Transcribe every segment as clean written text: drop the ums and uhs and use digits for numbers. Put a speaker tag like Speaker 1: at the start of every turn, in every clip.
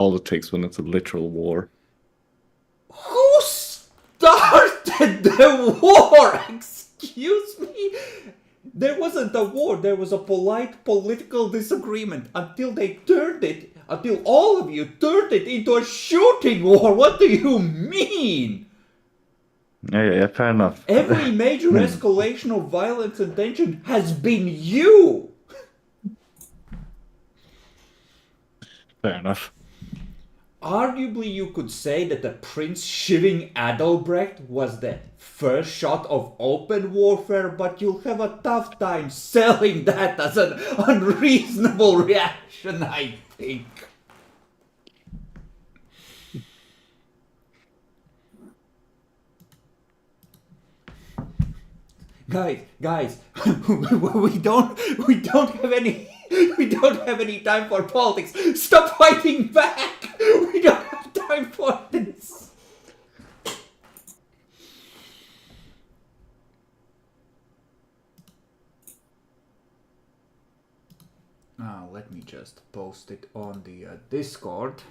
Speaker 1: all it takes when it's a literal war.
Speaker 2: Who started the war? Excuse me? There wasn't a war, there was a polite political disagreement until all of you turned it into a shooting war. What do you mean?
Speaker 1: Yeah, fair enough.
Speaker 2: Every major escalation of violence and tension has been you.
Speaker 1: Fair enough.
Speaker 2: Arguably, you could say that the Prince shiving Adalbrecht was the first shot of open warfare, but you'll have a tough time selling that as an unreasonable reaction, I think. Guys, we don't have any time for politics. Stop fighting back. We don't have time for this. Now let me just post it on the Discord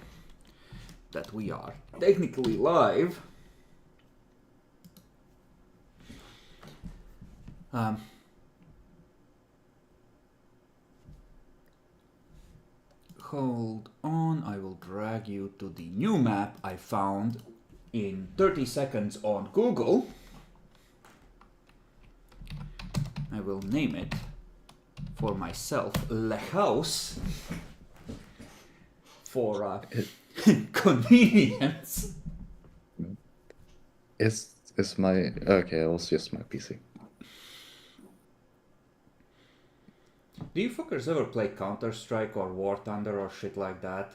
Speaker 2: that we are technically live. Hold on, I will drag you to the new map I found in 30 seconds on Google. I will name it for myself Le House for convenience.
Speaker 1: Is my okay? It was just my PC.
Speaker 2: Do you fuckers ever play Counter-Strike or War Thunder or shit like that?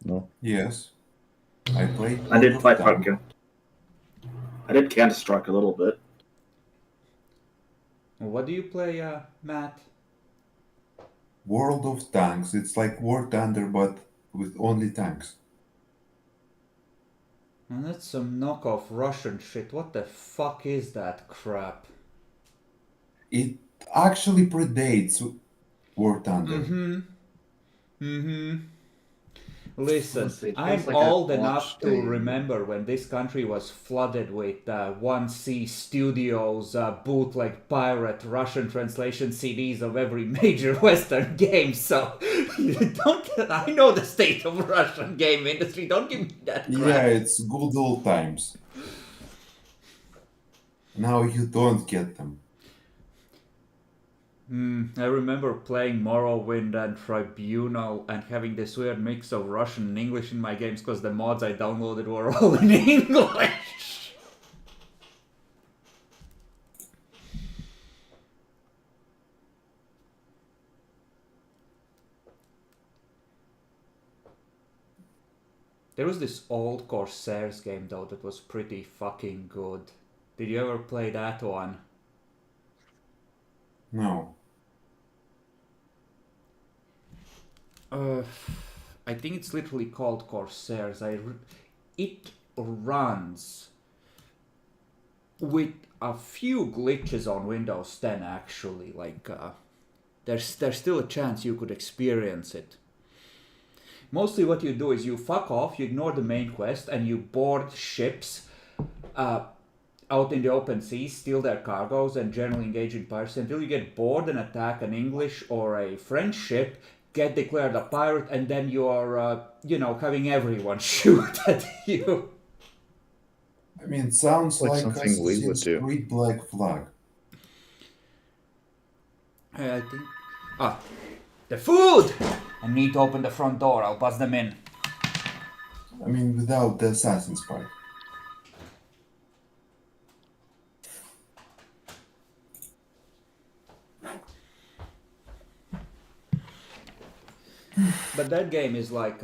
Speaker 1: No.
Speaker 3: Yes. I played.
Speaker 4: I did play
Speaker 3: Counter.
Speaker 4: Counter. I did Counter-Strike a little bit.
Speaker 2: What do you play, Matt?
Speaker 3: World of Tanks. It's like War Thunder, but with only tanks.
Speaker 2: And that's some knockoff Russian shit. What the fuck is that crap?
Speaker 3: It actually predates War Thunder.
Speaker 2: Listen,
Speaker 4: It
Speaker 2: I'm
Speaker 4: feels like
Speaker 2: old
Speaker 4: I've
Speaker 2: enough
Speaker 4: watched
Speaker 2: to
Speaker 4: a-
Speaker 2: remember when this country was flooded with 1C Studios bootleg pirate Russian translation CDs of every major Western game. So I know the state of Russian game industry. Don't give me that crap.
Speaker 3: Yeah, it's good old times. Now you don't get them.
Speaker 2: I remember playing Morrowind and Tribunal and having this weird mix of Russian and English in my games because the mods I downloaded were all in English. There was this old Corsairs game though that was pretty fucking good. Did you ever play that one?
Speaker 3: No.
Speaker 2: I think it's literally called Corsairs. It runs with a few glitches on Windows 10 actually. Like, there's still a chance you could experience it. Mostly what you do is you fuck off, you ignore the main quest, and you board ships out in the open seas, steal their cargoes, and generally engage in piracy until you get bored and attack an English or a French ship, get declared a pirate, and then you are, having everyone shoot at you.
Speaker 3: I mean, it sounds
Speaker 1: Like
Speaker 3: like
Speaker 1: something we would
Speaker 3: Assassin's
Speaker 1: do.
Speaker 3: Creed Black Flag.
Speaker 2: I think... the food! I need to open the front door, I'll buzz them in.
Speaker 3: I mean, without the Assassin's part.
Speaker 2: But that game is like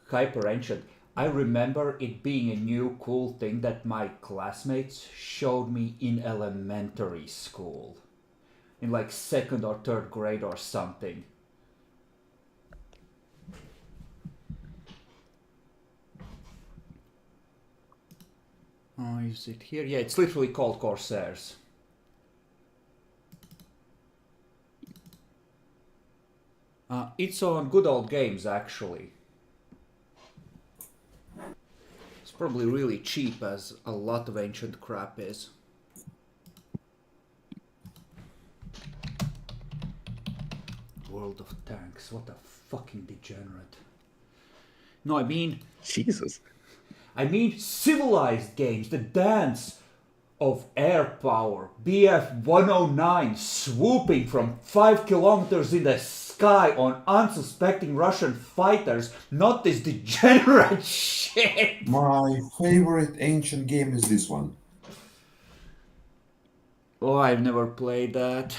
Speaker 2: hyper ancient. I remember it being a new cool thing that my classmates showed me in elementary school. In like 2nd or 3rd grade or something. Oh, is it here? Yeah, it's literally called Corsairs. It's on Good Old Games, actually. It's probably really cheap, as a lot of ancient crap is. World of Tanks, what a fucking degenerate. No, I mean
Speaker 1: Jesus.
Speaker 2: civilized games, the dance of air power, BF 109 swooping from 5 kilometers in the sky on unsuspecting Russian fighters, not this degenerate shit.
Speaker 3: My favorite ancient game is this one.
Speaker 2: Oh, I've never played that.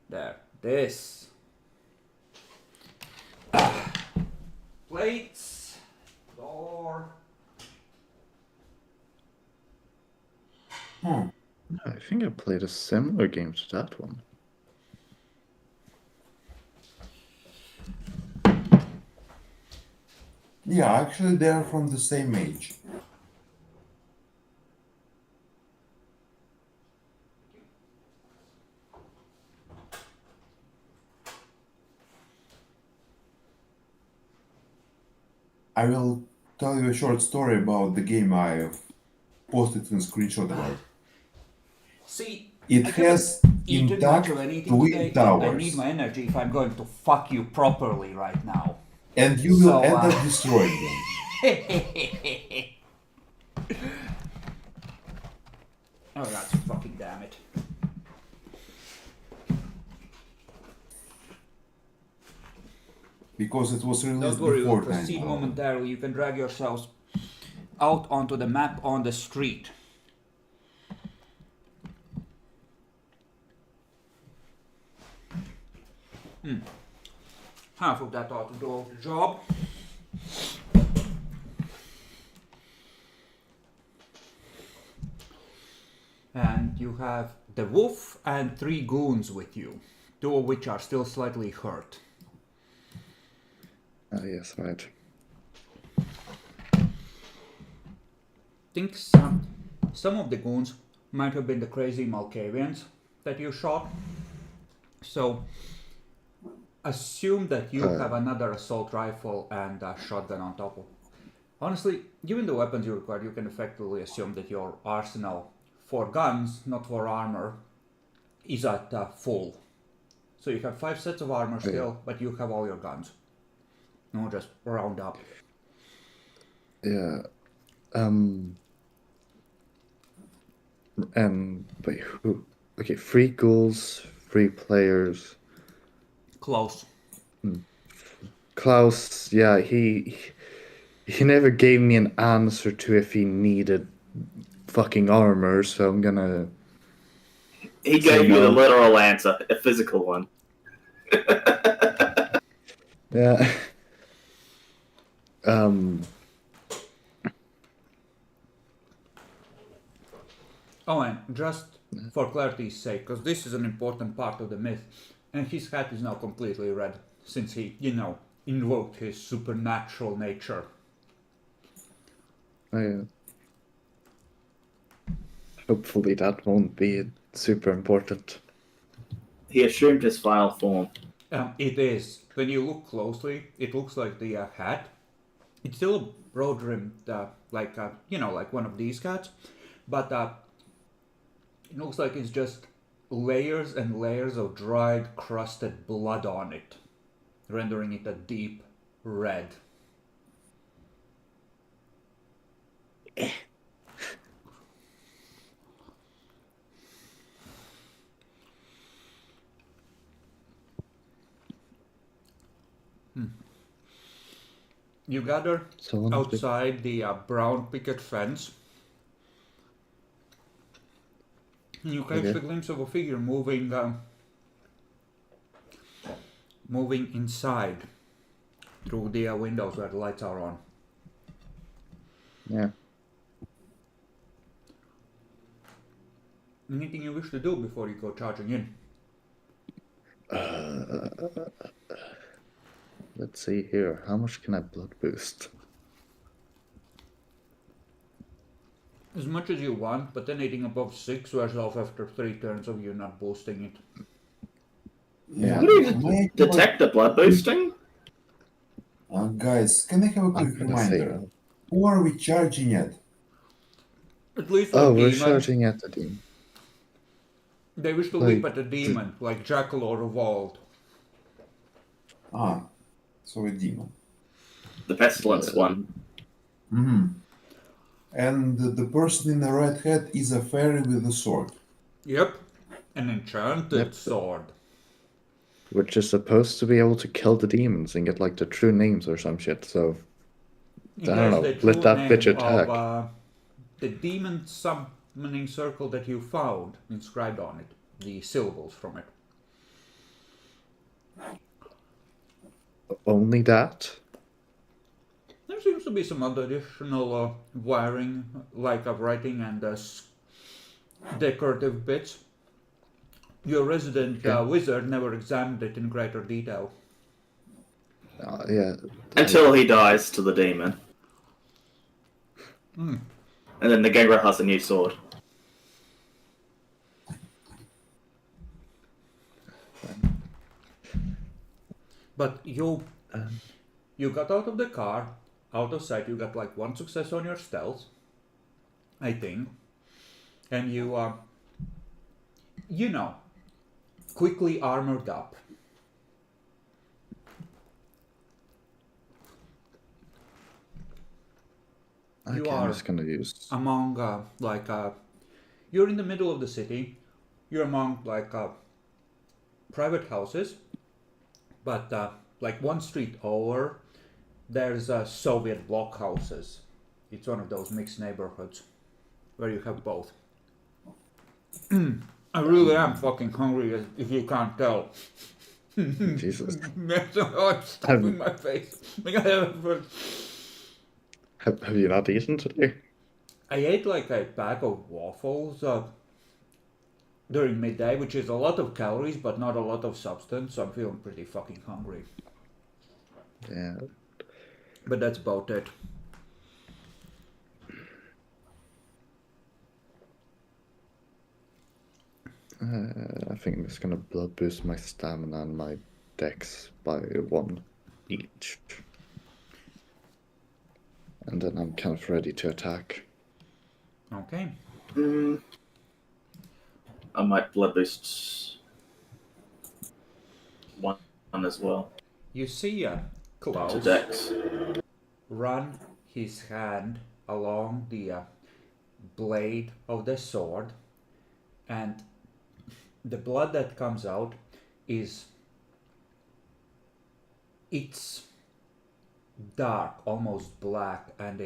Speaker 2: There, this. Plates, door.
Speaker 3: Hmm.
Speaker 1: I think I played a similar game to that one.
Speaker 3: Yeah, actually they're from the same age. I will tell you a short story about the game I've posted in screenshot about.
Speaker 2: See,
Speaker 3: It
Speaker 2: I
Speaker 3: has
Speaker 2: haven't eaten much
Speaker 3: intact
Speaker 2: of anything today,
Speaker 3: twin
Speaker 2: and I need
Speaker 3: towers,
Speaker 2: my energy if I'm going to fuck you properly right now.
Speaker 3: and you will
Speaker 2: So,
Speaker 3: end up destroying them.
Speaker 2: Oh, that's fucking damn it.
Speaker 3: Because it was released
Speaker 2: Don't worry, we'll
Speaker 3: before
Speaker 2: proceed
Speaker 3: 9/11.
Speaker 2: momentarily. You can drag yourselves out onto the map on the street. Half of that ought to do the job. And you have the wolf and 3 goons with you, 2 of which are still slightly hurt.
Speaker 1: Ah, yes, right.
Speaker 2: Think some of the goons might have been the crazy Malkavians that you shot. So assume that you have another assault rifle and a shotgun on top of. Honestly, given the weapons you require, you can effectively assume that your arsenal for guns, not for armor, is at full. So you have 5 sets of armor still, but you have all your guns. No, just round up.
Speaker 1: Yeah. Wait, who? Okay, 3 ghouls, 3 players.
Speaker 2: Close.
Speaker 1: Klaus, yeah, he never gave me an answer to if he needed fucking armor, so I'm gonna.
Speaker 4: He
Speaker 1: Say
Speaker 4: gave you the
Speaker 1: no.
Speaker 4: literal answer, a physical one.
Speaker 1: Yeah.
Speaker 2: Oh, and just for clarity's sake, because this is an important part of the myth, and his hat is now completely red, since he, invoked his supernatural nature.
Speaker 1: Hopefully that won't be super important.
Speaker 4: He assumed his final form.
Speaker 2: It is. When you look closely, it looks like the hat. It's still a broad-rimmed, like one of these hats, but it looks like it's just layers and layers of dried, crusted blood on it, rendering it a deep red. You gather outside the brown picket fence. You catch a glimpse of a figure moving inside through the windows where the lights are on.
Speaker 1: Yeah.
Speaker 2: Anything you wish to do before you go charging in?
Speaker 1: Let's see here. How much can I blood boost?
Speaker 2: As much as you want, but then anything above 6 wears off after 3 turns of you not boosting it.
Speaker 3: Yeah.
Speaker 4: What do you
Speaker 3: May I-
Speaker 4: detect the blood boosting?
Speaker 3: Guys, can I have a
Speaker 1: I'm
Speaker 3: quick
Speaker 1: gonna say
Speaker 3: reminder?
Speaker 1: no.
Speaker 3: Who are we charging at?
Speaker 2: At least
Speaker 1: Oh,
Speaker 2: like
Speaker 1: we're
Speaker 2: demon.
Speaker 1: shouting at the demon.
Speaker 2: They wish to
Speaker 1: Like,
Speaker 2: leap at the demon, like Jackal or Revolt.
Speaker 3: Ah, so a demon.
Speaker 4: The pestilence one.
Speaker 3: Mm-hmm. And the person in the red hat is a fairy with a sword.
Speaker 2: Yep. An enchanted
Speaker 1: Yep.
Speaker 2: sword.
Speaker 1: Which is supposed to be able to kill the demons and get like the true names or some shit. So I don't
Speaker 2: Yes,
Speaker 1: know.
Speaker 2: the
Speaker 1: Let
Speaker 2: true
Speaker 1: that
Speaker 2: name
Speaker 1: bitch attack.
Speaker 2: of the demon summoning circle that you found inscribed on it. The syllables from it.
Speaker 1: Only that.
Speaker 2: There seems to be some other additional wiring, like writing and decorative bits. Your resident
Speaker 1: Okay.
Speaker 2: wizard never examined it in greater detail.
Speaker 1: Yeah.
Speaker 4: Until he dies to the demon. And then the Gengar has a new sword.
Speaker 2: But you got out of the car, out of sight. You got like one success on your stealth, I think, and you know, quickly armored up.
Speaker 1: Okay,
Speaker 2: You
Speaker 1: I'm
Speaker 2: are
Speaker 1: just gonna use.
Speaker 2: among you're in the middle of the city. You're among private houses, but like one street over, there's Soviet block houses. It's one of those mixed neighborhoods where you have both. I really am fucking hungry, if you can't tell.
Speaker 1: Jesus.
Speaker 2: There's a hot stuff in my face.
Speaker 1: Have you not eaten today?
Speaker 2: I ate like a bag of waffles during midday, which is a lot of calories but not a lot of substance, so I'm feeling pretty fucking hungry.
Speaker 1: Yeah.
Speaker 2: But that's about it.
Speaker 1: I think I'm just gonna blood boost my stamina and my dex by 1 each. And then I'm kind of ready to attack.
Speaker 2: Okay.
Speaker 4: I might blood boost one as well.
Speaker 2: You see
Speaker 4: To
Speaker 2: Klaus
Speaker 4: Dex.
Speaker 2: run his hand along the blade of the sword, and the blood that comes out it's dark, almost black, and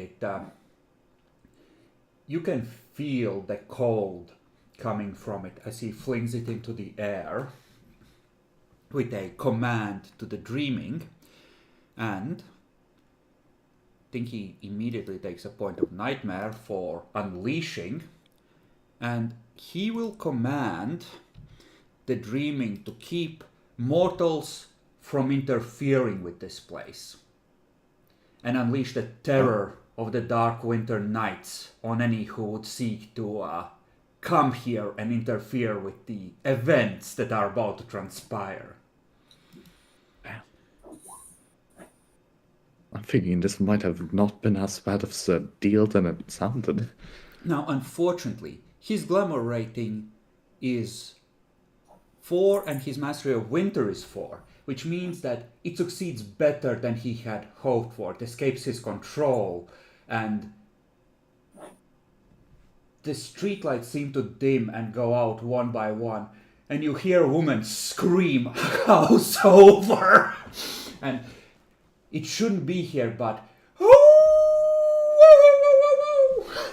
Speaker 2: you can feel the cold coming from it as he flings it into the air with a command to the dreaming, and I think he immediately takes a point of nightmare for unleashing, and he will command the dreaming to keep mortals from interfering with this place and unleash the terror of the dark winter nights on any who would seek to come here and interfere with the events that are about to transpire.
Speaker 1: I'm thinking this might have not been as bad of a deal than it sounded.
Speaker 2: Now, unfortunately, his glamour rating is 4 and his mastery of winter is 4, which means that it succeeds better than he had hoped for. It escapes his control, and the streetlights seem to dim and go out one by one, and you hear a woman scream, "House over!" And it shouldn't be here, but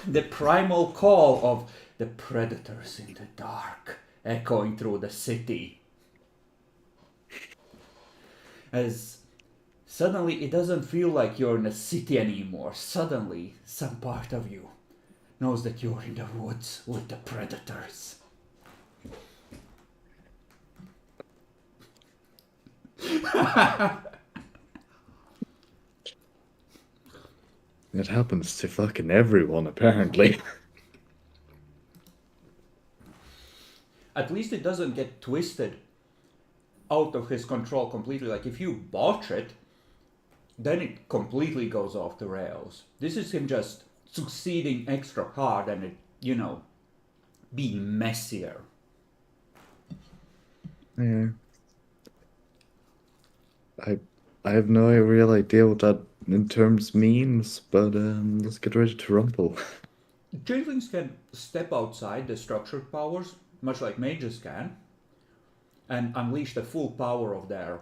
Speaker 2: the primal call of the predators in the dark echoing through the city. As suddenly it doesn't feel like you're in a city anymore. Suddenly, some part of you knows that you're in the woods with the predators.
Speaker 1: It happens to fucking everyone, apparently.
Speaker 2: At least it doesn't get twisted out of his control completely. Like if you botch it, then it completely goes off the rails. This is him just succeeding extra hard and it, being messier.
Speaker 1: Yeah. I have no real idea what that in terms means, but let's get ready to rumble.
Speaker 2: Changelings can step outside the structured powers, much like mages can, and unleash the full power of their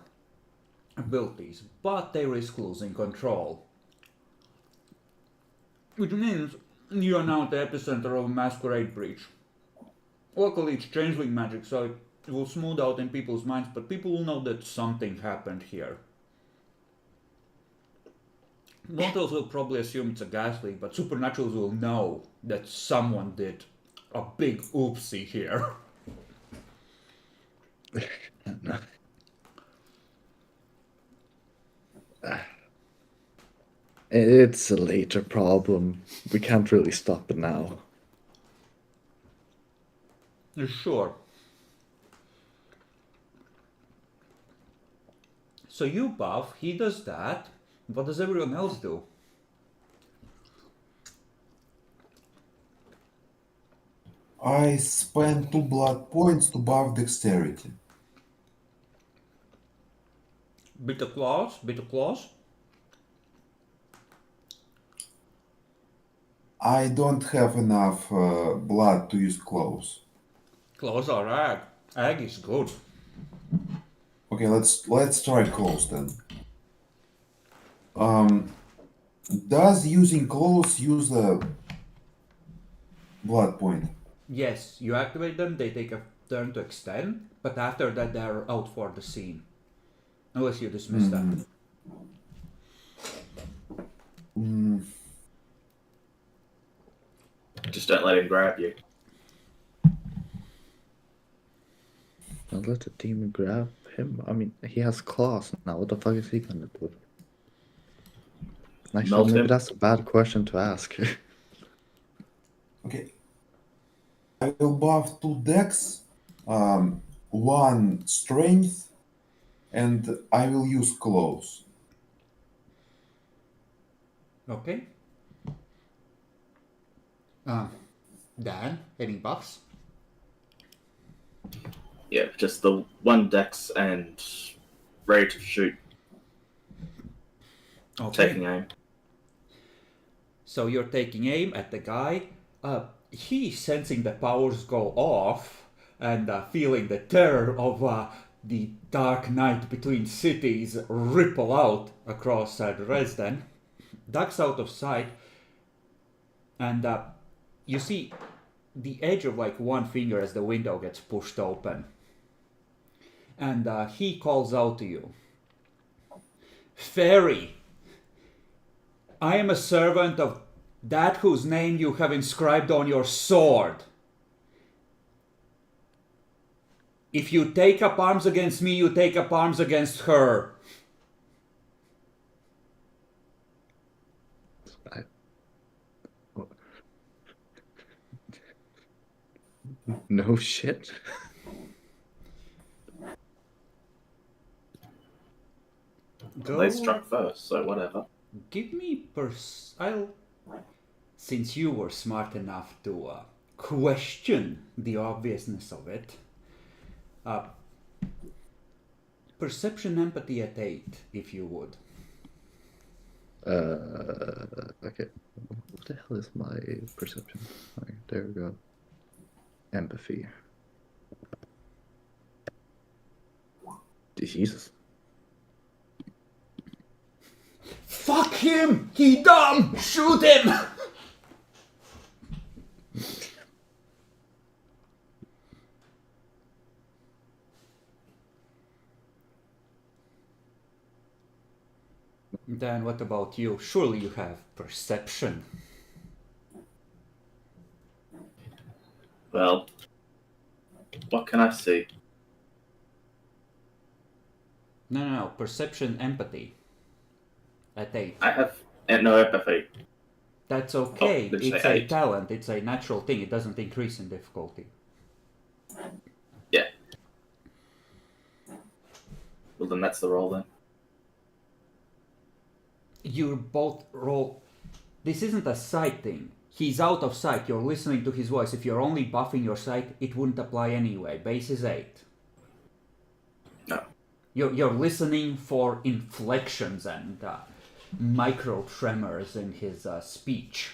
Speaker 2: abilities, but they risk losing control. Which means you are now at the epicenter of a Masquerade breach. Luckily it's changeling magic, so it will smooth out in people's minds, but people will know that something happened here. Mortals will probably assume it's a gas leak, but supernaturals will know that someone did a big oopsie here.
Speaker 1: It's a later problem. We can't really stop it now.
Speaker 2: Sure. So you buff, he does that. What does everyone else do?
Speaker 3: I spent 2 blood points to buff dexterity.
Speaker 2: Bit of claws, bit of claws.
Speaker 3: I don't have enough blood to use claws.
Speaker 2: Claws are ag. Ag is good.
Speaker 3: Okay, let's try claws then. Does using claws use a blood point?
Speaker 2: Yes, you activate them, they take a turn to extend, but after that they're out for the scene. Unless you dismiss them.
Speaker 4: Just don't let him grab you.
Speaker 1: Don't let the demon grab him. I mean, he has claws now. What the fuck is he gonna do?
Speaker 4: Melt
Speaker 1: Actually, maybe
Speaker 4: him.
Speaker 1: that's a bad question to ask.
Speaker 3: Okay. I will buff 2 dex, 1 strength, and I will use claws.
Speaker 2: Okay. Dan, any buffs?
Speaker 4: Yeah, just the 1 dex and ready to shoot,
Speaker 2: Okay.
Speaker 4: taking aim.
Speaker 2: So you're taking aim at the guy. He's sensing the powers go off and feeling the terror of the dark night between cities ripple out across Dresden. Ducks out of sight, and you see the edge of like one finger as the window gets pushed open. And he calls out to you. Fairy, I am a servant of that whose name you have inscribed on your sword. If you take up arms against me, you take up arms against her.
Speaker 1: No shit.
Speaker 2: Go.
Speaker 4: They struck first, so whatever.
Speaker 2: Give me since you were smart enough to question the obviousness of it. Perception empathy at 8, if you would.
Speaker 1: Okay. What the hell is my perception? Okay, there we go. Empathy. Jesus.
Speaker 2: Fuck him! He dumb! Shoot him! Dan, what about you? Surely you have perception.
Speaker 4: Well, what can I see?
Speaker 2: No. Perception empathy. At 8.
Speaker 4: I have no empathy.
Speaker 2: That's okay.
Speaker 4: did you
Speaker 2: It's
Speaker 4: say
Speaker 2: a
Speaker 4: 8?
Speaker 2: talent. It's a natural thing. It doesn't increase in difficulty.
Speaker 4: Yeah. Well, then that's the roll then.
Speaker 2: You both roll. This isn't a sight thing. He's out of sight. You're listening to his voice. If you're only buffing your sight, it wouldn't apply anyway. Base is 8.
Speaker 4: No.
Speaker 2: You're listening for inflections and micro tremors in his speech.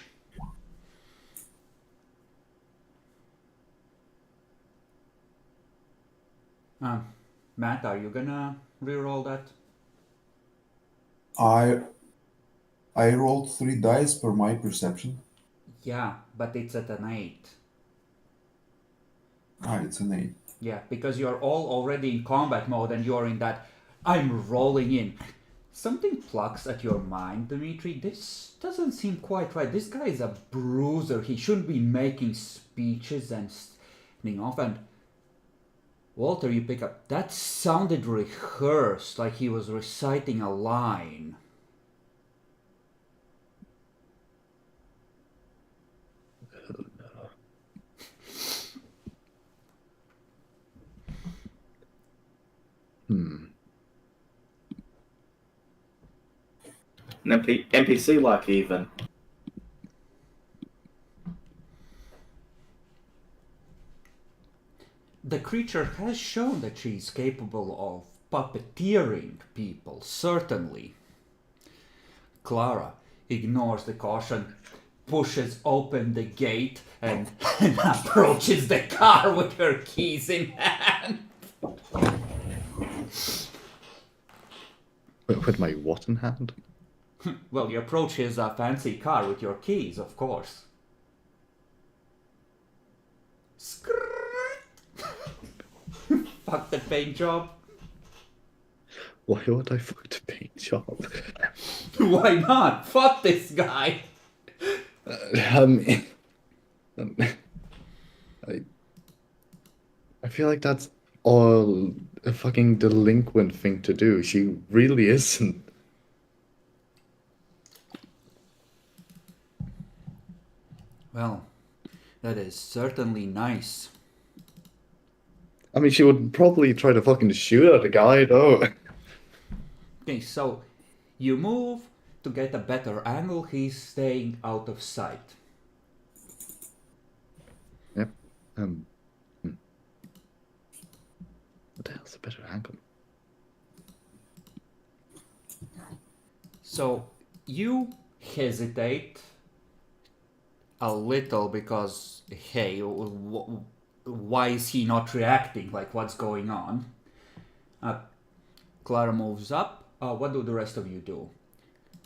Speaker 2: Matt, are you gonna reroll that?
Speaker 3: I rolled 3 dice per my perception.
Speaker 2: Yeah, but it's at an 8.
Speaker 3: It's an 8.
Speaker 2: Yeah, because you're all already in combat mode and you're in that I'm rolling in. Something plucks at your mind, Dimitri. This doesn't seem quite right. This guy is a bruiser. He shouldn't be making speeches and standing off. And Walter, you pick up. That sounded rehearsed, like he was reciting a line.
Speaker 4: An NPC like even.
Speaker 2: The creature has shown that she's capable of puppeteering people, certainly. Clara ignores the caution, pushes open the gate, and approaches the car with her keys in hand.
Speaker 1: With my what in hand?
Speaker 2: Well, you approach his fancy car with your keys, of course. Fuck the paint job.
Speaker 1: Why would I fuck the paint job?
Speaker 2: Why not? Fuck this guy.
Speaker 1: I feel like that's all a fucking delinquent thing to do. She really isn't.
Speaker 2: Well, that is certainly nice.
Speaker 1: I mean, she would probably try to fucking shoot at a guy, though.
Speaker 2: Okay, so you move to get a better angle. He's staying out of sight.
Speaker 1: Yep. What the hell's a better angle?
Speaker 2: So you hesitate a little because, hey, why is he not reacting? Like, what's going on? Clara moves up. What do the rest of you do?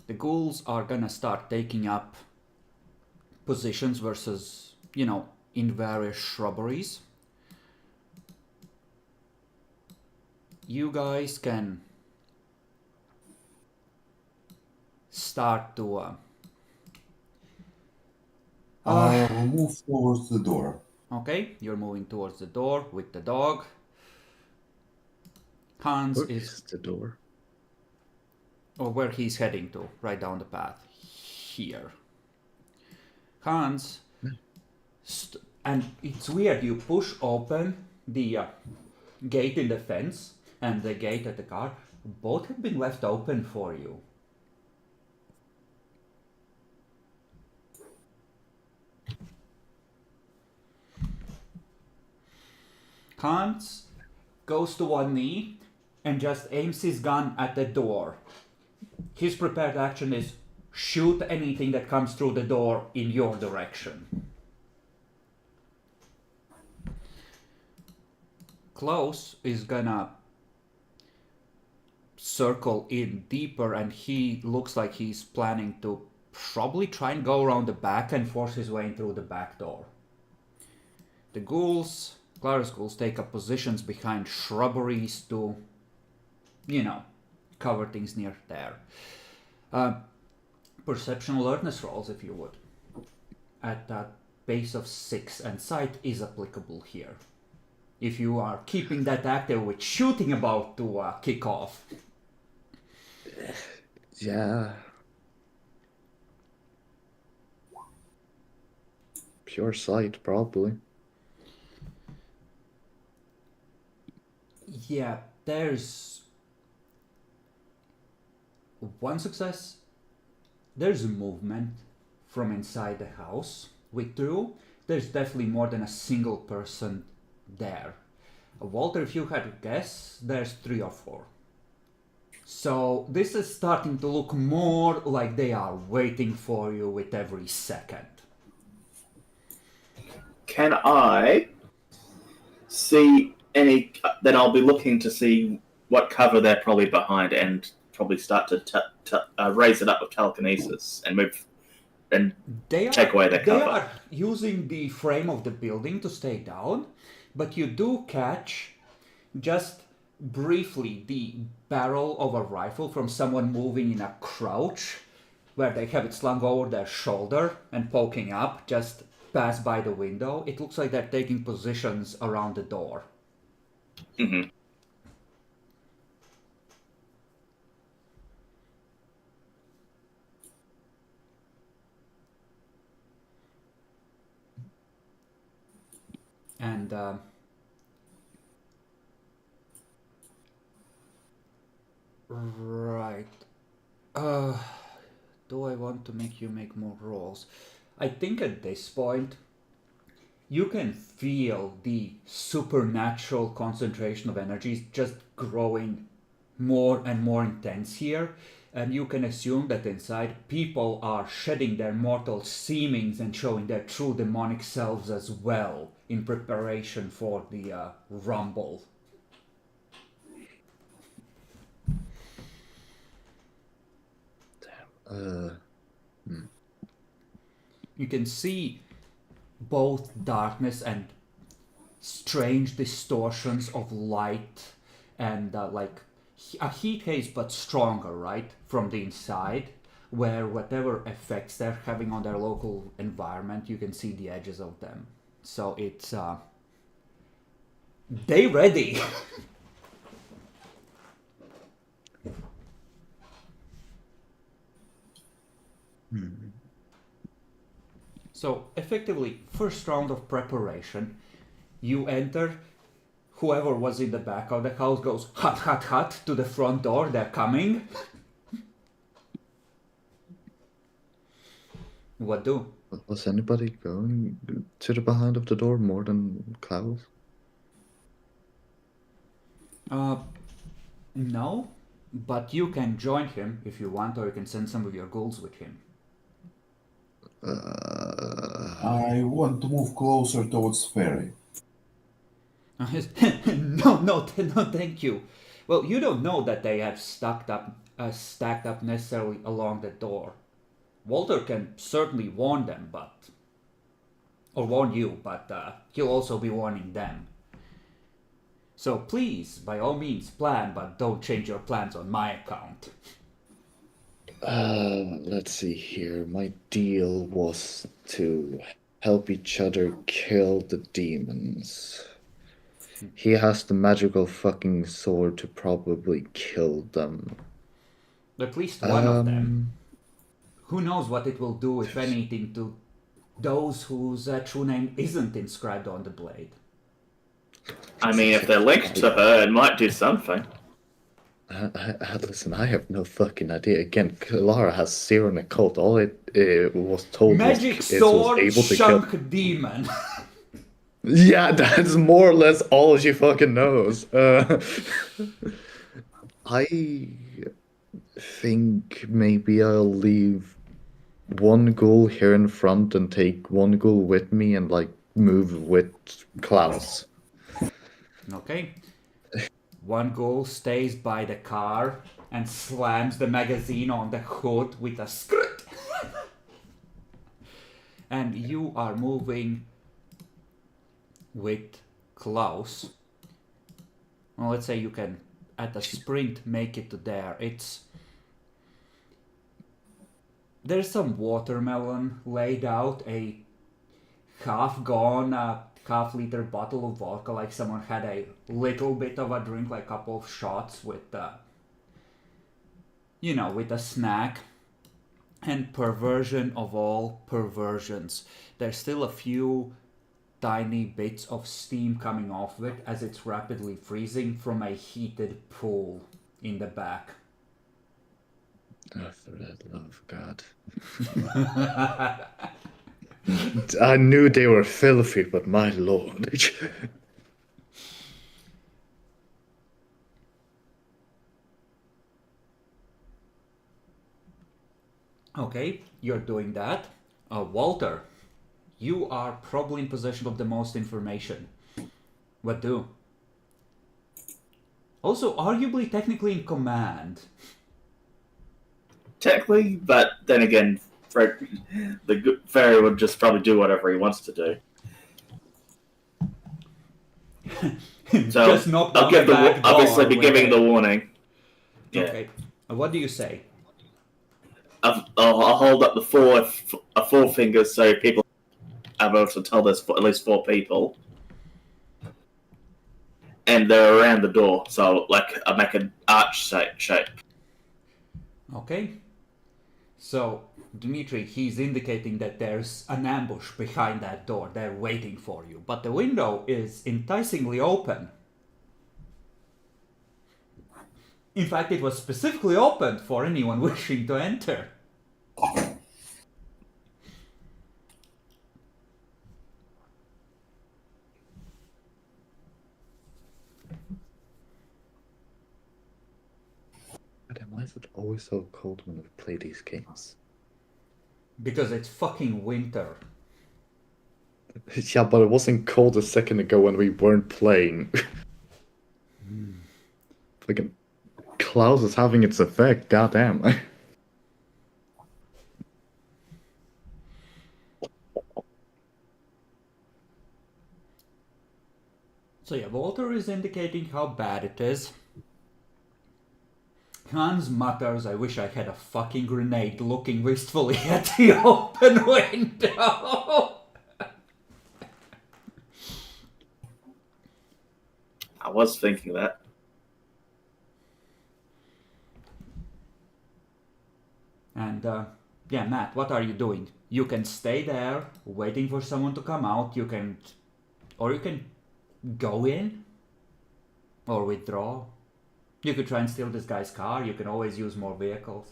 Speaker 2: The ghouls are gonna start taking up positions versus, in various shrubberies. You guys can start to
Speaker 3: I'll move towards the door.
Speaker 2: okay, you're moving towards the door with the dog. Hans
Speaker 1: Where
Speaker 2: is
Speaker 1: is the door?
Speaker 2: or where he's heading to, right down the path. Here. Hans, and it's weird, you push open the gate in the fence and the gate at the car. Both have been left open for you. Hans goes to one knee and just aims his gun at the door. His prepared action is shoot anything that comes through the door in your direction. Klaus is gonna circle in deeper, and he looks like he's planning to probably try and go around the back and force his way in through the back door. The ghouls, Clara's ghouls, take up positions behind shrubberies to, cover things near there. Perception alertness rolls, if you would. At a base of 6, and sight is applicable here. If you are keeping that active with shooting about to kick off.
Speaker 1: Yeah. Pure sight, probably.
Speaker 2: Yeah, there's One success. There's movement from inside the house. With two, there's definitely more than a single person there. Walter, if you had to guess, there's 3 or 4. So this is starting to look more like they are waiting for you with every second.
Speaker 4: Can I see any? Then I'll be looking to see what cover they're probably behind, and probably start to raise it up with telekinesis and move and take away their
Speaker 2: They
Speaker 4: cover.
Speaker 2: are using the frame of the building to stay down, but you do catch just briefly the barrel of a rifle from someone moving in a crouch, where they have it slung over their shoulder and poking up, just pass by the window. It looks like they're taking positions around the door.
Speaker 4: Mm-hmm.
Speaker 2: And right. Do I want to make you make more rolls? I think at this point, you can feel the supernatural concentration of energy just growing more and more intense here. And you can assume that inside, people are shedding their mortal seemings and showing their true demonic selves as well in preparation for the rumble. You can see both darkness and strange distortions of light and like a heat haze, but stronger, right, from the inside, where whatever effects they're having on their local environment, you can see the edges of them. So it's they ready. So effectively, first round of preparation, you enter. Whoever was in the back of the house goes hut hut hut to the front door. They're coming. What do?
Speaker 1: Was anybody going to the behind of the door more than Klaus?
Speaker 2: No, but you can join him if you want, or you can send some of your ghouls with him.
Speaker 3: I want to move closer towards Ferry.
Speaker 2: No, thank you. Well, you don't know that they have stacked up necessarily along the door. Walter can certainly warn them, or warn you, but he'll also be warning them. So please, by all means, plan, but don't change your plans on my account.
Speaker 1: Let's see here. My deal was to help each other kill the demons. He has the magical fucking sword to probably kill them.
Speaker 2: At least one of them. Who knows what it will do, if anything, to those whose true name isn't inscribed on the blade.
Speaker 4: I mean, if they're linked to her, it might do something.
Speaker 1: Listen, I have no fucking idea. Again, Clara has zero in a cult. All it was told
Speaker 2: Magic
Speaker 1: was
Speaker 2: sword,
Speaker 1: it was able to
Speaker 2: shunk
Speaker 1: kill.
Speaker 2: demon.
Speaker 1: Yeah, that's more or less all she fucking knows. I think maybe I'll leave one ghoul here in front and take one ghoul with me and like move with Klaus.
Speaker 2: Okay. One ghoul stays by the car and slams the magazine on the hood with a skrt. And you are moving with Klaus. Well, let's say you can, at a sprint, make it to there. There's some watermelon laid out, a half-gone, half-liter bottle of vodka, like someone had a little bit of a drink, like a couple of shots with, with a snack. And perversion of all perversions. There's still a few tiny bits of steam coming off it as it's rapidly freezing from a heated pool in the back.
Speaker 1: Oh, for the love of God. I knew they were filthy, but my lord.
Speaker 2: Okay, you're doing that. Walter, you are probably in possession of the most information. What do? Also, arguably technically in command.
Speaker 4: Technically, but then again, the fairy would just probably do whatever he wants to do. So
Speaker 2: Just knock
Speaker 4: I'll
Speaker 2: down the
Speaker 4: give the
Speaker 2: back door
Speaker 4: obviously be
Speaker 2: with
Speaker 4: giving the
Speaker 2: a...
Speaker 4: warning. Yeah.
Speaker 2: Okay. What do you say?
Speaker 4: I'll hold up the four fingers so people are able to tell there's at least 4 people, and they're around the door. So like I make an arch shape.
Speaker 2: Okay. So, Dmitri, he's indicating that there's an ambush behind that door. They're waiting for you. But the window is enticingly open. In fact, it was specifically opened for anyone wishing to enter.
Speaker 1: Damn, why is it always so cold when we play these games?
Speaker 2: Because it's fucking winter.
Speaker 1: Yeah, but it wasn't cold a second ago when we weren't playing. Fucking Klaus is having its effect, goddamn.
Speaker 2: So yeah, Walter is indicating how bad it is. Hans mutters, I wish I had a fucking grenade, looking wistfully at the open window.
Speaker 4: I was thinking that.
Speaker 2: And yeah, Matt, what are you doing? You can stay there, waiting for someone to come out. You can go in or withdraw. You could try and steal this guy's car. You can always use more vehicles.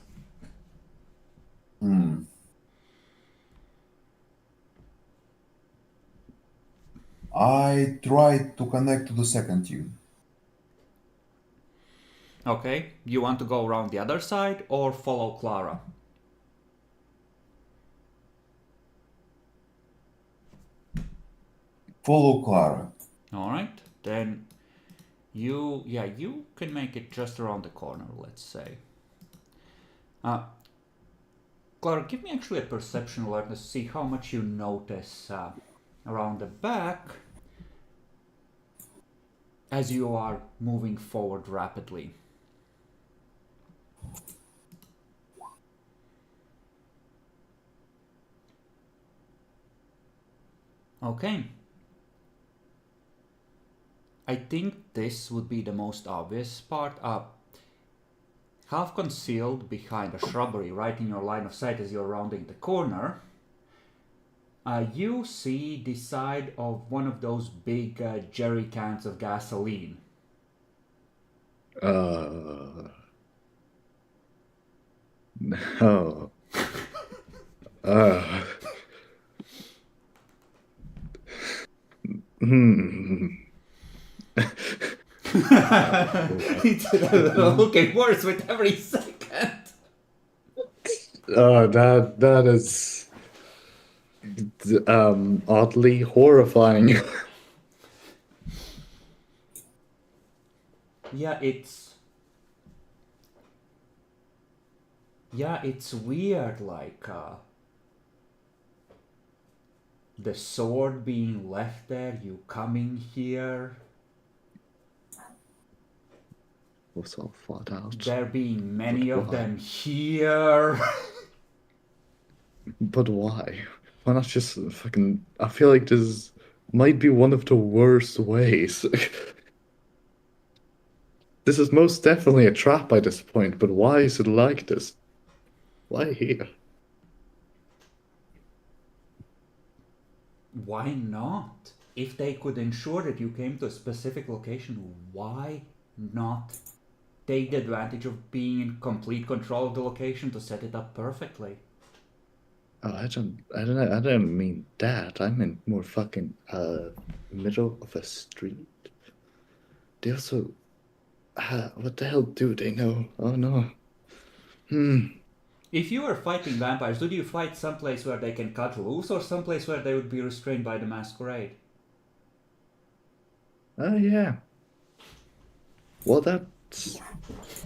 Speaker 3: I tried to connect to the second tube.
Speaker 2: Okay, you want to go around the other side or follow Clara?
Speaker 3: Follow Clara.
Speaker 2: Alright, then you can make it just around the corner, let's say. Clara, give me actually a perception alertness to see how much you notice around the back as you are moving forward rapidly. Okay. I think this would be the most obvious part. Half concealed behind a shrubbery right in your line of sight as you're rounding the corner, you see the side of one of those big jerry cans of gasoline.
Speaker 1: No.
Speaker 2: It's looking worse with every second.
Speaker 1: That is oddly horrifying.
Speaker 2: Yeah, it's weird, like the sword being left there, you coming here,
Speaker 1: Was all thought out.
Speaker 2: there being many
Speaker 1: But
Speaker 2: of
Speaker 1: why?
Speaker 2: them here.
Speaker 1: But why? Why not just fucking... I feel like this might be one of the worst ways. This is most definitely a trap by this point, but why is it like this? Why here?
Speaker 2: Why not? If they could ensure that you came to a specific location, why not? take advantage of being in complete control of the location to set it up perfectly.
Speaker 1: Oh, I don't mean that. I meant more fucking middle of a street. They also, what the hell do they know? Oh no.
Speaker 2: If you were fighting vampires, would you fight someplace where they can cut loose or someplace where they would be restrained by the Masquerade?
Speaker 1: Oh yeah. Well,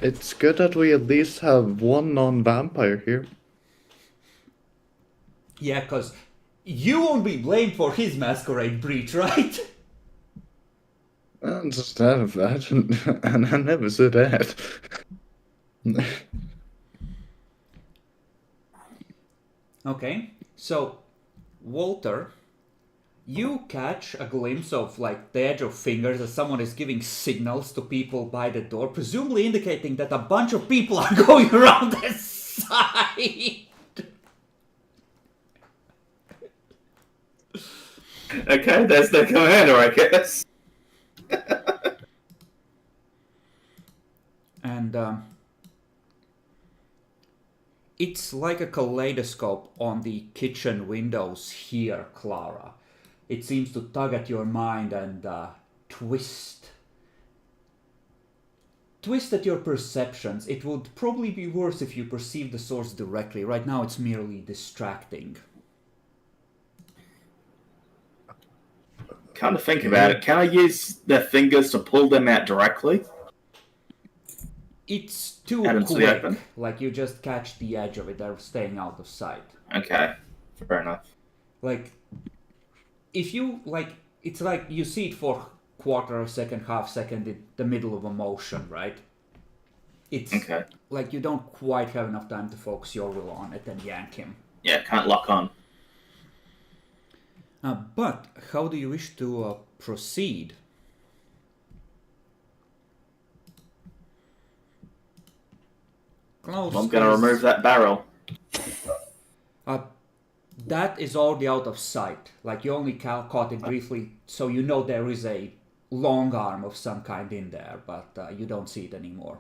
Speaker 1: it's good that we at least have one non-vampire here.
Speaker 2: Yeah, because you won't be blamed for his Masquerade breach, right?
Speaker 1: Just that, and I never said that.
Speaker 2: Okay, so Walter, you catch a glimpse of like the edge of fingers as someone is giving signals to people by the door, presumably indicating that a bunch of people are going around the side.
Speaker 4: Okay, there's the commander, I guess.
Speaker 2: And it's like a kaleidoscope on the kitchen windows here, Clara. It seems to tug at your mind and twist at your perceptions. It would probably be worse if you perceive the source directly. Right now it's merely distracting.
Speaker 4: Kind of think about it. Can I use their fingers to pull them out directly?
Speaker 2: It's too
Speaker 4: Out into the
Speaker 2: quick.
Speaker 4: open?
Speaker 2: Like you just catch the edge of it. They're staying out of sight.
Speaker 4: Okay, fair enough.
Speaker 2: Like, if you, like, it's like you see it for quarter of a second, half second in the middle of a motion, right? It's
Speaker 4: Okay.
Speaker 2: like you don't quite have enough time to focus your will on it and yank him.
Speaker 4: Yeah, can't lock on.
Speaker 2: But how do you wish to proceed? Klaus
Speaker 4: I'm gonna remove that barrel.
Speaker 2: That is already out of sight. Like you only caught it briefly, so you know there is a long arm of some kind in there, but you don't see it anymore.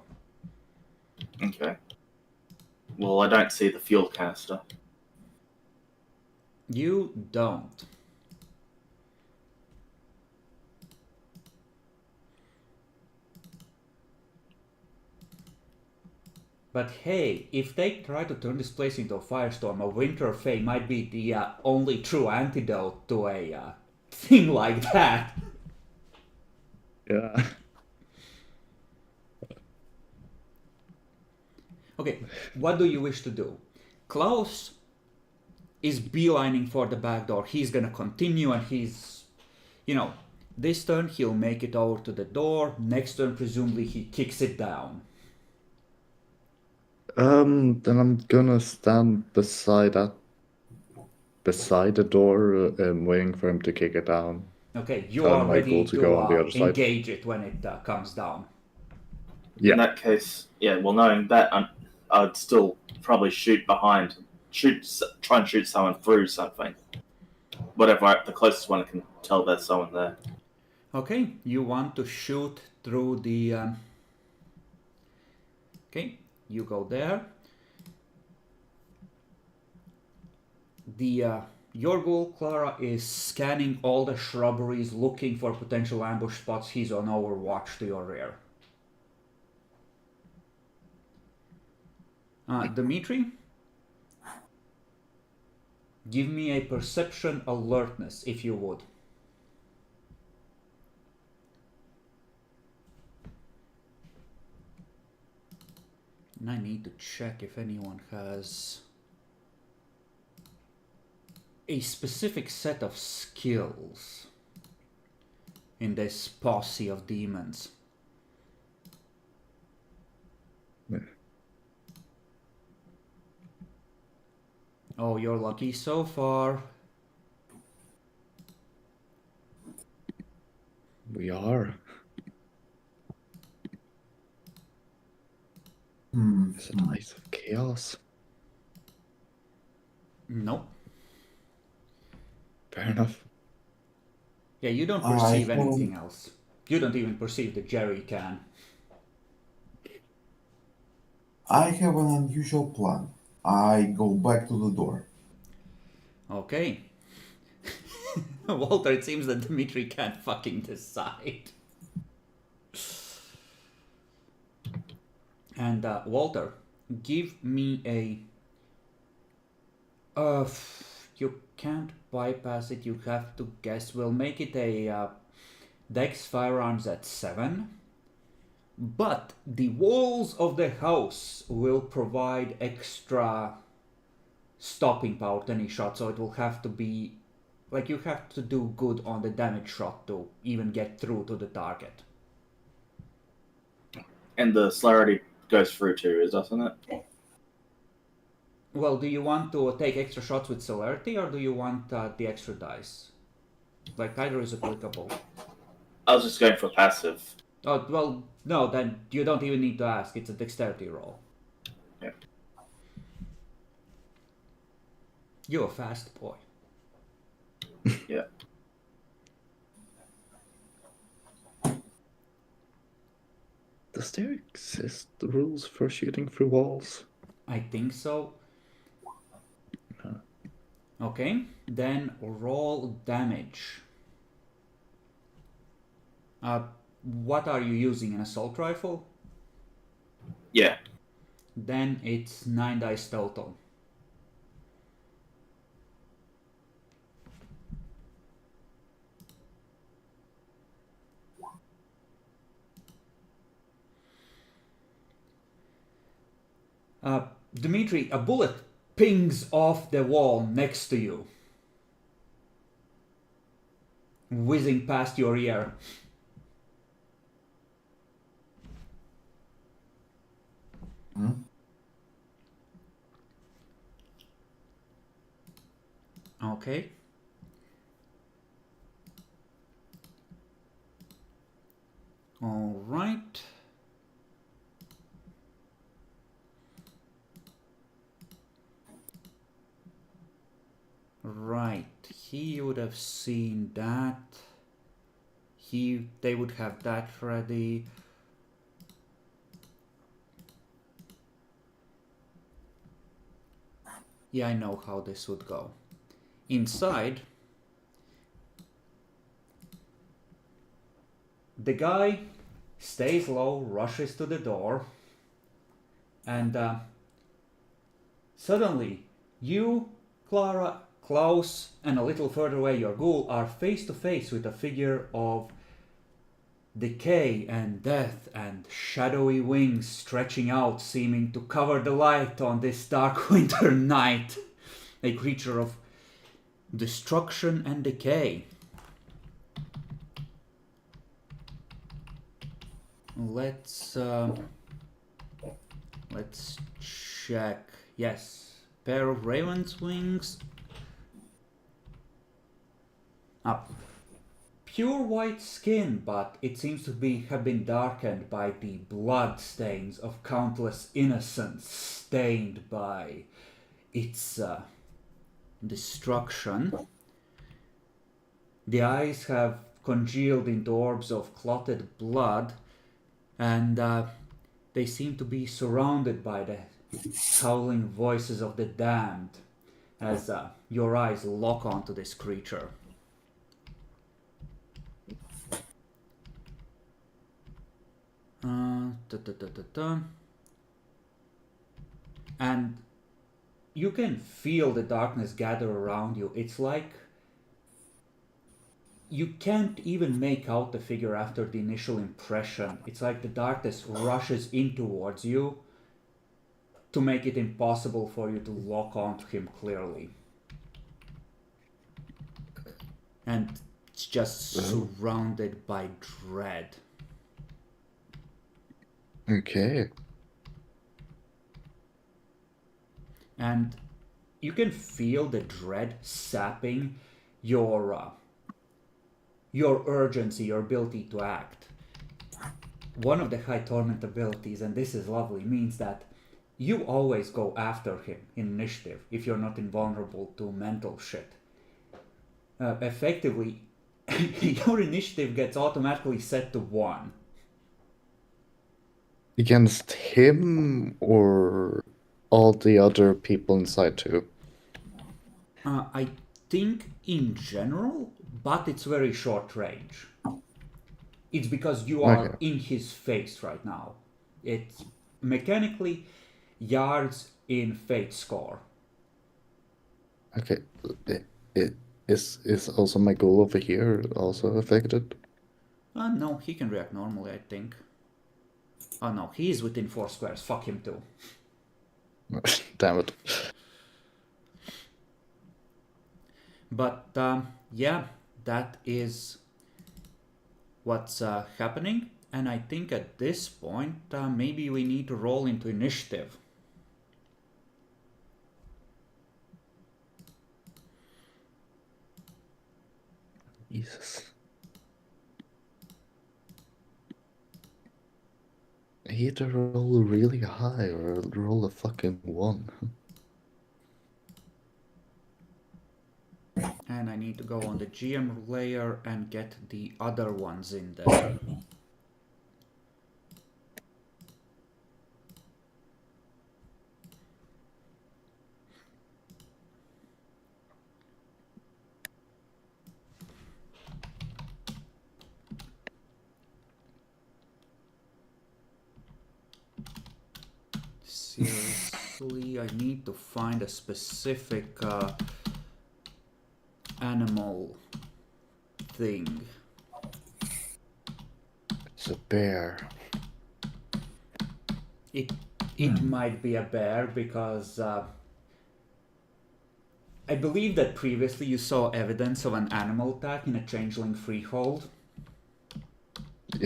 Speaker 4: Okay. Well, I don't see the fuel canister.
Speaker 2: You don't. But hey, if they try to turn this place into a firestorm, a winter fay might be the only true antidote to a thing like that.
Speaker 1: Yeah.
Speaker 2: Okay, what do you wish to do? Klaus is beelining for the back door. He's gonna continue and he's, this turn he'll make it over to the door. Next turn, presumably, he kicks it down.
Speaker 1: Then I'm gonna stand beside the door, waiting for him to kick it down.
Speaker 2: Okay, you
Speaker 1: Tell
Speaker 2: are
Speaker 1: him my
Speaker 2: ready
Speaker 1: goal to go on the other
Speaker 2: to
Speaker 1: side.
Speaker 2: engage it when it comes down.
Speaker 1: Yeah.
Speaker 4: In that case, yeah. Well, knowing that, I'd still probably shoot behind, try and shoot someone through something. Whatever, the closest one I can tell there's someone there.
Speaker 2: Okay, you want to shoot through the... Okay, you go there. Your goal, Clara, is scanning all the shrubberies, looking for potential ambush spots. He's on overwatch to your rear. Dmitri? Give me a perception alertness, if you would. And I need to check if anyone has a specific set of skills in this posse of demons.
Speaker 1: Yeah.
Speaker 2: Oh, you're lucky so far.
Speaker 1: We are. It's an ice of chaos.
Speaker 2: Nope.
Speaker 1: Fair enough.
Speaker 2: Yeah, you don't perceive anything else. You don't even perceive that Jerry can.
Speaker 3: I have an unusual plan. I go back to the door.
Speaker 2: Okay. Walter, it seems that Dmitri can't fucking decide. And Walter, give me a. You can't bypass it. You have to guess. We'll make it a Dex firearms at 7. But the walls of the house will provide extra stopping power to any shot, so it will have to be. Like, you have to do good on the damage shot to even get through to the target.
Speaker 4: And the celerity goes through too, doesn't it?
Speaker 2: Well, do you want to take extra shots with celerity, or do you want the extra dice? Like, either is applicable.
Speaker 4: I was just going for passive.
Speaker 2: Oh, well, no, then you don't even need to ask. It's a dexterity roll.
Speaker 4: Yeah.
Speaker 2: You're a fast boy.
Speaker 4: Yeah.
Speaker 1: Does there exist the rules for shooting through walls?
Speaker 2: I think so. Okay, then roll damage. What are you using, an assault rifle?
Speaker 4: Yeah.
Speaker 2: Then it's 9 dice total. Dmitri, a bullet pings off the wall next to you, whizzing past your ear. Okay. All right. Right. He would have seen that. They would have that ready. Yeah, I know how this would go. Inside, the guy stays low, rushes to the door, and suddenly you, Clara, Klaus, and a little further away your ghoul are face to face with a figure of decay and death and shadowy wings stretching out, seeming to cover the light on this dark winter night. A creature of destruction and decay. Let's check. Yes, pair of raven's wings. Up. Pure white skin, but it seems to have been darkened by the blood stains of countless innocents, stained by its destruction. The eyes have congealed into orbs of clotted blood, and they seem to be surrounded by the howling voices of the damned as your eyes lock onto this creature. And you can feel the darkness gather around you. It's like you can't even make out the figure after the initial impression. It's like the darkness rushes in towards you to make it impossible for you to lock onto him clearly. And it's just surrounded by dread.
Speaker 1: Okay.
Speaker 2: And you can feel the dread sapping your urgency, your ability to act. One of the high torment abilities, and this is lovely, means that you always go after him in initiative if you're not invulnerable to mental shit. Effectively, your initiative gets automatically set to 1.
Speaker 1: Against him or all the other people inside too?
Speaker 2: I think in general, but it's very short range. It's because you are
Speaker 1: Okay.
Speaker 2: in his face right now. It's mechanically yards in fate score.
Speaker 1: Okay. It is also my goal over here also affected?
Speaker 2: No, he can react normally, I think. Oh no, he is within 4 squares. Fuck him too.
Speaker 1: Damn it.
Speaker 2: But yeah, that is what's happening. And I think at this point, maybe we need to roll into initiative.
Speaker 1: Jesus. Either roll really high or roll a fucking 1.
Speaker 2: And I need to go on the GM layer and get the other ones in there. Seriously, I need to find a specific animal thing.
Speaker 1: It's a bear.
Speaker 2: It might be a bear because I believe that previously you saw evidence of an animal attack in a changeling freehold.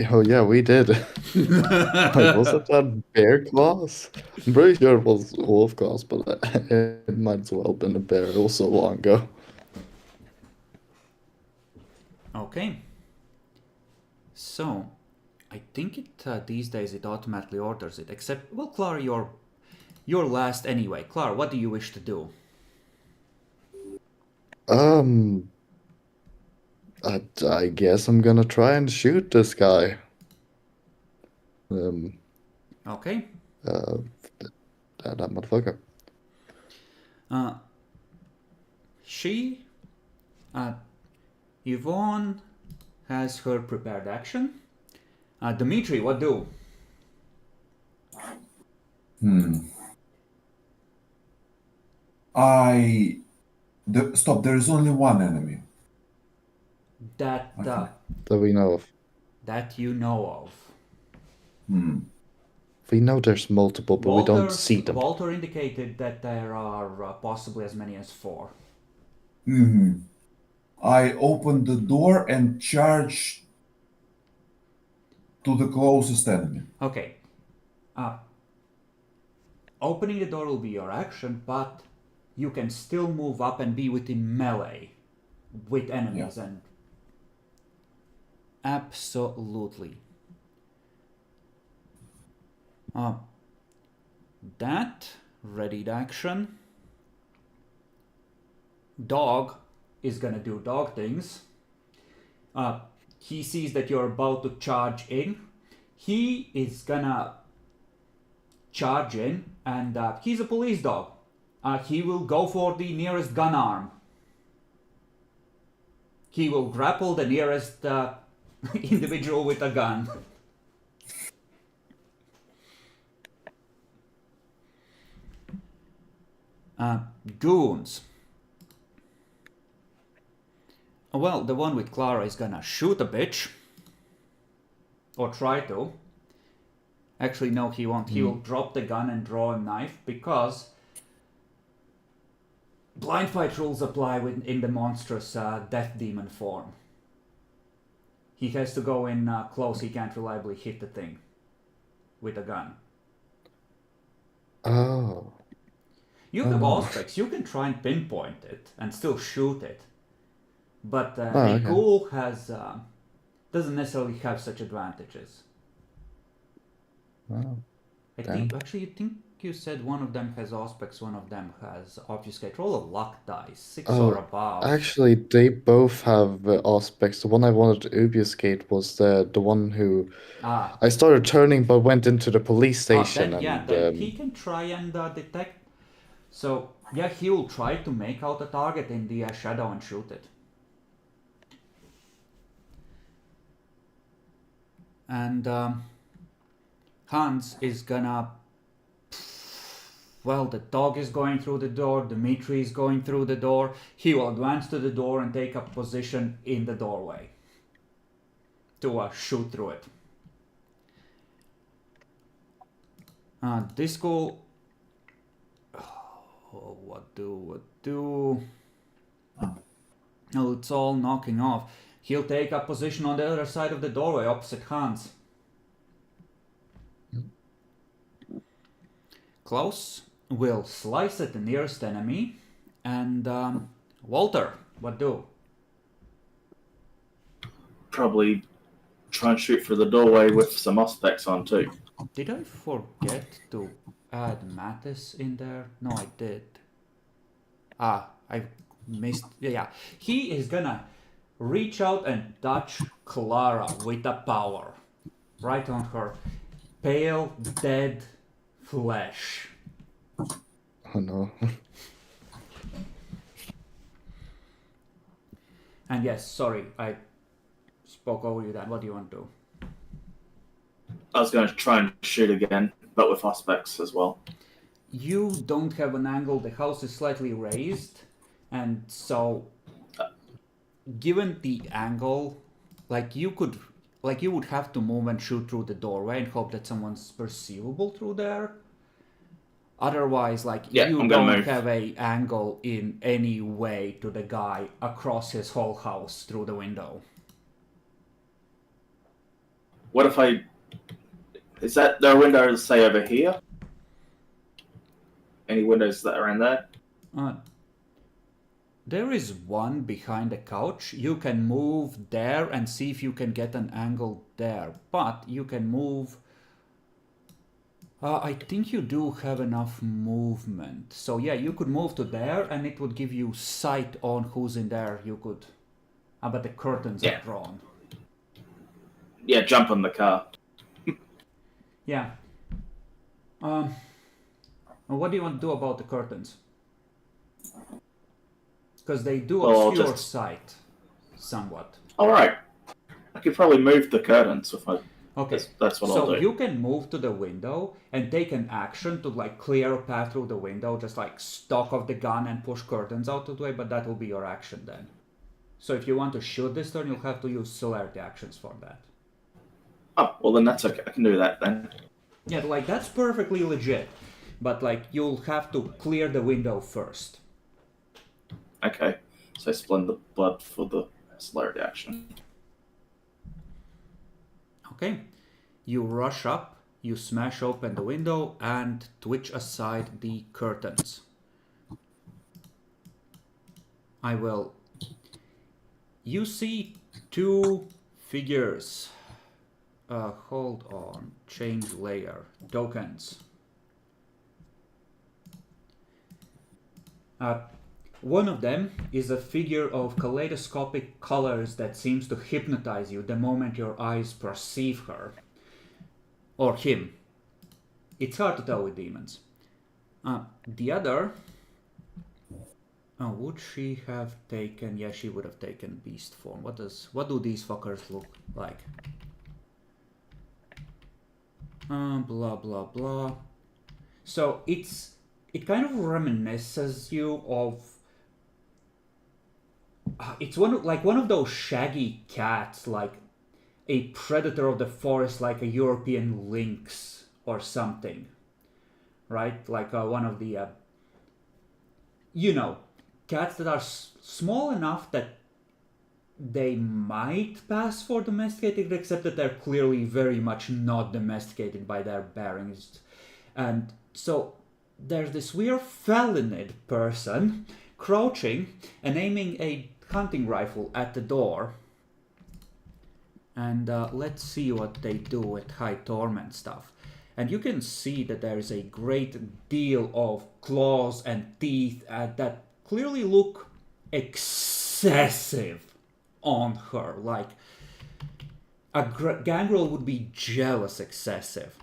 Speaker 1: Oh yeah, we did. Wait, was it that bear class? I'm pretty sure it was wolf class, but it might as well have been a bear. It was so long ago.
Speaker 2: Okay. So, I think it these days it automatically orders it. Except, well, Clara, you're last anyway. Clara, what do you wish to do?
Speaker 1: I guess I'm gonna try and shoot this guy.
Speaker 2: Okay.
Speaker 1: That motherfucker.
Speaker 2: She, Yvonne has her prepared action. Dimitri, what do?
Speaker 3: Stop, there is only one enemy.
Speaker 2: That
Speaker 3: Okay.
Speaker 1: That we know of.
Speaker 2: that you know of.
Speaker 1: We know there's multiple, but we don't see them.
Speaker 2: Walter indicated that there are possibly as many as 4.
Speaker 3: I open the door and charge to the closest enemy.
Speaker 2: Okay. Opening the door will be your action, but you can still move up and be within melee with enemies.
Speaker 3: Yeah.
Speaker 2: And absolutely. That readied action. Dog is gonna do dog things. He sees that you're about to charge in. He is gonna charge in, and he's a police dog. He will go for the nearest gun arm. He will grapple the nearest individual with a gun. Goons. Well, the one with Clara is gonna shoot a bitch. Or try to. Actually, no, he won't. He will drop the gun and draw a knife because blind fight rules apply in the monstrous death demon form. He has to go in close. He can't reliably hit the thing with a gun.
Speaker 1: Oh.
Speaker 2: You have aspects. You can try and pinpoint it and still shoot it. But a
Speaker 1: okay.
Speaker 2: ghoul doesn't necessarily have such advantages.
Speaker 1: Oh.
Speaker 2: I think actually you said one of them has Auspex, one of them has Obfuscate. Roll a luck dice, 6
Speaker 1: Oh,
Speaker 2: or above.
Speaker 1: actually, they both have aspects. The one I wanted to obfuscate was the one who
Speaker 2: Ah,
Speaker 1: I started turning but went into the police station
Speaker 2: then, yeah,
Speaker 1: and
Speaker 2: then he can try and detect. So, yeah, he will try to make out a target in the shadow and shoot it. And Hans is gonna. Well, the dog is going through the door, Dmitri is going through the door. He will advance to the door and take up position in the doorway to shoot through it. Disco. Oh, what do? Oh, it's all knocking off. He'll take up position on the other side of the doorway, opposite Hans. Klaus will slice at the nearest enemy, and Walter, what do?
Speaker 4: Probably try and shoot through the doorway with some Auspex on too.
Speaker 2: Did I forget to add Mattis in there? No, I did. I missed. Yeah, he is gonna reach out and touch Clara with the power, right on her pale, dead flesh.
Speaker 1: oh no.
Speaker 2: And yes, sorry, I spoke over you. That. What do you want to do?
Speaker 4: I was going to try and shoot again, but with Auspex as well.
Speaker 2: You don't have an angle. The house is slightly raised, and so given the angle, you would have to move and shoot through the doorway and hope that someone's perceivable through there. Otherwise, you don't have a angle in any way to the guy across his whole house through the window.
Speaker 4: What if I... Is that there are windows, say, over here? Any windows that are in there?
Speaker 2: There is one behind the couch. You can move there and see if you can get an angle there. But you can move... I think you do have enough movement. So yeah, you could move to there and it would give you sight on who's in there. You could... but the curtains are drawn.
Speaker 4: Yeah, jump on the car.
Speaker 2: Yeah. What do you want to do about the curtains? Because they do obscure sight somewhat.
Speaker 4: Alright. I could probably move the curtains if I...
Speaker 2: Okay,
Speaker 4: that's what I'll do.
Speaker 2: So you can move to the window and take an action to clear a path through the window, just stock off the gun and push curtains out of the way, but that will be your action then. So if you want to shoot this turn, you'll have to use celerity actions for that.
Speaker 4: Oh, well then that's okay. I can do that then.
Speaker 2: Yeah, that's perfectly legit. But you'll have to clear the window first.
Speaker 4: Okay. So I splend the blood for the celerity action.
Speaker 2: Okay. You rush up, you smash open the window and twitch aside the curtains. I will... You see two figures. Hold on. Change layer. Tokens. One of them is a figure of kaleidoscopic colors that seems to hypnotize you the moment your eyes perceive her. Or him. It's hard to tell with demons. The other... would she have taken... Yeah, she would have taken beast form. What do these fuckers look like? Blah, blah, blah. So it kind of reminisces you of... it's one of those shaggy cats, like a predator of the forest, like a European lynx or something, right? One of the, cats that are small enough that they might pass for domesticated, except that they're clearly very much not domesticated by their bearings. And so there's this weird felinid person crouching and aiming a hunting rifle at the door. And let's see what they do with high torment stuff. And you can see that there is a great deal of claws and teeth that clearly look excessive on her. Like, a gangrel would be jealous excessive.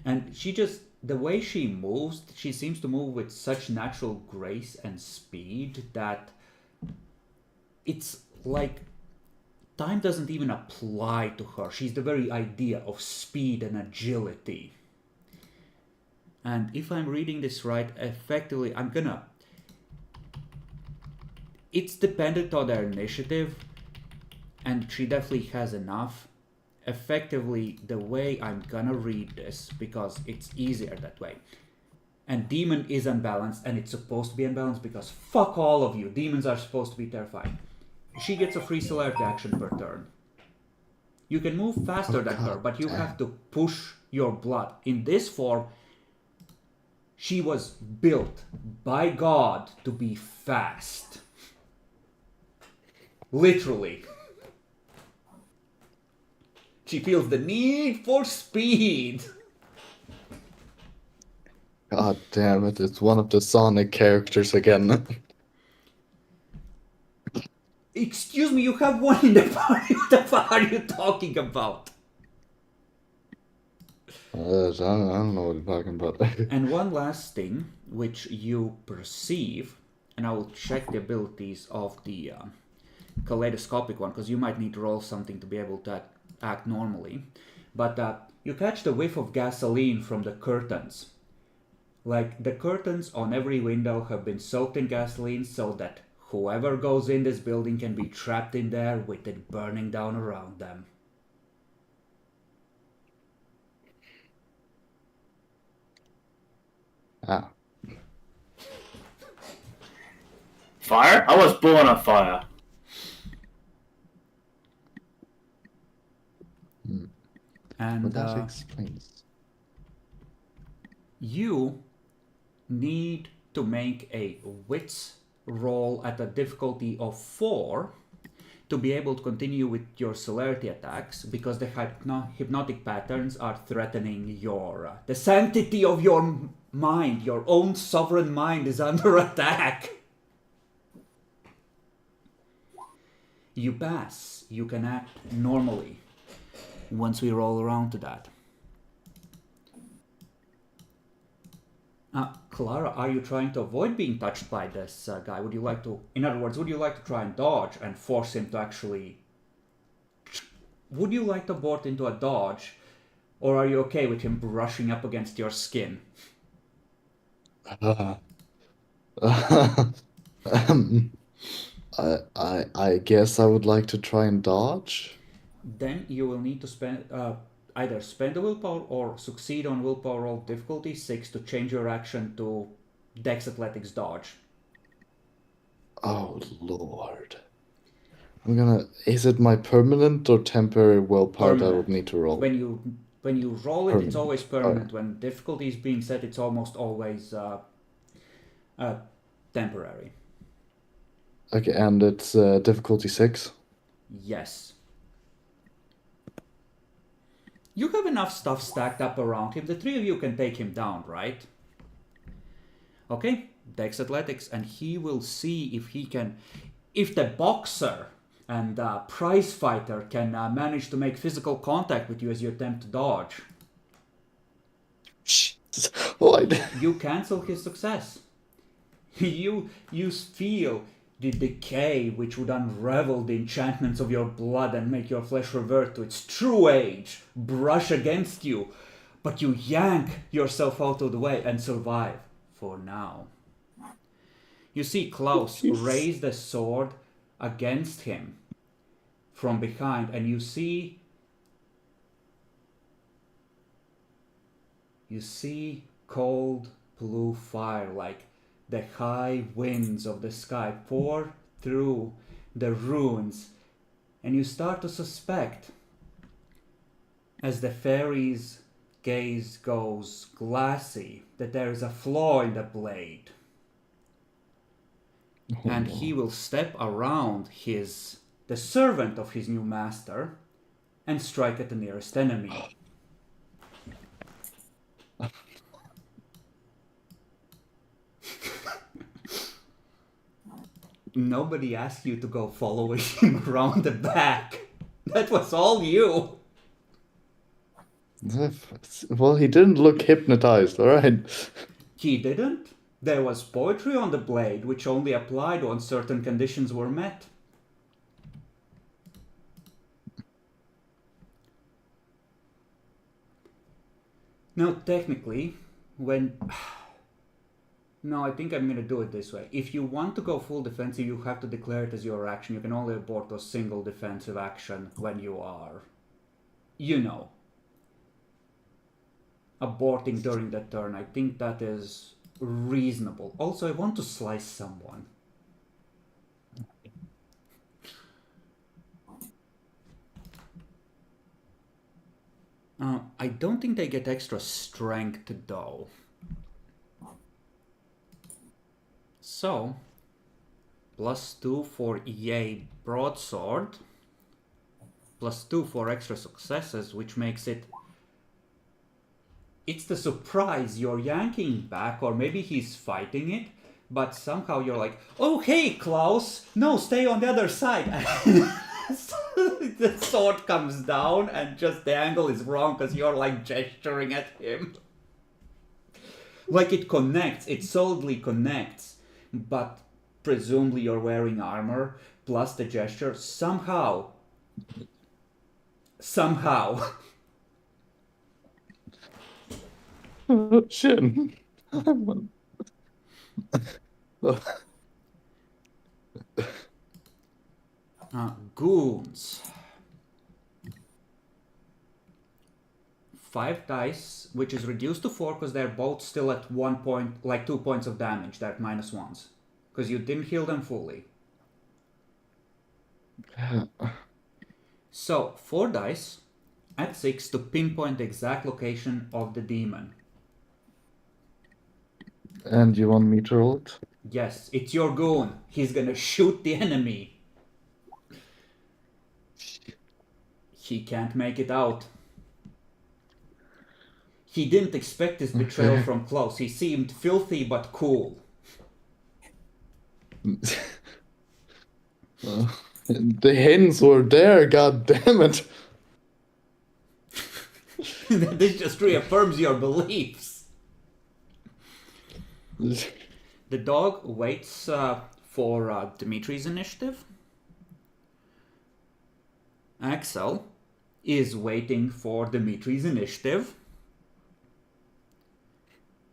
Speaker 2: And she just, the way she moves, she seems to move with such natural grace and speed that it's like time doesn't even apply to her. She's the very idea of speed and agility. And if I'm reading this right, effectively, it's dependent on their initiative, and she definitely has enough. Effectively, the way I'm gonna read this, because it's easier that way. And demon is unbalanced, and it's supposed to be unbalanced because fuck all of you. Demons are supposed to be terrifying. She gets a free celerity action per turn. You can move faster than her, but you have to push your blood. In this form, she was built by God to be fast. Literally. She feels the need for speed.
Speaker 1: God damn it, it's one of the Sonic characters again.
Speaker 2: Excuse me, you have one in the party. What the fuck are you talking about?
Speaker 1: I don't know what you're talking about.
Speaker 2: And one last thing, which you perceive, and I will check the abilities of the kaleidoscopic one, because you might need to roll something to be able to act normally. But you catch the whiff of gasoline from the curtains. Like, the curtains on every window have been soaked in gasoline so that whoever goes in this building can be trapped in there with it burning down around them.
Speaker 1: Ah.
Speaker 4: Fire? I was born on fire.
Speaker 2: And
Speaker 1: Well, that explains.
Speaker 2: you need to make a wits roll at a difficulty of 4 to be able to continue with your celerity attacks, because the hypnotic patterns are threatening your the sanctity of your mind. Your own sovereign mind is under attack. You pass. You can act normally once we roll around to that. Clara, are you trying to avoid being touched by this guy? Would you like to, in other words, would you like to try and dodge and force him to actually... Would you like to board into a dodge, or are you okay with him brushing up against your skin?
Speaker 1: I guess I would like to try and dodge.
Speaker 2: Then you will need to spend either spend a willpower or succeed on willpower roll difficulty 6 to change your action to Dex Athletics dodge.
Speaker 1: Oh Lord. Is it my permanent or temporary willpower that I would need to roll?
Speaker 2: When you roll it, it's
Speaker 1: Permanent.
Speaker 2: always permanent. When difficulty is being set, it's almost always temporary.
Speaker 1: Okay, and it's difficulty 6?
Speaker 2: Yes. You have enough stuff stacked up around him. The three of you can take him down, right? Okay, Dex Athletics, and he will see if he can... If the boxer and prize fighter can manage to make physical contact with you as you attempt to dodge.
Speaker 1: Jesus. Why?
Speaker 2: You cancel his success. You feel the decay which would unravel the enchantments of your blood and make your flesh revert to its true age brush against you, but you yank yourself out of the way and survive for now. You see Klaus raise the sword against him from behind, and you see cold blue fire, like the high winds of the sky, pour through the ruins, and you start to suspect, as the fairy's gaze goes glassy, that there is a flaw in the blade. And he will step around the servant of his new master, and strike at the nearest enemy. Nobody asked you to go following him around the back. That was all you.
Speaker 1: Well, he didn't look hypnotized, alright?
Speaker 2: He didn't. There was poetry on the blade, which only applied when certain conditions were met. Now, technically, when... No, I think I'm gonna do it this way. If you want to go full defensive, you have to declare it as your action. You can only abort a single defensive action when you are, you know, aborting during that turn. I think that is reasonable. Also, I want to slice someone. I don't think they get extra strength though. So, +2 for EA broadsword, +2 for extra successes, which makes it... It's the surprise you're yanking back, or maybe he's fighting it, but somehow you're like, oh hey Klaus, no, stay on the other side. The sword comes down and just the angle is wrong because you're like gesturing at him. Like it connects, it solidly connects, but presumably you're wearing armor, plus the gesture, somehow.
Speaker 1: Oh, shit.
Speaker 2: Goons. 5 dice, which is reduced to 4 because they're both still at 1 point, like 2 points of damage. They're at -1s. Because you didn't heal them fully. So, 4 dice at 6 to pinpoint the exact location of the demon.
Speaker 1: And you want me to roll it?
Speaker 2: Yes, it's your goon. He's gonna shoot the enemy. He can't make it out. He didn't expect this betrayal from close. He seemed filthy but cool.
Speaker 1: The hints were there, god damn it.
Speaker 2: This just reaffirms your beliefs. The dog waits for Dimitri's initiative. Axel is waiting for Dimitri's initiative.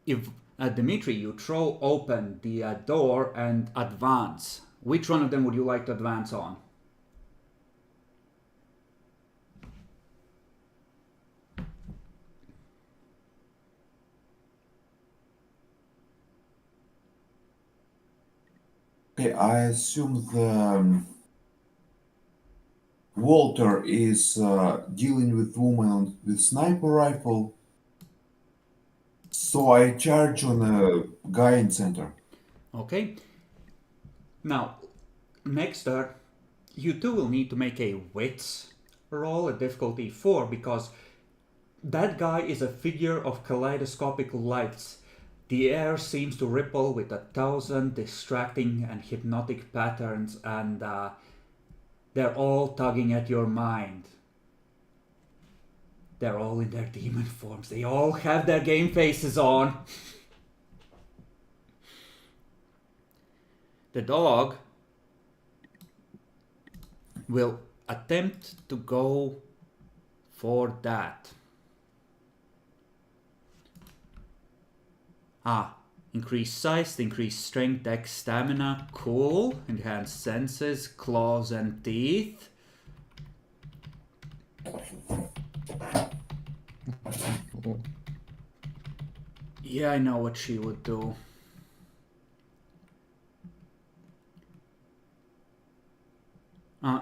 Speaker 2: If Dimitri, you throw open the door and advance. Which one of them would you like to advance on?
Speaker 3: Okay, I assume the Walter is dealing with woman with sniper rifle. So I charge on a guy in center.
Speaker 2: Okay. Now, next turn, you two will need to make a wits roll at difficulty 4 because that guy is a figure of kaleidoscopic lights. The air seems to ripple with 1,000 distracting and hypnotic patterns, and they're all tugging at your mind. They're all in their demon forms. They all have their game faces on. The dog will attempt to go for that. Increased size, increased strength, dex, stamina, cool. Enhanced senses, claws and teeth. Yeah, I know what she would do.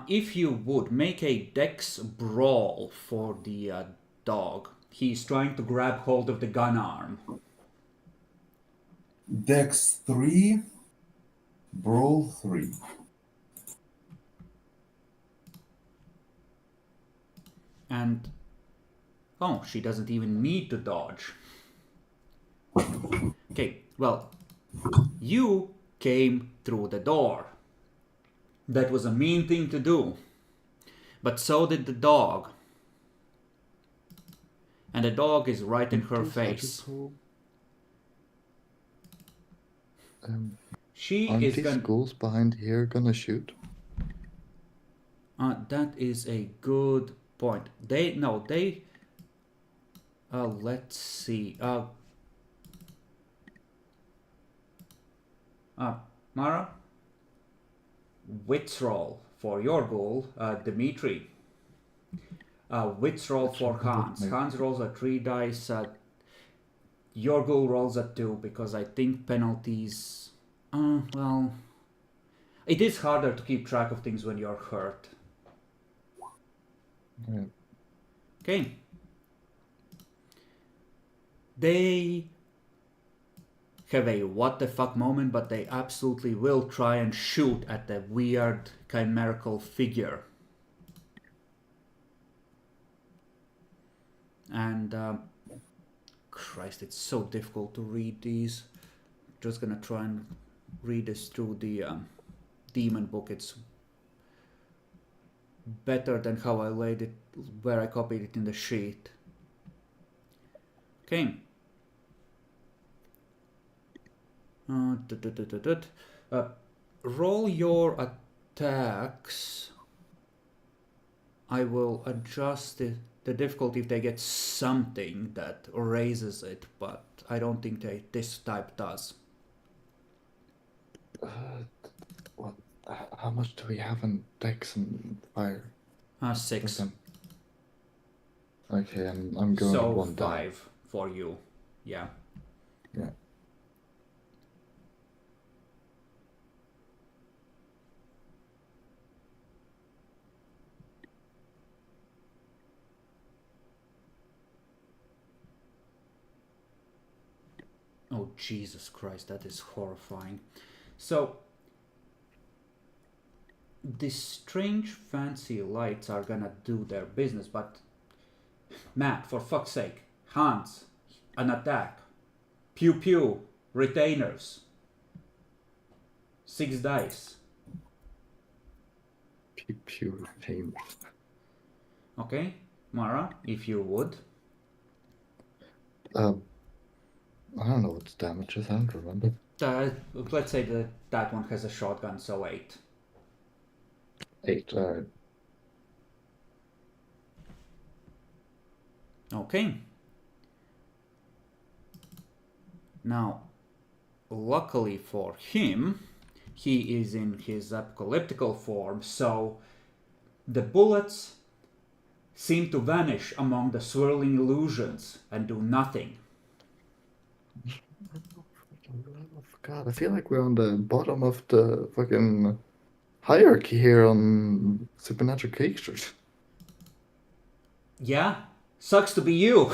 Speaker 2: If you would, make a dex brawl for the dog. He's trying to grab hold of the gun arm.
Speaker 3: Dex 3, Brawl 3.
Speaker 2: And oh, she doesn't even need to dodge. Okay, well, you came through the door. That was a mean thing to do. But so did the dog. And the dog is right in her face. She
Speaker 1: Aren't
Speaker 2: is
Speaker 1: these
Speaker 2: gonna...
Speaker 1: schools behind here gonna shoot?
Speaker 2: That is a good point. Let's see. Mara? Wits roll for your goal, Dimitri. Wits roll for Hans. Hans rolls a 3 dice. Your goal rolls a 2 because I think penalties... well... It is harder to keep track of things when you're hurt.
Speaker 1: Yeah.
Speaker 2: Okay. They have a what the fuck moment, but they absolutely will try and shoot at the weird chimerical figure. And Christ, it's so difficult to read these. Just gonna try and read this through the demon book. It's better than how I laid it, where I copied it in the sheet. Okay. Roll your attacks. I will adjust the difficulty if they get something that raises it, but I don't think this type does.
Speaker 1: What? How much do we have in Dex and Fire?
Speaker 2: 6.
Speaker 1: Okay, I'm going
Speaker 2: so
Speaker 1: with 1 die.
Speaker 2: 5 for you. Yeah.
Speaker 1: Yeah.
Speaker 2: Oh, Jesus Christ, that is horrifying. So, these strange fancy lights are gonna do their business, but Matt, for fuck's sake, Hans, an attack. Pew pew, retainers. 6 dice.
Speaker 1: Pure pain.
Speaker 2: Okay, Mara, if you would.
Speaker 1: I don't know what the damage is, I don't remember.
Speaker 2: Let's say that one has a shotgun, so 8.
Speaker 1: 8, alright.
Speaker 2: Okay. Now, luckily for him, he is in his apocalyptical form, so the bullets seem to vanish among the swirling illusions and do nothing.
Speaker 1: God, I feel like we're on the bottom of the fucking hierarchy here on supernatural creatures.
Speaker 2: Yeah, sucks to be you.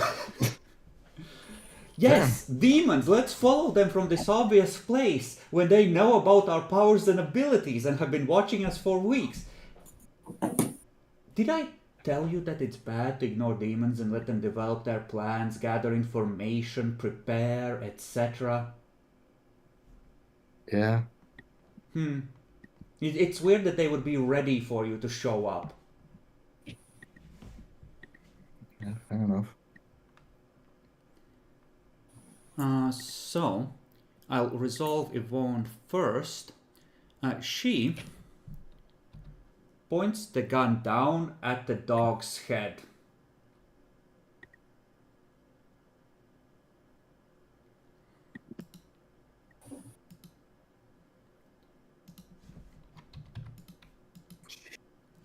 Speaker 2: Yes, demons, let's follow them from this obvious place when they know about our powers and abilities and have been watching us for weeks. Did I tell you that it's bad to ignore demons and let them develop their plans, gather information, prepare, etc.?
Speaker 1: Yeah.
Speaker 2: It's weird that they would be ready for you to show up.
Speaker 1: Yeah, fair enough.
Speaker 2: So, I'll resolve Yvonne first. She points the gun down at the dog's head.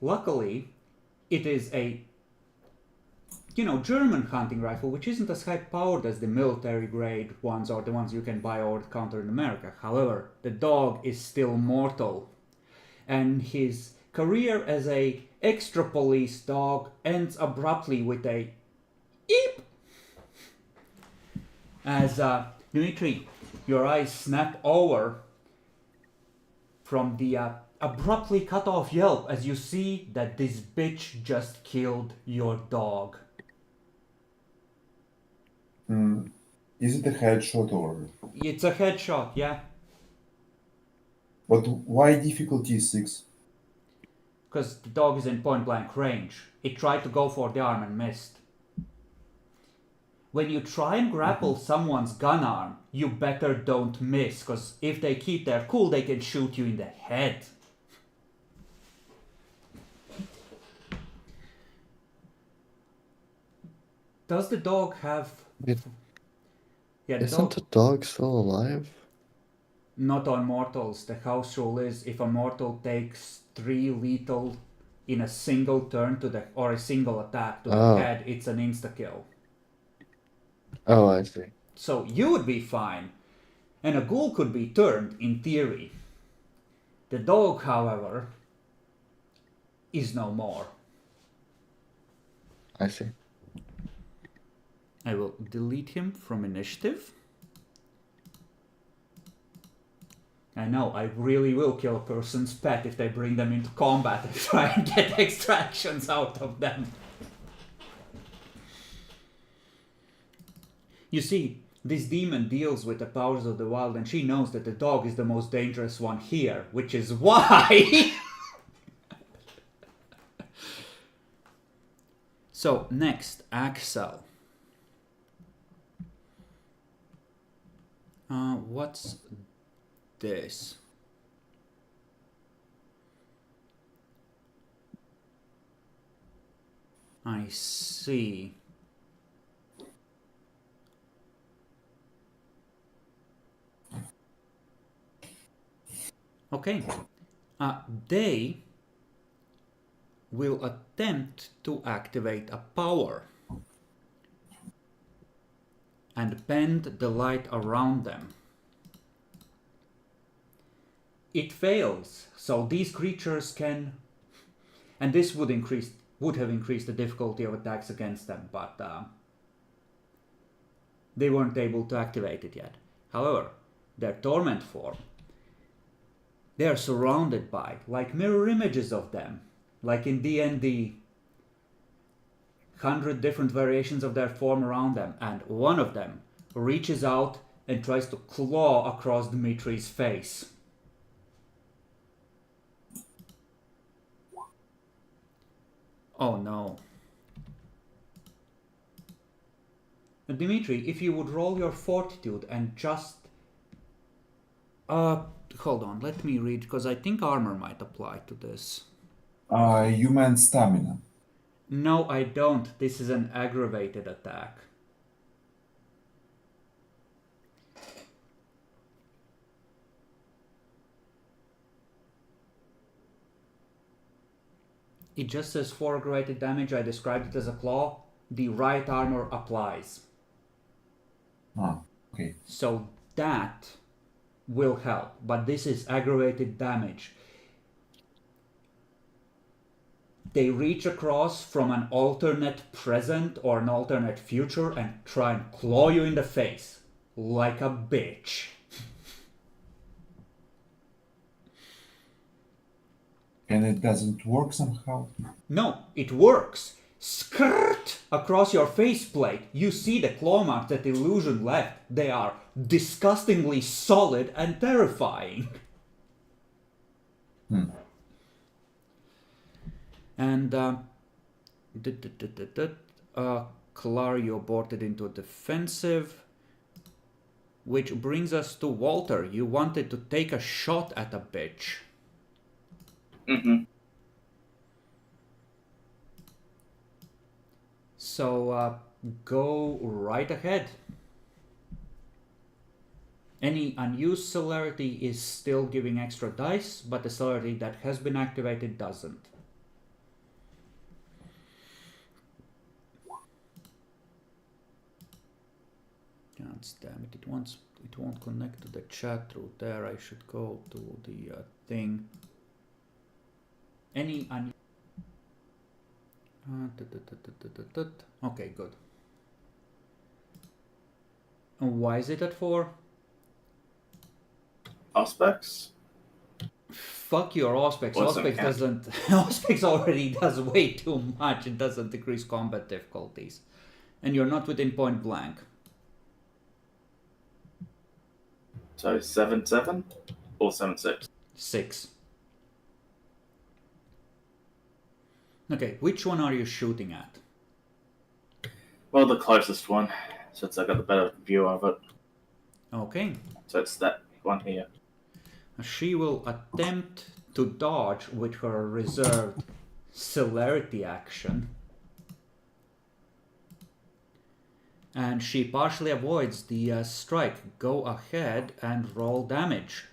Speaker 2: Luckily, it is a, German hunting rifle, which isn't as high powered as the military grade ones or the ones you can buy over the counter in America. However, the dog is still mortal, and his career as a extra police dog ends abruptly with a eep. As Dimitri, your eyes snap over from the abruptly cut off yelp as you see that this bitch just killed your dog.
Speaker 3: Is it a headshot or?
Speaker 2: It's a headshot, yeah?
Speaker 3: But why difficulty 6?
Speaker 2: Because the dog is in point blank range. It tried to go for the arm and missed. When you try and grapple someone's gun arm, you better don't miss, because if they keep their cool, they can shoot you in the head. Does the dog have... Yeah, the
Speaker 1: Isn't
Speaker 2: dog...
Speaker 1: the dog still alive?
Speaker 2: Not on mortals. The house rule is if a mortal takes 3 lethal in a single turn to the or a single attack to the head, it's an insta-kill.
Speaker 1: Oh, I see.
Speaker 2: So you would be fine, and a ghoul could be turned, in theory. The dog, however, is no more.
Speaker 1: I see.
Speaker 2: I will delete him from initiative. I know, I really will kill a person's pet if they bring them into combat and try and get extractions out of them. You see, this demon deals with the powers of the wild, and she knows that the dog is the most dangerous one here, which is why... So, next, Axel. What's this? I see. Okay. They will attempt to activate a power and bend the light around them. It fails, so these creatures can, and this would have increased the difficulty of attacks against them, but they weren't able to activate it yet. However, their torment form, they are surrounded by, like mirror images of them, like in D&D, 100 different variations of their form around them, and one of them reaches out and tries to claw across Dmitri's face. Oh no. Dimitri, if you would roll your fortitude and just... hold on, let me read, because I think armor might apply to this.
Speaker 3: You meant stamina.
Speaker 2: No, I don't. This is an aggravated attack. It just says 4 aggravated damage. I described it as a claw. The right armor applies.
Speaker 3: Okay.
Speaker 2: So that will help. But this is aggravated damage. They reach across from an alternate present or an alternate future and try and claw you in the face. Like a bitch.
Speaker 3: And it doesn't work somehow?
Speaker 2: No, it works. Skirt across your faceplate. You see the claw marks that illusion left. They are disgustingly solid and terrifying. And Clario aborted into a defensive, which brings us to Walter. You wanted to take a shot at a bitch.
Speaker 4: Mm-hmm.
Speaker 2: So go right ahead. Any unused celerity is still giving extra dice, but the celerity that has been activated doesn't. God damn it! It won't connect to the chat through there. I should go to the thing. Any okay, good. And why is it at 4?
Speaker 4: Aspects?
Speaker 2: Fuck your Auspex.
Speaker 4: What's
Speaker 2: Auspex
Speaker 4: that
Speaker 2: doesn't. Auspex already does way too much. It doesn't decrease combat difficulties. And you're not within point blank.
Speaker 4: So 7-7 or 7-6?
Speaker 2: 6. Okay, which one are you shooting at?
Speaker 4: Well, the closest one, since I got the better view of it.
Speaker 2: Okay.
Speaker 4: So it's that one here.
Speaker 2: She will attempt to dodge with her reserved celerity action. And she partially avoids the strike. Go ahead and roll damage.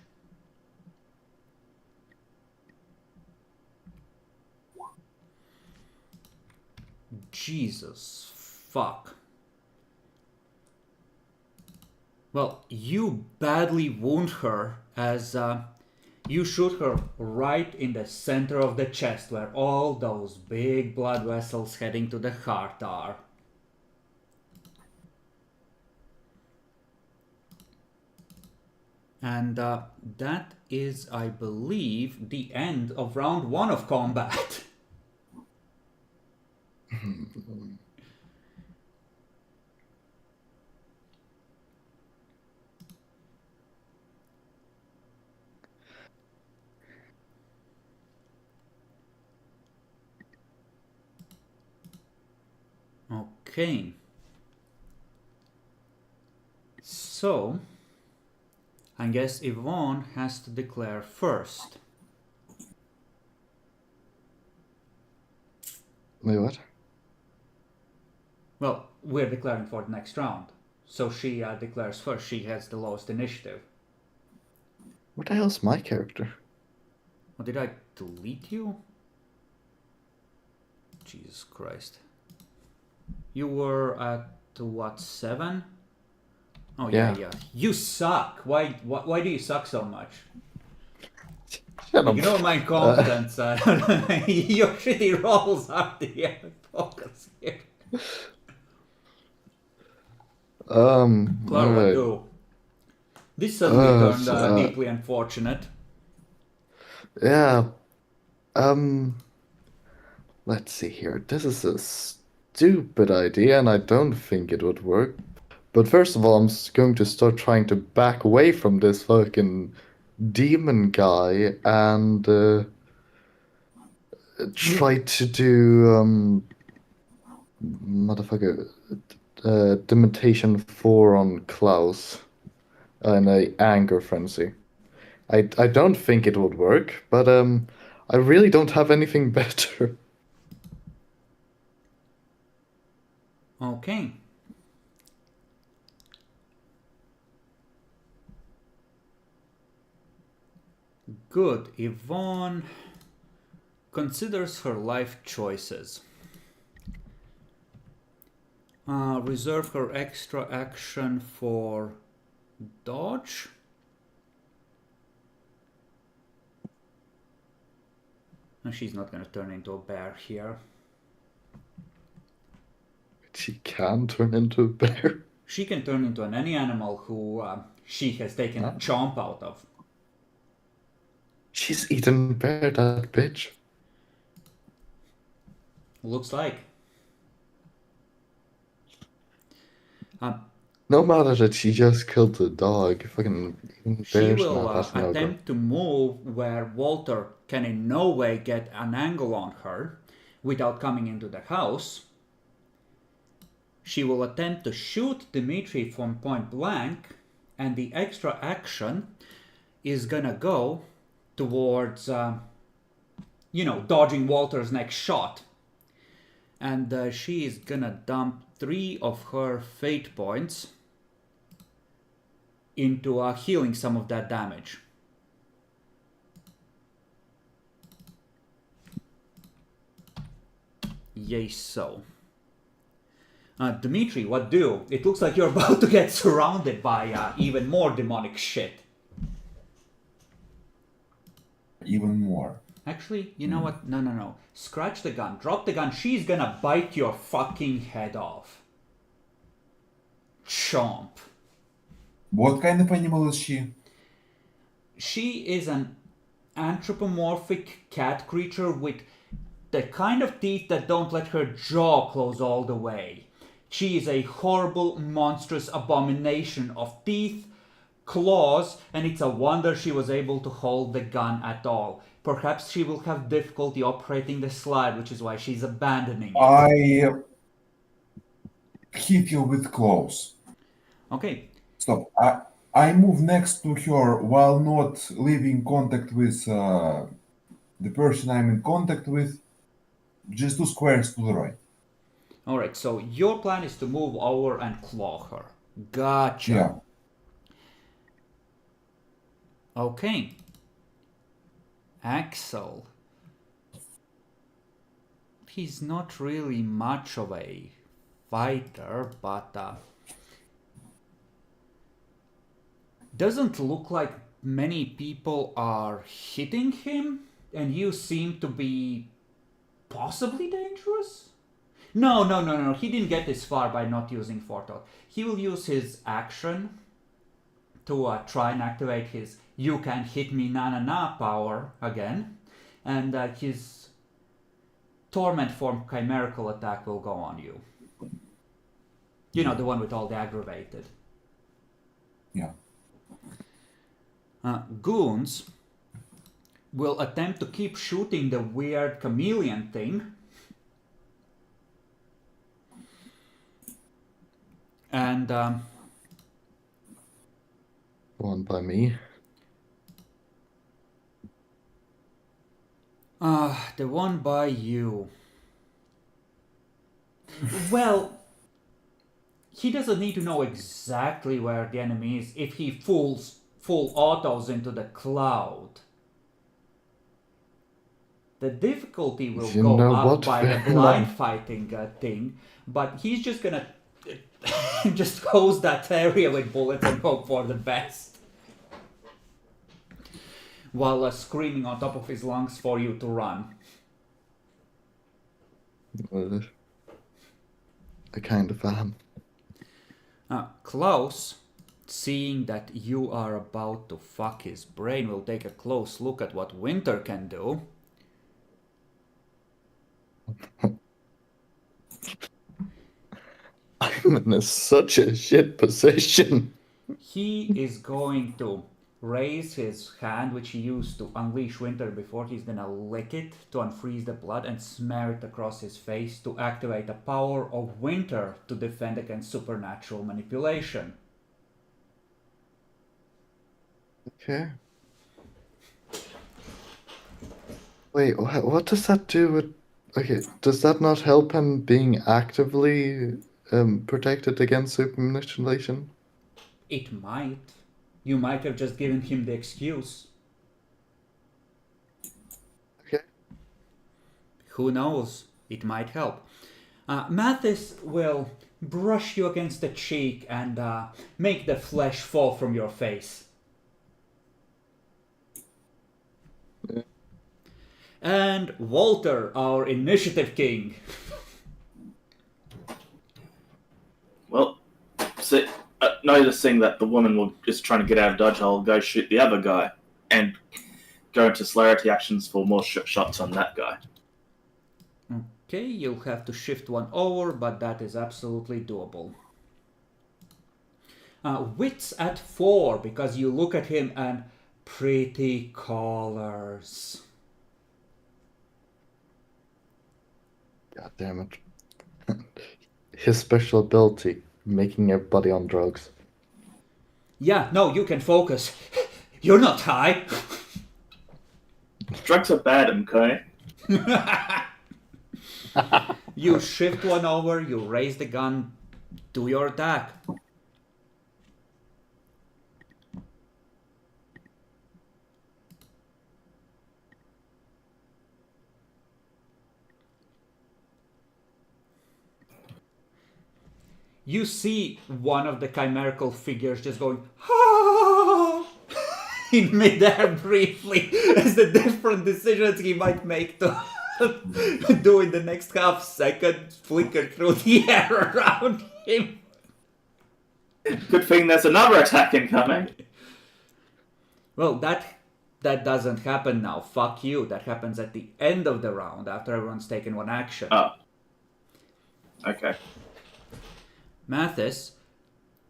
Speaker 2: Jesus fuck. Well, you badly wound her as you shoot her right in the center of the chest where all those big blood vessels heading to the heart are. And that is, I believe, the end of round 1 of combat. Okay. So, I guess Yvonne has to declare first.
Speaker 1: Wait, what?
Speaker 2: Well, we're declaring for the next round. So she declares first. She has the lowest initiative.
Speaker 1: What the hell's my character?
Speaker 2: Oh, did I delete you? Jesus Christ. You were at what, 7? Oh yeah. You suck. Why do you suck so much?
Speaker 1: Shut up.
Speaker 2: Ignore my competence. Your shitty rolls are the focus here.
Speaker 1: Clara,
Speaker 2: Clara, go. This suddenly turned deeply unfortunate.
Speaker 1: Yeah. Let's see here. This is a stupid idea, and I don't think it would work. But first of all, I'm going to start trying to back away from this fucking demon guy and try to do motherfucker Dementation 4 on Klaus in a anger frenzy. I don't think it would work, but I really don't have anything better.
Speaker 2: Okay. Good. Yvonne considers her life choices. Reserve her extra action for dodge. And she's not going to turn into a bear here.
Speaker 1: She can turn into a bear.
Speaker 2: She can turn into any animal who she has taken a chomp out of.
Speaker 1: She's eaten bear, that bitch.
Speaker 2: Looks like.
Speaker 1: No matter that she just killed the dog, fucking
Speaker 2: She
Speaker 1: bears
Speaker 2: will
Speaker 1: now, that's no
Speaker 2: attempt to move where Walter can in no way get an angle on her without coming into the house. She will attempt to shoot Dimitri from point blank, and the extra action is gonna go towards, dodging Walter's next shot. And she is gonna dump 3 of her fate points into healing some of that damage. Yay, so. Dimitri, what do? It looks like you're about to get surrounded by even more demonic shit.
Speaker 3: Even more.
Speaker 2: Actually, you know what? No. Scratch the gun. Drop the gun. She's gonna bite your fucking head off. Chomp.
Speaker 3: What kind of animal is she?
Speaker 2: She is an anthropomorphic cat creature with the kind of teeth that don't let her jaw close all the way. She is a horrible, monstrous abomination of teeth, claws, and it's a wonder she was able to hold the gun at all. Perhaps she will have difficulty operating the slide, which is why she's abandoning it.
Speaker 3: I hit you with claws.
Speaker 2: Okay.
Speaker 3: Stop. I move next to her while not leaving contact with the person I'm in contact with, just 2 squares to the right.
Speaker 2: Alright, so your plan is to move over and claw her. Gotcha.
Speaker 3: Yeah.
Speaker 2: Okay. Axel. He's not really much of a fighter, but doesn't look like many people are hitting him, and you seem to be possibly dangerous? No. He didn't get this far by not using forethought. He will use his action to try and activate his "you can hit me na power again, and his torment form chimerical attack will go on you. You know, the one with all the aggravated.
Speaker 3: Yeah.
Speaker 2: Goons will attempt to keep shooting the weird chameleon thing. And
Speaker 1: One by me.
Speaker 2: the one by you. Well, he doesn't need to know exactly where the enemy is if he full autos into the cloud. The difficulty will
Speaker 1: You
Speaker 2: go
Speaker 1: know
Speaker 2: up
Speaker 1: what?
Speaker 2: by the blind fighting thing, but he's just gonna just hose that area with bullets and hope for the best. While screaming on top of his lungs for you to run.
Speaker 1: I kind of am.
Speaker 2: Klaus, seeing that you are about to fuck his brain, will take a close look at what Winter can do.
Speaker 1: I'm in such a shit position.
Speaker 2: He is going to raise his hand, which he used to unleash Winter before. He's gonna lick it to unfreeze the blood and smear it across his face to activate the power of Winter to defend against supernatural manipulation.
Speaker 1: Okay. Wait, what does that do with... Okay, does that not help him being actively protected against supermanipulation?
Speaker 2: It might. You might have just given him the excuse.
Speaker 1: Okay.
Speaker 2: Who knows? It might help. Mathis will brush you against the cheek and make the flesh fall from your face.
Speaker 1: Yeah.
Speaker 2: And Walter, our initiative king.
Speaker 4: Well, so, noticing that the woman is trying to get out of dodge, I'll go shoot the other guy and go into celerity actions for more shots on that guy.
Speaker 2: Okay, you'll have to shift one over, but that is absolutely doable. Wits at 4, because you look at him and pretty colors.
Speaker 1: God damn it. His special ability, making everybody on drugs.
Speaker 2: Yeah, no, you can focus. You're not high.
Speaker 4: Drugs are bad, okay?
Speaker 2: You shift one over, you raise the gun, do your attack. You see one of the chimerical figures just going, "Ah!" in midair briefly, as the different decisions he might make to do in the next half second flicker through the air around him.
Speaker 4: Good thing there's another attack incoming.
Speaker 2: Well, that That doesn't happen now. Fuck you. That happens at the end of the round after everyone's taken one action.
Speaker 4: Oh. Okay.
Speaker 2: Mathis,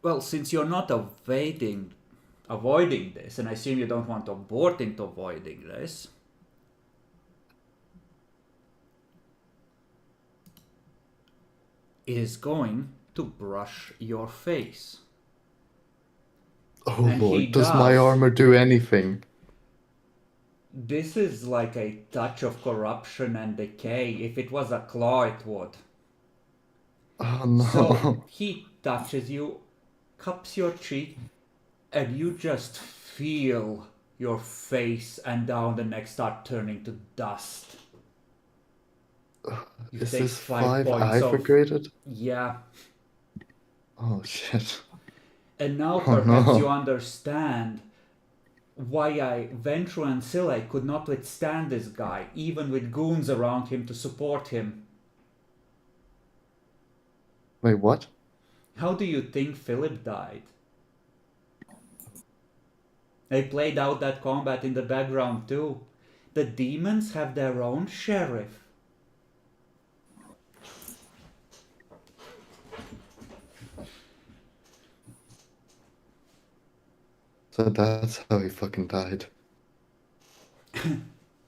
Speaker 2: well, since you're not avoiding this, and I assume you don't want to abort into avoiding this, is going to brush your face.
Speaker 1: Oh
Speaker 2: And he
Speaker 1: lord, does my
Speaker 2: does.
Speaker 1: armor do anything?
Speaker 2: This is like a touch of corruption and decay. If it was a claw, it would.
Speaker 1: Oh no.
Speaker 2: So he touches you, cups your cheek, and you just feel your face and down the neck start turning to dust. You
Speaker 1: Is
Speaker 2: take
Speaker 1: this
Speaker 2: 5
Speaker 1: 5
Speaker 2: points
Speaker 1: I
Speaker 2: of-
Speaker 1: graded?
Speaker 2: Yeah.
Speaker 1: Oh shit.
Speaker 2: And now
Speaker 1: Oh,
Speaker 2: perhaps
Speaker 1: no.
Speaker 2: you understand why Ventru and Scylla could not withstand this guy, even with goons around him to support him.
Speaker 1: Wait, what?
Speaker 2: How do you think Philip died? They played out that combat in the background too. The demons have their own sheriff.
Speaker 1: So that's how he fucking died.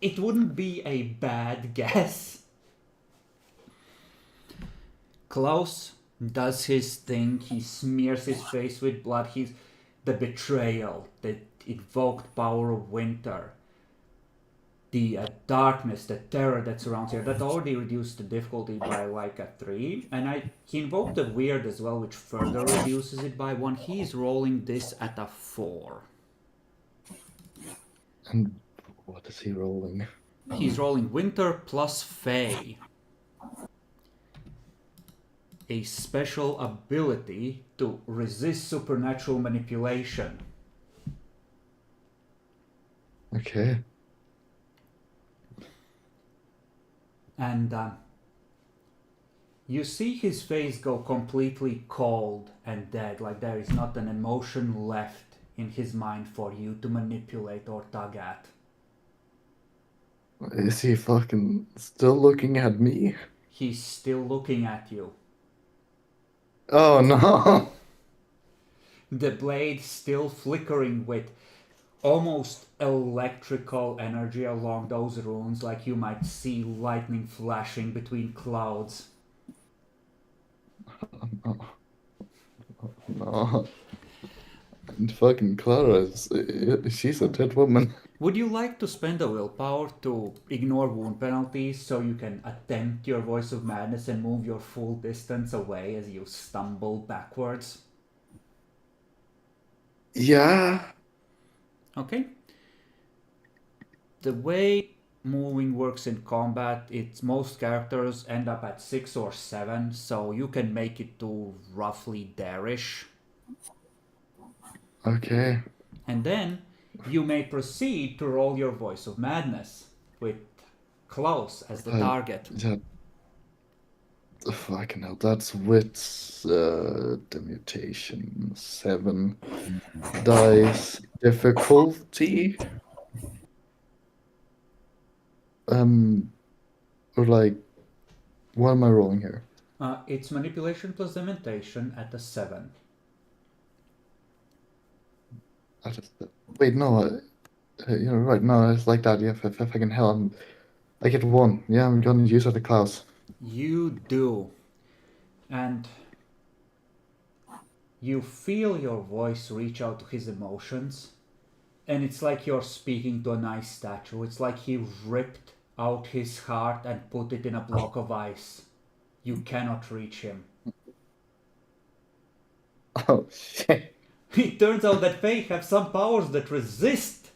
Speaker 2: It wouldn't be a bad guess. Klaus does his thing. He smears his face with blood. He's the betrayal, the invoked power of winter, the darkness, the terror that surrounds here. That already reduced the difficulty by like a 3. And he invoked the weird as well, which further reduces it by 1. He's rolling this at a 4.
Speaker 1: And what is he rolling?
Speaker 2: He's rolling winter plus Fey. A special ability to resist supernatural manipulation.
Speaker 1: Okay.
Speaker 2: And you see his face go completely cold and dead, like there is not an emotion left in his mind for you to manipulate or tug at.
Speaker 1: Is he fucking still looking at me?
Speaker 2: He's still looking at you.
Speaker 1: Oh no!
Speaker 2: The blade still flickering with almost electrical energy along those runes, like you might see lightning flashing between clouds.
Speaker 1: Oh, no. And fucking Clara, she's a dead woman.
Speaker 2: Would you like to spend a willpower to ignore wound penalties so you can attempt your voice of madness and move your full distance away as you stumble backwards?
Speaker 1: Yeah.
Speaker 2: Okay. The way moving works in combat, it's most characters end up at 6 or 7, so you can make it to roughly there-ish.
Speaker 1: Okay.
Speaker 2: And then you may proceed to roll your voice of madness with Klaus as the target.
Speaker 1: Yeah. Fucking hell, that's with the mutation. 7 dice difficulty. Or like, what am I rolling here?
Speaker 2: It's manipulation plus dementation at a 7.
Speaker 1: Wait, no, you're right. No, it's like that. Yeah, if I can help, I get 1. Yeah, I'm gonna use it to Klaus.
Speaker 2: You do. And you feel your voice reach out to his emotions. And it's like you're speaking to an ice statue. It's like he ripped out his heart and put it in a block of ice. You cannot reach him.
Speaker 1: Oh, shit.
Speaker 2: It turns out that Fae have some powers that resist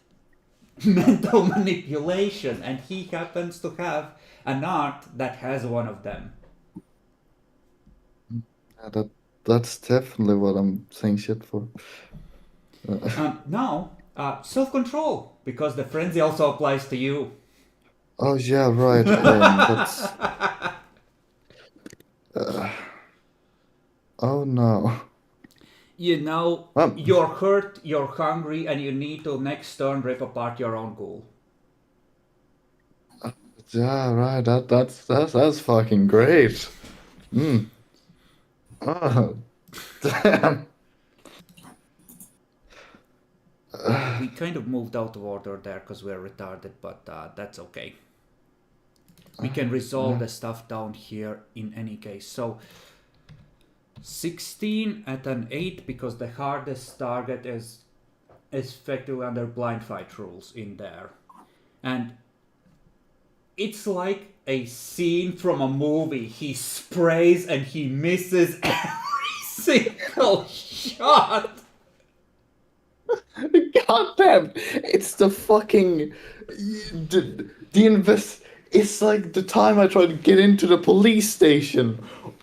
Speaker 2: mental manipulation, and he happens to have an art that has one of them.
Speaker 1: Yeah, that's definitely what I'm saying shit for.
Speaker 2: Now, self-control, because the frenzy also applies to you.
Speaker 1: Oh, yeah, right. That's... oh, no.
Speaker 2: You know, you're hurt, you're hungry, and you need to next turn rip apart your own ghoul.
Speaker 1: Yeah, right. That's fucking great. Oh, damn.
Speaker 2: We kind of moved out of order there because we're retarded, but that's okay. We can resolve the stuff down here in any case. So 16 at an 8 because the hardest target is effectively under blind fight rules in there. And it's like a scene from a movie. He sprays and he misses every single shot.
Speaker 1: God damn! It's the fucking the invest. It's like the time I tried to get into the police station,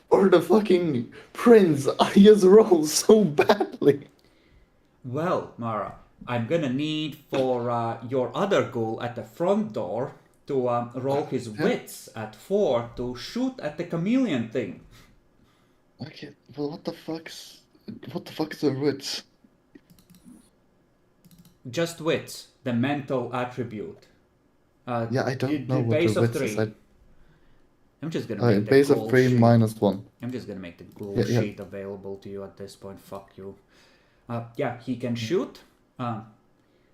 Speaker 1: or the fucking prince. I just roll so badly.
Speaker 2: Well, Mara, I'm gonna need for your other ghoul at the front door to roll his wits at 4 to shoot at the chameleon thing.
Speaker 1: Okay, well, what the fuck's the wits?
Speaker 2: Just wits, the mental attribute.
Speaker 1: Yeah, I don't know
Speaker 2: the
Speaker 1: what
Speaker 2: base
Speaker 1: the
Speaker 2: of
Speaker 1: wits
Speaker 2: 3.
Speaker 1: is.
Speaker 2: I'm just gonna make the
Speaker 1: Base
Speaker 2: ghoul
Speaker 1: of 3
Speaker 2: sheet.
Speaker 1: -1.
Speaker 2: I'm just gonna make the ghoul
Speaker 1: Yeah.
Speaker 2: sheet available to you at this point. Fuck you. Yeah, he can shoot.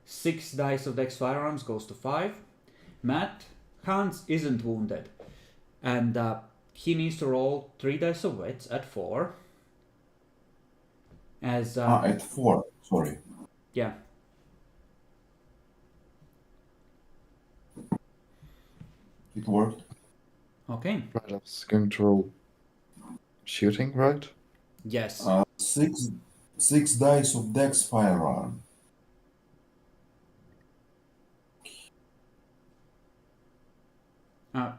Speaker 2: 6 dice of Dex Firearms goes to 5. Matt, Hans isn't wounded. And he needs to roll 3 dice of wits at 4. As
Speaker 3: at 4. Sorry.
Speaker 2: yeah.
Speaker 3: It worked.
Speaker 2: Okay.
Speaker 1: Right, I was going to roll shooting, right?
Speaker 2: Yes.
Speaker 3: 6 dice of Dex Firearm.
Speaker 2: Uh,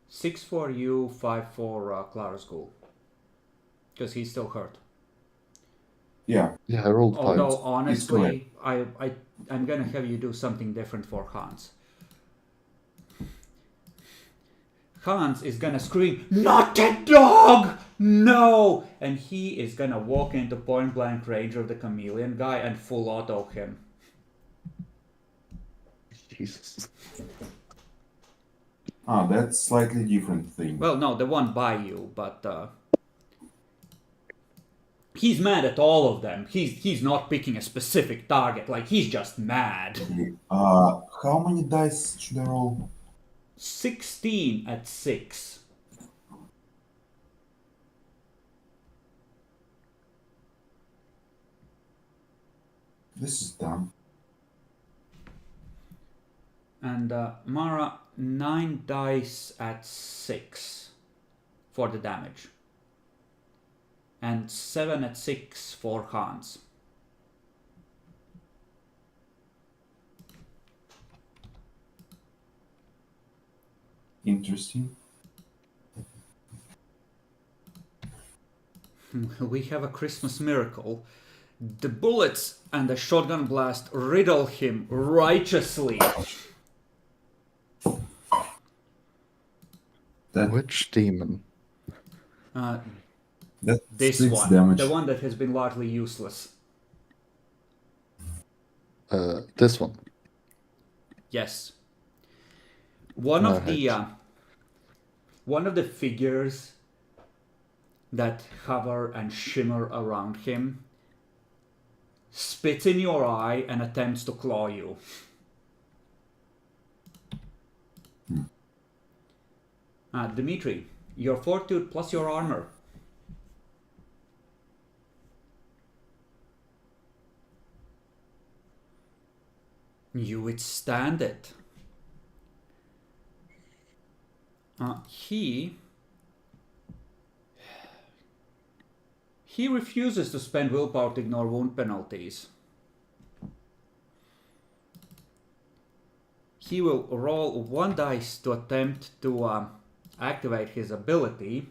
Speaker 2: 6 for you, 5 for Clara's ghoul. Because he's still hurt.
Speaker 3: Yeah.
Speaker 1: Yeah, I rolled 5.
Speaker 2: Although honestly, I'm gonna have you do something different for Hans. Hans is gonna scream, "Not a dog! No!" And he is gonna walk into point blank range of the chameleon guy and full auto him.
Speaker 1: Jesus.
Speaker 3: That's slightly different thing.
Speaker 2: Well, no, the one by you, but he's mad at all of them. He's not picking a specific target. Like, he's just mad.
Speaker 3: How many dice should I roll?
Speaker 2: 16 at 6.
Speaker 3: This is dumb.
Speaker 2: And Mara, 9 dice at 6 for the damage. And 7 at 6 for Hans.
Speaker 3: Interesting.
Speaker 2: We have a Christmas miracle. The bullets and the shotgun blast riddle him righteously.
Speaker 1: Which demon?
Speaker 3: That's
Speaker 2: This
Speaker 3: 6
Speaker 2: one.
Speaker 3: damage.
Speaker 2: The one that has been largely useless.
Speaker 1: This one.
Speaker 2: Yes. One of the figures that hover and shimmer around him spits in your eye and attempts to claw you. Dimitri, your fortitude plus your armor. You withstand it. He refuses to spend willpower to ignore wound penalties. He will roll 1 dice to attempt to activate his ability,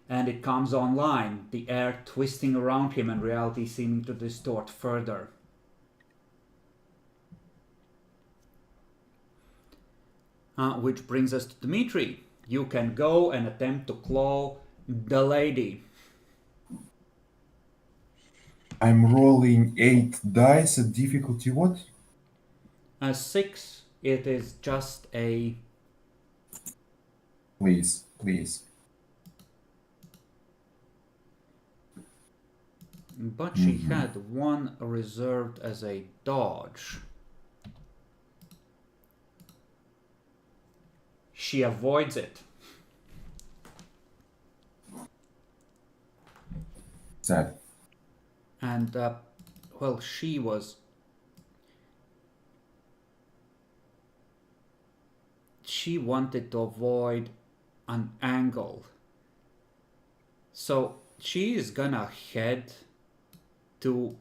Speaker 2: and it comes online, the air twisting around him and reality seeming to distort further. Which brings us to Dimitri. You can go and attempt to claw the lady.
Speaker 3: I'm rolling 8 dice at difficulty what?
Speaker 2: 6, it is just a...
Speaker 3: Please, please.
Speaker 2: But she had one reserved as a dodge. She avoids it.
Speaker 3: Sad.
Speaker 2: And, well, she was... She wanted to avoid an angle. So she is gonna head to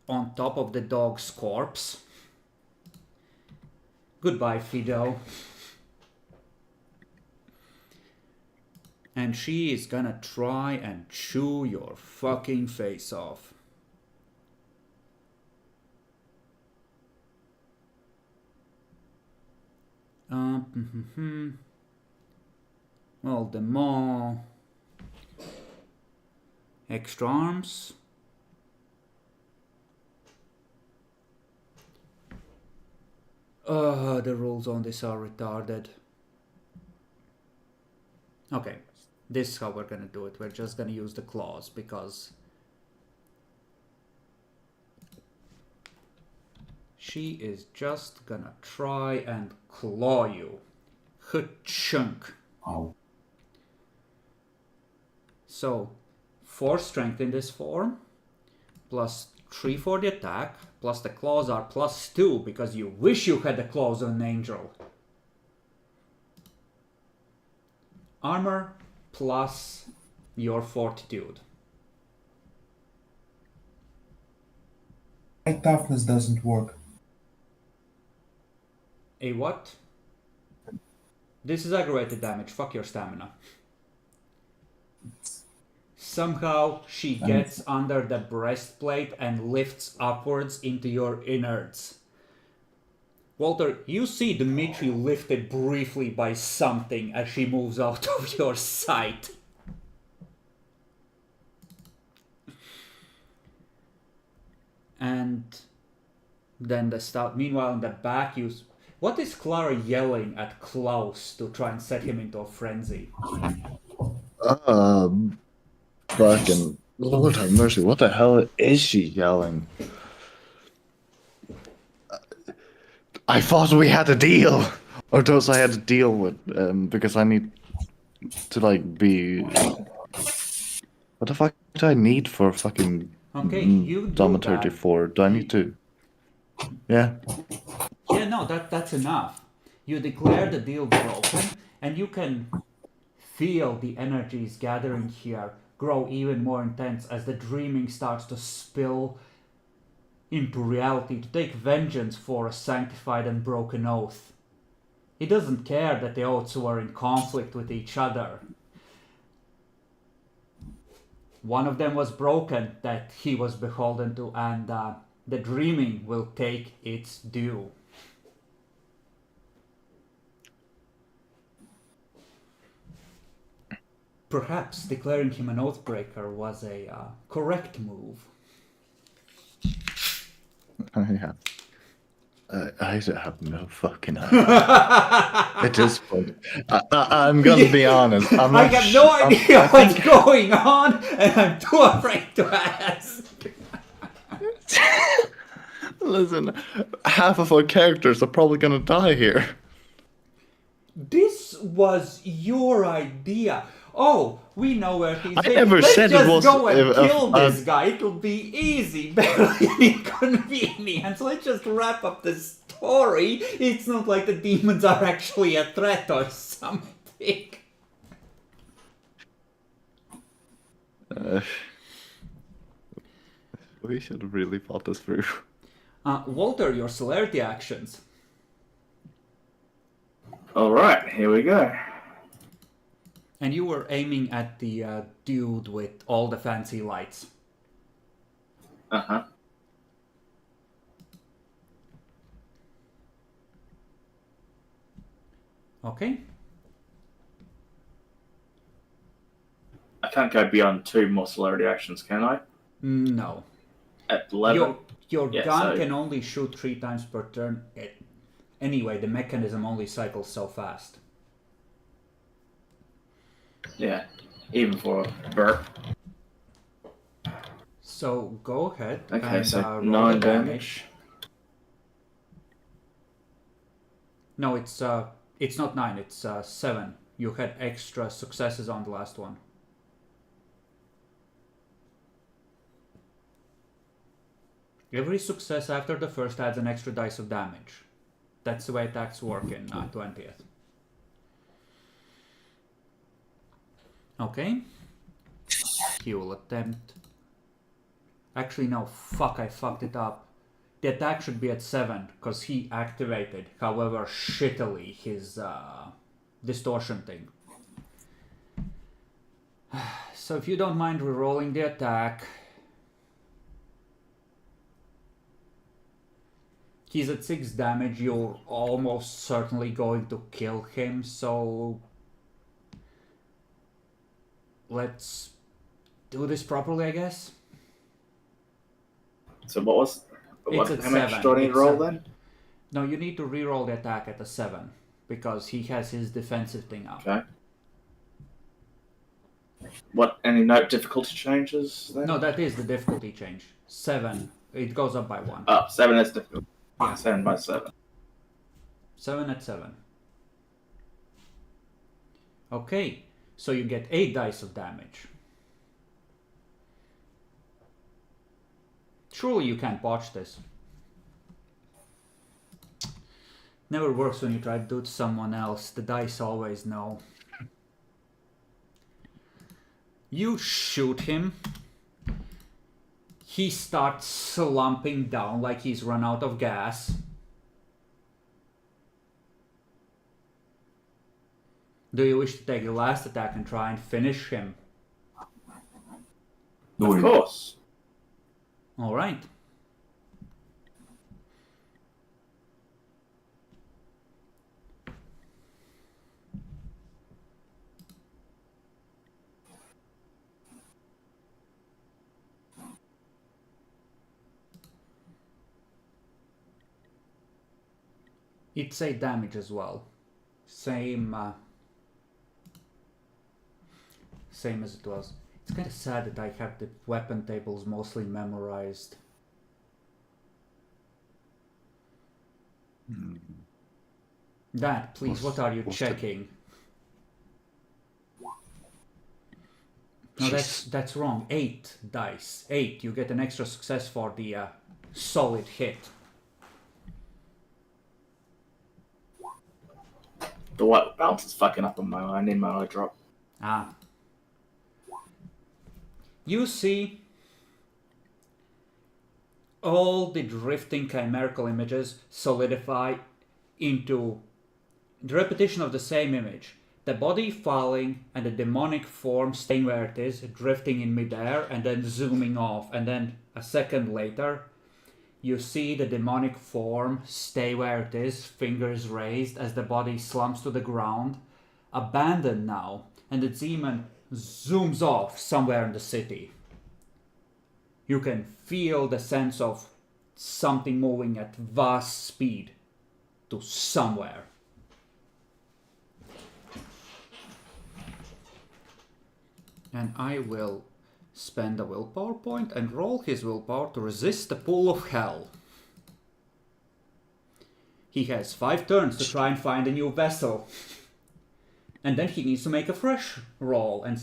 Speaker 2: on top of the dog's corpse. Goodbye, Fido. And she is gonna try and chew your fucking face off. Well, the more extra arms. The rules on this are retarded. Okay, this is how we're gonna do it. We're just gonna use the claws because she is just gonna try and claw you. Chunk.
Speaker 3: Oh.
Speaker 2: So, 4 strength in this form, plus 3 for the attack, plus the claws are plus 2 because you wish you had the claws on an angel. Armor plus your fortitude.
Speaker 3: My toughness doesn't work.
Speaker 2: A what? This is aggravated damage. Fuck your stamina. Somehow she gets under the breastplate and lifts upwards into your innards. Walter, you see Dmitri lifted briefly by something as she moves out of your sight. And then the stuff. Meanwhile, in the back, what is Clara yelling at Klaus to try and set him into a frenzy?
Speaker 1: Fucking Lord have mercy! What the hell is she yelling? I thought we had a deal, or those I had to deal with, because I need to like be. What the fuck do I need for fucking
Speaker 2: Okay, you do
Speaker 1: Dama
Speaker 2: that.
Speaker 1: 34? Do I need to? Yeah.
Speaker 2: Yeah, no, that's enough. You declare the deal broken, and you can feel the energies gathering here grow even more intense as the dreaming starts to spill into reality to take vengeance for a sanctified and broken oath. He doesn't care that the oaths were in conflict with each other. One of them was broken that he was beholden to, and the dreaming will take its due. Perhaps declaring him an oathbreaker was a correct move.
Speaker 1: Yeah. I have no fucking idea. At this point, I'm gonna be honest.
Speaker 2: I have no idea what's going on, and I'm too afraid to ask.
Speaker 1: Listen, half of our characters are probably gonna die here.
Speaker 2: This was your idea. Oh, we know where he's been.
Speaker 1: never
Speaker 2: Let's
Speaker 1: said it
Speaker 2: just
Speaker 1: was,
Speaker 2: go and kill
Speaker 1: uh,
Speaker 2: this guy. It'll be easy, barely an inconvenience. Let's just wrap up the story. It's not like the demons are actually a threat or something.
Speaker 1: We should have really thought this through.
Speaker 2: Walter, your celerity actions.
Speaker 4: All right, here we go.
Speaker 2: And you were aiming at the dude with all the fancy lights.
Speaker 4: Uh-huh.
Speaker 2: Okay.
Speaker 4: I can't go beyond 2 more celerity actions, can I?
Speaker 2: No.
Speaker 4: At 11?
Speaker 2: Your
Speaker 4: Yeah,
Speaker 2: gun
Speaker 4: so-
Speaker 2: can only shoot 3 times per turn. Anyway, the mechanism only cycles so fast.
Speaker 4: Yeah, even for a burp.
Speaker 2: So go ahead
Speaker 4: Okay,
Speaker 2: and
Speaker 4: so
Speaker 2: roll
Speaker 4: 9
Speaker 2: the
Speaker 4: damage.
Speaker 2: No, it's not 9. It's 7. You had extra successes on the last one. Every success after the first adds an extra dice of damage. That's the way attacks work in 20th. Okay. He will attempt. Actually, no. Fuck, I fucked it up. The attack should be at 7 because he activated, however shittily, his distortion thing. So if you don't mind rerolling the attack. He's at 6 damage, you're almost certainly going to kill him, so let's do this properly, I guess.
Speaker 4: So what was...
Speaker 2: It's at
Speaker 4: how much
Speaker 2: 7.
Speaker 4: do I need to
Speaker 2: It's
Speaker 4: roll then?
Speaker 2: No, you need to reroll the attack at a 7, because he has his defensive thing up.
Speaker 4: Okay. What, any note difficulty changes then?
Speaker 2: No, that is the difficulty change. 7, it goes up by 1.
Speaker 4: Oh, 7 is difficult.
Speaker 2: Yeah.
Speaker 4: 7 by 7.
Speaker 2: 7 at 7. Okay, so you get 8 dice of damage. Surely you can't botch this. Never works when you try to do it to someone else. The dice always know. You shoot him. He starts slumping down like he's run out of gas. Do you wish to take the last attack and try and finish him?
Speaker 4: Of course.
Speaker 2: Alright. It's 8 damage as well. Same as it was. It's kind of sad that I have the weapon tables mostly memorized. Dad, please, what are you checking? No, that's wrong. 8 dice. 8. You get an extra success for the solid hit.
Speaker 4: The white balance is fucking up on my eye. I need my eye drop.
Speaker 2: Ah. You see all the drifting chimerical images solidify into the repetition of the same image. The body falling and the demonic form staying where it is, drifting in midair and then zooming off. And then a second later, you see the demonic form stay where it is, fingers raised as the body slumps to the ground, abandoned now, and the demon zooms off somewhere in the city. You can feel the sense of something moving at vast speed to somewhere. And I will spend a willpower point and roll his willpower to resist the pull of hell. He has 5 turns to try and find a new vessel. And then he needs to make a fresh roll and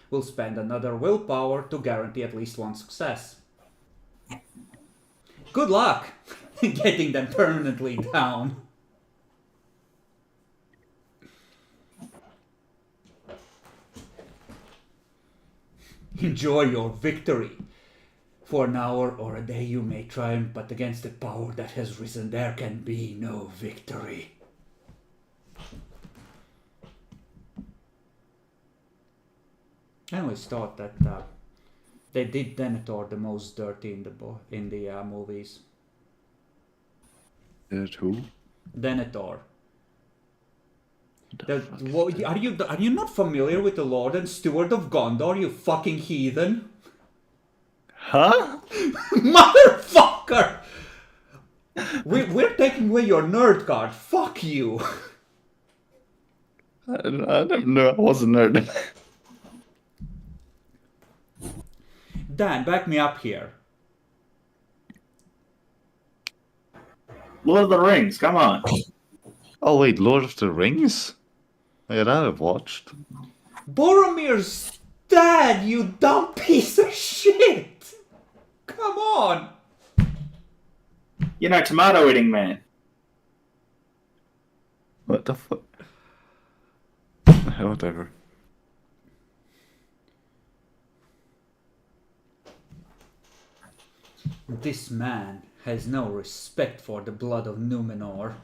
Speaker 2: will spend another willpower to guarantee at least 1 success. Good luck getting them permanently down. Enjoy your victory. For an hour or a day you may triumph, but against the power that has risen there can be no victory. I always thought that they did Denethor the most dirty in the movies.
Speaker 1: Who?
Speaker 2: Denethor. Are you not familiar with the Lord and Steward of Gondor, you fucking heathen?
Speaker 1: Huh?
Speaker 2: Motherfucker! We're taking away your nerd card. Fuck you.
Speaker 1: I don't know. I was a nerd.
Speaker 2: Dan, back me up here.
Speaker 4: Lord of the Rings, come on.
Speaker 1: Oh wait, Lord of the Rings? Yeah, that I've watched.
Speaker 2: Boromir's dad, you dumb piece of shit! Come on!
Speaker 4: You know, tomato eating man.
Speaker 1: What the fuck? Whatever.
Speaker 2: This man has no respect for the blood of Numenor.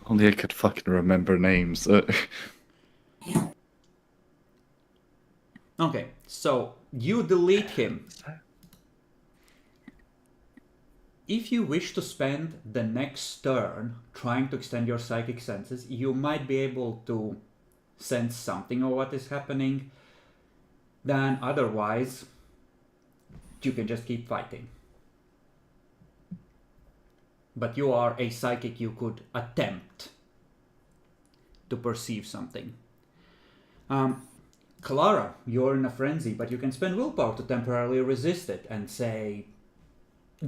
Speaker 1: Only I could fucking remember names.
Speaker 2: Okay, so you delete him. If you wish to spend the next turn trying to extend your psychic senses, you might be able to sense something of what is happening. Then otherwise, you can just keep fighting. But you are a psychic, you could attempt to perceive something. Clara, you're in a frenzy, but you can spend willpower to temporarily resist it and say,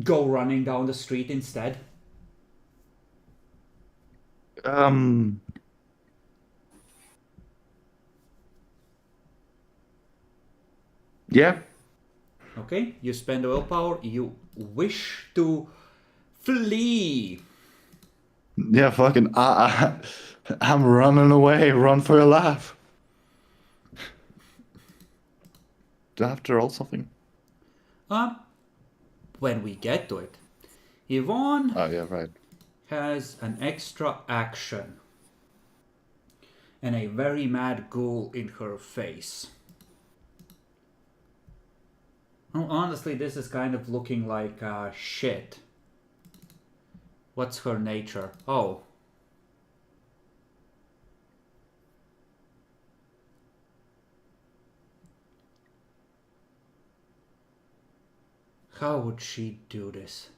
Speaker 2: go running down the street instead.
Speaker 1: Yeah.
Speaker 2: Okay, you spend the willpower, you wish to flee.
Speaker 1: Yeah, fucking. I'm running away. Run for your life. Do I have to roll something?
Speaker 2: When we get to it, Yvonne
Speaker 1: Oh, yeah, right.
Speaker 2: has an extra action and a very mad ghoul in her face. Well, honestly, this is kind of looking like shit. What's her nature? Oh. How would she do this?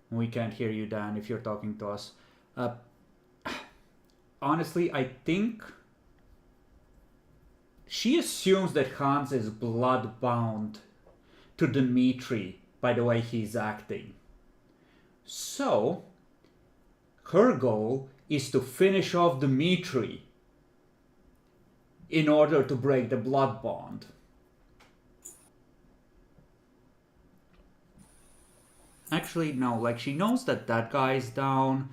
Speaker 2: We can't hear you, Dan, if you're talking to us. Honestly, I think she assumes that Hans is blood-bound to Dmitri by the way he's acting. So, her goal is to finish off Dmitri in order to break the blood bond. Actually, no, like she knows that that guy's down.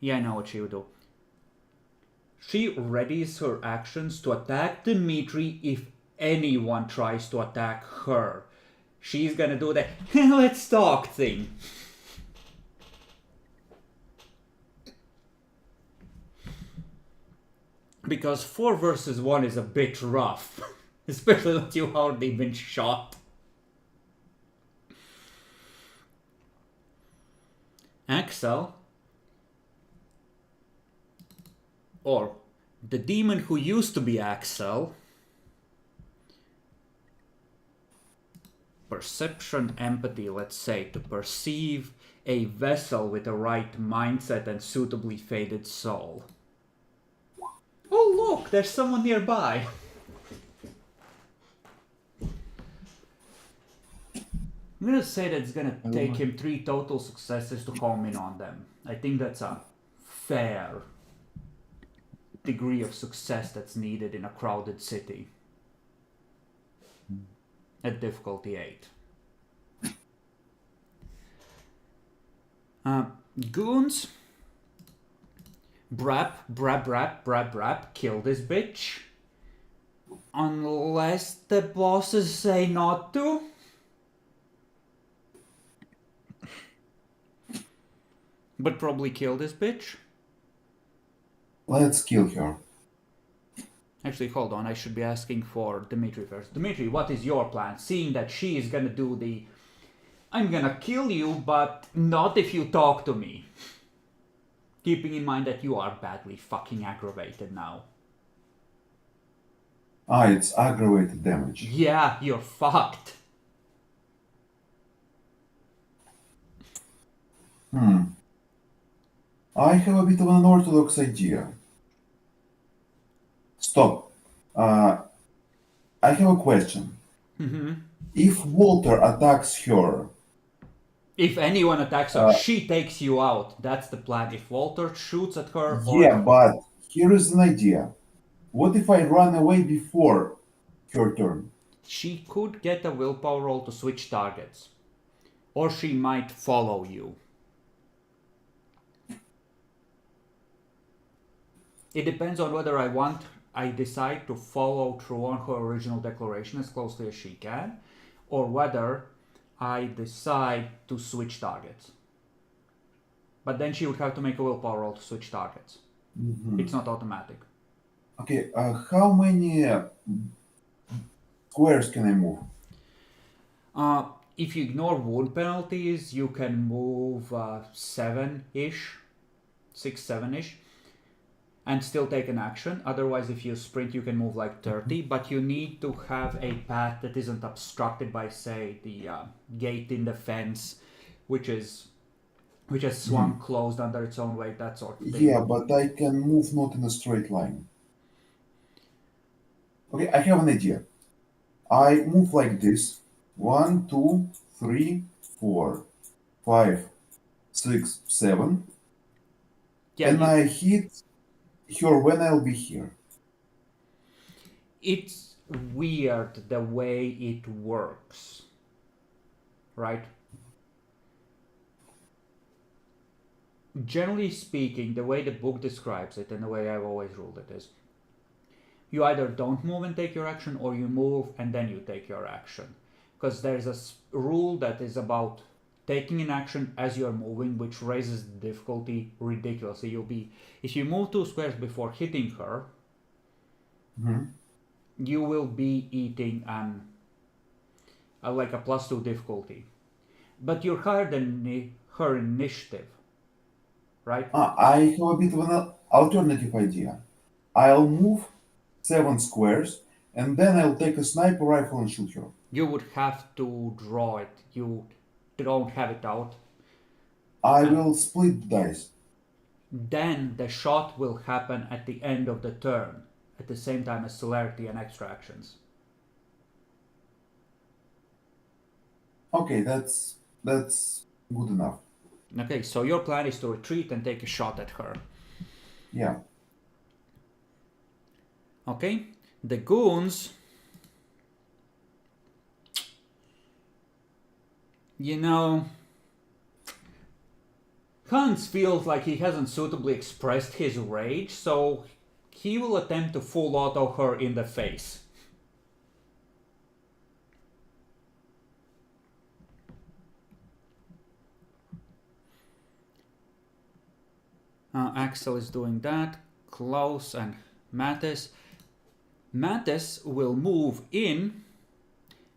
Speaker 2: Yeah, I know what she would do. She readies her actions to attack Dmitri if anyone tries to attack her. She's gonna do the let's talk thing. Because 4 versus 1 is a bit rough. Especially when you've already been shot. Axel, or the demon who used to be Axel, perception, empathy, let's say, to perceive a vessel with a right mindset and suitably fated soul. Oh look, there's someone nearby. I'm gonna say that it's gonna take him 3 total successes to home in on them. I think that's a fair degree of success that's needed in a crowded city. At difficulty 8. Goons. Brap, kill this bitch. Unless the bosses say not to. But probably kill this bitch.
Speaker 3: Let's kill her.
Speaker 2: Actually, hold on. I should be asking for Dmitri first. Dmitri, what is your plan? Seeing that she is gonna do the I'm gonna kill you, but not if you talk to me. Keeping in mind that you are badly fucking aggravated now.
Speaker 3: Ah, it's aggravated damage.
Speaker 2: Yeah, you're fucked.
Speaker 3: I have a bit of an unorthodox idea. Stop. I have a question. If Walter attacks her,
Speaker 2: If anyone attacks her, she takes you out. That's the plan. If Walter shoots at her or...
Speaker 3: yeah, but here is an idea. What if I run away before her turn?
Speaker 2: She could get a willpower roll to switch targets. Or she might follow you. It depends on whether I decide to follow through on her original declaration as closely as she can, or whether I decide to switch targets. But then she would have to make a willpower roll to switch targets. It's not automatic.
Speaker 3: Okay, how many squares can I move?
Speaker 2: If you ignore wound penalties, you can move 7-ish, 6, 7-ish, and still take an action. Otherwise, if you sprint, you can move like 30, but you need to have a path that isn't obstructed by, say, the gate in the fence, which has swung closed under its own weight, that sort of thing.
Speaker 3: Yeah, but I can move not in a straight line. Okay, I have an idea. I move like this. 1, 2, 3, 4, 5, 6, 7.
Speaker 2: Yeah,
Speaker 3: And I hit her when I'll be here.
Speaker 2: it's weird the way it works, right? Generally speaking, the way the book describes it and the way I've always ruled it is you either don't move and take your action, or you move and then you take your action. Because there's a rule that is about taking an action as you're moving, which raises the difficulty ridiculously. If you move 2 squares before hitting her, you will be eating like a +2 difficulty. But you're higher than her initiative, right?
Speaker 3: I have a bit of an alternative idea. I'll move 7 squares, and then I'll take a sniper rifle and shoot her.
Speaker 2: You would have to draw it. You don't have it out.
Speaker 3: I will split the dice.
Speaker 2: Then the shot will happen at the end of the turn, at the same time as celerity and extra actions.
Speaker 3: Okay, that's good enough.
Speaker 2: Okay, so your plan is to retreat and take a shot at her.
Speaker 3: Yeah.
Speaker 2: Okay, the goons... You know, Hans feels like he hasn't suitably expressed his rage, so he will attempt to full auto her in the face. Axel is doing that. Klaus and Mattis. Mattis will move in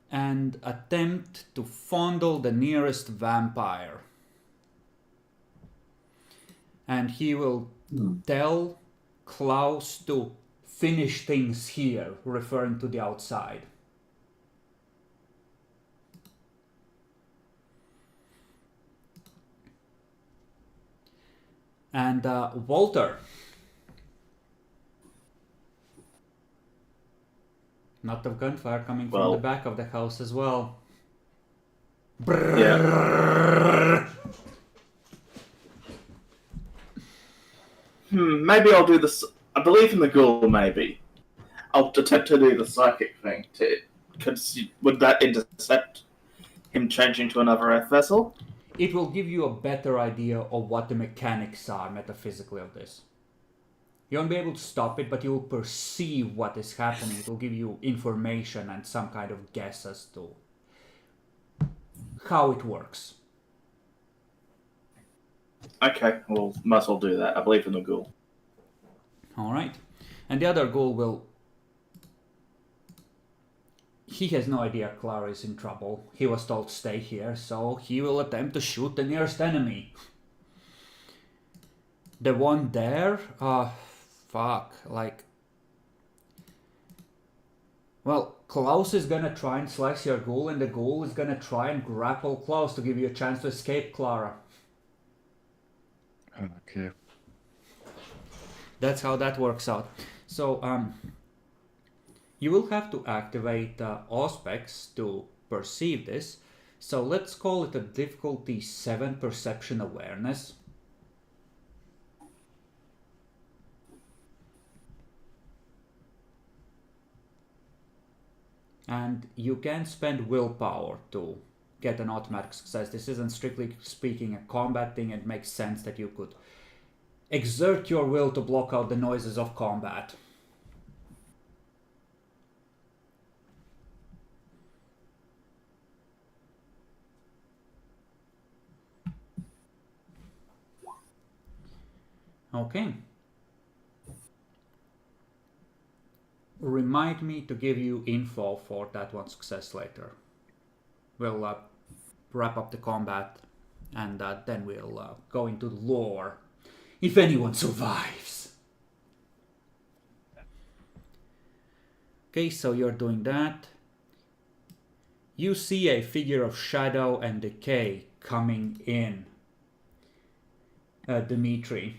Speaker 2: and attempt to fondle the nearest vampire. And he will tell Klaus to finish things here, referring to the outside. And Walter. Not of gunfire coming from the back of the house as well.
Speaker 4: Yeah. Maybe I'll do this. I believe in the ghoul, maybe. I'll attempt to do the psychic thing. Would that intercept him changing to another Earth vessel?
Speaker 2: It will give you a better idea of what the mechanics are metaphysically of this. You won't be able to stop it, but you will perceive what is happening. It will give you information and some kind of guess as to how it works.
Speaker 4: Okay, well, might as well do that. I believe in the ghoul.
Speaker 2: Alright. And the other ghoul will... He has no idea Clara is in trouble. He was told to stay here, so he will attempt to shoot the nearest enemy. The one there? Fuck. Like... Well, Klaus is gonna try and slice your ghoul, and the ghoul is gonna try and grapple Klaus to give you a chance to escape Clara.
Speaker 1: Okay.
Speaker 2: That's how that works out. So, you will have to activate Auspex to perceive this. So let's call it a difficulty 7 perception awareness. And you can spend willpower to get an automatic success. This isn't strictly speaking a combat thing. It makes sense that you could exert your will to block out the noises of combat. Okay. Remind me to give you info for that one success later. We'll wrap up the combat, and then we'll go into the lore, if anyone survives. Okay, so you're doing that. You see a figure of shadow and decay coming in. Dimitri,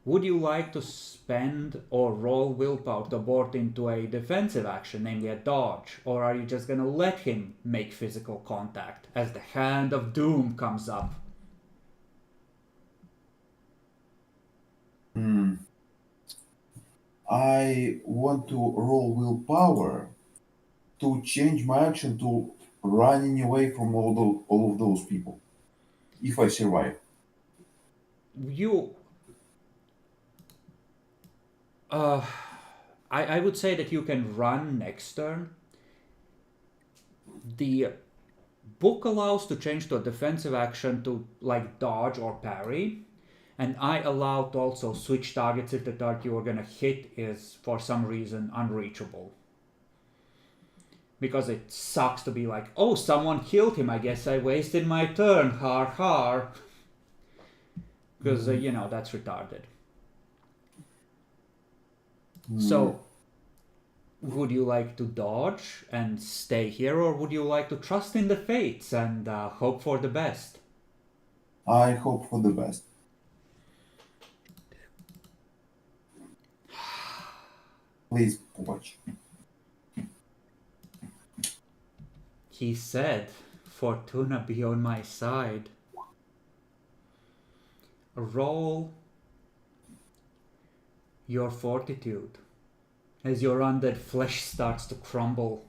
Speaker 2: would you like to spend or roll willpower to abort into a defensive action, namely a dodge? Or are you just gonna let him make physical contact as the hand of doom comes up?
Speaker 3: I want to roll willpower to change my action to running away from all of those people. If I survive.
Speaker 2: You... I would say that you can run next turn. The book allows to change to a defensive action to like dodge or parry, and I allow to also switch targets if the target you are gonna hit is for some reason unreachable. Because it sucks to be like, oh, someone killed him, I guess I wasted my turn, har har. Because, you know, that's retarded. So, would you like to dodge and stay here, or would you like to trust in the fates and hope for the best?
Speaker 3: I hope for the best. Please watch.
Speaker 2: He said, Fortuna be on my side. Roll your fortitude as your undead flesh starts to crumble.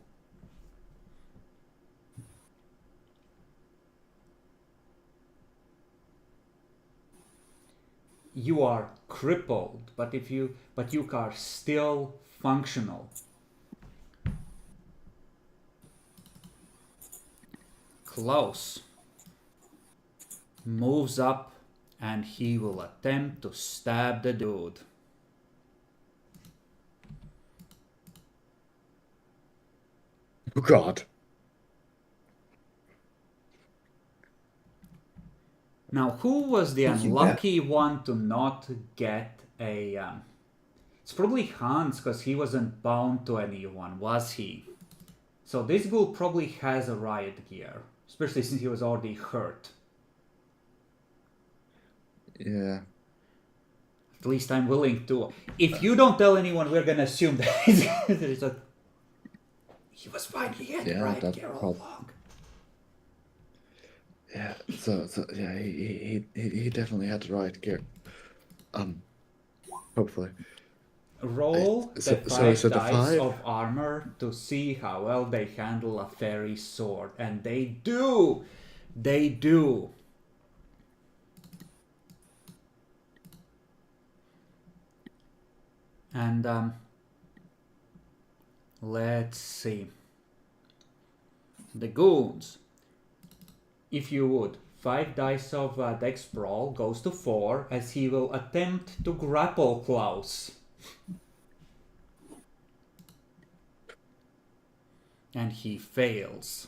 Speaker 2: You are crippled, but you are still functional. Klaus moves up and he will attempt to stab the dude.
Speaker 1: Oh God.
Speaker 2: Now, who was the unlucky one to not get a... it's probably Hans, because he wasn't bound to anyone, was he? So this ghoul probably has a riot gear, especially since he was already hurt.
Speaker 1: Yeah.
Speaker 2: At least I'm willing to... If you don't tell anyone, we're gonna assume that he's a... He was fine, he had riot gear all along.
Speaker 1: Yeah, so yeah, he definitely had the right gear. Hopefully.
Speaker 2: Roll
Speaker 1: So
Speaker 2: the 5
Speaker 1: the
Speaker 2: dice
Speaker 1: 5?
Speaker 2: of armor to see how well they handle a fairy sword. And they do! They do! And, let's see. The goons. If you would, 5 dice of Dex Brawl goes to 4 as he will attempt to grapple Klaus. And he fails.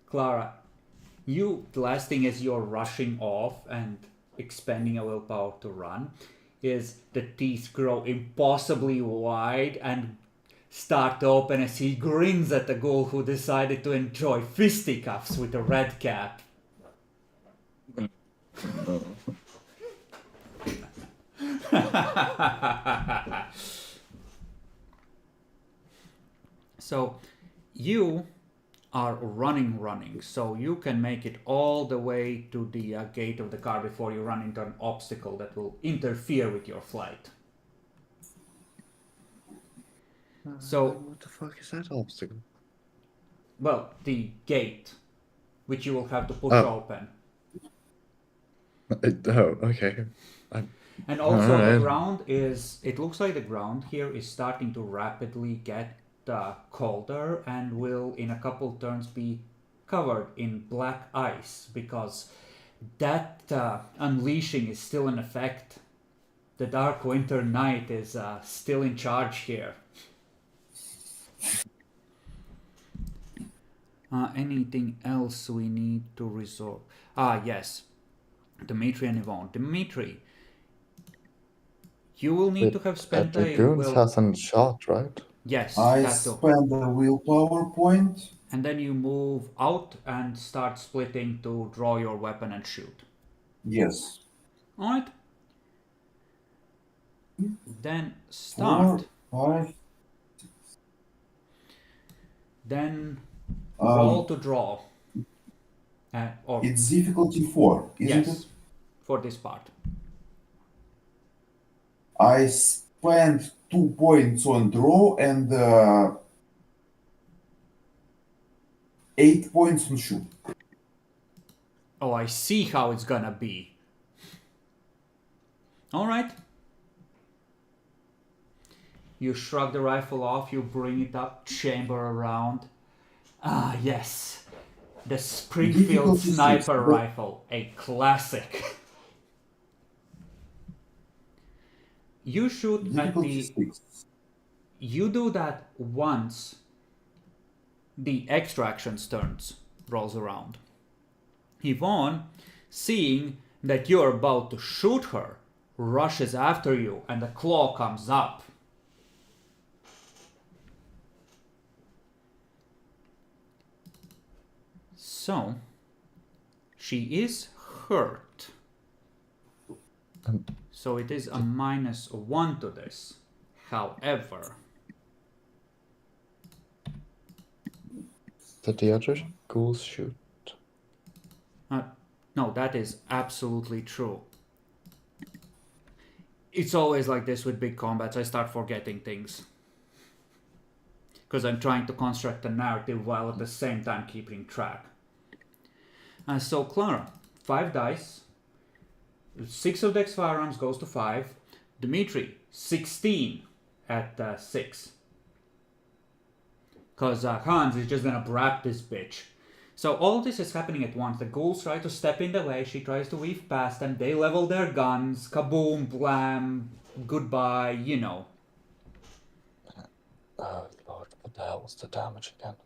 Speaker 2: Clara, the last thing as you're rushing off and expending a willpower to run is the teeth grow impossibly wide and start to open as he grins at the ghoul who decided to enjoy fisticuffs with a red cap. So you are running, so you can make it all the way to the gate of the car before you run into an obstacle that will interfere with your flight. So,
Speaker 1: what the fuck is that obstacle?
Speaker 2: well, the gate, which you will have to push
Speaker 1: Oh.
Speaker 2: open.
Speaker 1: Oh, okay.
Speaker 2: And also the
Speaker 1: Alright.
Speaker 2: ground is, it looks like the ground here is starting to rapidly get colder and will in a couple turns be covered in black ice because that unleashing is still in effect. The dark winter night is still in charge here. Anything else we need to resolve? Yes. Dimitri and Yvonne. Dimitri, you will need to have spent a
Speaker 1: Dragoons hasn't shot, right?
Speaker 2: Yes,
Speaker 3: I
Speaker 2: that too.
Speaker 3: spend a willpower point.
Speaker 2: And then you move out and start splitting to draw your weapon and shoot.
Speaker 3: Yes.
Speaker 2: Alright. Then start.
Speaker 3: 4, 5.
Speaker 2: Then roll to draw. Or
Speaker 3: It's difficulty 4, isn't
Speaker 2: yes,
Speaker 3: it?
Speaker 2: for this part.
Speaker 3: I spent 2 points on draw and 8 points on shoot.
Speaker 2: Oh, I see how it's gonna be. Alright. You shrug the rifle off, you bring it up, chamber around. Ah, yes. The Springfield
Speaker 3: Difficulty 6,
Speaker 2: sniper
Speaker 3: but-
Speaker 2: rifle, a classic. You shoot at
Speaker 3: Difficulty
Speaker 2: the...
Speaker 3: 6.
Speaker 2: You do that once the extractions turns rolls around. Yvonne, seeing that you're about to shoot her, rushes after you and the claw comes up. So, she is hurt. So it is a -1 to this. However,
Speaker 1: Did the other ghouls shoot?
Speaker 2: no, that is absolutely true. It's always like this with big combats. I start forgetting things. Because I'm trying to construct a narrative while at the same time keeping track. So Clara, 5 dice. 6 of Dex firearms goes to 5. Dimitri, 16 at 6. Because Hans is just gonna brap this bitch. So all this is happening at once. The ghouls try to step in the way. She tries to weave past them. They level their guns. Kaboom, blam, goodbye, you know.
Speaker 1: Oh lord, what the hell was the damage again?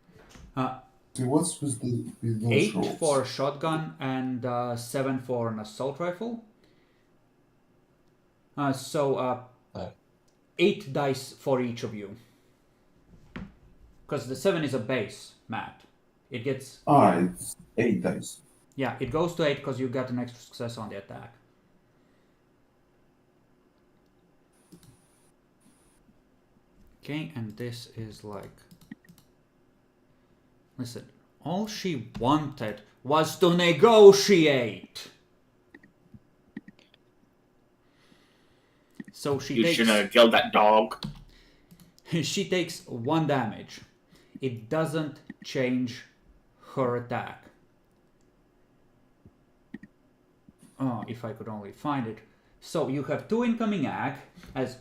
Speaker 3: See, what's with those
Speaker 2: 8
Speaker 3: rolls?
Speaker 2: for a shotgun and 7 for an assault rifle. So 8 dice for each of you. Because the 7 is a base, Matt. It gets...
Speaker 3: It's 8 dice.
Speaker 2: Yeah, it goes to 8 because you got an extra success on the attack. Okay, and this is like... Listen, all she wanted was to negotiate. So she
Speaker 4: You
Speaker 2: takes...
Speaker 4: should have killed that dog.
Speaker 2: She takes 1 damage. It doesn't change her attack. Oh, if I could only find it. So you have 2 incoming ag as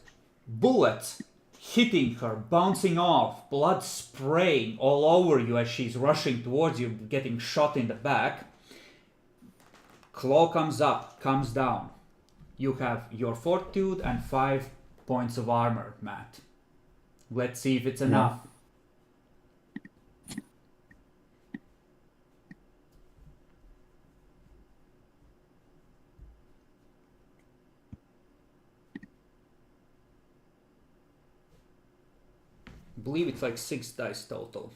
Speaker 2: bullets hitting her, bouncing off, blood spraying all over you as she's rushing towards you, getting shot in the back. Claw comes up, comes down. You have your fortitude and 5 points of armor, Matt. Let's see if it's enough. believe it's like 6 dice total.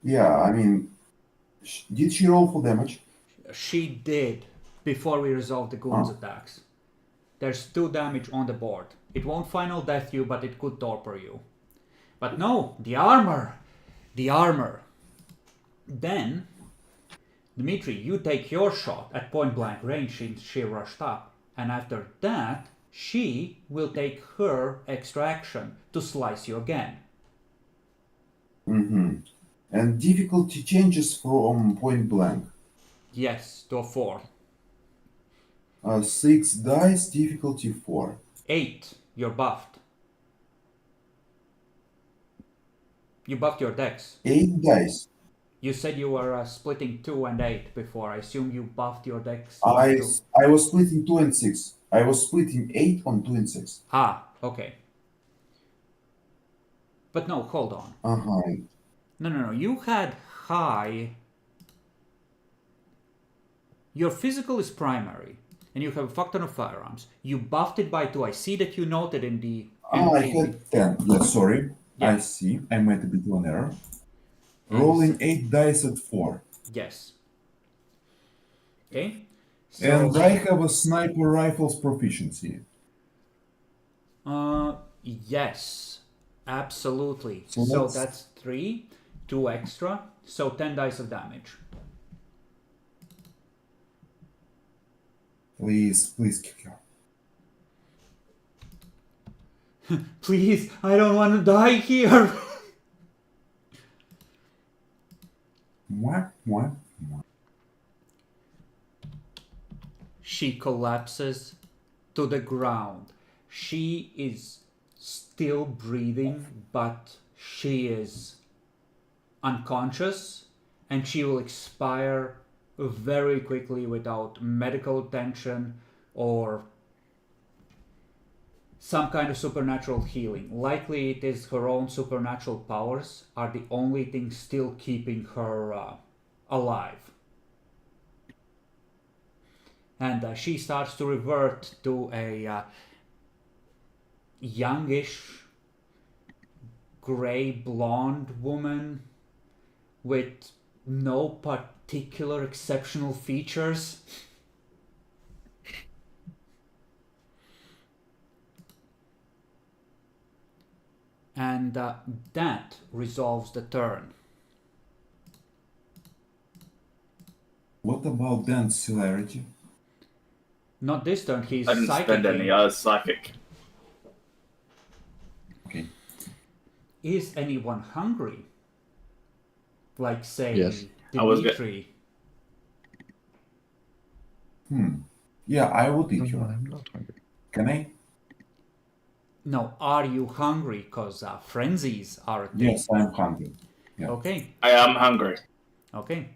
Speaker 3: Yeah, I mean, did she roll for damage?
Speaker 2: She did before we resolve the goon's attacks. There's 2 damage on the board. It won't final death you, but it could torpor you. But no, the armor! The armor! Then, Dmitri, you take your shot at point blank range since she rushed up. And after that, she will take her extra action to slice you again.
Speaker 3: Mm-hmm. And difficulty changes from point blank.
Speaker 2: Yes, to a 4.
Speaker 3: 6 dice, difficulty 4.
Speaker 2: 8, you're buffed. You buffed your dex.
Speaker 3: 8 dice.
Speaker 2: You said you were splitting 2 and 8 before. I assume you buffed your dex.
Speaker 3: I was splitting 2 and 6. I was splitting 8 on 2 and 6.
Speaker 2: Ah, okay. But no, hold on.
Speaker 3: Uh-huh.
Speaker 2: No. You had high. Your physical is primary, and you have a fuck ton of firearms. You buffed it by 2. I see that you noted in the.
Speaker 3: I had 10. Yeah, sorry.
Speaker 2: Yeah.
Speaker 3: I see. I made a bit of an error. Rolling 8 dice at 4.
Speaker 2: Yes. Okay. So,
Speaker 3: And I have a sniper rifle's proficiency.
Speaker 2: yes, absolutely.
Speaker 3: So
Speaker 2: So
Speaker 3: that's-
Speaker 2: that's 3, 2 extra, so 10 dice of damage.
Speaker 3: Please kill her.
Speaker 2: Please, I don't want to die here.
Speaker 3: Mwah, mwah, mwah.
Speaker 2: She collapses to the ground. She is still breathing, but she is unconscious, and she will expire very quickly without medical attention or some kind of supernatural healing. Likely it is her own supernatural powers are the only thing still keeping her alive. And she starts to revert to a youngish, gray blonde woman with no particular exceptional features. And that resolves the turn.
Speaker 3: What about Dan's celerity?
Speaker 2: Not this turn, he's
Speaker 4: I didn't spend
Speaker 2: psychic.
Speaker 4: any. I was psychic.
Speaker 3: Okay.
Speaker 2: Is anyone hungry? Like, say,
Speaker 1: Yes.
Speaker 4: I was
Speaker 2: Dimitri.
Speaker 3: Yeah, I would eat
Speaker 1: No,
Speaker 3: her.
Speaker 1: I'm not hungry.
Speaker 3: Can I?
Speaker 2: No, are you hungry? Because frenzies are a thing.
Speaker 3: Yes, I'm hungry. Yeah.
Speaker 2: Okay,
Speaker 4: I am hungry.
Speaker 2: okay.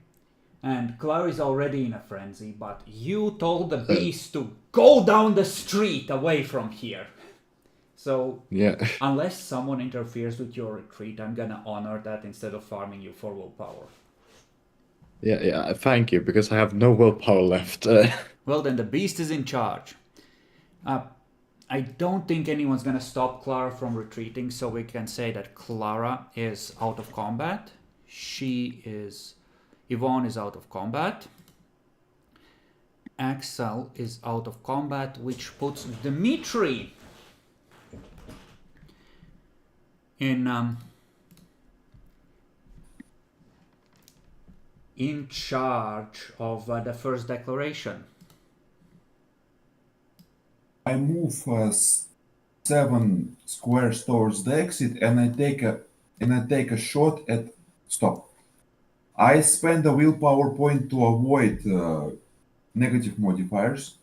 Speaker 2: And Clara is already in a frenzy, but you told the beast to go down the street away from here. So,
Speaker 1: Yeah.
Speaker 2: unless someone interferes with your retreat, I'm gonna honor that instead of farming you for willpower.
Speaker 1: Yeah, thank you, because I have no willpower left.
Speaker 2: Well, then the beast is in charge. I don't think anyone's gonna stop Clara from retreating, so we can say that Clara is out of combat. Yvonne is out of combat. Axel is out of combat, which puts Dmitri in charge of the first declaration.
Speaker 3: I move 7 squares towards the exit, and I take a shot at stop. I spend a willpower point to avoid negative modifiers.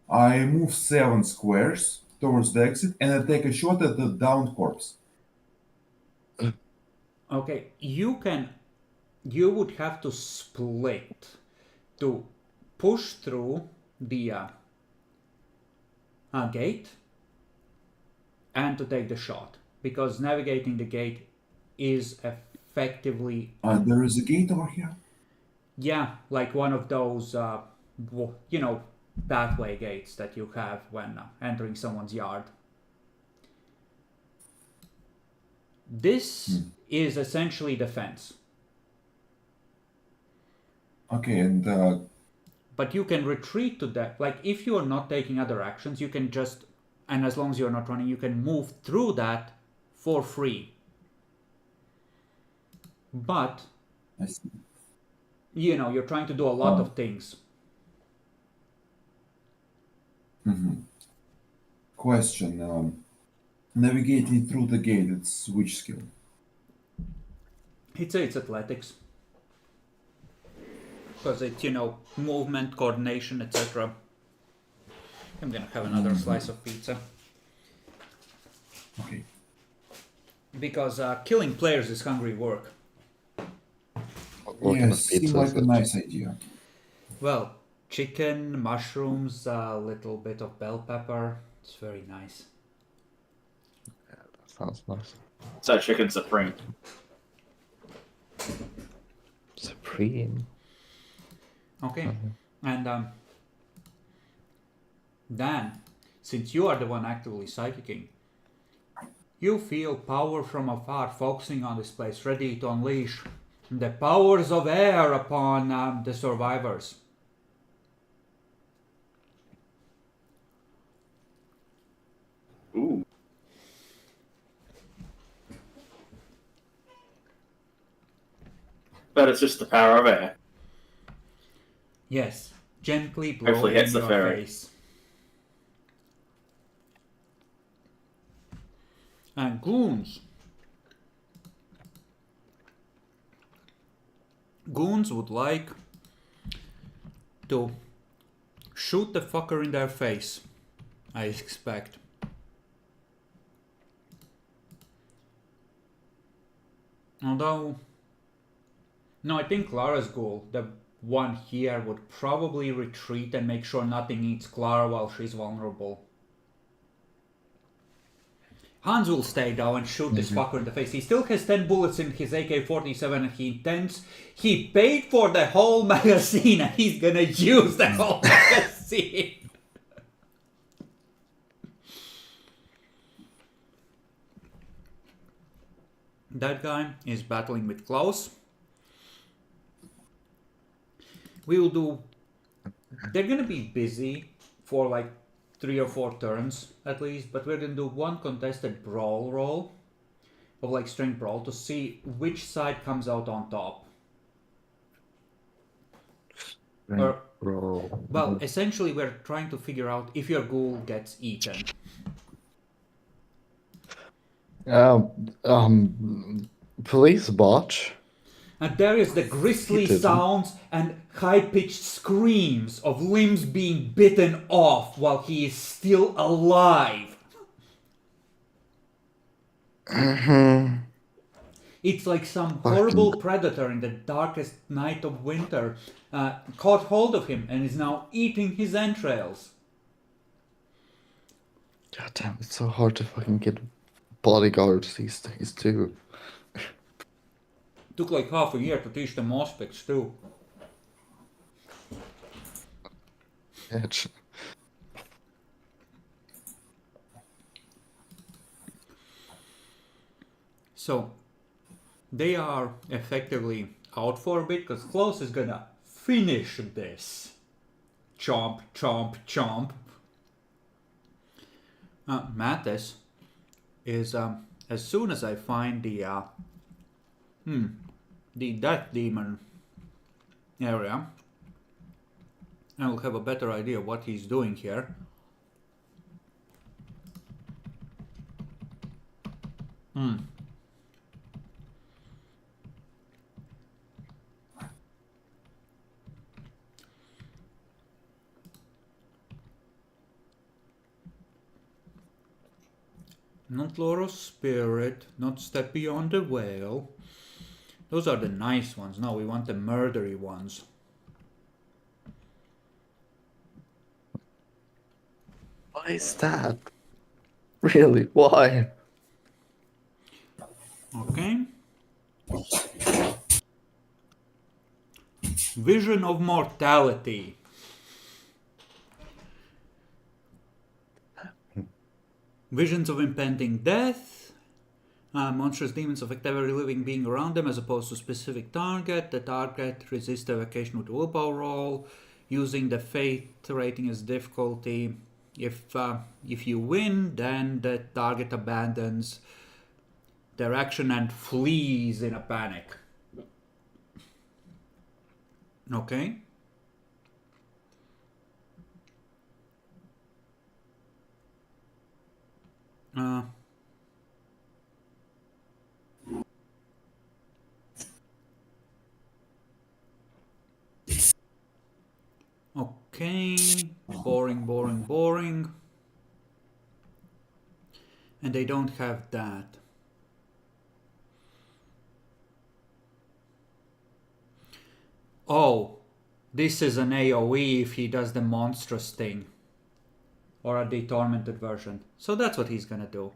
Speaker 3: I move 7 squares towards the exit, and I take a shot at the downed corpse.
Speaker 2: Okay, you would have to split to push through the gate and to take the shot, because navigating the gate is effectively,
Speaker 3: There is a gate over here.
Speaker 2: yeah, like one of those pathway gates that you have when entering someone's yard. This is essentially defense.
Speaker 3: Okay, and
Speaker 2: But you can retreat to that. Like, if you are not taking other actions, you can just, and as long as you're not running, you can move through that for free. But,
Speaker 3: I see.
Speaker 2: you know, you're trying to do a lot of things.
Speaker 3: Question: navigating through the gate. It's which skill?
Speaker 2: It's athletics. Because it's, you know, movement, coordination, etc. I'm gonna have another slice of pizza.
Speaker 3: Okay.
Speaker 2: Because killing players is hungry work.
Speaker 1: What kind
Speaker 3: Yeah,
Speaker 1: of
Speaker 3: seems
Speaker 1: pizza
Speaker 3: like
Speaker 1: is
Speaker 3: a
Speaker 1: it?
Speaker 3: nice idea.
Speaker 2: Well, chicken, mushrooms, a little bit of bell pepper. It's very nice.
Speaker 1: That sounds nice.
Speaker 4: So chicken supreme.
Speaker 1: Supreme.
Speaker 2: Okay. And Dan, since you are the one actively psychicking, you feel power from afar focusing on this place, ready to unleash the powers of air upon the survivors.
Speaker 4: Ooh. But it's just the power of air.
Speaker 2: Yes, gently blow
Speaker 4: Hopefully
Speaker 2: in
Speaker 4: hits the
Speaker 2: your
Speaker 4: fairy.
Speaker 2: face. And goons. Goons would like to shoot the fucker in their face, I expect. Although, no, I think Clara's ghoul, the one here, would probably retreat and make sure nothing eats Clara while she's vulnerable. Hans will stay though and shoot this fucker in the face. He still has 10 bullets in his AK-47 and he paid for the whole magazine and he's gonna use the whole magazine. That guy is battling with Klaus. We will do... They're gonna be busy for like 3 or 4 turns at least, but we're gonna do one contested brawl roll of like strength brawl to see which side comes out on top. Or,
Speaker 1: Roll.
Speaker 2: well, essentially we're trying to figure out if your ghoul gets eaten.
Speaker 1: Police botch.
Speaker 2: And there is the grisly
Speaker 1: He didn't.
Speaker 2: sounds and high-pitched screams of limbs being bitten off while he is still alive. It's like some horrible predator in the darkest night of winter caught hold of him and is now eating his entrails.
Speaker 1: God damn, it's so hard to fucking get bodyguards these days too.
Speaker 2: Took like half a year to teach them aspects too.
Speaker 1: Edge.
Speaker 2: So they are effectively out for a bit because Klaus is gonna finish this. Chomp, chomp, chomp. Mattis is as soon as I find the death demon area, I will have a better idea what he's doing here. Not Laura's spirit, not step beyond the veil. Those are the nice ones. No, we want the murdery ones.
Speaker 1: Why is that? Really? Why?
Speaker 2: Okay. Vision of mortality. Visions of impending death. Monstrous demons affect every living being around them as opposed to specific target. The target resists evocation with a willpower roll. Using the fate rating as difficulty. If you win, then the target abandons their action and flees in a panic. Okay. Okay, boring. And they don't have that. Oh, this is an AoE if he does the monstrous thing. Or a detormented version. So that's what he's gonna do.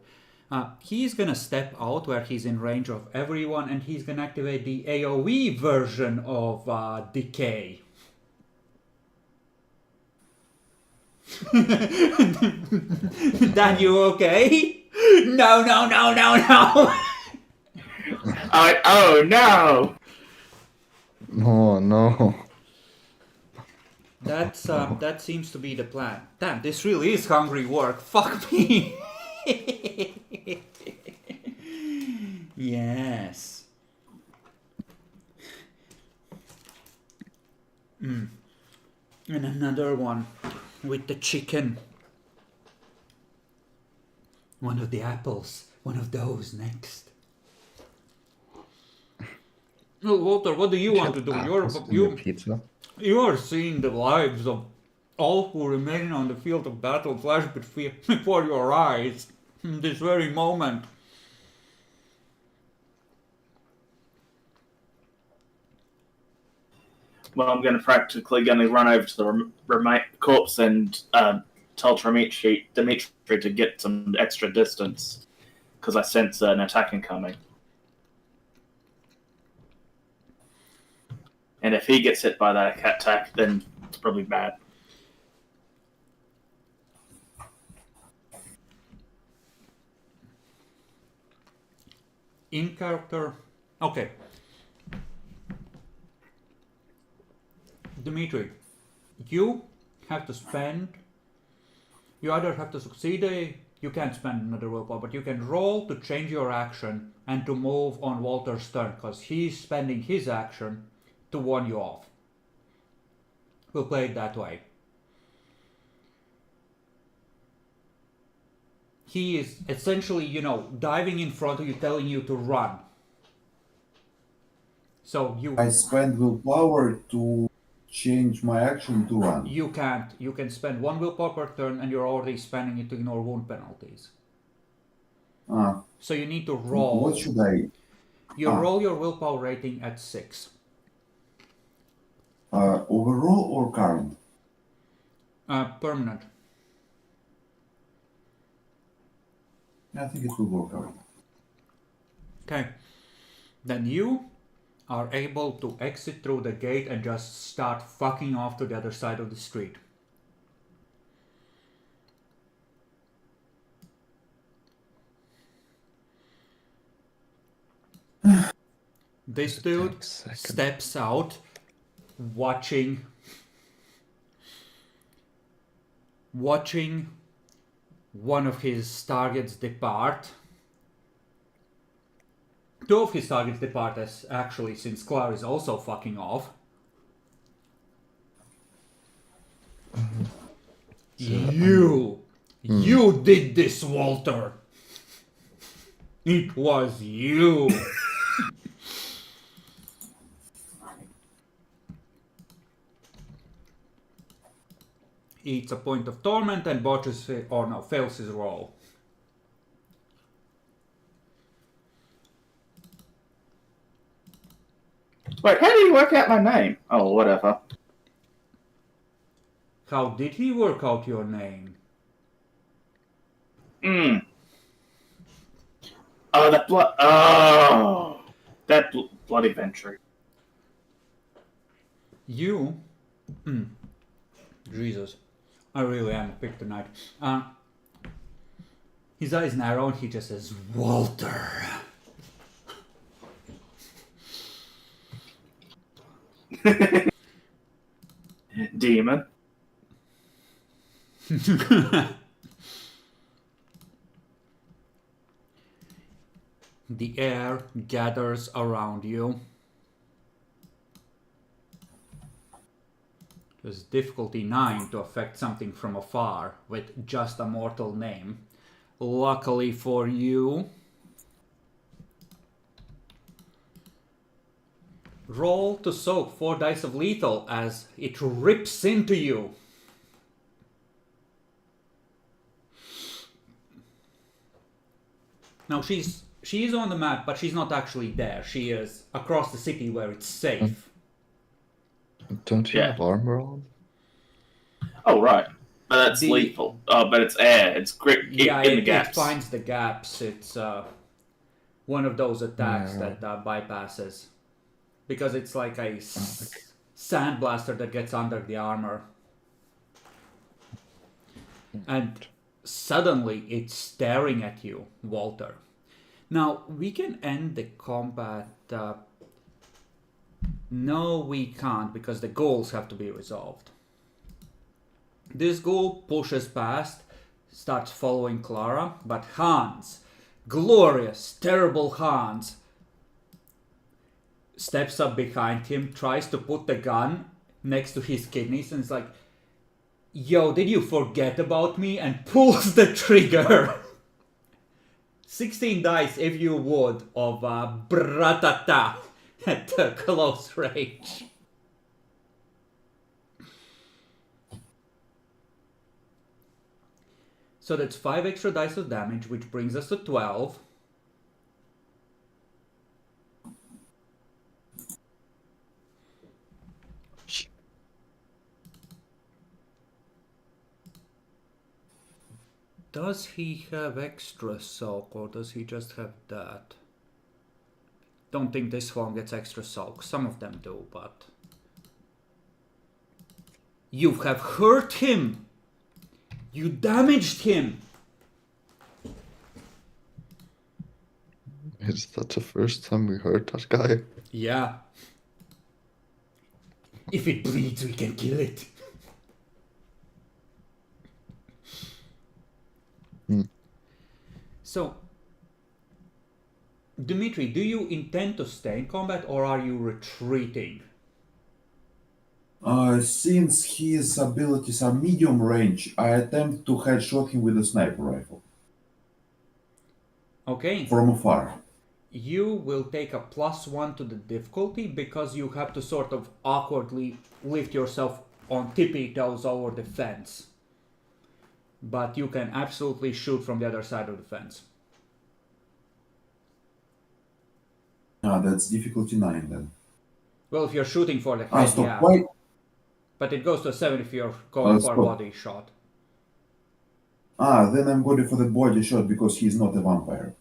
Speaker 2: He's gonna step out where he's in range of everyone and he's gonna activate the AoE version of Decay. Dan, you okay? No.
Speaker 4: Oh no!
Speaker 1: Oh no.
Speaker 2: That seems to be the plan. Damn, this really is hungry work. Fuck me. Yes. And another one with the chicken. One of the apples. One of those next. Well, Walter, what do you want to do?
Speaker 1: Pizza.
Speaker 2: You are seeing the lives of all who remain on the field of battle flash before your eyes in this very moment.
Speaker 4: Well, I'm practically going to run over to the corpse and tell Dimitri to get some extra distance because I sense an attack incoming. And if he gets hit by that attack, then it's probably bad.
Speaker 2: In character. Okay. Dimitri, you have to spend. You either have to succeed you can't spend another willpower, but you can roll to change your action and to move on Walter's turn because he's spending his action to warn you off. We'll play it that way. He is essentially, diving in front of you, telling you to run. So
Speaker 3: I spend willpower to change my action to run.
Speaker 2: You can't. You can spend one willpower per turn and you're already spending it to ignore wound penalties. So you need to roll.
Speaker 3: What should I?
Speaker 2: You roll your willpower rating at 6.
Speaker 3: Overall or current?
Speaker 2: Permanent.
Speaker 3: I think it will work out.
Speaker 2: Okay. Then you are able to exit through the gate and just start fucking off to the other side of the street. This dude steps out, watching one of his targets depart. Two of his targets depart actually, since Clar is also fucking off. You did this, Walter. It was you. Eats a point of torment and botches it, or no, fails his roll.
Speaker 4: Wait, how do you work out my name? Oh, whatever.
Speaker 2: How did he work out your name?
Speaker 4: Oh, that blood. Oh, that bloody venture.
Speaker 2: You? Jesus. I really am a pick tonight. His eyes narrow and he just says, Walter.
Speaker 4: Demon.
Speaker 2: The air gathers around you. There's difficulty 9 to affect something from afar with just a mortal name. Luckily for you, roll to soak 4 dice of lethal as it rips into you. Now she is on the map, but she's not actually there. She is across the city where it's safe.
Speaker 1: Don't you
Speaker 4: Yeah.
Speaker 1: have armor on?
Speaker 4: Oh, right. But that's lethal. Oh, but it's air. It's grip
Speaker 2: Yeah,
Speaker 4: in the
Speaker 2: it
Speaker 4: gaps.
Speaker 2: finds the gaps. It's one of those attacks
Speaker 1: Yeah.
Speaker 2: that bypasses. Because it's like a sandblaster that gets under the armor. And suddenly it's staring at you, Walter. Now, we can end the combat. No, we can't, because the goals have to be resolved. This ghoul pushes past, starts following Clara, but Hans, glorious, terrible Hans, steps up behind him, tries to put the gun next to his kidneys, and is like, yo, did you forget about me? And pulls the trigger. 16 dice, if you would, of bratata at close range. So that's 5 extra dice of damage, which brings us to 12. Does he have extra soak, or does he just have that? Don't think this one gets extra soak. Some of them do, but... You have hurt him! You damaged him!
Speaker 1: Is that the first time we heard that guy?
Speaker 2: Yeah. If it bleeds, we can kill it. So, Dmitri, do you intend to stay in combat or are you retreating?
Speaker 3: Since his abilities are medium range, I attempt to headshot him with a sniper rifle
Speaker 2: Okay.
Speaker 3: from afar.
Speaker 2: You will take a +1 to the difficulty because you have to sort of awkwardly lift yourself on tippy toes over the fence. But you can absolutely shoot from the other side of the fence.
Speaker 3: That's difficulty 9 then.
Speaker 2: Well, if you're shooting for the head,
Speaker 3: Stop.
Speaker 2: yeah.
Speaker 3: Why?
Speaker 2: But it goes to a 7 if you're going for a
Speaker 3: Stop.
Speaker 2: body shot.
Speaker 3: Then I'm going for the body shot because he's not a vampire.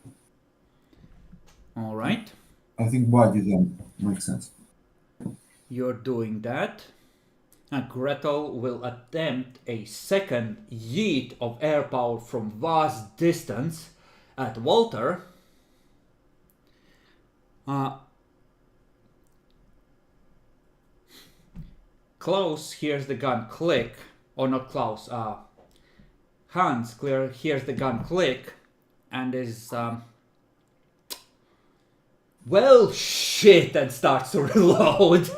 Speaker 2: Alright.
Speaker 3: I think body then makes sense.
Speaker 2: You're doing that. And Gretel will attempt a second yeet of air power from vast distance at Walter. Klaus hears the gun click. Or not Klaus. Hans hears the gun click. And is... well, shit, and starts to reload.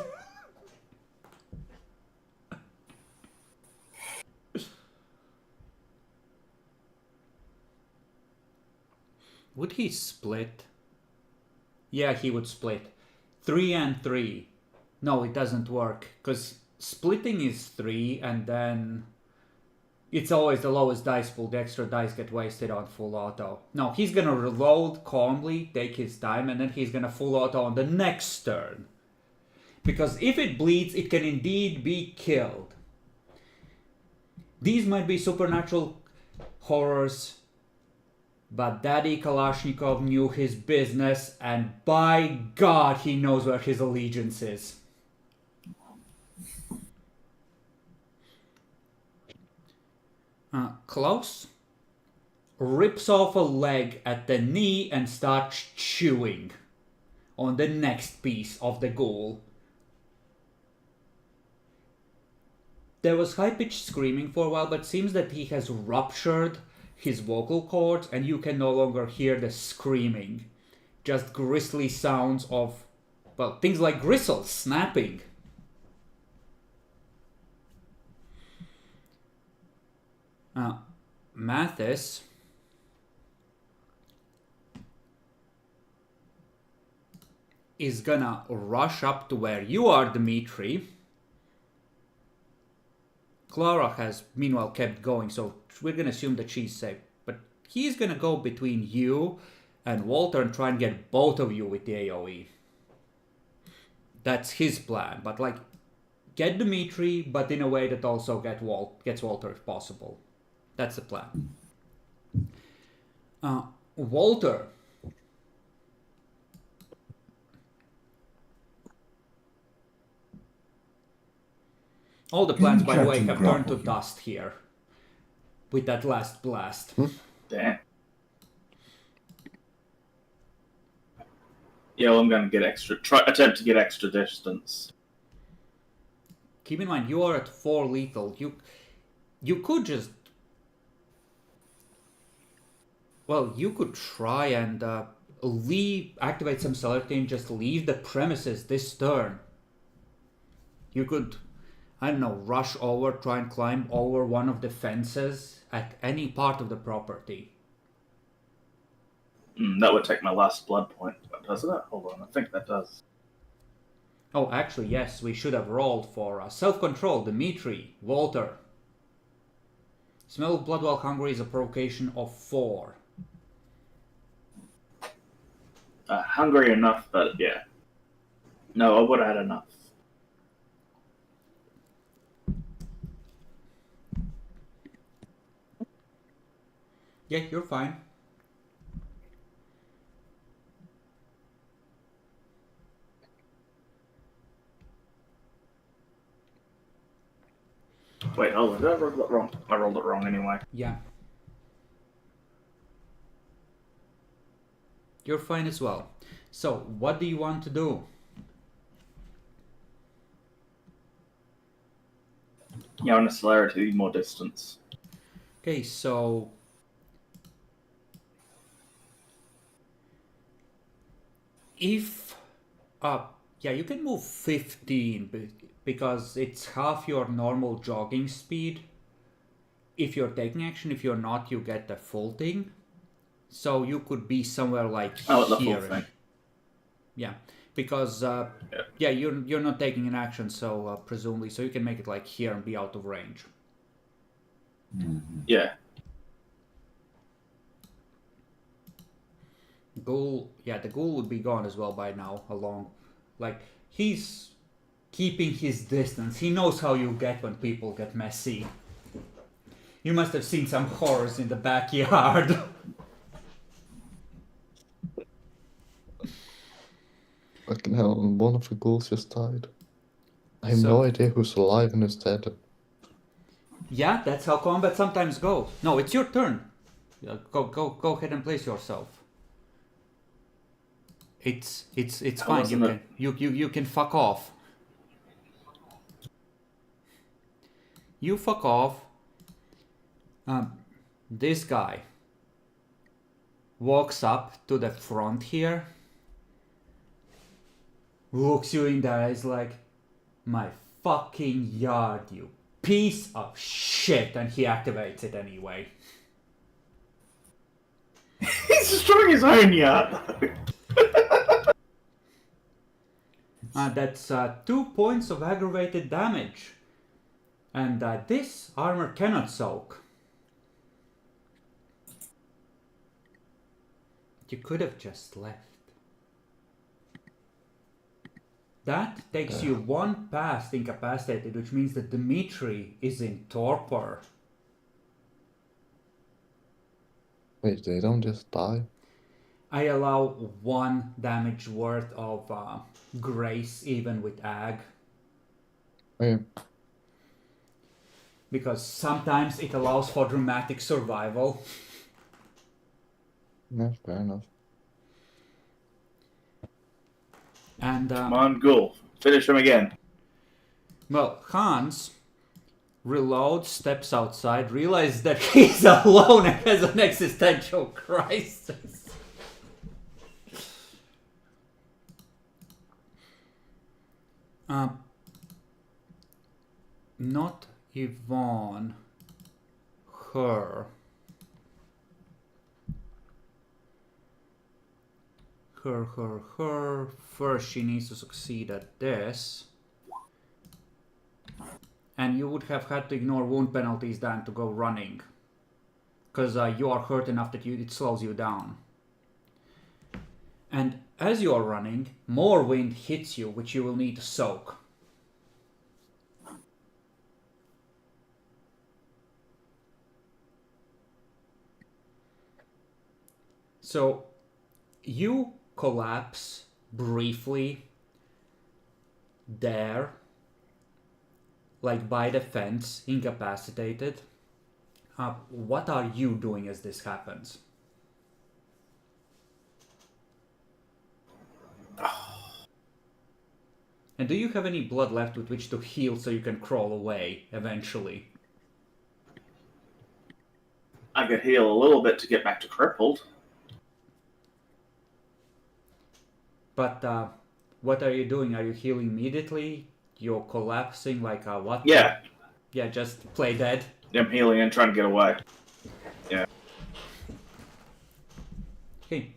Speaker 2: Would he split? Yeah, he would split. 3 and 3. No, it doesn't work. Because splitting is 3 and then... It's always the lowest dice pool. The extra dice get wasted on full auto. No, he's gonna reload calmly, take his time, and then he's gonna full auto on the next turn. Because if it bleeds, it can indeed be killed. These might be supernatural horrors, but Daddy Kalashnikov knew his business, and by God, he knows where his allegiance is. Klaus rips off a leg at the knee and starts chewing on the next piece of the ghoul. There was high-pitched screaming for a while, but seems that he has ruptured his vocal cords and you can no longer hear the screaming. Just grisly sounds of, well, things like gristles snapping. Mathis is gonna rush up to where you are, Dmitri. Clara has meanwhile kept going, so we're gonna assume that she's safe. But he's gonna go between you and Walter and try and get both of you with the AoE. That's his plan, but like, get Dmitri, but in a way that also gets Walter if possible. That's the plan. Walter. All the plans, by the way, have turned to dust here with that last blast.
Speaker 4: Damn. Yeah, well, I'm going to get attempt to get extra distance.
Speaker 2: Keep in mind, you are at 4 lethal. You could just... Well, you could try and activate some celerity and just leave the premises this turn. You could, I don't know, rush over, try and climb over one of the fences at any part of the property.
Speaker 4: That would take my last blood point, doesn't it? Hold on, I think that does.
Speaker 2: Oh, actually, yes, we should have rolled for self-control. Dmitri, Walter. Smell of blood while hungry is a provocation of 4.
Speaker 4: Hungry enough, but yeah. No, I would have had enough.
Speaker 2: Yeah, you're fine.
Speaker 4: Wait, hold on. Did I roll that wrong? I rolled it wrong anyway.
Speaker 2: Yeah. You're fine as well. So, what do you want to do?
Speaker 4: Yeah, on a celerity, more distance.
Speaker 2: Okay, so... If... yeah, you can move 15 because it's half your normal jogging speed. If you're taking action, if you're not, you get the full thing. So you could be somewhere like
Speaker 4: the full
Speaker 2: here.
Speaker 4: thing.
Speaker 2: Yeah, because yeah, you're not taking an action, so presumably, so you can make it like here and be out of range.
Speaker 4: Yeah.
Speaker 2: Ghoul, yeah, the ghoul would be gone as well by now. Like he's keeping his distance. He knows how you get when people get messy. You must have seen some horrors in the backyard.
Speaker 1: Fucking hell, and one of the ghouls just died. I have no idea who's alive and who's dead.
Speaker 2: Yeah, that's how combat sometimes goes. No, it's your turn. Go ahead and place yourself. It's fine. You can fuck off. You fuck off. This guy walks up to the front here, looks you in the eyes like, my fucking yard, you piece of shit, and he activates it anyway.
Speaker 4: He's destroying his own yard.
Speaker 2: That's 2 points of aggravated damage. And this armor cannot soak. You could have just left. That takes you 1 past incapacitated, which means that Dmitri is in torpor.
Speaker 1: Wait, they don't just die?
Speaker 2: I allow 1 damage worth of grace even with ag.
Speaker 1: Okay.
Speaker 2: Because sometimes it allows for dramatic survival.
Speaker 1: Yeah, fair enough.
Speaker 2: And
Speaker 4: Come on, ghoul. Finish him again.
Speaker 2: well, Hans, reloads, steps outside, realizes that he's alone and has an existential crisis. Not Yvonne. Her. Her. First, she needs to succeed at this. And you would have had to ignore wound penalties then to go running. Because you are hurt enough that it slows you down. And as you are running, more wind hits you, which you will need to soak. So, you collapse briefly there, like by the fence, incapacitated. What are you doing as this happens? And do you have any blood left with which to heal so you can crawl away eventually?
Speaker 4: I could heal a little bit to get back to crippled.
Speaker 2: But what are you doing? Are you healing immediately? You're collapsing like a what?
Speaker 4: Yeah.
Speaker 2: Yeah, just play dead.
Speaker 4: I'm healing and trying to get away. Yeah.
Speaker 2: Okay.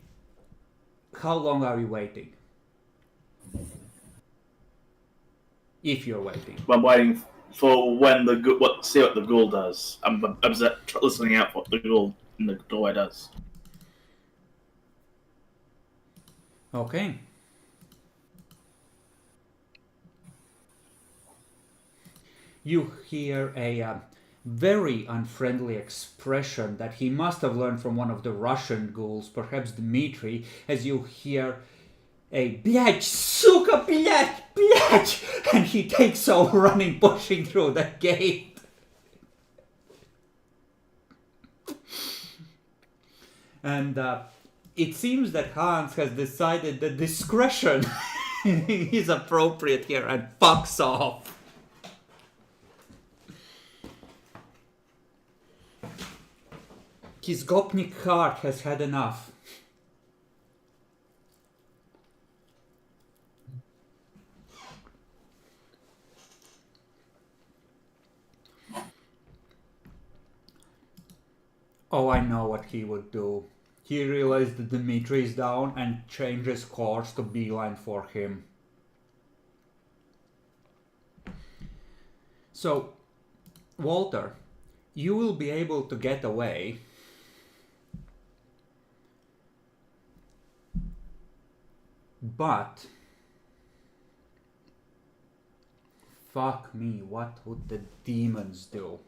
Speaker 2: How long are you waiting? If you're waiting.
Speaker 4: I'm waiting for when see what the ghoul does. I'm listening out for what the ghoul in the doorway does.
Speaker 2: Okay. You hear a very unfriendly expression that he must have learned from one of the Russian ghouls, perhaps Dmitri, as you hear a "Блядь, сука, блядь, блядь!" and he takes over running, pushing through the gate. And it seems that Hans has decided that discretion is appropriate here and fucks off. His Gopnik heart has had enough. Oh, I know what he would do. He realized that Dmitri is down and changes course to beeline for him. So, Walter, you will be able to get away. But, fuck me, what would the demons do?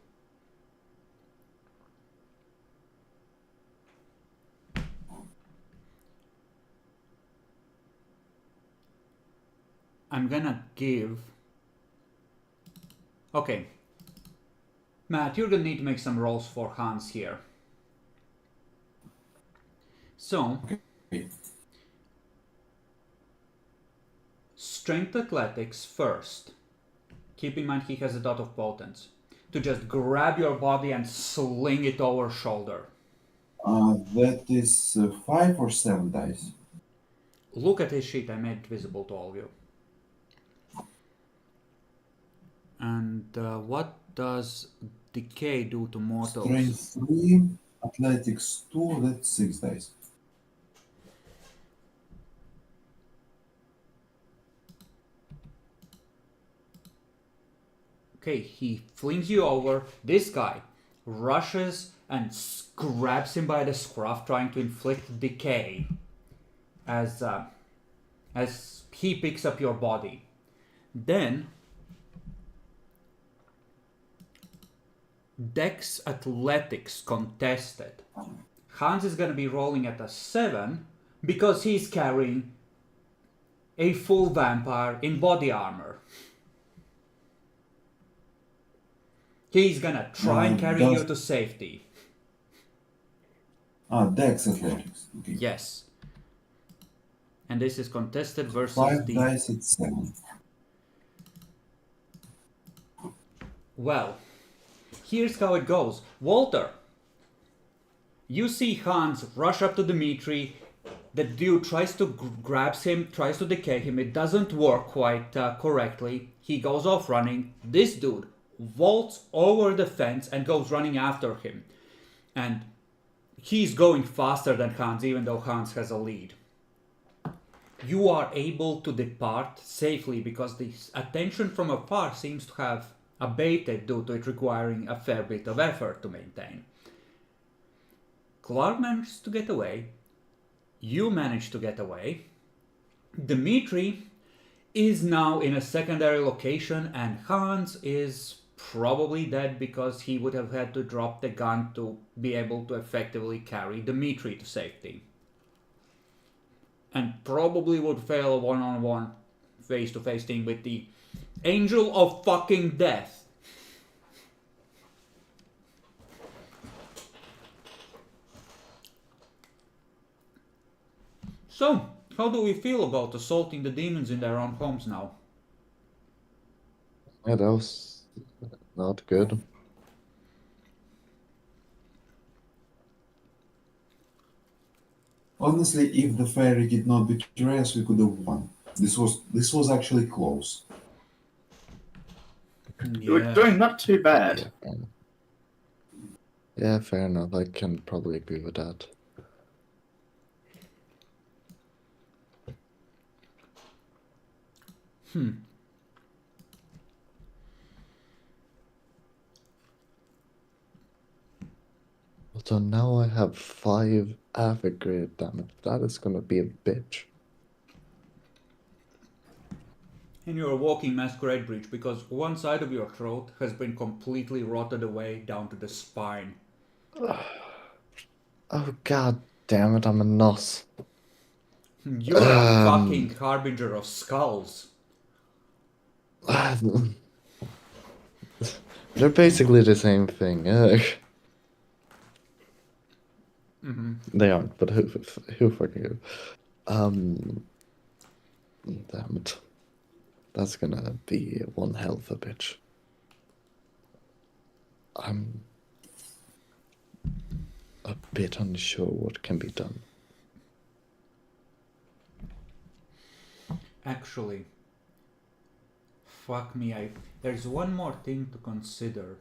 Speaker 2: I'm gonna give... Okay. Matt, you're gonna need to make some rolls for Hans here. So...
Speaker 3: Okay.
Speaker 2: Strength athletics first. Keep in mind he has a dot of potence. To just grab your body and sling it over shoulder.
Speaker 3: That is 5 or 7 dice.
Speaker 2: Look at his sheet, I made it visible to all of you. And what does decay do to mortals?
Speaker 3: Strength 3, athletics 2, that's 6 dice.
Speaker 2: Okay, he flings you over. This guy rushes and grabs him by the scruff, trying to inflict decay as he picks up your body. Then Dex Athletics contested. Hans is going to be rolling at a 7 because he's carrying a full vampire in body armor. He's gonna try and carry you to safety.
Speaker 3: Dex Athletics. Okay.
Speaker 2: Yes. And this is contested versus
Speaker 3: 5
Speaker 2: the...
Speaker 3: dice at 7.
Speaker 2: Well, Here's how it goes. Walter, you see Hans rush up to Dmitri. The dude tries to grabs him, tries to decay him. It doesn't work quite correctly. He goes off running. This dude vaults over the fence and goes running after him. And he's going faster than Hans, even though Hans has a lead. You are able to depart safely because the attention from afar seems to have abated due to it requiring a fair bit of effort to maintain. Clark manages to get away. You manage to get away. Dmitri is now in a secondary location, and Hans is probably dead because he would have had to drop the gun to be able to effectively carry Dmitri to safety. And probably would fail a one-on-one face-to-face thing with the Angel of fucking Death. So, how do we feel about assaulting the demons in their own homes now?
Speaker 1: Yeah, that was not good.
Speaker 3: Honestly, if the fairy did not betray us, we could have won. This was actually close.
Speaker 4: You were doing not too bad.
Speaker 1: Yeah, fair enough. I can probably agree with that. So now I have 5 Avigrid damage. That is gonna be a bitch.
Speaker 2: And you're a walking masquerade breach because one side of your throat has been completely rotted away down to the spine.
Speaker 1: Oh god damn it, I'm a nos.
Speaker 2: You're a fucking harbinger of skulls.
Speaker 1: They're basically the same thing. They aren't, but who fucking who? Damn it. That's gonna be one hell of a bitch. I'm a bit unsure what can be done.
Speaker 2: Actually, fuck me, there's one more thing to consider.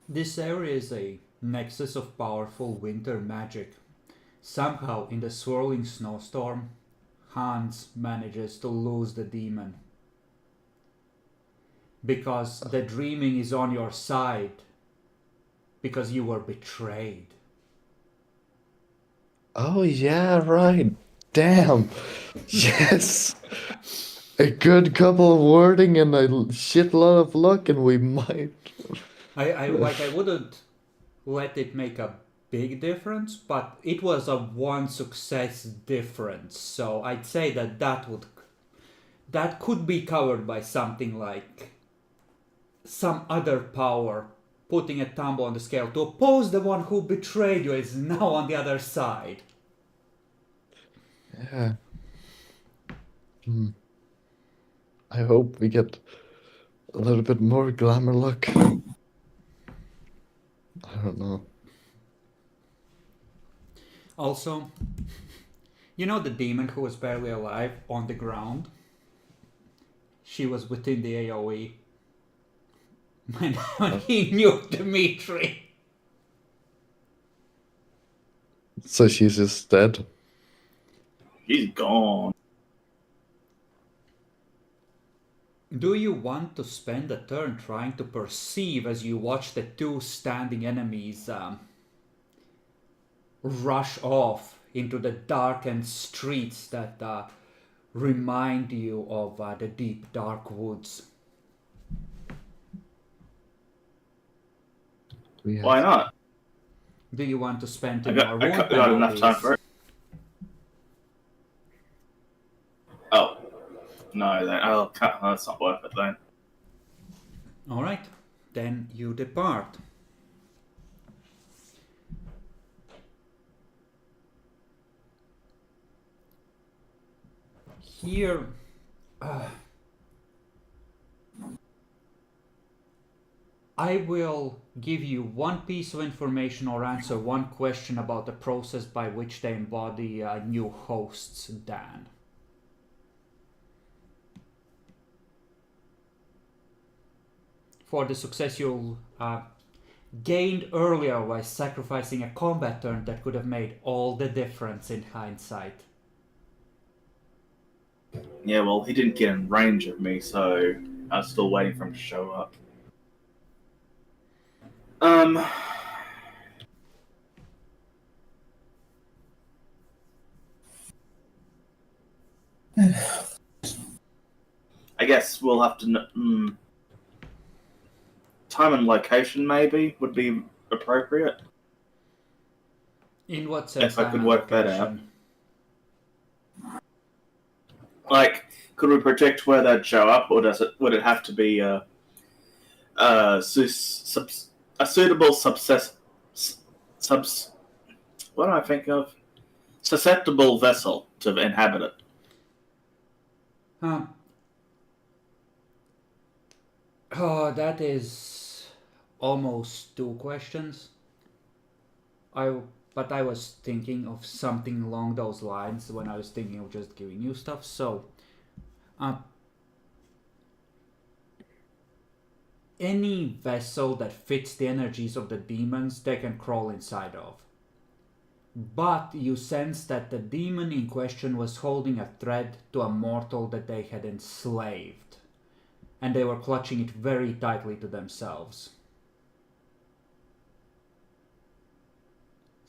Speaker 2: This area is a nexus of powerful winter magic. Somehow, in the swirling snowstorm, Hans manages to lose the demon. Because the dreaming is on your side. Because you were betrayed.
Speaker 1: Oh yeah, right. Damn. Yes. A good couple of wording and a shitload of luck, and we might.
Speaker 2: I wouldn't let it make a big difference, but it was a one success difference. So I'd say that could be covered by something like some other power putting a tumble on the scale to oppose the one who betrayed you is now on the other side.
Speaker 1: Yeah. I hope we get a little bit more glamour luck. I don't know.
Speaker 2: Also, you know the demon who was barely alive on the ground? She was within the AoE. When he nuked Dmitri.
Speaker 1: So she's just dead?
Speaker 4: He's gone.
Speaker 2: Do you want to spend a turn trying to perceive as you watch the two standing enemies rush off into the darkened streets that remind you of the deep dark woods?
Speaker 4: Why not?
Speaker 2: Do you want to spend
Speaker 4: I
Speaker 2: two more
Speaker 4: got
Speaker 2: wound
Speaker 4: enough time
Speaker 2: penalties?
Speaker 4: for it. Oh. No, then that's not worth it then.
Speaker 2: Alright, then you depart. Here, I will give you one piece of information or answer one question about the process by which they embody new hosts, Dan. For the success you'll gained earlier by sacrificing a combat turn that could have made all the difference in hindsight.
Speaker 4: Yeah, well, he didn't get in range of me, so I was still waiting for him to show up. I guess we'll have to. Time and location maybe would be appropriate.
Speaker 2: In what sense?
Speaker 4: If I could work that out. Like, could we predict where they'd show up, or would it have to be a suitable what do I think of? Susceptible vessel to inhabit it?
Speaker 2: Oh, that is almost two questions. But I was thinking of something along those lines when I was thinking of just giving you stuff. So, any vessel that fits the energies of the demons, they can crawl inside of. But you sense that the demon in question was holding a thread to a mortal that they had enslaved, and they were clutching it very tightly to themselves.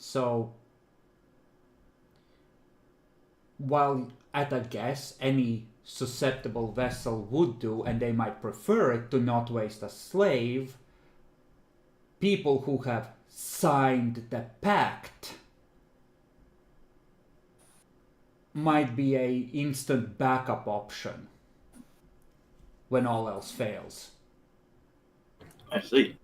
Speaker 2: So, while at a guess, any susceptible vessel would do, and they might prefer it to not waste a slave, people who have signed the pact might be a instant backup option when all else fails.
Speaker 4: I see.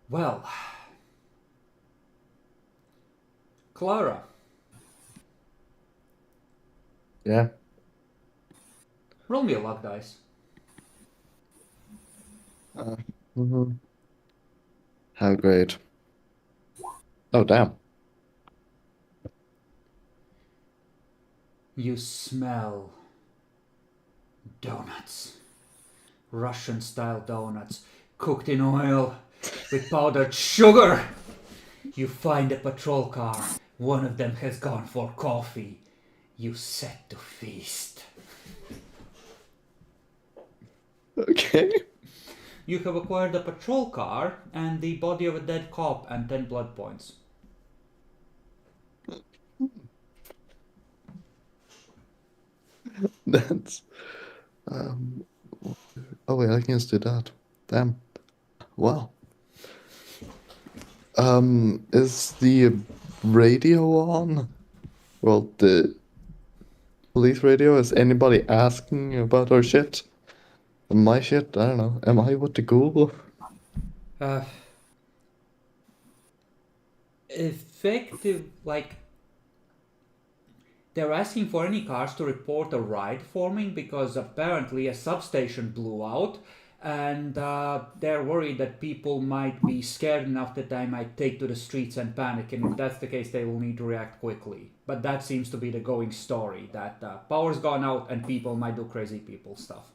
Speaker 2: Well, Clara.
Speaker 1: Yeah.
Speaker 2: Roll me a luck dice.
Speaker 1: How great. Oh, damn.
Speaker 2: You smell donuts. Russian-style donuts, cooked in oil with powdered sugar. You find a patrol car. One of them has gone for coffee. You set to feast.
Speaker 1: Okay.
Speaker 2: You have acquired a patrol car and the body of a dead cop and 10 blood points.
Speaker 1: That's... Oh wait, I can just do that. Damn. Wow. Is the radio on? Well, the police radio? Is anybody asking about our shit? My shit? I don't know. Am I with the Google?
Speaker 2: Effective, like, they're asking for any cars to report a riot forming because apparently a substation blew out, and they're worried that people might be scared enough that they might take to the streets and panic, and if that's the case, they will need to react quickly. But that seems to be the going story, that power's gone out and people might do crazy people stuff.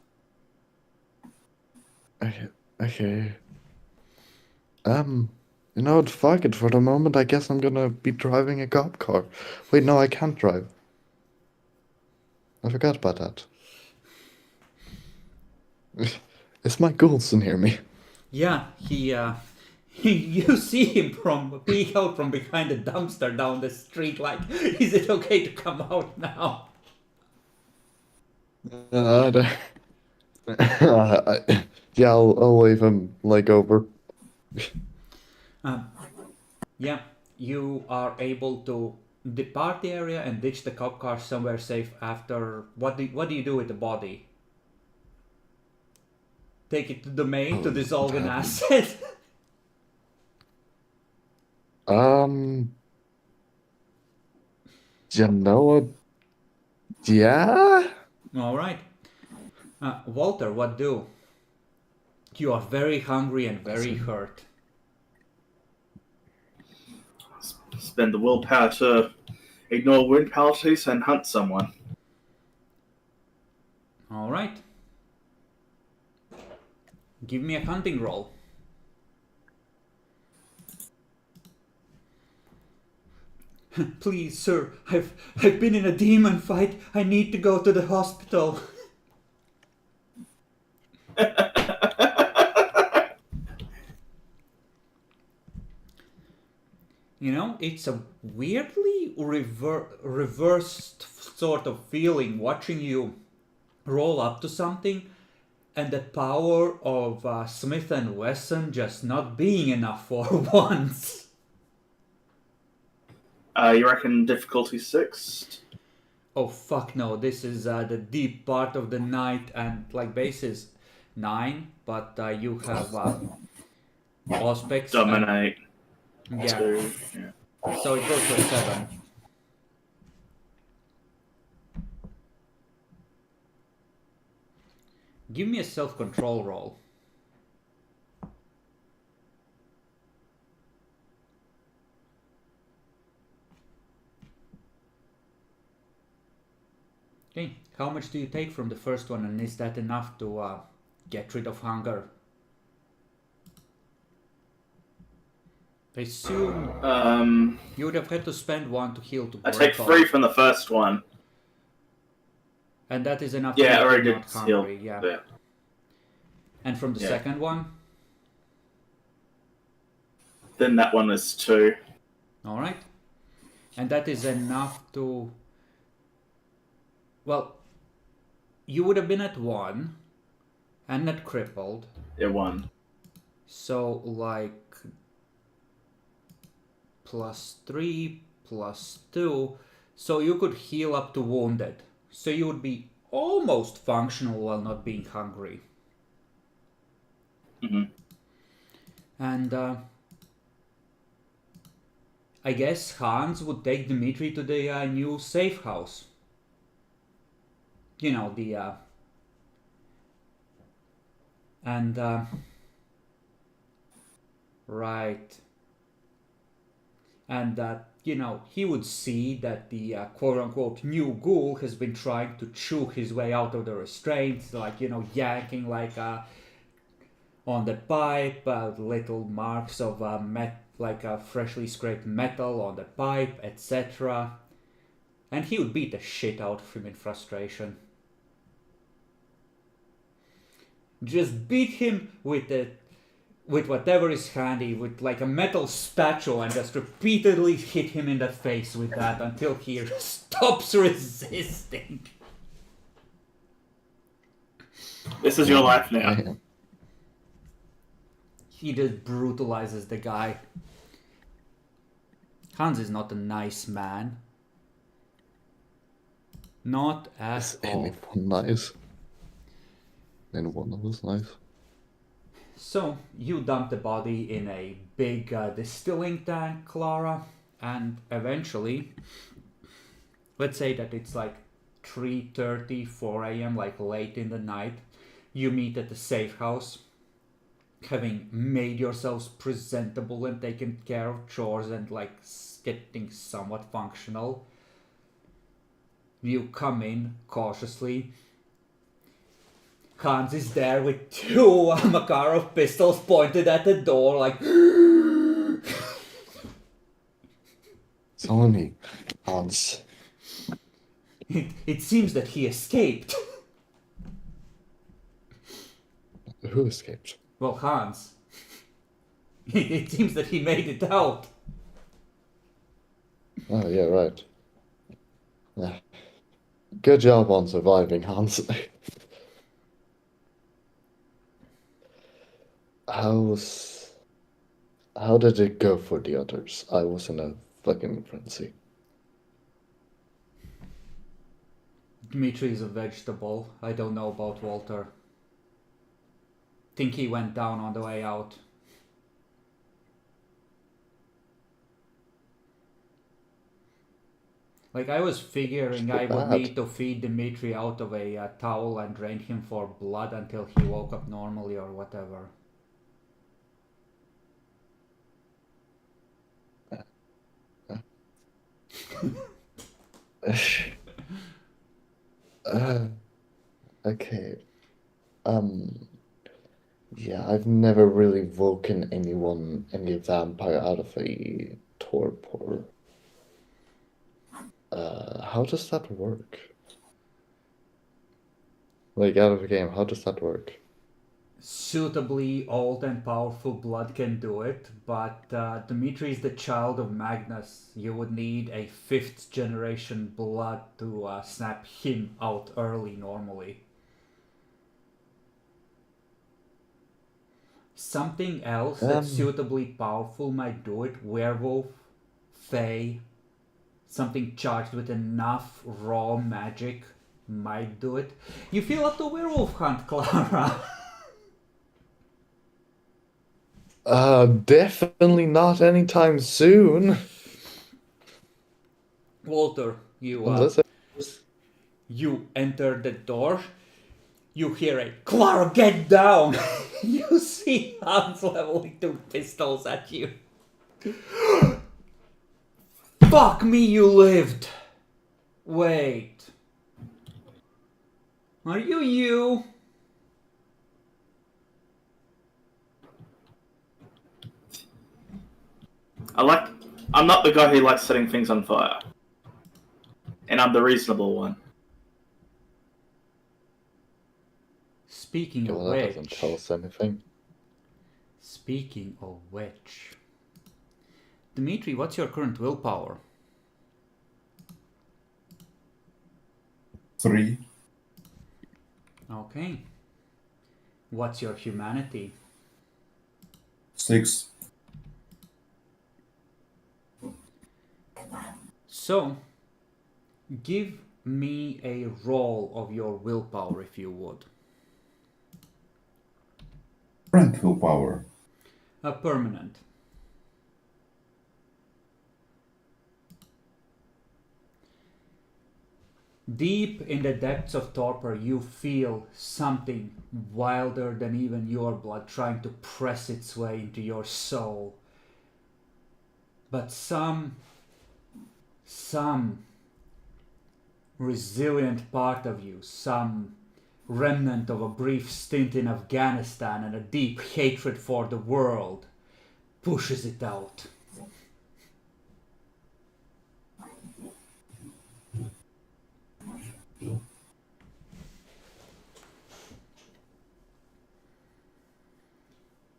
Speaker 1: Okay. You know what? Fuck it. For the moment, I guess I'm gonna be driving a cop car. Wait, no, I can't drive. I forgot about that. Is my Goulson near me?
Speaker 2: Yeah, you see him peek out from behind the dumpster down the street like, is it okay to come out now?
Speaker 1: Yeah, I'll wave him, like, over.
Speaker 2: Yeah, you are able to depart the area and ditch the cop car somewhere safe after... What do you do with the body? Take it to the main to dissolve an asset?
Speaker 1: You know what? Yeah?
Speaker 2: All right. Walter, what do? You are very hungry and very hurt.
Speaker 4: Spend the willpower to ignore wound penalties and hunt someone.
Speaker 2: All right. Give me a hunting roll. Please, sir, I've been in a demon fight. I need to go to the hospital. You know, it's a weirdly reversed sort of feeling watching you roll up to something and the power of Smith & Wesson just not being enough for once.
Speaker 4: You reckon difficulty 6?
Speaker 2: Oh fuck no, this is the deep part of the night and like base is 9, but you have Auspex.
Speaker 4: Dominate.
Speaker 2: Yeah,
Speaker 4: 2. Yeah.
Speaker 2: so it goes to a 7. Give me a self-control roll. Okay, how much do you take from the first one, and is that enough to get rid of hunger? I assume you would have had to spend 1 to heal to
Speaker 4: I
Speaker 2: break
Speaker 4: take 3 from the first one.
Speaker 2: and that is enough
Speaker 4: Yeah, I
Speaker 2: to
Speaker 4: already
Speaker 2: make you
Speaker 4: did
Speaker 2: not
Speaker 4: heal.
Speaker 2: hungry. Yeah. And from the
Speaker 4: Yeah.
Speaker 2: second one?
Speaker 4: Then that one is 2.
Speaker 2: Alright. And that is enough to... Well, you would have been at 1 and not crippled.
Speaker 4: Yeah, 1.
Speaker 2: So, like... +3, +2. So you could heal up to wounded. So you would be almost functional while not being hungry.
Speaker 4: Mm-hmm.
Speaker 2: And I guess Hans would take Dmitri to the new safe house. You know, the... and... right. And you know, he would see that the quote-unquote new ghoul has been trying to chew his way out of the restraints, like, you know, yanking like on the pipe, little marks of freshly scraped metal on the pipe, etc. And he would beat the shit out of him in frustration. Just beat him with whatever is handy, with like a metal spatula, and just repeatedly hit him in the face with that until he stops resisting.
Speaker 4: This is your life now.
Speaker 1: Damn.
Speaker 2: He just brutalizes the guy. Hans is not a nice man. Not at
Speaker 1: Is
Speaker 2: all.
Speaker 1: anyone nice? Anyone of us nice?
Speaker 2: So, you dump the body in a big distilling tank, Clara, and eventually, let's say that it's like 3:30, 4 a.m., like late in the night, you meet at the safe house, having made yourselves presentable and taken care of chores and like getting somewhat functional. You come in cautiously. Hans is there with 2 Makarov pistols pointed at the door, like...
Speaker 1: It's only me, Hans.
Speaker 2: It seems that he escaped.
Speaker 1: Who escaped?
Speaker 2: Well, Hans. It seems that he made it out.
Speaker 1: Oh, yeah, right. Yeah. Good job on surviving, Hans. How did it go for the others? I was in a fucking frenzy.
Speaker 2: Dmitri is a vegetable. I don't know about Walter. Think he went down on the way out. Like, I was figuring
Speaker 1: Too
Speaker 2: I would
Speaker 1: bad.
Speaker 2: need to feed Dimitri out of a towel and drain him for blood until he woke up normally or whatever.
Speaker 1: Okay. Yeah, I've never really woken any vampire out of a torpor. How does that work? Like, out of the game, how does that work?
Speaker 2: Suitably old and powerful blood can do it, but Dimitri is the child of Magnus. You would need a 5th generation blood to snap him out early normally. Something else that's suitably powerful might do it. Werewolf, Fae, something charged with enough raw magic might do it. You feel up the werewolf hunt, Clara.
Speaker 1: Definitely not anytime soon.
Speaker 2: Walter, you
Speaker 1: Unless
Speaker 2: you enter the door. You hear a Clara, get down! You see Hans leveling 2 pistols at you. Fuck me, you lived! Wait. Are you?
Speaker 4: I'm not the guy who likes setting things on fire. And I'm the reasonable one.
Speaker 2: Speaking of
Speaker 1: well, that doesn't tell
Speaker 2: which.
Speaker 1: us anything.
Speaker 2: Speaking of which. Dimitri, what's your current willpower?
Speaker 3: 3.
Speaker 2: Okay. What's your humanity?
Speaker 3: 6.
Speaker 2: So, give me a roll of your willpower if you would.
Speaker 3: Current willpower.
Speaker 2: A permanent. Deep in the depths of torpor, you feel something wilder than even your blood trying to press its way into your soul. But some resilient part of you, some remnant of a brief stint in Afghanistan and a deep hatred for the world, pushes it out.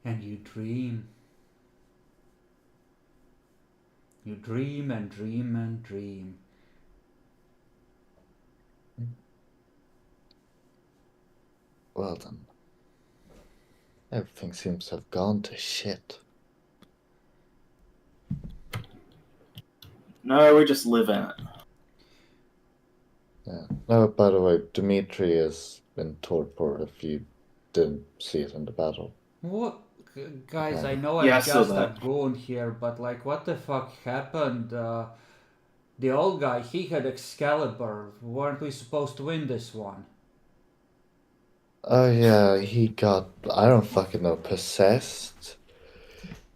Speaker 2: And you dream. You dream and dream and dream.
Speaker 1: Well then. Everything seems to have gone to shit.
Speaker 4: No, we just live in it.
Speaker 1: Yeah. No, by the way, Dimitri is in torpor if you didn't see it in the battle.
Speaker 2: What? Guys, I know
Speaker 4: Yeah, I
Speaker 2: I'm
Speaker 4: saw
Speaker 2: just a
Speaker 4: that.
Speaker 2: goon here, but like, what the fuck happened? The old guy, he had Excalibur. Weren't we supposed to win this one?
Speaker 1: Oh yeah, he got, I don't fucking know, possessed.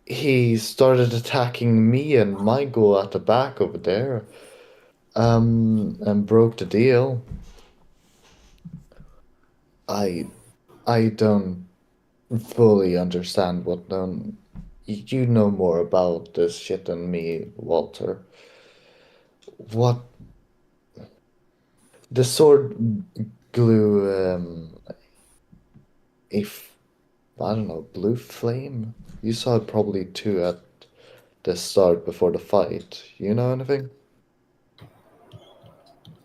Speaker 1: He started attacking me and Michael at the back over there. And broke the deal. I don't fully understand what none. You know more about this shit than me, Walter. What? The sword glue, I don't know, blue flame? You saw it probably too at the start before the fight. You know anything?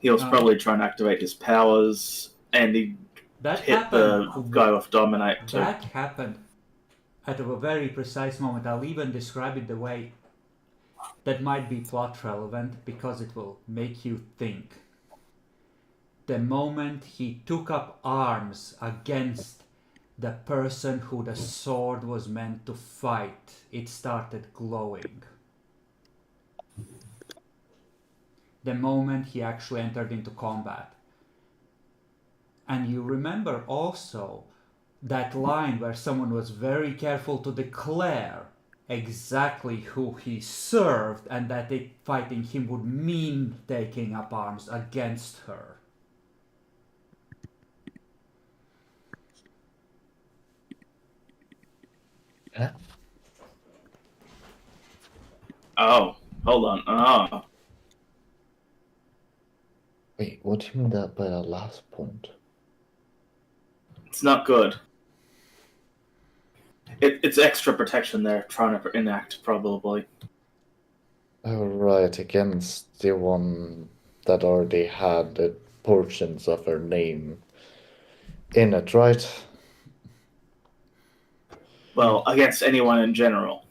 Speaker 4: He was probably trying to activate his powers, and he
Speaker 2: That
Speaker 4: hit
Speaker 2: happened.
Speaker 4: the guy with Dominate too.
Speaker 2: That happened at a very precise moment. I'll even describe it the way that might be plot relevant because it will make you think. The moment he took up arms against the person who the sword was meant to fight, it started glowing. the moment he actually entered into combat. And you remember also that line where someone was very careful to declare exactly who he served, and that fighting him would mean taking up arms against her.
Speaker 1: Huh?
Speaker 4: Oh, hold on. Oh,
Speaker 1: Wait, what do you mean that by the last point?
Speaker 4: it's not good. It's extra protection they're trying to enact, probably.
Speaker 1: Oh, right, against the one that already had the portions of her name in it, right?
Speaker 4: Well, against anyone in general.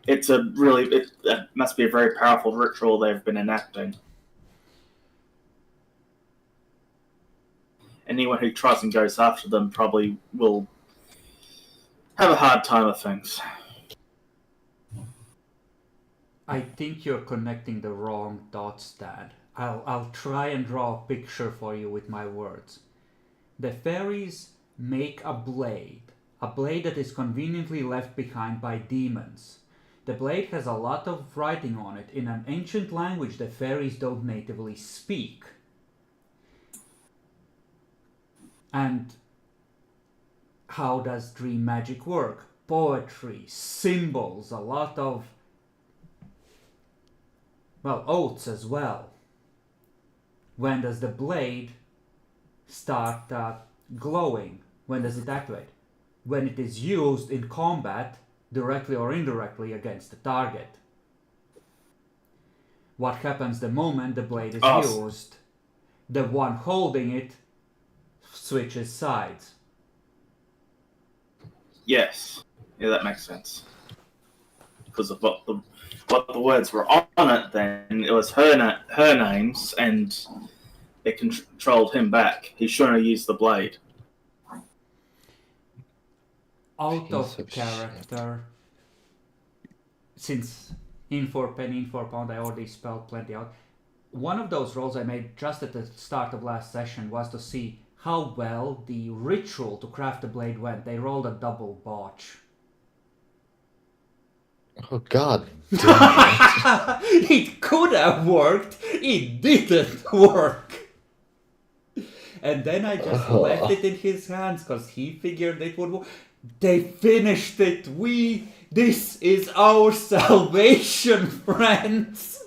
Speaker 4: It's a really, it must be a very powerful ritual they've been enacting. Anyone who tries and goes after them probably will have a hard time with things.
Speaker 2: I think you're connecting the wrong dots, Dad. I'll try and draw a picture for you with my words. The fairies make a blade that is conveniently left behind by demons. The blade has a lot of writing on it in an ancient language the fairies don't natively speak. And how does dream magic work? Poetry, symbols, a lot of, well, oaths as well. When does the blade start glowing? When does it activate? When it is used in combat, directly or indirectly, against the target. What happens the moment the blade is used? The one holding it switches sides.
Speaker 4: Yes. Yeah, that makes sense. Because of what the words were on it then, it was her names, and it controlled him back. He shouldn't have used the blade.
Speaker 2: Out
Speaker 1: Piece
Speaker 2: of
Speaker 1: of
Speaker 2: character, since in for penny, in for pound, I already spelled plenty out. One of those rolls I made just at the start of last session was to see how well the ritual to craft the blade went. They rolled a double botch.
Speaker 1: Oh god damn it.
Speaker 2: It could have worked. It didn't work. And then I just left it in his hands because he figured it would work. They finished it. This is our salvation, friends.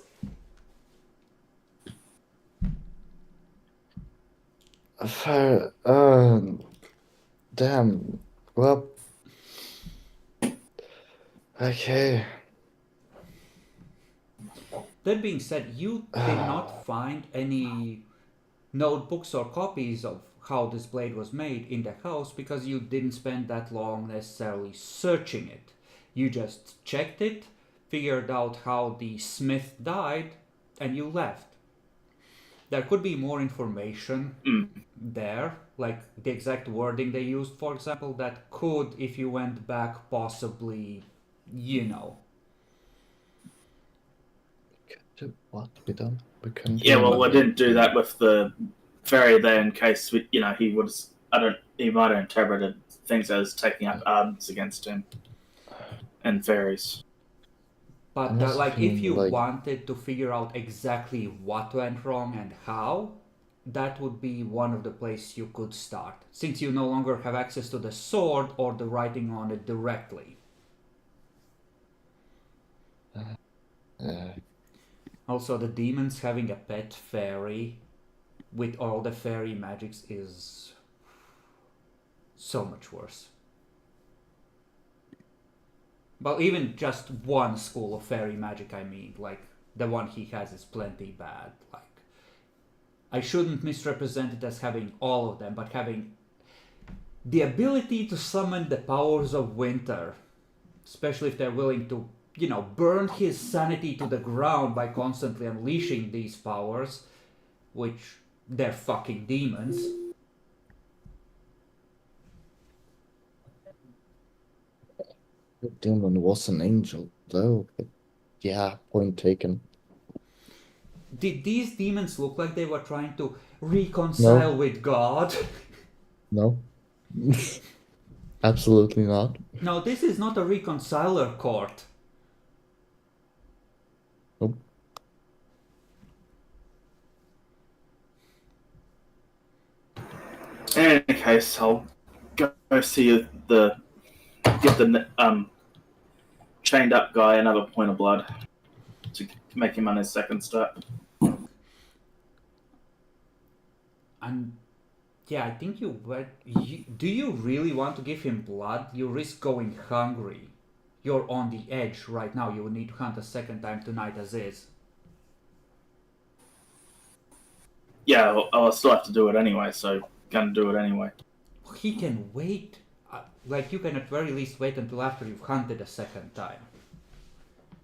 Speaker 1: Fair, damn. Well, okay.
Speaker 2: That being said, you did not find any notebooks or copies of how this blade was made in the house because you didn't spend that long necessarily searching it. You just checked it, figured out how the smith died, and you left. There could be more information there, like the exact wording they used, for example, that could, if you went back, possibly,
Speaker 1: What? We couldn't
Speaker 4: Yeah,
Speaker 1: do
Speaker 4: well, I
Speaker 1: anything.
Speaker 4: didn't do that with the fairy there in case he would. He might have interpreted things as taking up arms against him and fairies.
Speaker 2: But
Speaker 1: I'm also
Speaker 2: if
Speaker 1: feeling
Speaker 2: you
Speaker 1: like-
Speaker 2: wanted to figure out exactly what went wrong and how, that would be one of the places you could start, since you no longer have access to the sword or the writing on it directly. Also, the demons having a pet fairy with all the fairy magics is so much worse. Well, even just one school of fairy magic, I mean, like, the one he has is plenty bad. Like, I shouldn't misrepresent it as having all of them, but having the ability to summon the powers of winter, especially if they're willing to, burn his sanity to the ground by constantly unleashing these powers, which they're fucking demons.
Speaker 1: The demon was an angel, though. But Yeah, point taken.
Speaker 2: Did these demons look like they were trying to reconcile with God?
Speaker 1: No. Absolutely not.
Speaker 2: No, this is not a reconciler court.
Speaker 1: Nope.
Speaker 4: In any case, I'll go see the give the chained up guy another point of blood to make him on his second step.
Speaker 2: And yeah, I think do you really want to give him blood? You risk going hungry. You're on the edge right now. You will need to hunt a second time tonight as is.
Speaker 4: Yeah, I'll still have to do it anyway, so gonna do it anyway.
Speaker 2: He can wait. Like, you can at very least wait until after you've hunted a second time.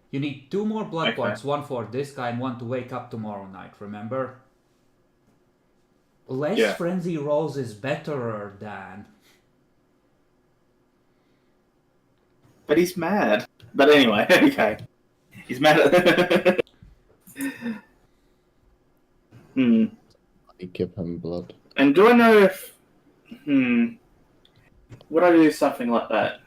Speaker 2: You need 2 more blood points, 1 for this guy and 1 to wake up tomorrow night, remember? Less frenzy rolls is better, Dan.
Speaker 4: But he's mad. But anyway, okay. He's mad at...
Speaker 1: I give him blood.
Speaker 4: And do I know if... Would I do something like that?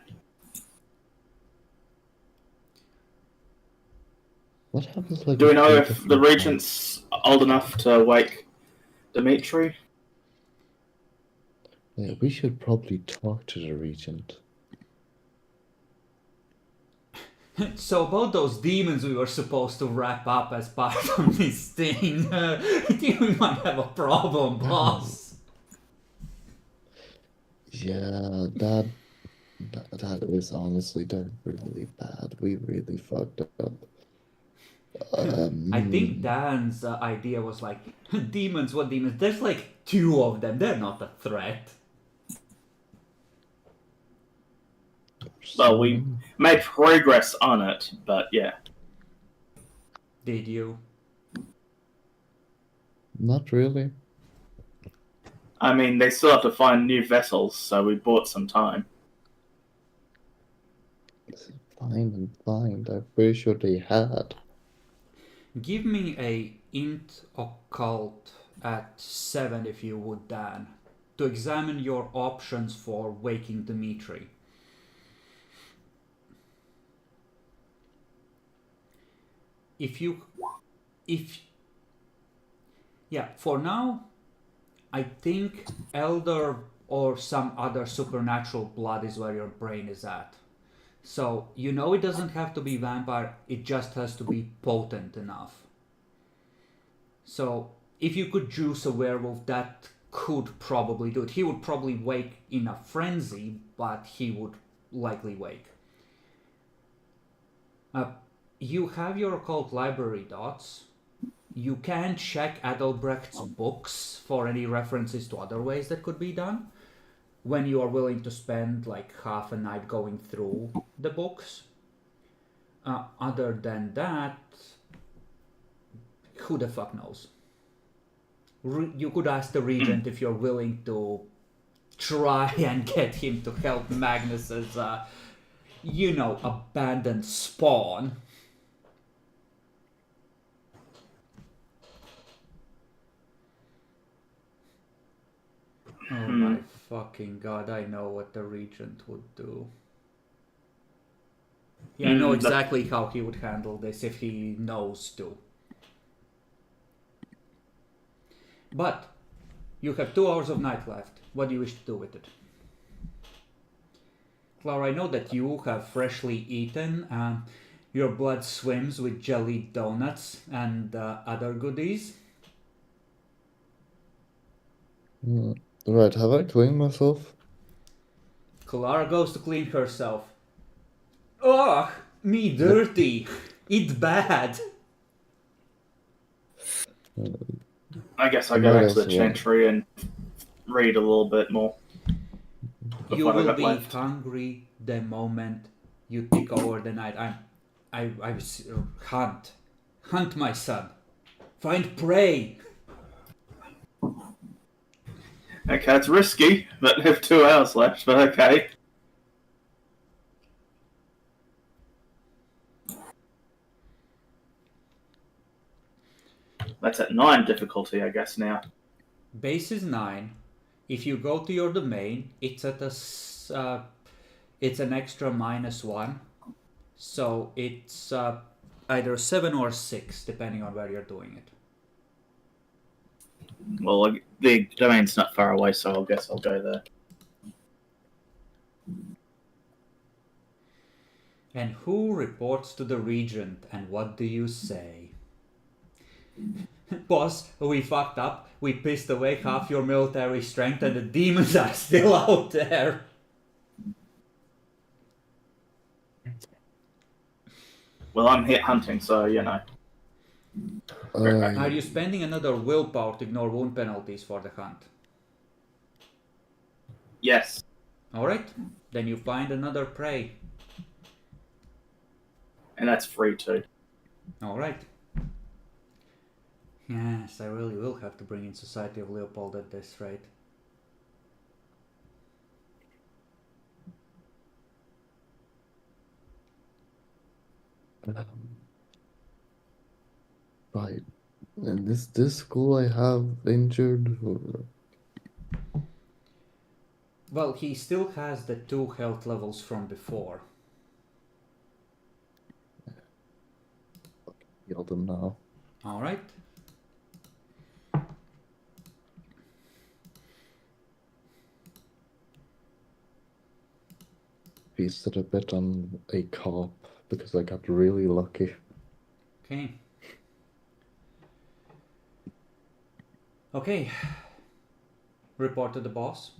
Speaker 1: What happens like...
Speaker 4: Do we know if the Regent's old enough to wake Dimitri?
Speaker 1: Yeah, we should probably talk to the Regent.
Speaker 2: So about those demons we were supposed to wrap up as part of this thing, I think we might have a problem, boss.
Speaker 1: Yeah, that is honestly really bad. We really fucked up.
Speaker 2: I think Dan's idea was like, demons, what demons? There's like 2 of them, they're not a threat.
Speaker 4: Well, we made progress on it, but yeah.
Speaker 2: Did you?
Speaker 1: Not really.
Speaker 4: I mean, they still have to find new vessels, so we bought some time.
Speaker 1: Fine and fine. I'm pretty sure they had.
Speaker 2: Give me a int occult at 7 if you would, Dan, to examine your options for waking Dimitri. For now, I think Elder or some other supernatural blood is where your brain is at. So, you know it doesn't have to be vampire, it just has to be potent enough. So, if you could juice a werewolf, that could probably do it. He would probably wake in a frenzy, but he would likely wake. You have your occult library dots. You can check Adalbrecht's books for any references to other ways that could be done. When you are willing to spend like half a night going through the books. Other than that, who the fuck knows? You could ask the Regent if you're willing to try and get him to help Magnus's, abandoned spawn. Oh my fucking god, I know what the Regent would do. Yeah, I know exactly how he would handle this if he knows to. But, you have 2 hours of night left. What do you wish to do with it? Clara, I know that you have freshly eaten. Your blood swims with jelly donuts and other goodies.
Speaker 1: Right, have I cleaned myself?
Speaker 2: Clara goes to clean herself. Ugh, me dirty. It's bad.
Speaker 4: I guess I'll go back to the Chantry and read a little bit more.
Speaker 2: You will be hungry the moment you take over the night. I hunt my son. Find prey.
Speaker 4: Okay, it's risky, but I have 2 hours left, but okay. That's at 9 difficulty, I guess, now.
Speaker 2: Base is 9. If you go to your domain, it's at it's an extra -1. So it's either 7 or 6, depending on where you're doing it.
Speaker 4: Well, the domain's not far away, so I guess I'll go there.
Speaker 2: And who reports to the regent, and what do you say? Boss, we fucked up. We pissed away half your military strength, and the demons are still out there.
Speaker 4: Well, I'm hit hunting, so, you know.
Speaker 2: Are you spending another willpower to ignore wound penalties for the hunt?
Speaker 4: Yes.
Speaker 2: Alright, then you find another prey.
Speaker 4: And that's free, too.
Speaker 2: Alright. Yes, I really will have to bring in Society of Leopold at this rate.
Speaker 1: Right. And this school I have injured.
Speaker 2: Well, he still has the 2 health levels from before.
Speaker 1: Heal them now.
Speaker 2: Alright.
Speaker 1: Feasted a bit on a cop because I got really lucky.
Speaker 2: Okay. Okay. Report to the boss.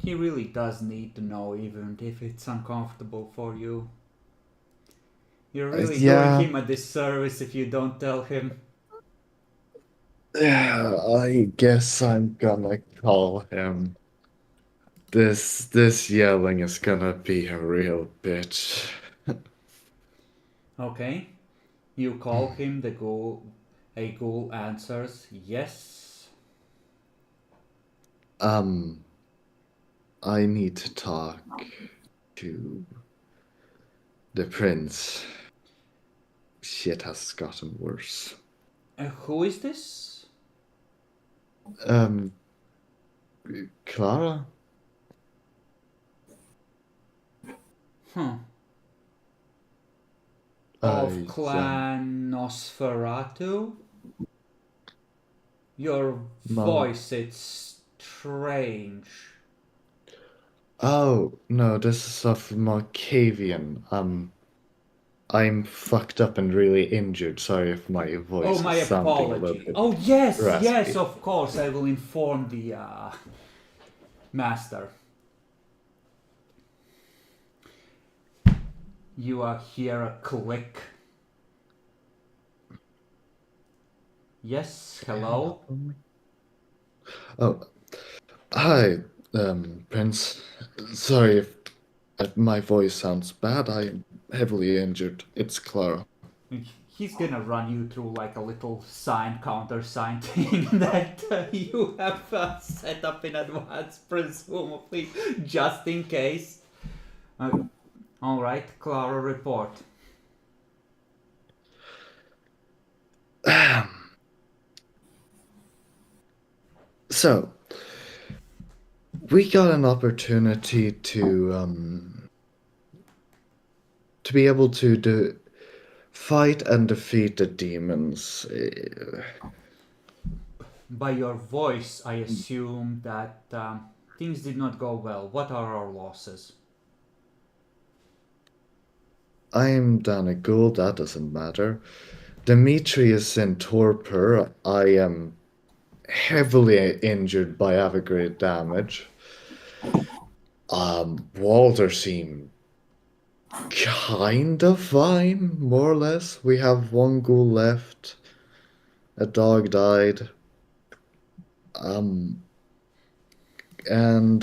Speaker 2: He really does need to know, even if it's uncomfortable for you. You're really doing him a disservice if you don't tell him.
Speaker 1: Yeah, I guess I'm gonna call him. This yelling is gonna be a real bitch.
Speaker 2: Okay. You call him, the ghoul. A ghoul answers, yes.
Speaker 1: I need to talk to the prince. Shit has gotten worse.
Speaker 2: Who is this?
Speaker 1: Clara?
Speaker 2: Huh. Of Clan Nosferatu? Your voice, it's strange.
Speaker 1: Oh, no, this is of Markavian. I'm fucked up and really injured. Sorry if my voice
Speaker 2: my
Speaker 1: is sounding a little
Speaker 2: apology.
Speaker 1: bit
Speaker 2: Oh, yes,
Speaker 1: raspy.
Speaker 2: yes, of course. I will inform the master. You hear a click. Yes, hello?
Speaker 1: Oh, hi, Prince. Sorry if my voice sounds bad. I'm heavily injured. It's Clara.
Speaker 2: He's gonna run you through like a little sign, counter sign thing that you have set up in advance, presumably, just in case. Alright, Clara, report.
Speaker 1: So, we got an opportunity to be able to fight and defeat the demons.
Speaker 2: By your voice, I assume that things did not go well. What are our losses?
Speaker 1: I'm down a ghoul, that doesn't matter. Dimitri is in torpor. I am heavily injured by Avograde damage. Walter seemed kind of fine, more or less. We have one ghoul left. A dog died. And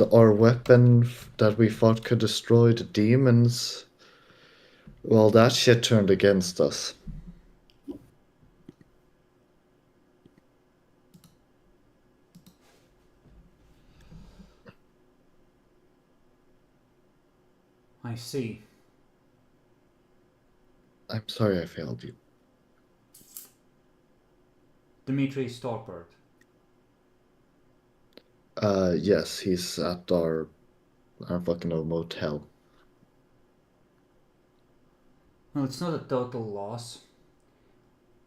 Speaker 1: our weapon that we thought could destroy the demons, well, that shit turned against us.
Speaker 2: I see.
Speaker 1: I'm sorry I failed you.
Speaker 2: Dmitri is torpid.
Speaker 1: Yes, he's at our fucking old motel.
Speaker 2: Well, it's not a total loss.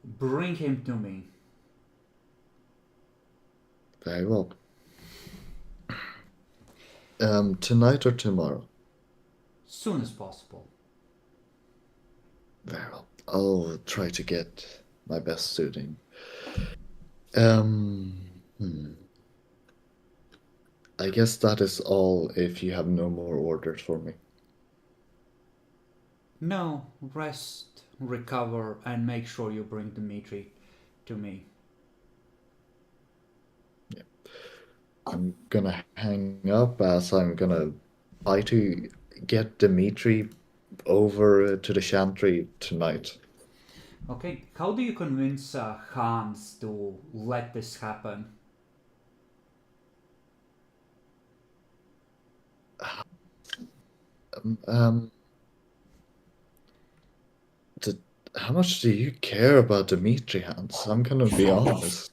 Speaker 2: Bring him to me.
Speaker 1: Very well. Tonight or tomorrow?
Speaker 2: Soon as possible.
Speaker 1: Very well. I'll try to get my best suiting. Hmm. I guess that is all if you have no more orders for me.
Speaker 2: No, rest, recover, and make sure you bring Dmitri to me.
Speaker 1: I'm gonna hang up as I'm gonna try to get Dimitri over to the Chantry tonight.
Speaker 2: Okay, how do you convince Hans to let this happen?
Speaker 1: Um, d- how much do you care about Dimitri, Hans? I'm gonna be honest.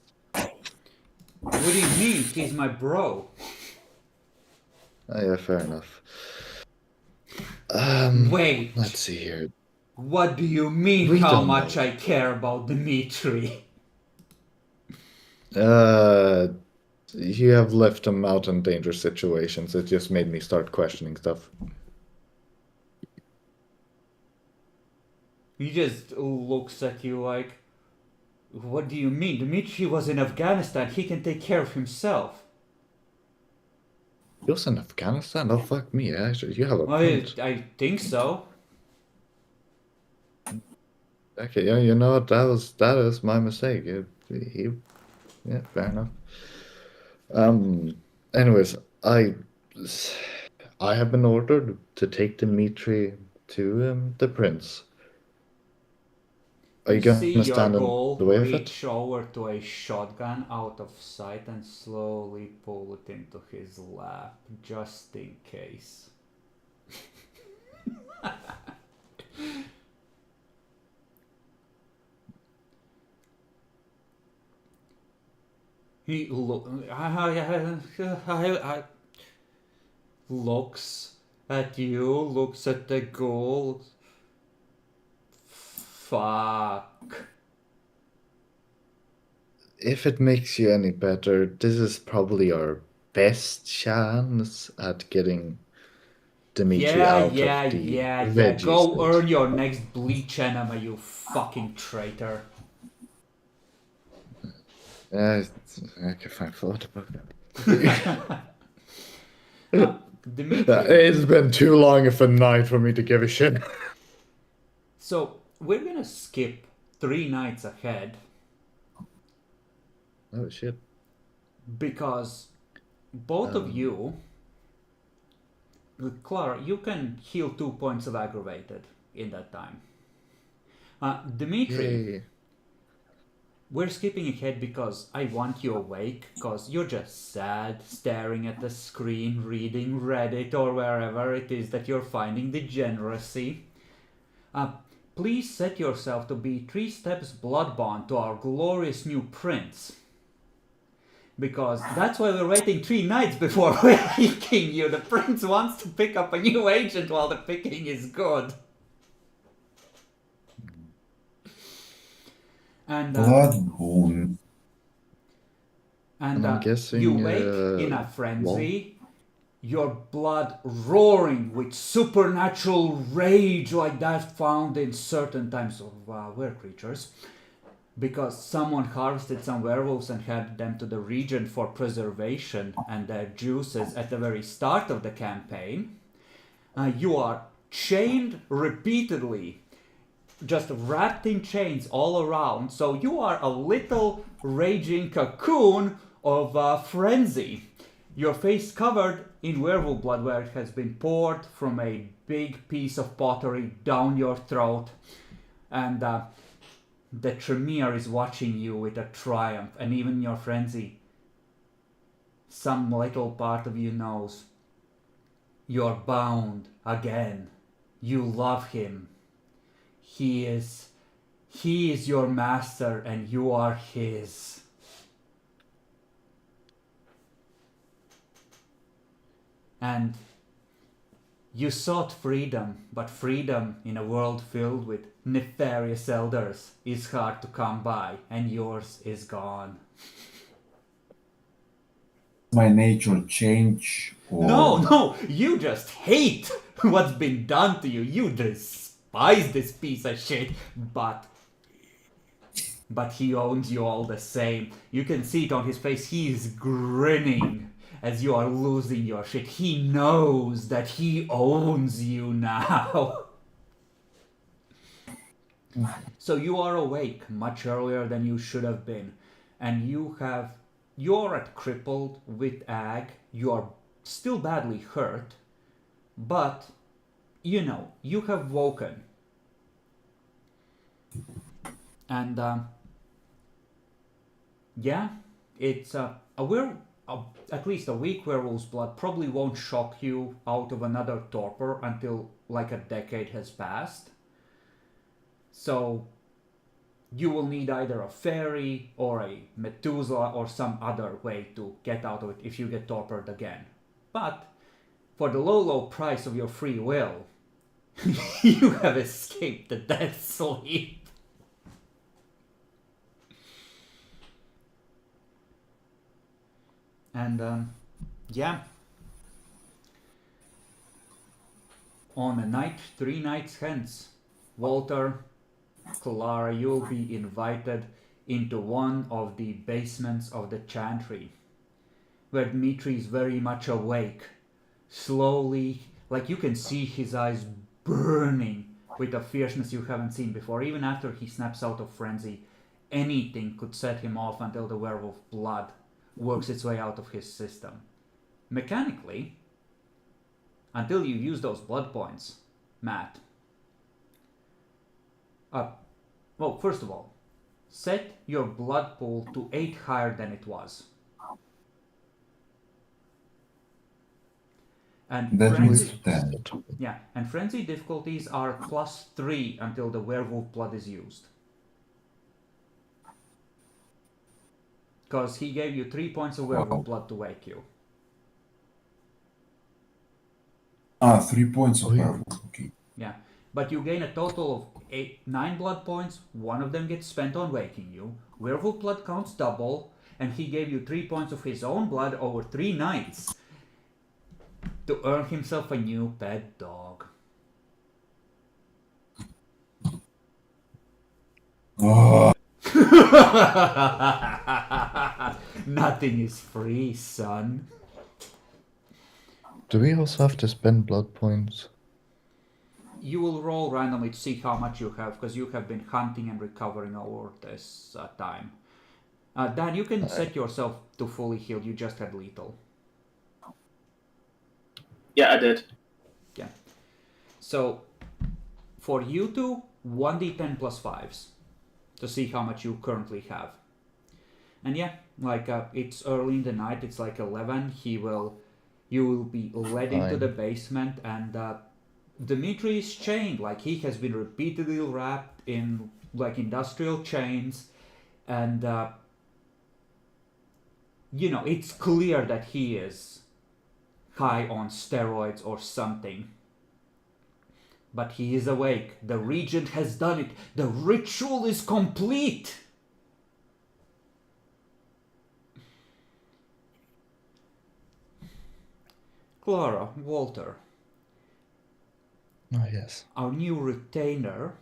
Speaker 2: What do you mean? He's my bro.
Speaker 1: Yeah, fair enough.
Speaker 2: Wait,
Speaker 1: Let's see here.
Speaker 2: what do you mean
Speaker 1: We
Speaker 2: how
Speaker 1: don't
Speaker 2: much
Speaker 1: know.
Speaker 2: I care about Dmitri?
Speaker 1: You have left him out in dangerous situations. It just made me start questioning stuff.
Speaker 2: He just looks at you like, what do you mean? Dmitri was in Afghanistan, he can take care of himself.
Speaker 1: He was in Afghanistan? Oh, fuck me. Actually, you have a point.
Speaker 2: I think so.
Speaker 1: Okay, yeah, you know what? That is my mistake. Yeah, fair enough. Anyways, I have been ordered to take Dimitri to the prince. Are you
Speaker 2: See
Speaker 1: gonna
Speaker 2: your
Speaker 1: stand in
Speaker 2: goal,
Speaker 1: the way of it?
Speaker 2: reach over to a shotgun out of sight and slowly pull it into his lap, just in case. He looks at you, looks at the goal. Fuck.
Speaker 1: If it makes you any better, this is probably our best chance at getting Dimitri out of the veggie
Speaker 2: Go
Speaker 1: state.
Speaker 2: earn your next bleach enema, you fucking traitor.
Speaker 1: Okay, fine, forgot about that.
Speaker 2: Dimitri.
Speaker 1: It's been too long of a night for me to give a shit.
Speaker 2: So, we're gonna skip 3 nights ahead
Speaker 1: Oh shit.
Speaker 2: because both of you, Clara, you can heal 2 points of aggravated in that time. Dimitri,
Speaker 1: Yay.
Speaker 2: we're skipping ahead because I want you awake, because you're just sad, staring at the screen, reading Reddit or wherever it is that you're finding degeneracy. Please set yourself to be 3 steps bloodbound to our glorious new prince. Because that's why we're waiting 3 nights before waking you. The prince wants to pick up a new agent while the picking is good. And
Speaker 3: Bloodborne.
Speaker 2: And
Speaker 1: I'm guessing,
Speaker 2: you wake in a frenzy, your blood roaring with supernatural rage like that found in certain types of were creatures. Because someone harvested some werewolves and had them to the region for preservation and their juices at the very start of the campaign. You are chained repeatedly, just wrapped in chains all around, so you are a little raging cocoon of frenzy. Your face covered in werewolf blood where it has been poured from a big piece of pottery down your throat. And the Tremere is watching you with a triumph, and even your frenzy, some little part of you knows you're bound again You love him. He is your master and you are his. And you sought freedom, but freedom in a world filled with nefarious elders is hard to come by, and yours is gone.
Speaker 3: My nature change or
Speaker 2: No, you just hate what's been done to you. You despise this piece of shit, but he owns you all the same. You can see it on his face. He is grinning as you are losing your shit. He knows that he owns you now. So you are awake much earlier than you should have been, and you're at crippled with ag. You are still badly hurt, but you know you have woken, and yeah, it's at least a weak werewolf's blood probably won't shock you out of another torpor until like a decade has passed. So you will need either a fairy or a Methuselah or some other way to get out of it if you get torpored again. But for the low price of your free will, you have escaped the death sleep. And yeah, on a night 3 nights hence, Walter, Clara, you'll be invited into one of the basements of the chantry, where Dmitri is very much awake. Slowly, like you can see his eyes burning with a fierceness you haven't seen before. Even after he snaps out of frenzy, anything could set him off until the werewolf blood works its way out of his system. Mechanically, until you use those blood points, Matt. Well, first of all, set your blood pool to 8 higher than it was. And
Speaker 3: that means
Speaker 2: frenzy,
Speaker 3: 10.
Speaker 2: yeah, and frenzy difficulties are +3 until the werewolf blood is used. Because he gave you 3 points of werewolf blood to wake you.
Speaker 3: 3 points of werewolf. Okay.
Speaker 2: Yeah, but you gain a total of 9 blood points. 1 of them gets spent on waking you. Werewolf blood counts double, and he gave you 3 points of his own blood over 3 nights to earn himself a new pet dog.
Speaker 3: Oh,
Speaker 2: Nothing is free, son.
Speaker 1: Do we also have to spend blood points?
Speaker 2: You will roll randomly to see how much you have, because you have been hunting and recovering over this time. Dan, you can set yourself to fully healed. You just had lethal.
Speaker 4: Yeah, I did.
Speaker 2: Yeah. So, for you two, 1d10 plus 5s to see how much you currently have. And yeah, like it's early in the night. It's like 11. You will be led into the basement, and Dmitri is chained. Like he has been repeatedly wrapped in like industrial chains, and you know it's clear that he is high on steroids or something. But he is awake. The regent has done it. The ritual is complete. Clara, Walter,
Speaker 1: Oh, yes.
Speaker 2: our new retainer,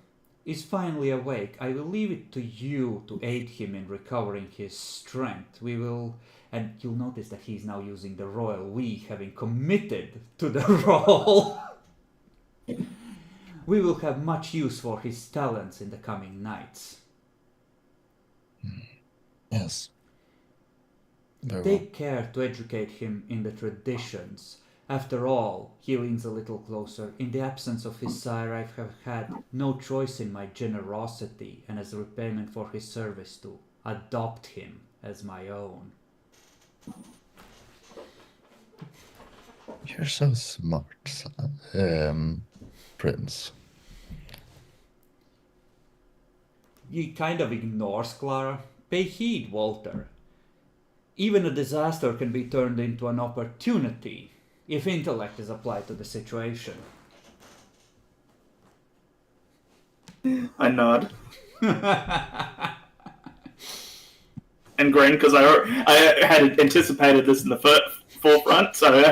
Speaker 2: is finally awake. I will leave it to you to aid him in recovering his strength. And you'll notice that he's now using the royal we, having committed to the role. We will have much use for his talents in the coming nights.
Speaker 1: Yes. Very well.
Speaker 2: Take care to educate him in the traditions. After all, he leans a little closer. In the absence of his sire, I have had no choice in my generosity, and as a repayment for his service to adopt him as my own.
Speaker 1: You're so smart, son. prince.
Speaker 2: He kind of ignores Clara. Pay heed, Walter. Even a disaster can be turned into an opportunity if intellect is applied to the situation.
Speaker 4: I nod. And grin because I had anticipated this in the forefront, so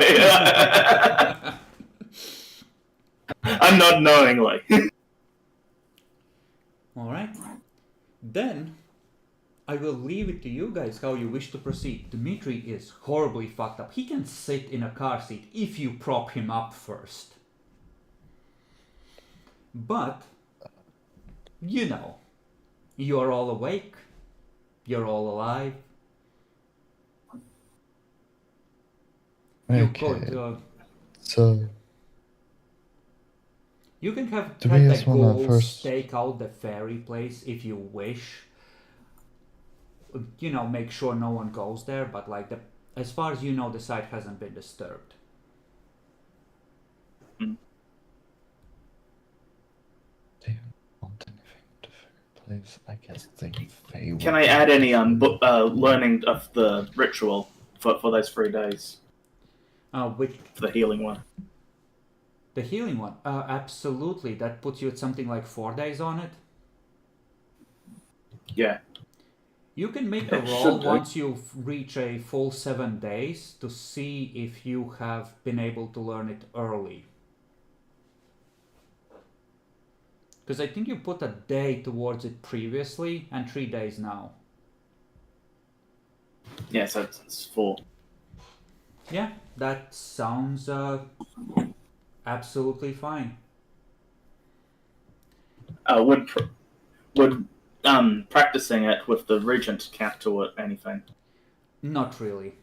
Speaker 4: I'm not knowingly.
Speaker 2: Alright. Then, I will leave it to you guys how you wish to proceed. Dmitri is horribly fucked up. He can sit in a car seat if you prop him up first. But, you know, you're all awake. You're all alive. You
Speaker 1: Okay.
Speaker 2: could,
Speaker 1: So,
Speaker 2: you can have
Speaker 1: do we
Speaker 2: had
Speaker 1: just
Speaker 2: the
Speaker 1: wanna
Speaker 2: ghouls
Speaker 1: first-
Speaker 2: stake out the fairy place if you wish. You know, make sure no one goes there, but like as far as you know, the site hasn't been disturbed.
Speaker 1: do you want anything to place? I guess they Fae
Speaker 4: Can
Speaker 1: would
Speaker 4: I add any
Speaker 1: be-
Speaker 4: learning of the ritual for those 3 days?
Speaker 2: Which
Speaker 4: For the healing one.
Speaker 2: the healing one? Absolutely. That puts you at something like 4 days on it.
Speaker 4: Yeah.
Speaker 2: You can make a
Speaker 4: It
Speaker 2: roll
Speaker 4: should do.
Speaker 2: once you reach a full 7 days to see if you have been able to learn it early. Because I think you put a day towards it previously and 3 days now.
Speaker 4: Yeah, so it's 4.
Speaker 2: Yeah, that sounds absolutely fine.
Speaker 4: Would practicing it with the regent count to it anything?
Speaker 2: Not really.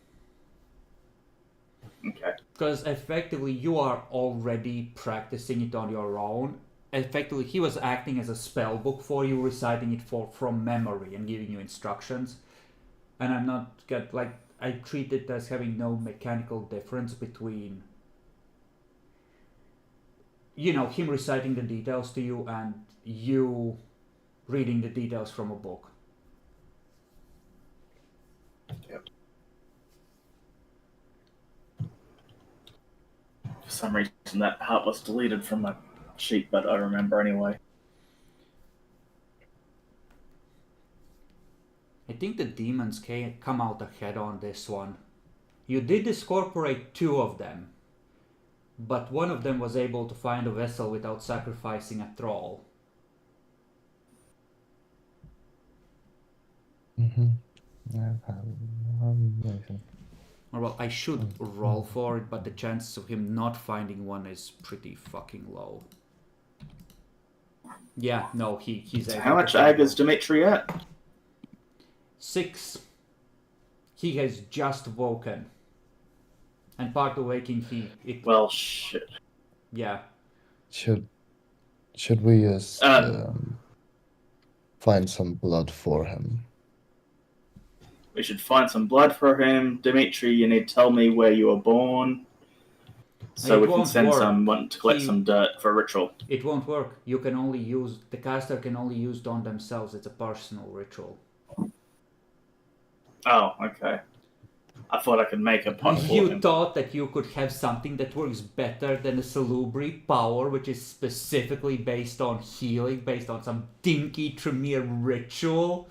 Speaker 4: Okay.
Speaker 2: Because effectively you are already practicing it on your own. Effectively he was acting as a spell book for you, reciting it from memory and giving you instructions. And I'm not I treat it as having no mechanical difference between, you know, him reciting the details to you and you reading the details from a book.
Speaker 4: Yep. For some reason, that part was deleted from my sheet, but I remember anyway.
Speaker 2: I think the demons come out ahead on this one. You did discorporate 2 of them, but one of them was able to find a vessel without sacrificing a thrall. Well, I should roll for it, but the chances of him not finding one is pretty fucking low. Yeah, no, he's able
Speaker 4: How much
Speaker 2: to find
Speaker 4: ag is
Speaker 2: one.
Speaker 4: Dimitri at?
Speaker 2: 6. He has just woken. And part of waking
Speaker 4: Well, shit.
Speaker 2: yeah.
Speaker 1: Should we just find some blood for him?
Speaker 4: We should find some blood for him. Dimitri, you need to tell me where you were born. So
Speaker 2: It
Speaker 4: we can
Speaker 2: won't
Speaker 4: send
Speaker 2: work.
Speaker 4: someone to collect some dirt for a ritual.
Speaker 2: It won't work. You can only use the caster can only use it on themselves. It's a personal ritual.
Speaker 4: Oh, okay. I thought I could make a pot for
Speaker 2: You
Speaker 4: him.
Speaker 2: thought that you could have something that works better than a salubri power, which is specifically based on healing, based on some dinky Tremere ritual?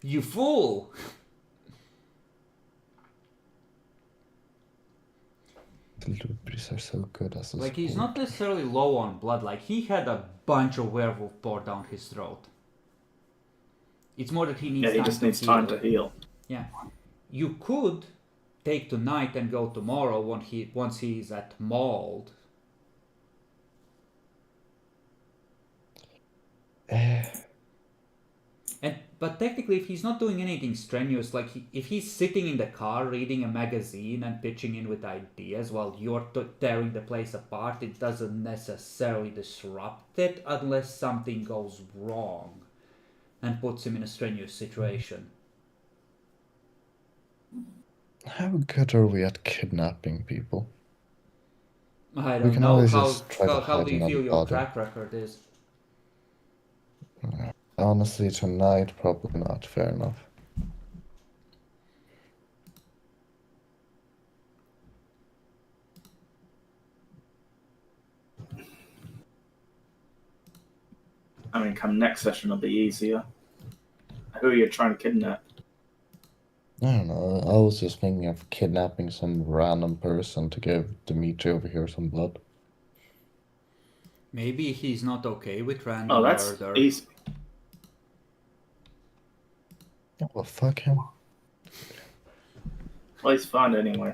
Speaker 2: You fool!
Speaker 1: The Lubris are so good as a
Speaker 2: Like, he's
Speaker 1: sport.
Speaker 2: not necessarily low on blood. Like, he had a bunch of werewolf pour down his throat. It's more that he needs
Speaker 4: Yeah, he
Speaker 2: time
Speaker 4: just
Speaker 2: to
Speaker 4: needs
Speaker 2: heal.
Speaker 4: time to heal.
Speaker 2: Yeah. You could take tonight and go tomorrow once he's at mauled. But technically, if he's not doing anything strenuous, like if he's sitting in the car reading a magazine and pitching in with ideas while you're tearing the place apart, it doesn't necessarily disrupt it unless something goes wrong and puts him in a strenuous situation.
Speaker 1: How good are we at kidnapping people?
Speaker 2: I
Speaker 1: We
Speaker 2: don't
Speaker 1: can
Speaker 2: know.
Speaker 1: always
Speaker 2: How,
Speaker 1: just try to
Speaker 2: how
Speaker 1: hide
Speaker 2: do you
Speaker 1: another
Speaker 2: feel your
Speaker 1: body.
Speaker 2: track record is?
Speaker 1: Honestly, tonight, probably not. Fair enough.
Speaker 4: I mean, come next session, it'll be easier. Who are you trying to kidnap?
Speaker 1: I don't know. I was just thinking of kidnapping some random person to give Dimitri over here some blood.
Speaker 2: Maybe he's not okay with
Speaker 4: Oh,
Speaker 2: random
Speaker 4: that's
Speaker 2: murder.
Speaker 4: easy.
Speaker 1: Oh, well, fuck him.
Speaker 4: Well, he's fine anyway.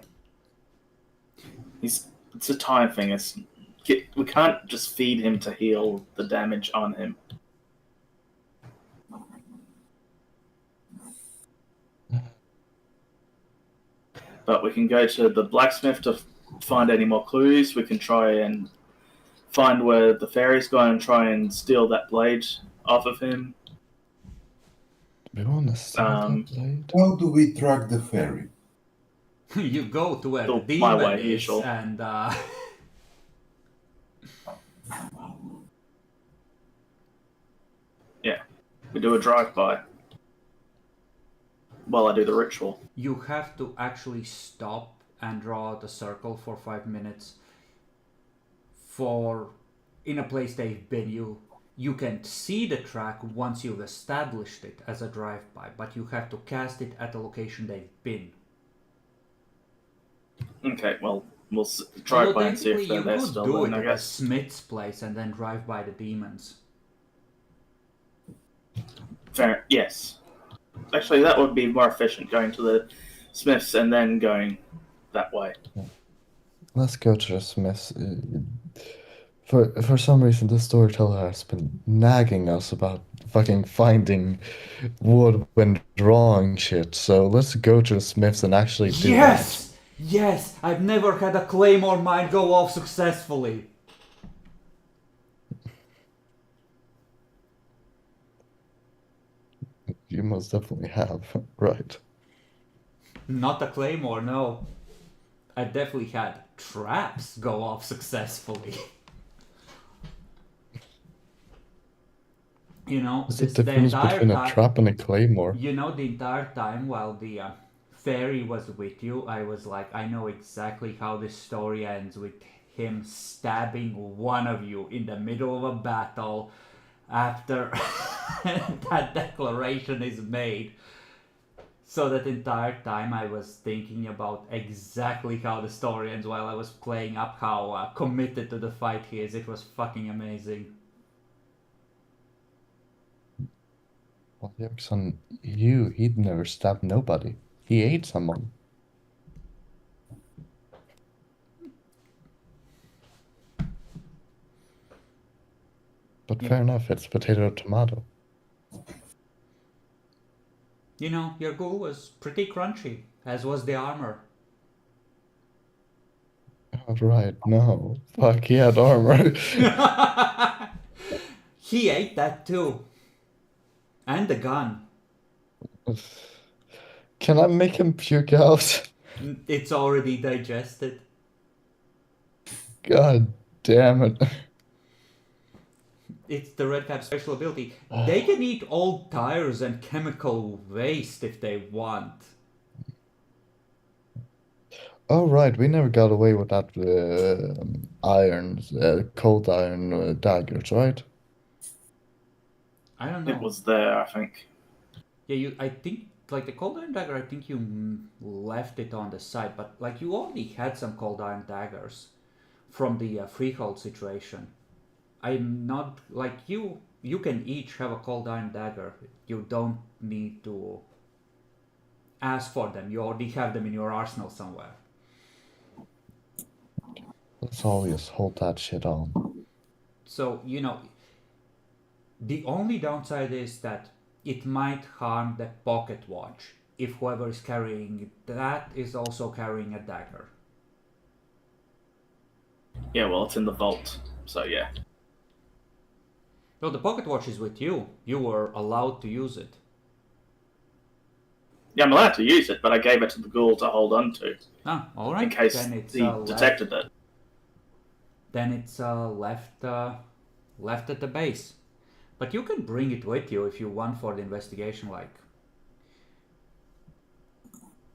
Speaker 4: It's a time thing. We can't just feed him to heal the damage on him. But we can go to the blacksmith to find any more clues. We can try and find where the fairy's gone and try and steal that blade off of him.
Speaker 1: We want to steal that blade?
Speaker 3: How do we track the ferry?
Speaker 2: You go to where the
Speaker 4: My
Speaker 2: demon
Speaker 4: way,
Speaker 2: is,
Speaker 4: usual.
Speaker 2: and
Speaker 4: Yeah, we do a drive-by while I do the ritual.
Speaker 2: you have to actually stop and draw the circle for 5 minutes. For in a place they've been, you can see the track once you've established it as a drive-by, but you have to cast it at the location they've been.
Speaker 4: Okay, well, we'll drive by and see if
Speaker 2: you
Speaker 4: they're
Speaker 2: could
Speaker 4: still
Speaker 2: do
Speaker 4: in,
Speaker 2: it
Speaker 4: I
Speaker 2: at a
Speaker 4: guess.
Speaker 2: smith's place and then drive by the demons.
Speaker 4: Fair, yes. Actually, that would be more efficient, going to the smiths and then going that way.
Speaker 1: Let's go to the smiths. For some reason, this storyteller has been nagging us about fucking finding wood when drawing shit. So let's go to the smiths and actually do
Speaker 2: Yes! Yes! I've never had a claymore mine go off successfully.
Speaker 1: that. You most definitely have, right?
Speaker 2: Not a claymore, no. I definitely had traps go off successfully. You know,
Speaker 1: What's the
Speaker 2: the
Speaker 1: difference
Speaker 2: entire
Speaker 1: between a
Speaker 2: time,
Speaker 1: trap and a claymore?
Speaker 2: you know, the entire time while the fairy was with you, I was like, I know exactly how this story ends, with him stabbing one of you in the middle of a battle after that declaration is made. So that entire time I was thinking about exactly how the story ends while I was playing up how committed to the fight he is. It was fucking amazing.
Speaker 1: Well, joke's on you. He'd never stabbed nobody. He ate someone. But fair enough, it's potato tomato.
Speaker 2: You know, your ghoul was pretty crunchy, as was the armor.
Speaker 1: Oh, right, no. Fuck, he had armor.
Speaker 2: He ate that too. And the gun.
Speaker 1: Can I make him puke out?
Speaker 2: It's already digested.
Speaker 1: God damn it.
Speaker 2: It's the Red Cap special ability. They can eat old tires and chemical waste if they want.
Speaker 1: Oh, right, we never got away with that cold iron daggers, right?
Speaker 2: I don't know.
Speaker 4: It was there, I think.
Speaker 2: Yeah, I think, like the cold iron dagger, I think you left it on the side, but like you already had some cold iron daggers from the freehold situation. I'm not, like you can each have a cold iron dagger. You don't need to ask for them. You already have them in your arsenal somewhere.
Speaker 1: Let's always hold that shit on.
Speaker 2: So, you know, the only downside is that it might harm the pocket watch if whoever is carrying that is also carrying a dagger.
Speaker 4: Yeah, well, it's in the vault, so yeah.
Speaker 2: So the pocket watch is with you. You were allowed to use it.
Speaker 4: Yeah, I'm allowed to use it, but I gave it to the ghoul to hold on to
Speaker 2: Ah, alright.
Speaker 4: in case
Speaker 2: Then it's
Speaker 4: he detected it.
Speaker 2: then it's left at the base. But you can bring it with you if you want for the investigation. Like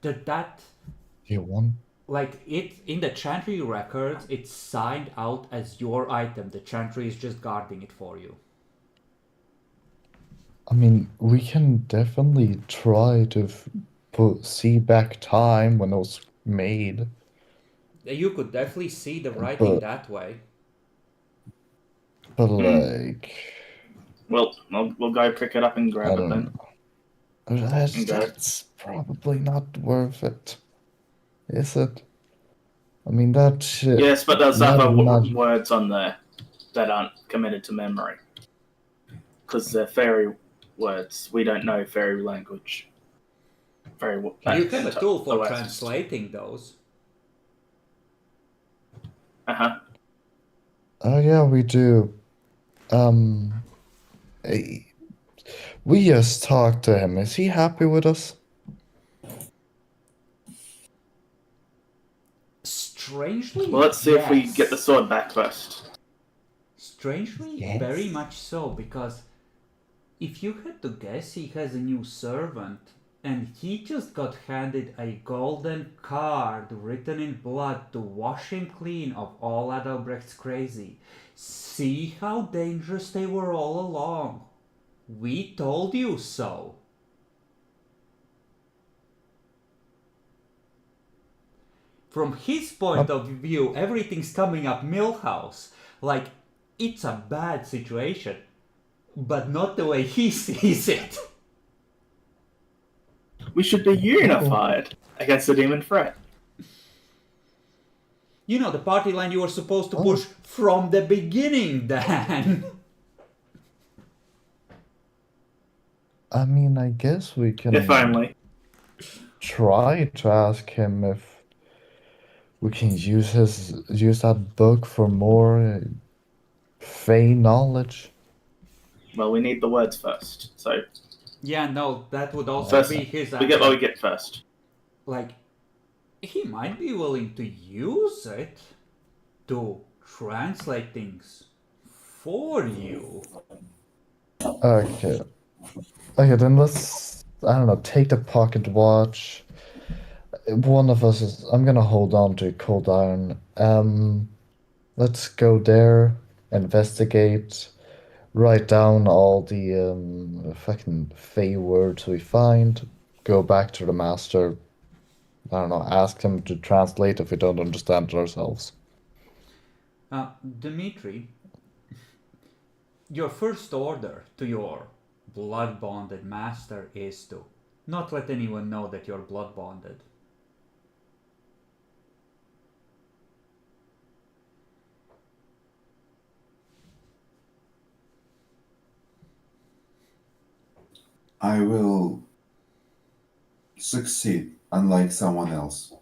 Speaker 2: that
Speaker 1: You want?
Speaker 2: like it in the Chantry records, it's signed out as your item. The Chantry is just guarding it for you.
Speaker 1: I mean, we can definitely try to see back time when it was made.
Speaker 2: You could definitely see the writing
Speaker 1: But
Speaker 2: that way.
Speaker 1: like,
Speaker 4: Well, we'll go pick it up and
Speaker 1: I
Speaker 4: grab it
Speaker 1: don't
Speaker 4: then.
Speaker 1: know.
Speaker 4: Okay.
Speaker 1: That's probably not worth it, is it? I mean, that shit.
Speaker 4: Yes, but there's
Speaker 1: that
Speaker 4: other
Speaker 1: magic.
Speaker 4: words on there that aren't committed to memory. Because they're fairy words. We don't know fairy language.
Speaker 2: You have a tool for
Speaker 4: OS.
Speaker 2: translating those.
Speaker 4: Uh-huh.
Speaker 1: Oh yeah, we do. Eh, we just talked to him. Is he happy with us?
Speaker 2: Strangely,
Speaker 4: Well, let's see if we
Speaker 2: yes.
Speaker 4: get the sword back first.
Speaker 2: Strangely,
Speaker 1: Yes.
Speaker 2: very much so, because if you had to guess, he has a new servant, and he just got handed a golden card written in blood to wash him clean of all Adalbrecht's crazy. See how dangerous they were all along. We told you so. From his point of view, everything's coming up Millhouse. Like, it's a bad situation, but not the way he sees it.
Speaker 4: We should be unified against the demon threat.
Speaker 2: You know, the party line you were supposed to push from the beginning, Dan.
Speaker 1: I mean, I guess we can
Speaker 4: If only.
Speaker 1: try to ask him if we can use that book for more Fey knowledge.
Speaker 4: Well, we need the words first. So
Speaker 2: Yeah, no, that would also
Speaker 4: first,
Speaker 2: be his
Speaker 4: we get what we
Speaker 2: answer.
Speaker 4: get first.
Speaker 2: Like, he might be willing to use it to translate things for you.
Speaker 1: Okay. Okay, then let's, I don't know, take the pocket watch. One of us is, I'm gonna hold on to Cold Iron. Let's go there, investigate, write down all the fucking Fey words we find, go back to the master, I don't know, ask him to translate if we don't understand it ourselves.
Speaker 2: Dmitri, your first order to your blood bonded master is to not let anyone know that you're blood bonded.
Speaker 3: I will succeed, unlike someone else.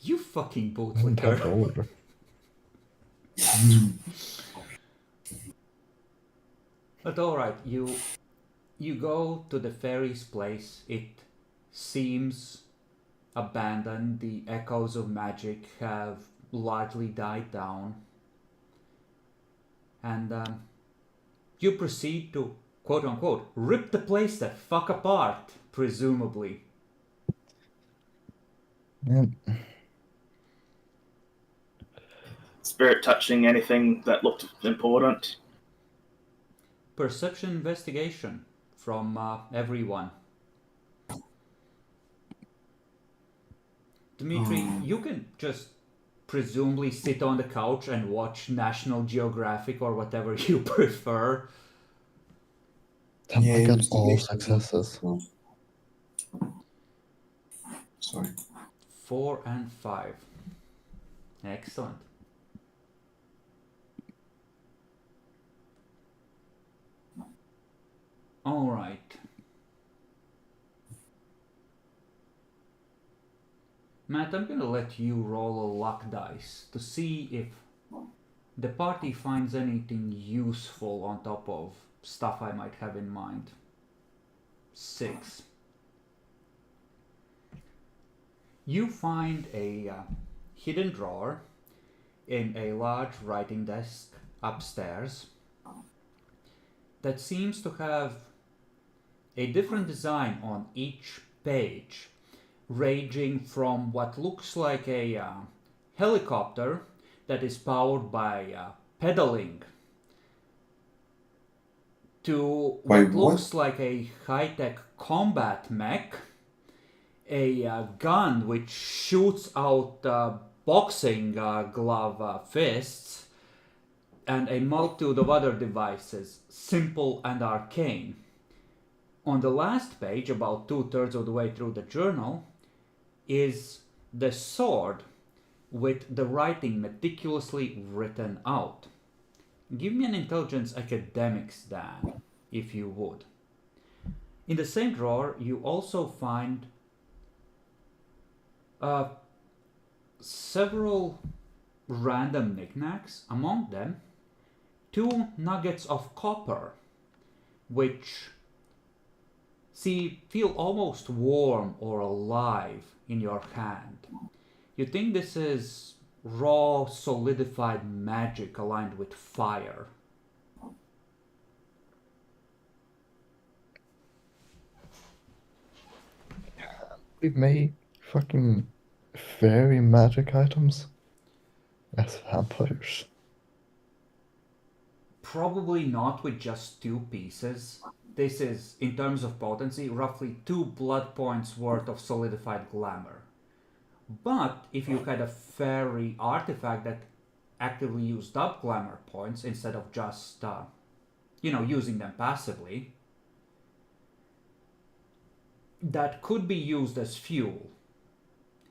Speaker 2: You fucking
Speaker 1: That
Speaker 2: bootlicker.
Speaker 1: order.
Speaker 2: But alright, you go to the fairy's place. It seems abandoned. The echoes of magic have largely died down. And you proceed to, quote unquote, rip the place the fuck apart, presumably.
Speaker 1: Yeah.
Speaker 4: Spirit touching anything that looked important.
Speaker 2: Perception investigation from everyone. Dmitri, you can just presumably sit on the couch and watch National Geographic or whatever you prefer.
Speaker 1: Damn, I got all
Speaker 3: investigation.
Speaker 1: successes.
Speaker 3: Sorry.
Speaker 2: 4 and 5. Excellent. Alright. Matt, I'm gonna let you roll a luck dice to see if the party finds anything useful on top of stuff I might have in mind. 6. You find a hidden drawer in a large writing desk upstairs that seems to have a different design on each page, ranging from what looks like a helicopter that is powered by pedaling to
Speaker 3: By
Speaker 2: what
Speaker 3: what?
Speaker 2: looks like a high-tech combat mech, a gun which shoots out boxing glove fists, and a multitude of other devices, simple and arcane. On the last page, about 2/3 of the way through the journal, is the sword with the writing meticulously written out. Give me an intelligence academics, Dan, if you would. In the same drawer, you also find several random knickknacks, among them 2 nuggets of copper, which feel almost warm or alive in your hand. You think this is raw, solidified magic aligned with fire.
Speaker 1: We make fucking fairy magic items as vampires.
Speaker 2: Probably not with just 2 pieces. This is, in terms of potency, roughly 2 blood points worth of solidified glamour. But if you had a fairy artifact that actively used up glamour points instead of just, using them passively, that could be used as fuel.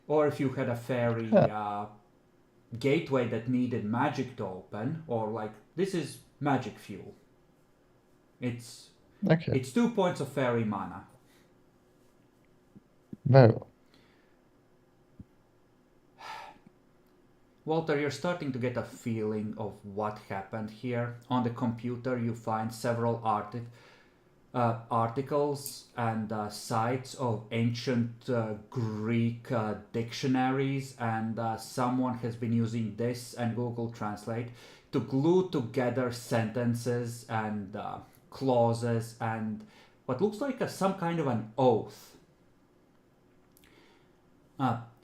Speaker 2: Or if you had a fairy gateway that needed magic to open, or like, this is magic fuel. It's 2 points of fairy mana.
Speaker 1: Very well.
Speaker 2: Walter, you're starting to get a feeling of what happened here. On the computer, you find several articles and sites of ancient Greek dictionaries, and someone has been using this and Google Translate to glue together sentences and clauses and what looks like some kind of an oath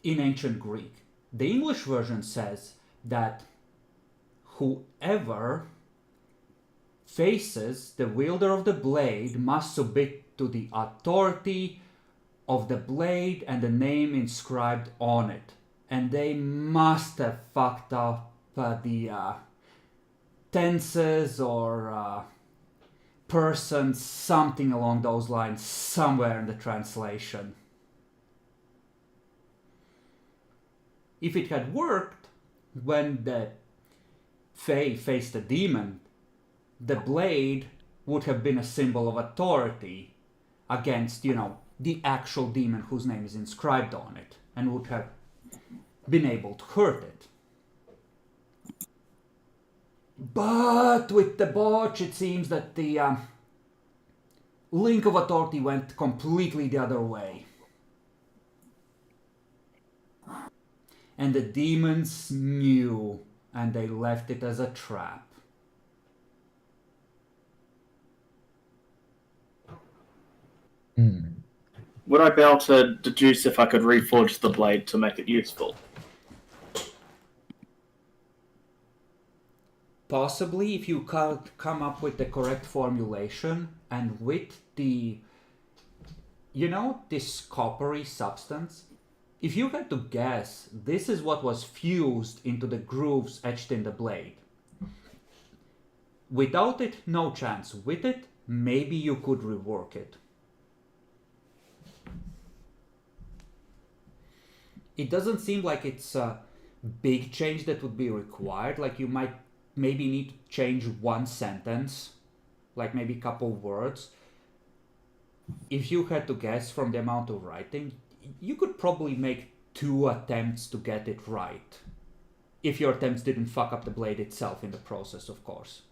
Speaker 2: in ancient Greek. The English version says that whoever faces the wielder of the blade must submit to the authority of the blade and the name inscribed on it. And they must have fucked up the tenses or persons, something along those lines, somewhere in the translation. If it had worked, when the Fae faced the demon, the blade would have been a symbol of authority against, the actual demon whose name is inscribed on it, and would have been able to hurt it. But with the botch, it seems that the link of authority went completely the other way. And the demons knew, and they left it as a trap.
Speaker 4: Would I be able to deduce if I could reforge the blade to make it useful?
Speaker 2: Possibly, if you come up with the correct formulation and with the, this coppery substance. If you had to guess, this is what was fused into the grooves etched in the blade. Without it, no chance. With it, maybe you could rework it. It doesn't seem like it's a big change that would be required. Like, you might maybe need to change one sentence, like maybe a couple words. If you had to guess from the amount of writing, you could probably make 2 attempts to get it right. If your attempts didn't fuck up the blade itself in the process, of course.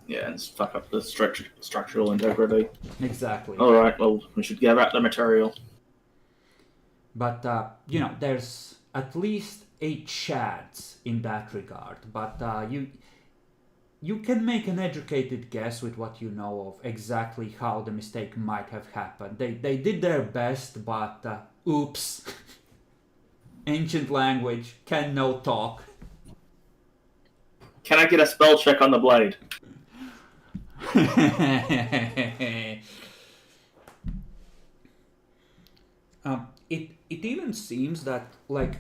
Speaker 4: Yeah, and fuck up the structural integrity.
Speaker 2: Exactly.
Speaker 4: Alright, well, we should get out the material.
Speaker 2: But, there's at least a chance in that regard. But you can make an educated guess with what you know of exactly how the mistake might have happened. They did their best, but oops. Ancient language, can no talk.
Speaker 4: Can I get a spell check on the blade?
Speaker 2: It even seems that, like,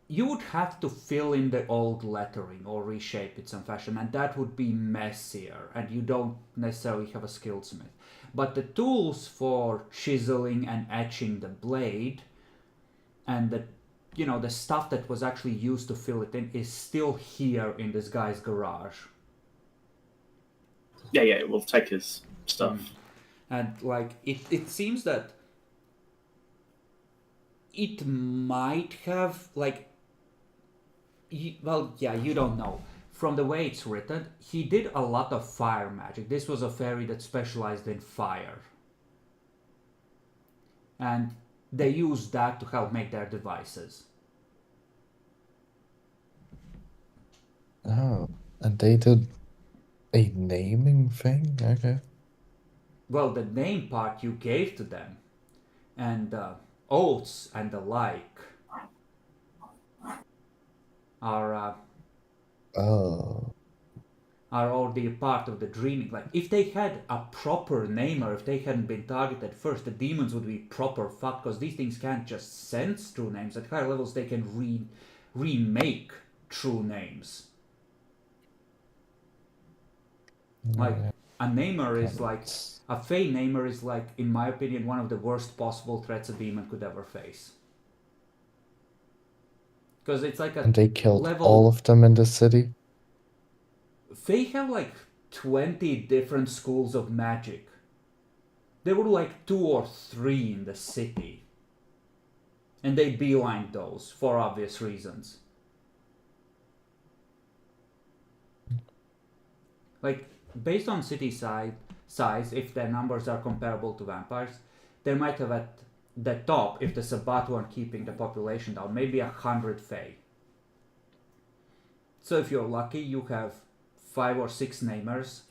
Speaker 2: you would have to fill in the old lettering or reshape it some fashion, and that would be messier, and you don't necessarily have a skillsmith. But the tools for chiseling and etching the blade, and the stuff that was actually used to fill it in, is still here in this guy's garage.
Speaker 4: Yeah, we'll take his stuff.
Speaker 2: And like it seems that it might have, like, you don't know. From the way it's written, he did a lot of fire magic. This was a fairy that specialized in fire. And they used that to help make their devices.
Speaker 1: Oh, and they did a naming thing? Okay.
Speaker 2: Well, the name part you gave to them, and oaths and the like are already a part of the dreaming. Like, if they had a proper name, or if they hadn't been targeted first, the demons would be proper fucked, because these things can't just sense true names. At higher levels, they can remake true names. Like, a namer is like, a fey namer is like, in my opinion, one of the worst possible threats a demon could ever face. Because it's like
Speaker 1: And they killed all of them in the city?
Speaker 2: They have like 20 different schools of magic. There were like 2 or 3 in the city. And they beelined those for obvious reasons. Like, based on city size, if their numbers are comparable to vampires, they might have at the top, if the Sabbat weren't keeping the population down, maybe 100 Fae. So if you're lucky, you have 5 or 6 namers,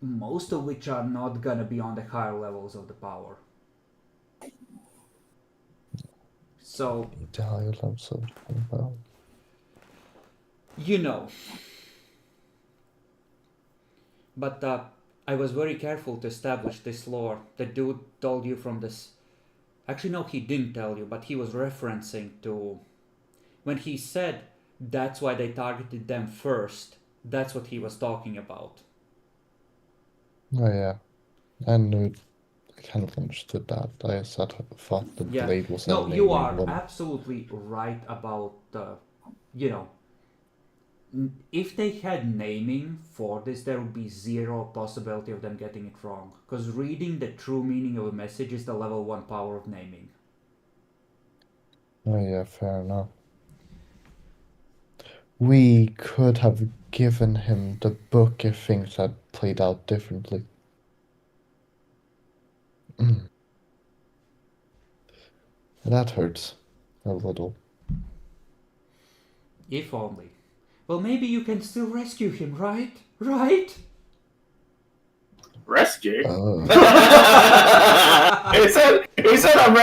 Speaker 2: most of which are not gonna be on the higher levels of the power. So, you know. But I was very careful to establish this lore. The dude told you from this... Actually, no, he didn't tell you, but he was referencing to... When he said that's why they targeted them first, that's what he was talking about.
Speaker 1: Oh, yeah. I knew... I kind of understood that. I thought the blade was
Speaker 2: no, you are absolutely right about, if they had naming for this, there would be 0 possibility of them getting it wrong. Because reading the true meaning of a message is the level 1 power of naming.
Speaker 1: Oh yeah, fair enough. We could have given him the book if things had played out differently. That hurts a little.
Speaker 2: If only. Well, maybe you can still rescue him, right? Right?
Speaker 4: Rescue? He said I'm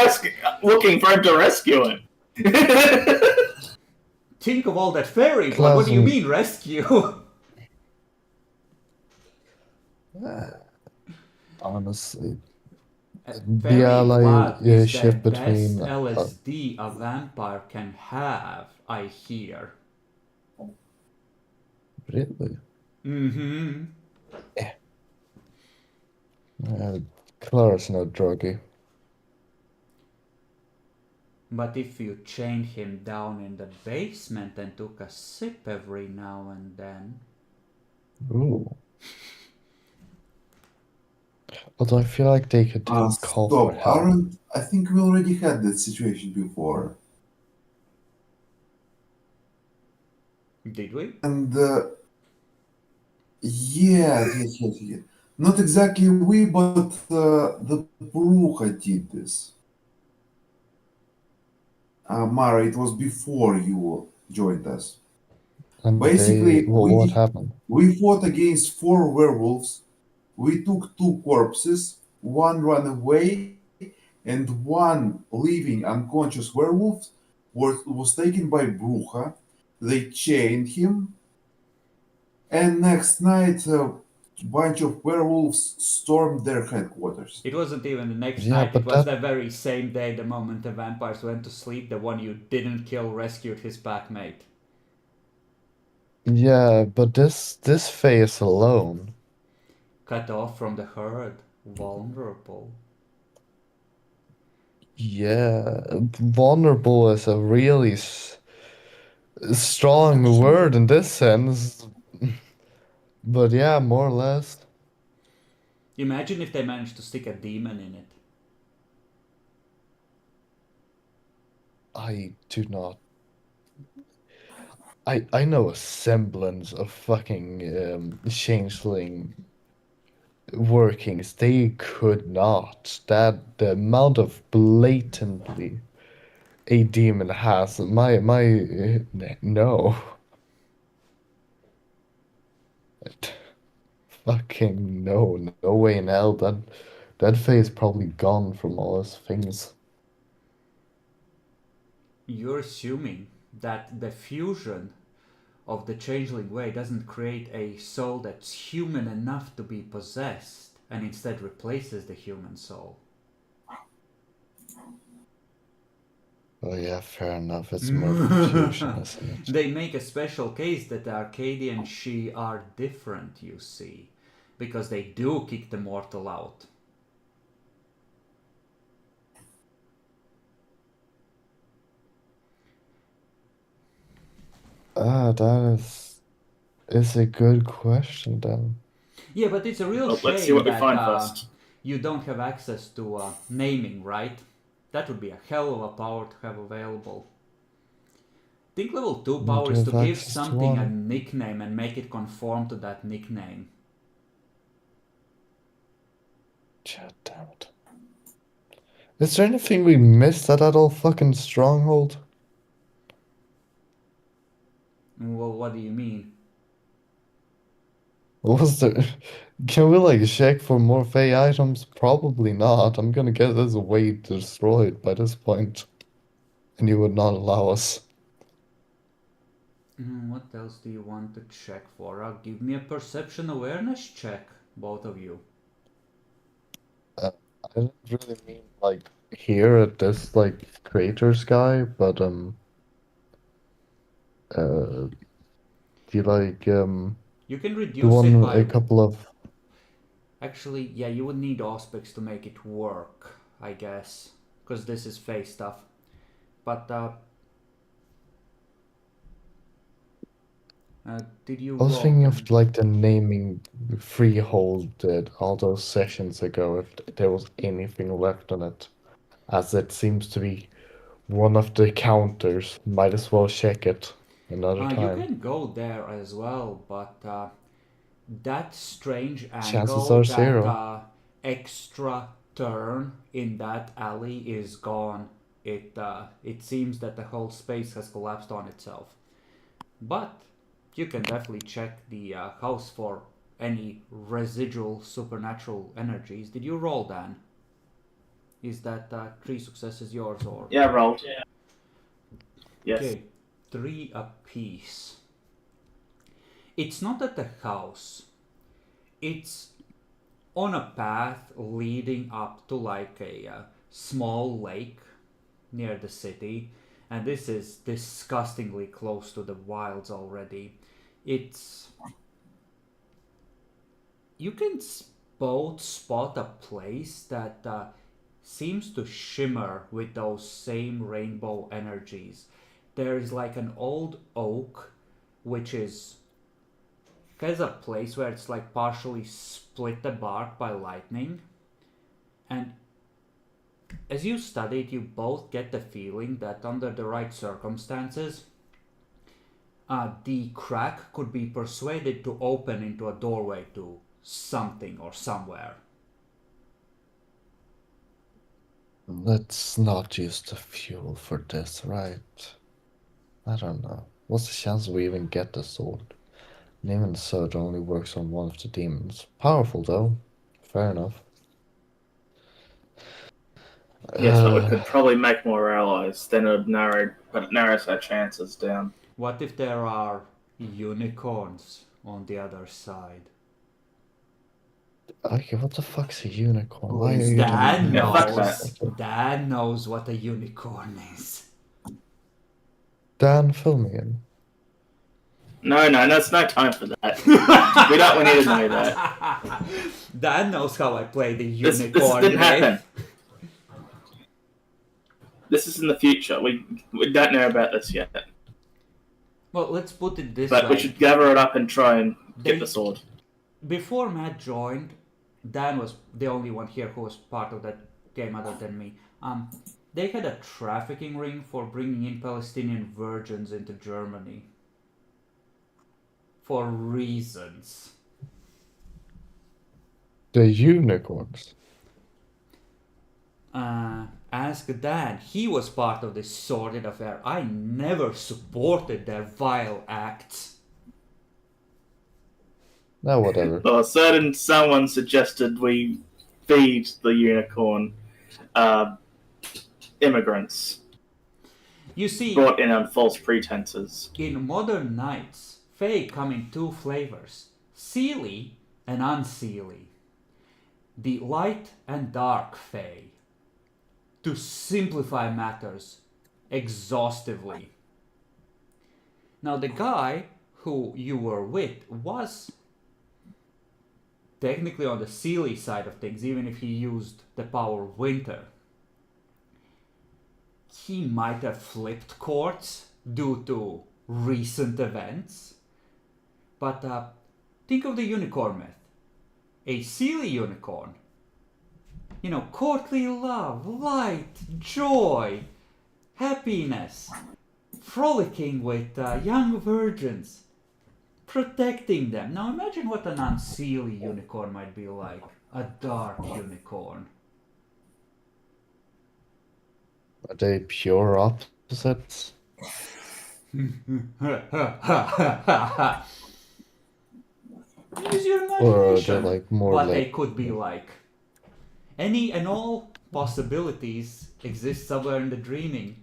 Speaker 4: looking for him to rescue him.
Speaker 2: Think of all that fairy blood. What do you mean, rescue?
Speaker 1: Honestly.
Speaker 2: Fairy blood is
Speaker 1: shift
Speaker 2: the
Speaker 1: between
Speaker 2: best LSD a vampire can have, I hear.
Speaker 1: Really?
Speaker 2: Mm-hmm.
Speaker 1: Clara's no druggie.
Speaker 2: But if you chained him down in the basement and took a sip every now and then...
Speaker 1: Ooh. Although I feel like they could call for help.
Speaker 3: I think we already had that situation before.
Speaker 2: Did we?
Speaker 3: And yes. Not exactly we, but the Bruja did this. Mara, it was before you joined us.
Speaker 1: And
Speaker 3: Basically,
Speaker 1: what happened?
Speaker 3: we fought against 4 werewolves. We took 2 corpses. One ran away, and one living unconscious werewolf was taken by Bruja. They chained him, and next night a bunch of werewolves stormed their headquarters.
Speaker 2: It wasn't even the next
Speaker 1: Yeah,
Speaker 2: night, it
Speaker 1: but
Speaker 2: was
Speaker 1: that
Speaker 2: the very same day, the moment the vampires went to sleep, the one you didn't kill rescued his packmate.
Speaker 1: yeah, but this phase alone.
Speaker 2: Cut off from the herd, vulnerable.
Speaker 1: Yeah, vulnerable is a really strong word in this sense. But yeah, more or less.
Speaker 2: Imagine if they managed to stick a demon in it.
Speaker 1: I do not. I know a semblance of fucking changeling workings. They could not. That the amount of blatantly a demon has. No. Fucking no. No way in hell. That phase probably gone from all his things.
Speaker 2: You're assuming that the fusion of the changeling way doesn't create a soul that's human enough to be possessed and instead replaces the human soul.
Speaker 1: Oh yeah, fair enough. It's more confusion, isn't it?
Speaker 2: They make a special case that the Arcadian and she are different, you see, because they do kick the mortal out.
Speaker 1: That is a good question then.
Speaker 2: Yeah, but it's a real
Speaker 4: Well, let's see
Speaker 2: shame
Speaker 4: what we
Speaker 2: that
Speaker 4: find first.
Speaker 2: you don't have access to naming, right? That would be a hell of a power to have available. Think level 2
Speaker 1: Not
Speaker 2: power is to
Speaker 1: have
Speaker 2: give
Speaker 1: access to
Speaker 2: something a
Speaker 1: one.
Speaker 2: nickname and make it conform to that nickname.
Speaker 1: God damn it. Is there anything we missed at that old fucking stronghold?
Speaker 2: Well, what do you mean?
Speaker 1: Was there? Can we like check for more Fey items? Probably not. I'm gonna guess there's a way to destroy it by this point, and you would not allow us.
Speaker 2: What else do you want to check for? Give me a perception awareness check, both of you.
Speaker 1: I didn't really mean like here at this like crater sky, but do you like
Speaker 2: You can
Speaker 1: the
Speaker 2: reduce it
Speaker 1: one a
Speaker 2: by.
Speaker 1: couple of
Speaker 2: Actually, yeah, you would need Auspex to make it work, I guess. Because this is face stuff. But, did you
Speaker 1: I was
Speaker 2: roll
Speaker 1: thinking
Speaker 2: them?
Speaker 1: of like the naming freehold did all those sessions ago, if there was anything left on it, as it seems to be one of the counters. Might as well check it another
Speaker 2: You
Speaker 1: time.
Speaker 2: can go there as well, but that strange
Speaker 1: Chances
Speaker 2: angle,
Speaker 1: are
Speaker 2: that
Speaker 1: 0.
Speaker 2: extra turn in that alley is gone. It seems that the whole space has collapsed on itself. But you can definitely check the house for any residual supernatural energies. Did you roll, Dan? Is that 3 successes yours or?
Speaker 4: Yeah, rolled. Yes.
Speaker 2: Okay, 3 apiece. It's not at the house. It's on a path leading up to like a small lake near the city, and this is disgustingly close to the wilds already. It's you can both spot a place that seems to shimmer with those same rainbow energies. There is like an old oak, which has a place where it's like partially split the bark by lightning, and as you study it, you both get the feeling that under the right circumstances, the crack could be persuaded to open into a doorway to something or somewhere.
Speaker 1: Let's not use the fuel for this, right? I don't know. What's the chance we even get the sword? And even so, it only works on one of the demons. Powerful, though. Fair enough.
Speaker 4: Yes, but we could probably make more allies. Then it narrows our chances down.
Speaker 2: What if there are unicorns on the other side?
Speaker 1: Okay, what the fuck's a unicorn?
Speaker 2: Who
Speaker 1: Why are
Speaker 2: is
Speaker 1: you
Speaker 2: Dan
Speaker 4: Yeah, fuck
Speaker 2: knows.
Speaker 4: that.
Speaker 2: Dan knows what a unicorn is.
Speaker 1: Dan, fill me in.
Speaker 4: No, there's no time for that. We need to know that.
Speaker 2: Dan knows how I play the
Speaker 4: This
Speaker 2: unicorn
Speaker 4: didn't
Speaker 2: game.
Speaker 4: happen. This is in the future. We don't know about this yet.
Speaker 2: Well, let's put it this
Speaker 4: But
Speaker 2: way.
Speaker 4: we should gather it up and try and get the sword.
Speaker 2: Before Matt joined, Dan was the only one here who was part of that game other than me. They had a trafficking ring for bringing in Palestinian virgins into Germany. For reasons.
Speaker 1: The unicorns.
Speaker 2: Ask Dan. He was part of this sordid affair. I never supported their vile acts.
Speaker 1: No, whatever.
Speaker 4: Well, someone suggested we feed the unicorn immigrants
Speaker 2: You see,
Speaker 4: brought in on false pretenses.
Speaker 2: in modern nights, Fae come in two flavors, Seelie and Unseelie. The light and dark Fae. To simplify matters exhaustively. Now the guy who you were with was technically on the Seelie side of things, even if he used the power of winter. He might have flipped courts due to recent events. But think of the unicorn myth. A Seelie unicorn. You know, courtly love, light, joy, happiness, frolicking with young virgins, protecting them. Now imagine what an unseelie unicorn might be like. A dark unicorn.
Speaker 1: Are they pure opposites?
Speaker 2: Use your
Speaker 1: Or are they
Speaker 2: imagination.
Speaker 1: like more
Speaker 2: What
Speaker 1: like
Speaker 2: they could be like. Any and all possibilities exist somewhere in the dreaming.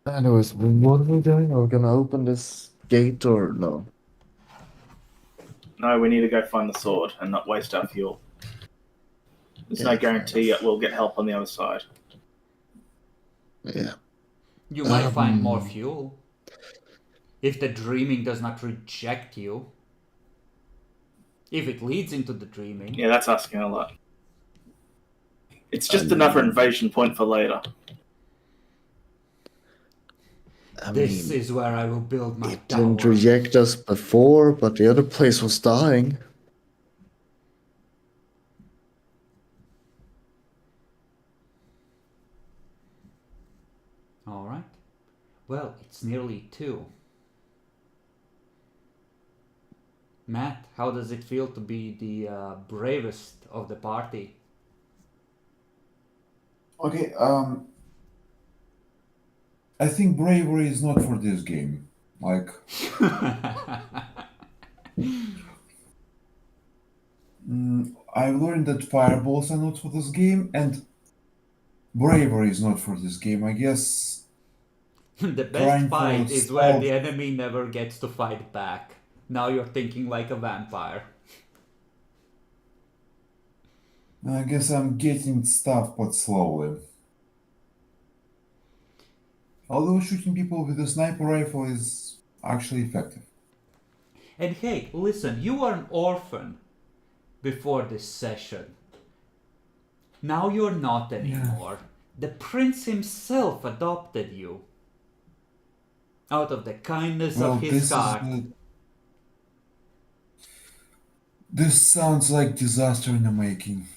Speaker 1: Anyways, what are we doing? Are we gonna open this gate or no?
Speaker 4: No, we need to go find the sword and not waste our fuel. There's no
Speaker 1: Yeah,
Speaker 4: guarantee
Speaker 1: fair
Speaker 4: that we'll get help on the other side.
Speaker 1: Yeah.
Speaker 2: You might find more fuel. If the dreaming does not reject you. If it leads into the dreaming.
Speaker 4: Yeah, that's asking a lot. It's just another invasion point for later.
Speaker 2: This is where I will build my
Speaker 1: It
Speaker 2: tower.
Speaker 1: didn't reject us before, but the other place was dying.
Speaker 2: Alright. Well, it's nearly 2. Matt, how does it feel to be the bravest of the party?
Speaker 3: Okay, I think bravery is not for this game. Like, I've learned that fireballs are not for this game, and bravery is not for this game. I guess
Speaker 2: The
Speaker 3: Trying
Speaker 2: best fight
Speaker 3: to
Speaker 2: is where
Speaker 3: solve-
Speaker 2: the enemy never gets to fight back. Now you're thinking like a vampire.
Speaker 3: I guess I'm getting stuff, but slowly. Although shooting people with a sniper rifle is actually effective.
Speaker 2: And hey, listen, you were an orphan before this session. Now you're not anymore. The prince himself adopted you. Out of the kindness
Speaker 3: Well,
Speaker 2: of his heart.
Speaker 3: This sounds like disaster in the making.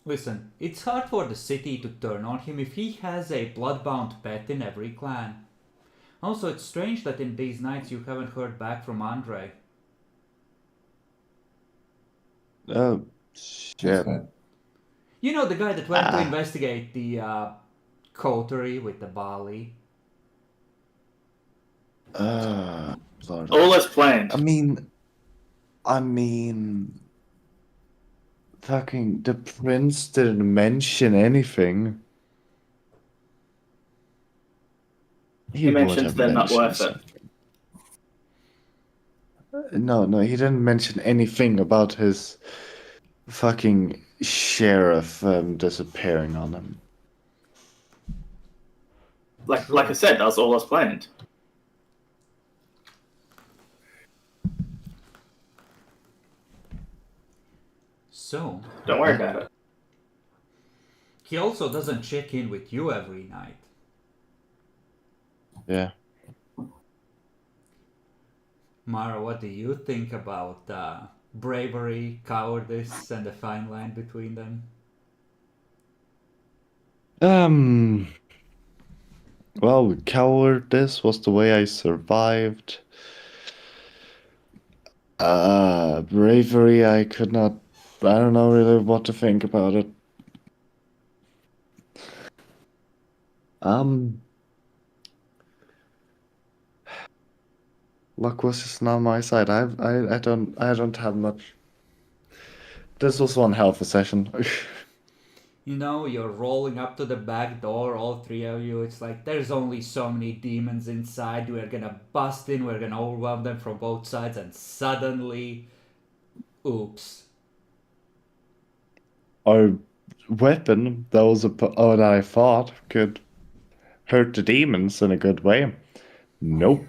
Speaker 2: Listen, it's hard for the city to turn on him if he has a blood-bound pet in every clan. Also, it's strange that in these nights you haven't heard back from Andre.
Speaker 1: Oh,
Speaker 3: Who's
Speaker 1: shit.
Speaker 3: that?
Speaker 2: You know, the guy that went to
Speaker 1: Ah.
Speaker 2: investigate the coterie with the Bali.
Speaker 1: Lord.
Speaker 4: All as planned.
Speaker 1: I mean, fucking the prince didn't mention anything.
Speaker 4: He
Speaker 1: would
Speaker 4: mentioned
Speaker 1: have
Speaker 4: they're not
Speaker 1: mentioned
Speaker 4: worth it.
Speaker 1: something. No, he didn't mention anything about his fucking sheriff disappearing on him.
Speaker 4: Like I said, that was all as planned.
Speaker 2: So,
Speaker 4: Don't worry about it.
Speaker 2: he also doesn't check in with you every night.
Speaker 1: Yeah.
Speaker 2: Mara, what do you think about bravery, cowardice, and the fine line between them?
Speaker 1: Well, cowardice was the way I survived. Bravery, I could not. I don't know really what to think about it. Luck was just not on my side. I don't have much. This was one hell of a session.
Speaker 2: You know, you're rolling up to the back door, all three of you. It's like, there's only so many demons inside. We're gonna bust in, we're gonna overwhelm them from both sides, and suddenly, oops.
Speaker 1: Our weapon, that I thought could hurt the demons in a good way. Nope.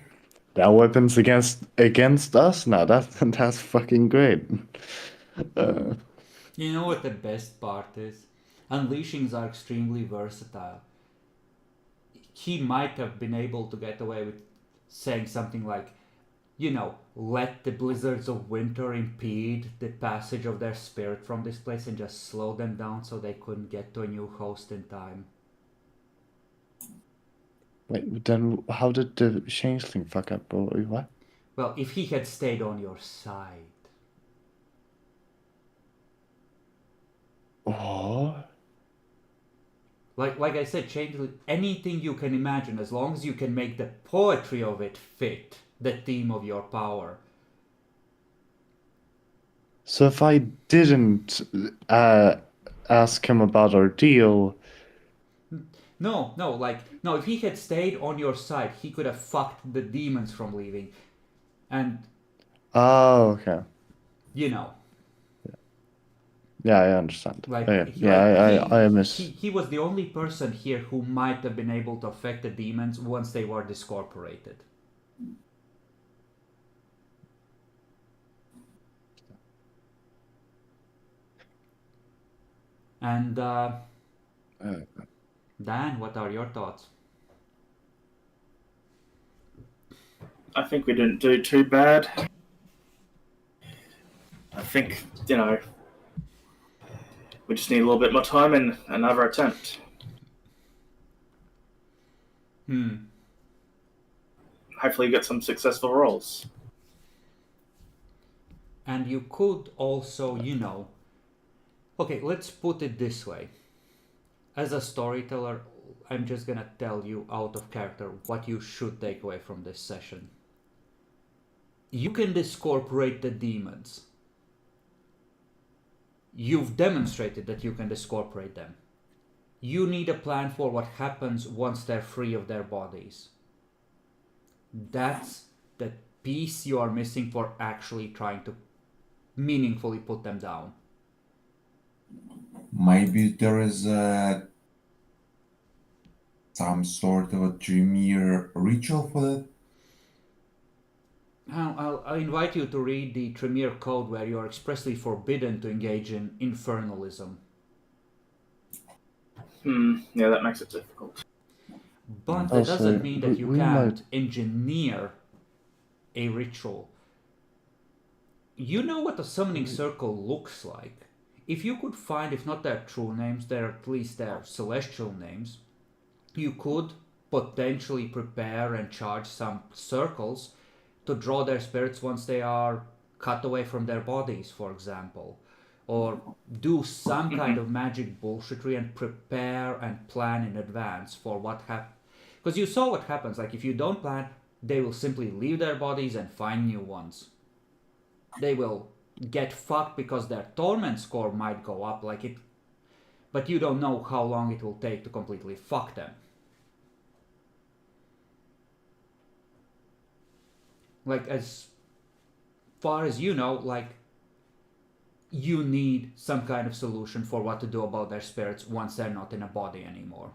Speaker 1: That weapon's against us now. That's fucking great.
Speaker 2: You know what the best part is? Unleashings are extremely versatile. He might have been able to get away with saying something like, you know, let the blizzards of winter impede the passage of their spirit from this place and just slow them down so they couldn't get to a new host in time.
Speaker 1: Wait, then how did the changeling fuck up? Or what?
Speaker 2: Well, if he had stayed on your side.
Speaker 1: Oh.
Speaker 2: Like I said, changeling, anything you can imagine, as long as you can make the poetry of it fit the theme of your power.
Speaker 1: So if I didn't ask him about our deal,
Speaker 2: No, if he had stayed on your side, he could have fucked the demons from leaving. And,
Speaker 1: oh, okay,
Speaker 2: you know,
Speaker 1: yeah, I understand.
Speaker 2: like,
Speaker 1: I miss.
Speaker 2: he was the only person here who might have been able to affect the demons once they were discorporated. And, Dan, what are your thoughts?
Speaker 4: I think we didn't do too bad. I think, we just need a little bit more time and another attempt. Hopefully you get some successful rolls.
Speaker 2: And you could also, okay, let's put it this way. As a storyteller, I'm just gonna tell you out of character what you should take away from this session. You can discorporate the demons. You've demonstrated that you can discorporate them. You need a plan for what happens once they're free of their bodies. That's the piece you are missing for actually trying to meaningfully put them down.
Speaker 3: Maybe there is some sort of a Tremere ritual for that.
Speaker 2: I'll invite you to read the Tremere Code, where you are expressly forbidden to engage in infernalism.
Speaker 4: Yeah, that makes it difficult.
Speaker 2: But that doesn't mean that you can't engineer a ritual. You know what a summoning circle looks like. if you could find, if not their true names, they're at least their celestial names, you could potentially prepare and charge some circles to draw their spirits once they are cut away from their bodies, for example. Or do some kind of magic bullshitry and prepare and plan in advance for what happens. Because you saw what happens. Like, if you don't plan, they will simply leave their bodies and find new ones. They will get fucked because their torment score might go up, like it, but you don't know how long it will take to completely fuck them. Like, as far as you know, like, you need some kind of solution for what to do about their spirits once they're not in a body anymore.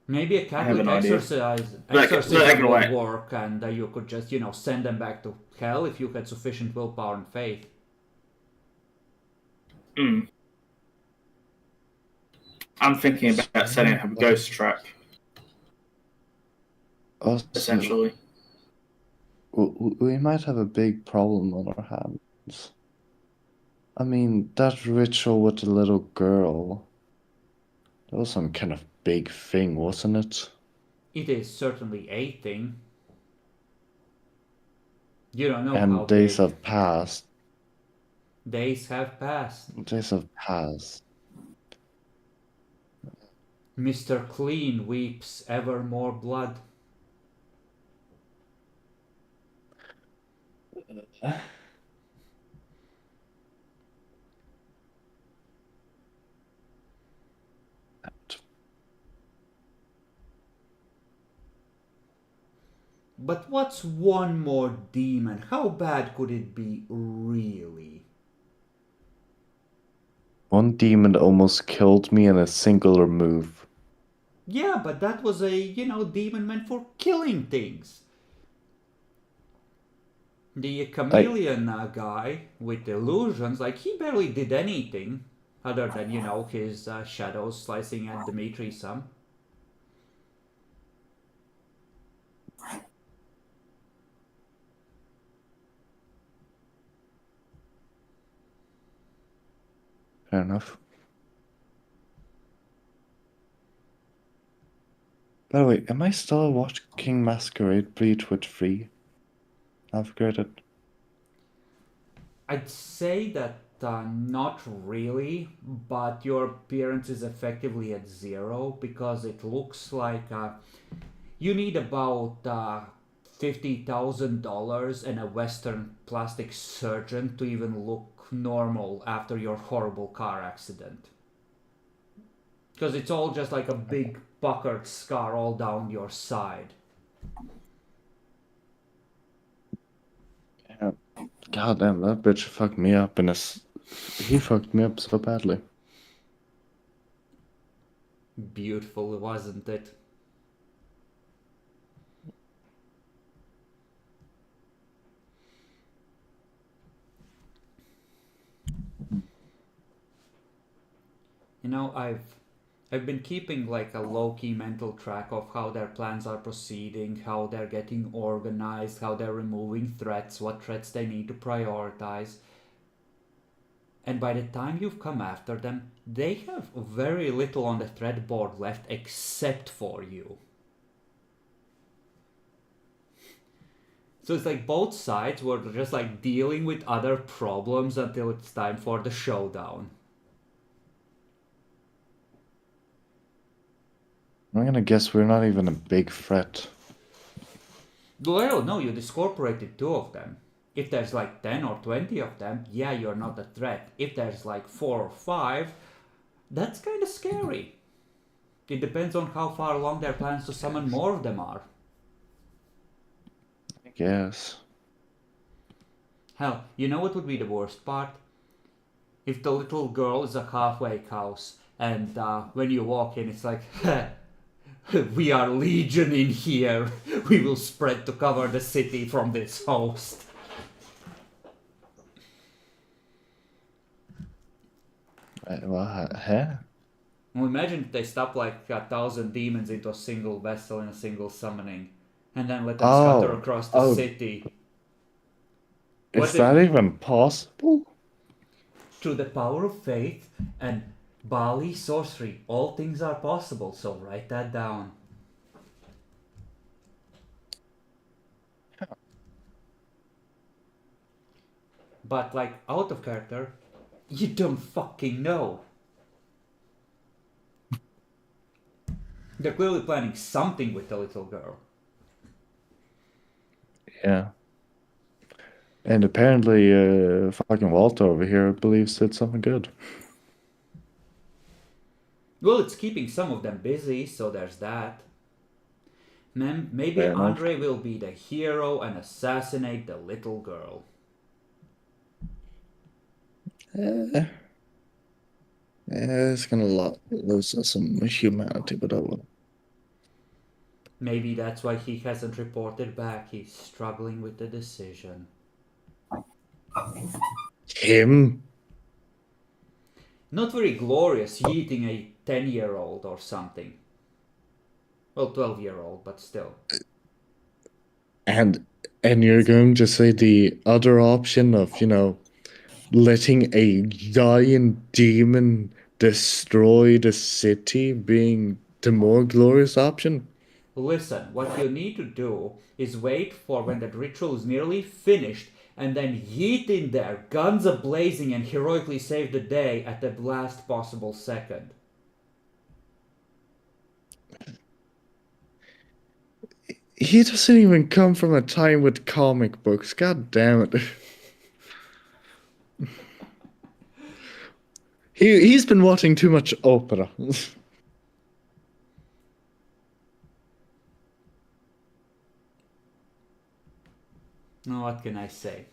Speaker 2: Maybe a Catholic exorcism will work, and you could just, send them back to hell if you had sufficient willpower and faith.
Speaker 4: I'm thinking about setting up a ghost track.
Speaker 1: Also,
Speaker 4: essentially.
Speaker 1: We might have a big problem on our hands. I mean, that ritual with the little girl, that was some kind of big thing, wasn't it?
Speaker 2: It is certainly a thing. You don't know
Speaker 1: and
Speaker 2: how
Speaker 1: days
Speaker 2: big.
Speaker 1: have passed.
Speaker 2: Days have passed.
Speaker 1: Days have passed.
Speaker 2: Mr. Clean weeps ever more blood. But what's one more demon? How bad could it be, really?
Speaker 1: One demon almost killed me in a singular move.
Speaker 2: Yeah, but that was a, demon meant for killing things. The chameleon guy with illusions, like, he barely did anything other than, his shadows slicing at Dimitri some.
Speaker 1: Fair enough. By the way, am I still watching Masquerade Bleach with 3? I've upgraded.
Speaker 2: I'd say that not really, but your appearance is effectively at 0 because it looks like you need about $50,000 and a Western plastic surgeon to even look normal after your horrible car accident. Because it's all just like a big puckered scar all down your side.
Speaker 1: Yeah. God damn, that bitch fucked me up he fucked me up so badly.
Speaker 2: Beautiful, wasn't it? I've been keeping like a low-key mental track of how their plans are proceeding, how they're getting organized, how they're removing threats, what threats they need to prioritize. And by the time you've come after them, they have very little on the threat board left except for you. So it's like both sides were just like dealing with other problems until it's time for the showdown.
Speaker 1: I'm gonna guess we're not even a big threat.
Speaker 2: Well, no, you discorporated 2 of them. If there's like 10 or 20 of them, yeah, you're not a threat. If there's like 4 or 5, that's kind of scary. It depends on how far along their plans to summon more of them are.
Speaker 1: I guess.
Speaker 2: Hell, you know what would be the worst part? If the little girl is a halfway house, and when you walk in, it's like, we are legion in here. We will spread to cover the city from this host.
Speaker 1: Well,
Speaker 2: Well, imagine if they stop like 1,000 demons into a single vessel in a single summoning, and then let them scatter across the city.
Speaker 1: If Is that even possible?
Speaker 2: Through the power of faith and Bali sorcery, all things are possible, so write that down. But like out of character, you don't fucking know. They're clearly planning something with the little girl.
Speaker 1: Yeah. And apparently, fucking Walter over here believes it's something good.
Speaker 2: Well, it's keeping some of them busy, so there's that. Maybe
Speaker 1: Fair enough.
Speaker 2: Andre will be the hero and assassinate the little girl.
Speaker 1: It's gonna lose some humanity, but I will.
Speaker 2: Maybe that's why he hasn't reported back. He's struggling with the decision.
Speaker 1: Him?
Speaker 2: Not very glorious eating a 10-year-old or something. Well, 12-year-old, but still.
Speaker 1: And you're going to say the other option of, letting a giant demon destroy the city being the more glorious option?
Speaker 2: Listen, what you need to do is wait for when that ritual is nearly finished and then yeet in there, guns a-blazing, and heroically save the day at the last possible second.
Speaker 1: He doesn't even come from a time with comic books. God damn it. He's been watching too much opera.
Speaker 2: Now, what can I say?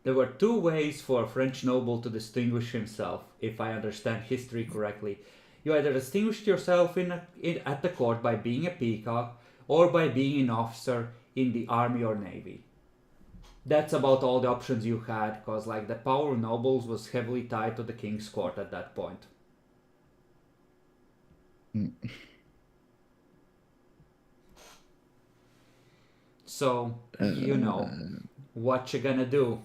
Speaker 2: There were two ways for a French noble to distinguish himself, if I understand history correctly. You either distinguished yourself at the court by being a peacock, or by being an officer in the army or navy. That's about all the options you had, cause like the power of nobles was heavily tied to the king's court at that point. So, what you gonna do?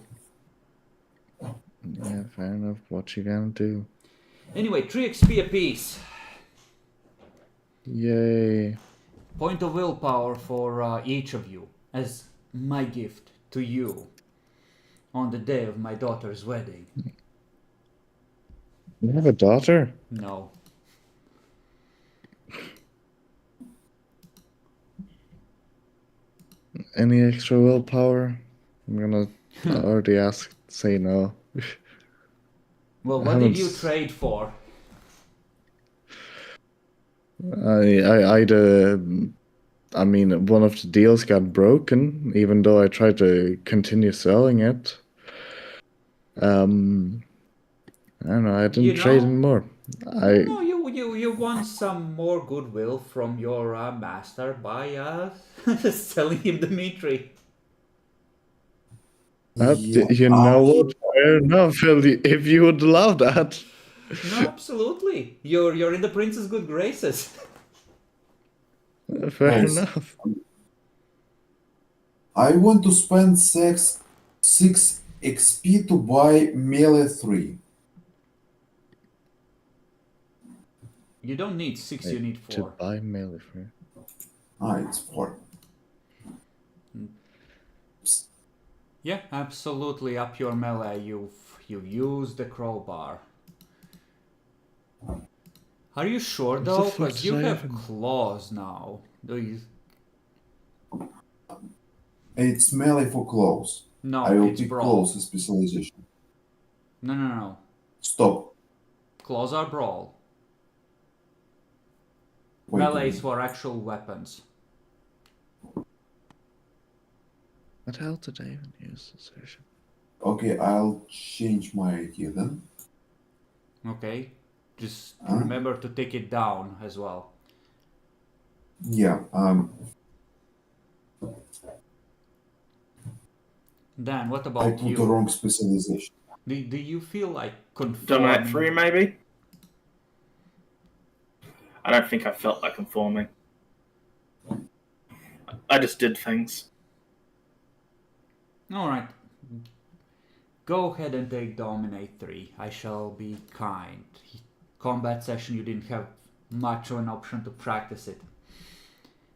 Speaker 1: Yeah, fair enough. What you gonna do?
Speaker 2: Anyway, 3 XP apiece.
Speaker 1: Yay.
Speaker 2: Point of willpower for each of you as my gift to you on the day of my daughter's wedding.
Speaker 1: You have a daughter?
Speaker 2: No.
Speaker 1: Any extra willpower? I'm gonna already say no.
Speaker 2: Well, what did you trade for?
Speaker 1: I mean, one of the deals got broken, even though I tried to continue selling it. I don't know, I didn't trade anymore.
Speaker 2: No, you won some more goodwill from your master by selling him Dmitri.
Speaker 1: You know what? Fair enough, if you would allow that.
Speaker 2: No, absolutely. You're in the prince's good graces.
Speaker 1: Fair enough.
Speaker 3: I want to spend 6 XP to buy melee 3.
Speaker 2: You don't need 6, you need 4.
Speaker 1: To buy melee 3.
Speaker 3: It's 4.
Speaker 2: Yeah, absolutely. Up your melee. You've used the crowbar. Are you sure though? Because you have claws now. Do you?
Speaker 3: It's melee for claws.
Speaker 2: No,
Speaker 3: I will
Speaker 2: it's
Speaker 3: pick
Speaker 2: brawl.
Speaker 3: claws as specialization.
Speaker 2: No.
Speaker 3: Stop.
Speaker 2: Claws are brawl.
Speaker 3: Wait a
Speaker 2: Melee is
Speaker 3: minute.
Speaker 2: for actual weapons.
Speaker 1: What hell did I even use this version?
Speaker 3: Okay, I'll change my idea then.
Speaker 2: Okay. Just remember to take it down as well.
Speaker 3: Yeah,
Speaker 2: Dan, what
Speaker 3: I
Speaker 2: about
Speaker 3: put
Speaker 2: you?
Speaker 3: the wrong specialization.
Speaker 2: Do you feel like conforming?
Speaker 4: Dominate 3, maybe? I don't think I felt like conforming. I just did things.
Speaker 2: Alright. Go ahead and take Dominate 3. I shall be kind. Combat session, you didn't have much of an option to practice it.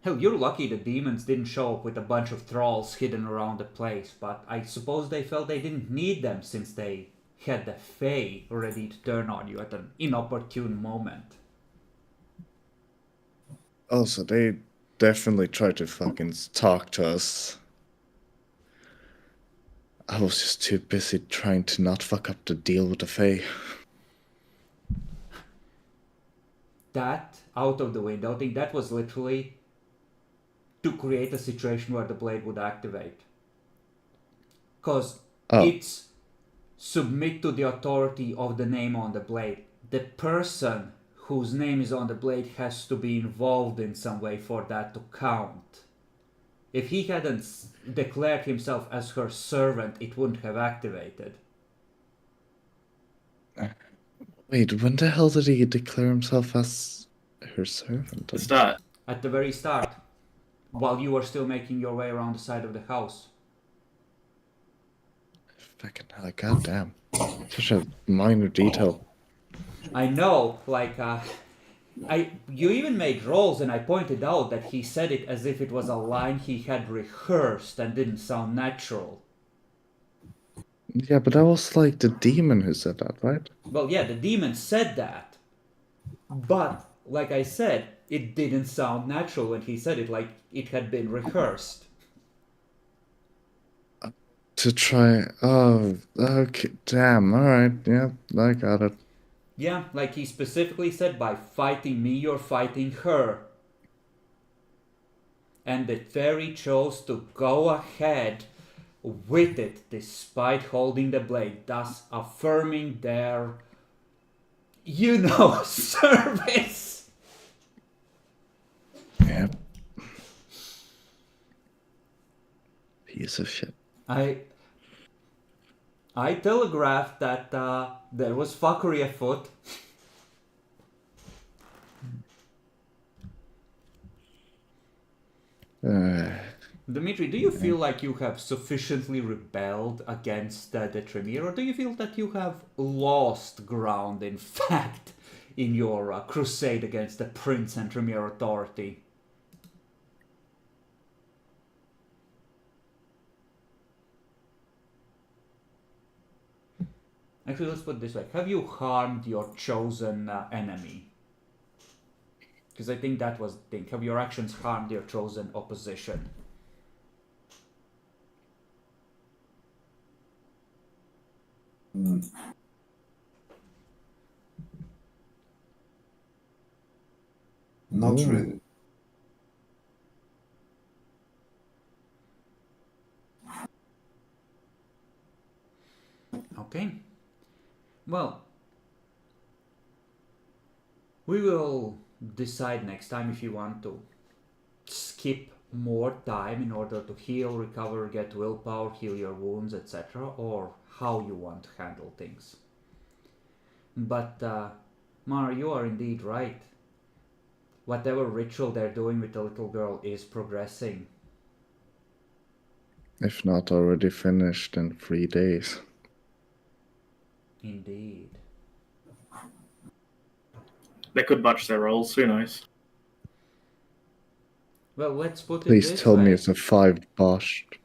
Speaker 2: Hell, you're lucky the demons didn't show up with a bunch of thralls hidden around the place, but I suppose they felt they didn't need them since they had the Fae ready to turn on you at an inopportune moment.
Speaker 1: Also, they definitely tried to fucking talk to us. I was just too busy trying to not fuck up the deal with the Fae.
Speaker 2: That, out of the window thing, that was literally to create a situation where the blade would activate. Because it's submit to the authority of the name on the blade. The person whose name is on the blade has to be involved in some way for that to count. If he hadn't declared himself as her servant, it wouldn't have activated.
Speaker 1: Wait, when the hell did he declare himself as her servant?
Speaker 4: The start.
Speaker 2: At the very start, while you were still making your way around the side of the house.
Speaker 1: Fucking hell, goddamn. Such a minor detail.
Speaker 2: I know, you even made rolls, and I pointed out that he said it as if it was a line he had rehearsed and didn't sound natural.
Speaker 1: Yeah, but that was like the demon who said that, right?
Speaker 2: Well, yeah, the demon said that, but like I said, it didn't sound natural when he said it, like it had been rehearsed.
Speaker 1: To try. Oh, okay, damn, alright, yeah, I got it.
Speaker 2: Yeah, like he specifically said, by fighting me, you're fighting her. And the fairy chose to go ahead with it despite holding the blade, thus affirming their, service.
Speaker 1: Yep. Piece of shit.
Speaker 2: I telegraphed that there was fuckery afoot. Dmitri, do you feel like you have sufficiently rebelled against the Tremere, or do you feel that you have lost ground, in fact, in your crusade against the Prince and Tremere authority? Actually, let's put it this way. Have you harmed your chosen enemy? Because I think that was the thing. Have your actions harmed your chosen opposition?
Speaker 3: Not really.
Speaker 2: Okay. Well, we will decide next time if you want to skip more time in order to heal, recover, get willpower, heal your wounds, etc., or how you want to handle things. But, Mara, you are indeed right. Whatever ritual they're doing with the little girl is progressing.
Speaker 1: If not already finished in 3 days.
Speaker 2: Indeed.
Speaker 4: They could botch their rolls, who knows?
Speaker 2: Well, let's put it
Speaker 1: Please
Speaker 2: this
Speaker 1: tell
Speaker 2: way.
Speaker 1: me it's a 5 botched.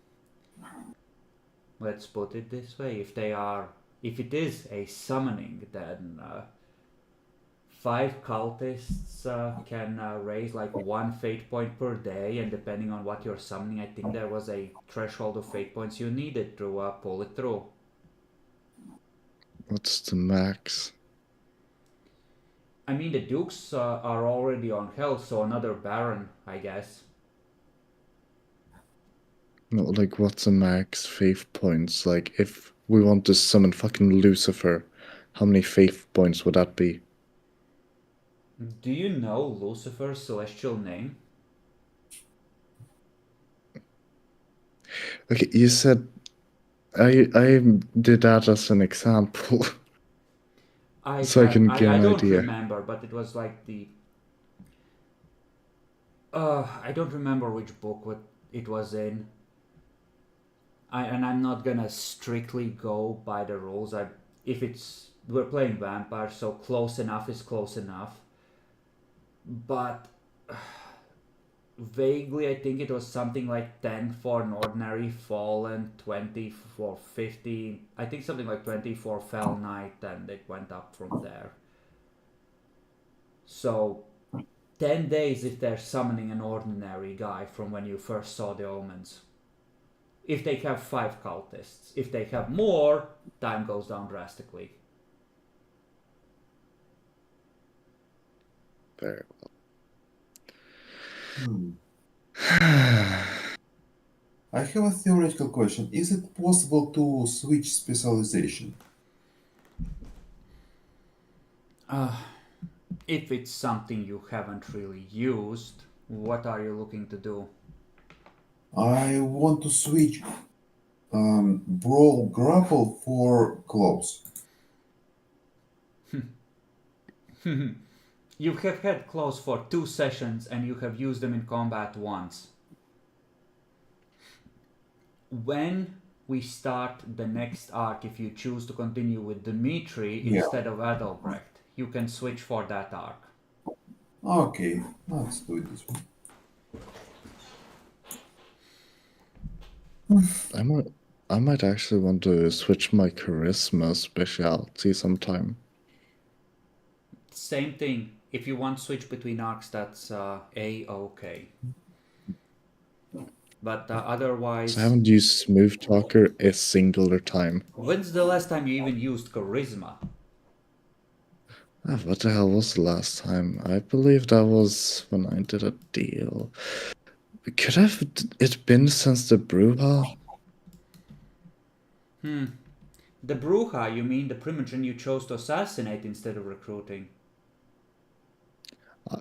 Speaker 2: Let's put it this way. If it is a summoning, then 5 cultists can raise like 1 fate point per day, and depending on what you're summoning, I think there was a threshold of fate points you needed to pull it through.
Speaker 1: What's the max?
Speaker 2: I mean, the dukes are already on hell, so another baron, I guess.
Speaker 1: No, like, what's the max faith points? Like, if we want to summon fucking Lucifer, how many faith points would that be?
Speaker 2: Do you know Lucifer's celestial name?
Speaker 1: Okay, you said I did that as an example. So I can get
Speaker 2: I
Speaker 1: an
Speaker 2: don't
Speaker 1: idea.
Speaker 2: remember, but it was like the... I don't remember which book it was in. I'm not gonna strictly go by the rules. If we're playing vampire, so close enough is close enough. But vaguely, I think it was something like 10 for an ordinary fallen, 20 for 50. I think something like 20 for fell knight, and it went up from there. So 10 days if they're summoning an ordinary guy from when you first saw the omens. If they have 5 cultists. If they have more, time goes down drastically.
Speaker 1: Very
Speaker 3: Hmm. I have a theoretical question. Is it possible to switch specialization?
Speaker 2: If it's something you haven't really used, what are you looking to do?
Speaker 3: I want to switch brawl grapple for close.
Speaker 2: You have had close for 2 sessions and you have used them in combat once. When we start the next arc, if you choose to continue with Dimitri instead of Adalbrecht, you can switch for that arc.
Speaker 3: Okay, let's do it this way.
Speaker 1: I might actually want to switch my charisma specialty sometime.
Speaker 2: Same thing. If you want to switch between arcs, that's A-okay. But otherwise...
Speaker 1: I haven't used Smooth Talker a singular time.
Speaker 2: When's the last time you even used charisma?
Speaker 1: What the hell was the last time? I believe that was when I did a deal. Could have it been since the Bruja?
Speaker 2: The Bruja, you mean the Primogen you chose to assassinate instead of recruiting?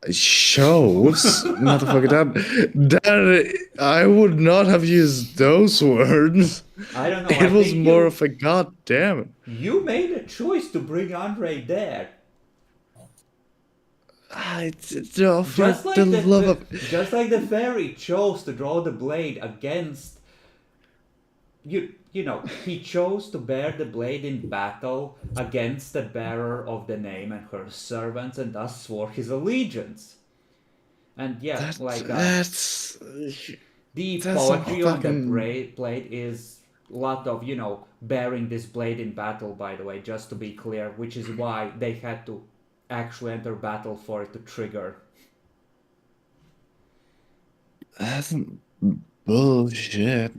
Speaker 1: Shows? Motherfucker, that I would not have used those words.
Speaker 2: I don't know.
Speaker 1: It was more of a god damn it.
Speaker 2: You made a choice to bring Andre there.
Speaker 1: Just like
Speaker 2: the fairy chose to draw the blade against you know, he chose to bear the blade in battle against the bearer of the name and her servants, and thus swore his allegiance. And yeah,
Speaker 1: that's
Speaker 2: the poetry on the blade is a lot of, you know, bearing this blade in battle, by the way, just to be clear, which is why they had to actually enter battle for it to trigger.
Speaker 1: That's bullshit.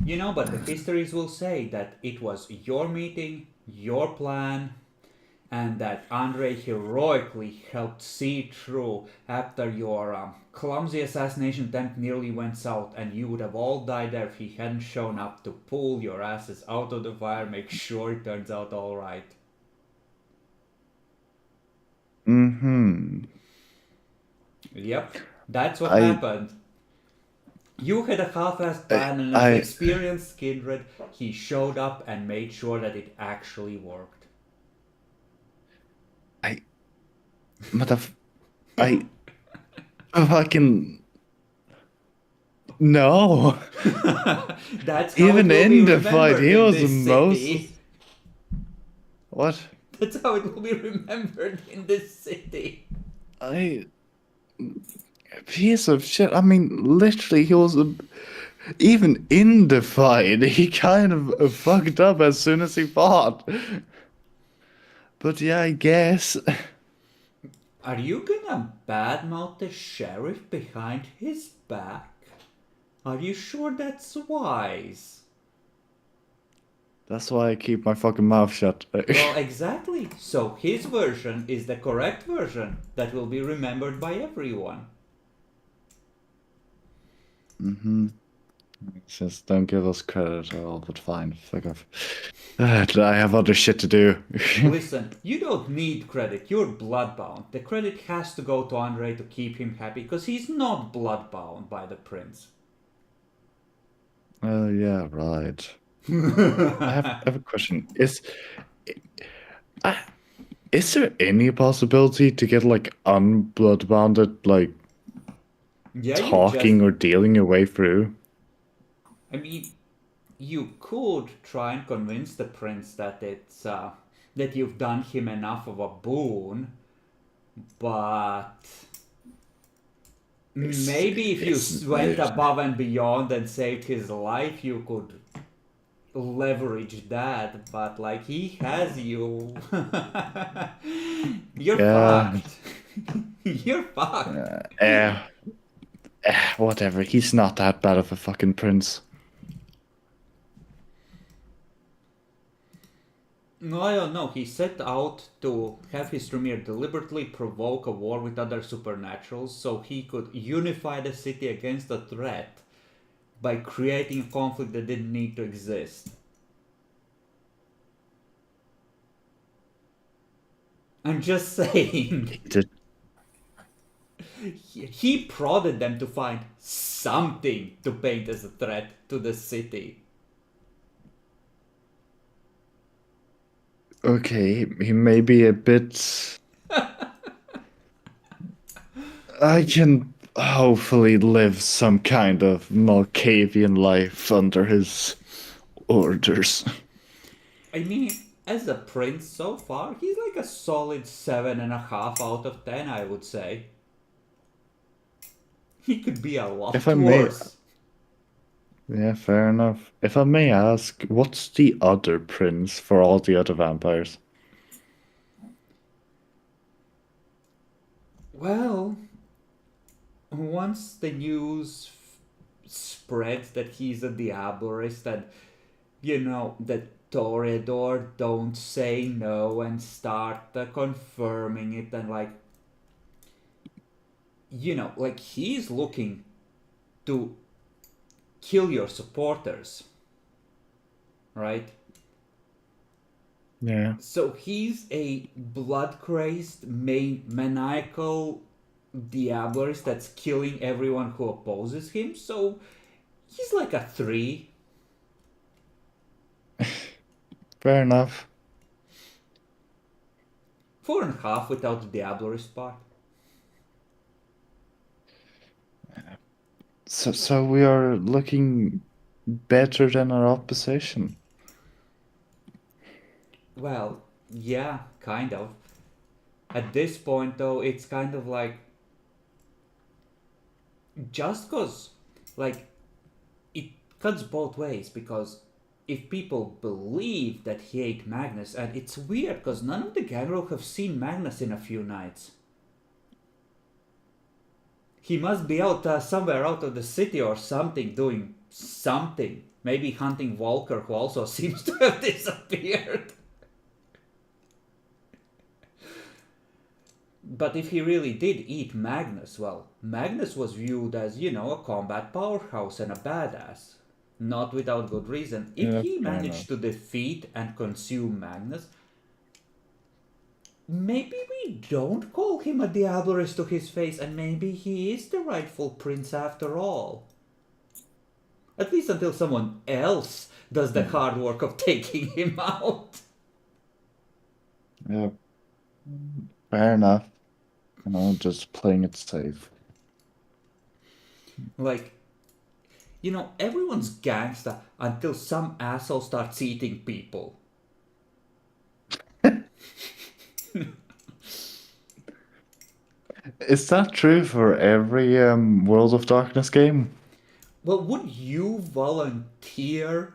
Speaker 2: You know, but the histories will say that it was your meeting, your plan, and that Andre heroically helped see through after your clumsy assassination attempt nearly went south, and you would have all died there if he hadn't shown up to pull your asses out of the fire, make sure it turns out all right.
Speaker 1: Mm-hmm.
Speaker 2: Yep, that's what happened. You had a half-assed plan and an experienced Kindred. He showed up and made sure that it actually worked.
Speaker 1: Fucking no.
Speaker 2: That's how
Speaker 1: even
Speaker 2: it will
Speaker 1: in
Speaker 2: be
Speaker 1: the fight, he was the most.
Speaker 2: City.
Speaker 1: What?
Speaker 2: That's how it will be remembered in this city.
Speaker 1: Piece of shit. I mean, literally, he was even in the fight. He kind of fucked up as soon as he fought. But yeah, I guess.
Speaker 2: Are you gonna badmouth the sheriff behind his back? Are you sure that's wise?
Speaker 1: That's why I keep my fucking mouth shut.
Speaker 2: Well, exactly. So his version is the correct version that will be remembered by everyone.
Speaker 1: Mm-hmm. Just don't give us credit at all, but fine. Fuck off. I have other shit to do.
Speaker 2: Listen, you don't need credit. You're bloodbound. The credit has to go to Andre to keep him happy, because he's not bloodbound by the prince.
Speaker 1: Oh, yeah, right. I have a question. Is there any possibility to get like unblood bonded, like
Speaker 2: Yeah, you
Speaker 1: talking
Speaker 2: just.
Speaker 1: or dealing your way through?
Speaker 2: I mean, you could try and convince the prince that that you've done him enough of a boon, but maybe if you
Speaker 1: It's
Speaker 2: went above and beyond and saved his life, you could leverage that. But like he has you, you're
Speaker 1: yeah,
Speaker 2: fucked. You're fucked.
Speaker 1: eh, whatever. He's not that bad of a fucking prince.
Speaker 2: No, I don't know. He set out to have his Tremere deliberately provoke a war with other supernaturals so he could unify the city against a threat by creating a conflict that didn't need to exist. I'm just saying. He prodded them to find something to paint as a threat to the city.
Speaker 1: Okay, he may be a bit. I can hopefully live some kind of Malkavian life under his orders.
Speaker 2: I mean, as a prince so far, he's like a solid 7.5 out of 10, I would say. He could be a
Speaker 1: If
Speaker 2: lot
Speaker 1: I may,
Speaker 2: worse.
Speaker 1: yeah, fair enough. If I may ask, what's the other prince for all the other vampires?
Speaker 2: Well, once the news spreads that he's a Diabolist and, the Toreador don't say no and start confirming it and, like, like he's looking to kill your supporters, right?
Speaker 1: Yeah.
Speaker 2: So he's a blood-crazed, maniacal Diabolist that's killing everyone who opposes him. So he's like a 3.
Speaker 1: Fair enough.
Speaker 2: 4.5 without the Diabolist part.
Speaker 1: So we are looking better than our opposition.
Speaker 2: Well, yeah, kind of. At this point, though, it's kind of like just cause, like, it cuts both ways because if people believe that he ate Magnus, and it's weird because none of the Gangrel have seen Magnus in a few nights. He must be out somewhere out of the city or something, doing something. Maybe hunting Volker, who also seems to have disappeared. But if he really did eat Magnus, well, Magnus was viewed as, a combat powerhouse and a badass. Not without good reason. If
Speaker 1: Yeah,
Speaker 2: he
Speaker 1: fair
Speaker 2: managed
Speaker 1: enough.
Speaker 2: to defeat and consume Magnus, maybe we don't call him a Diabolist to his face, and maybe he is the rightful prince after all. At least until someone else does the hard work of taking him out.
Speaker 1: Yeah, fair enough. Just playing it safe.
Speaker 2: Like, everyone's gangsta until some asshole starts eating people.
Speaker 1: Is that true for every World of Darkness game?
Speaker 2: Well, would you volunteer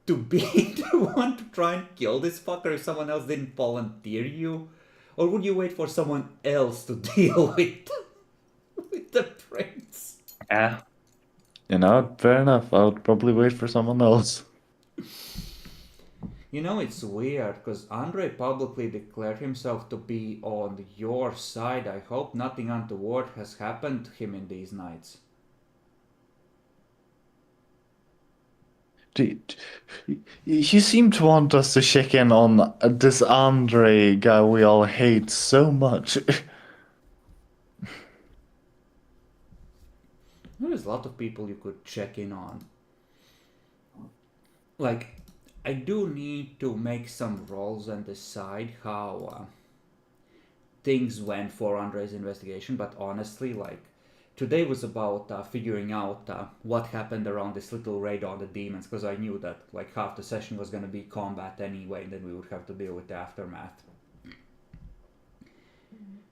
Speaker 2: to be the one to try and kill this fucker if someone else didn't volunteer you? Or would you wait for someone else to deal with the prince?
Speaker 1: Yeah. Fair enough. I would probably wait for someone else.
Speaker 2: It's weird because Andre publicly declared himself to be on your side. I hope nothing untoward has happened to him in these nights.
Speaker 1: You seem to want us to check in on this Andre guy we all hate so much.
Speaker 2: There's a lot of people you could check in on. Like, I do need to make some rolls and decide how things went for Andre's investigation, but honestly, like, today was about figuring out what happened around this little raid on the demons, because I knew that like half the session was going to be combat anyway, and then we would have to deal with the aftermath.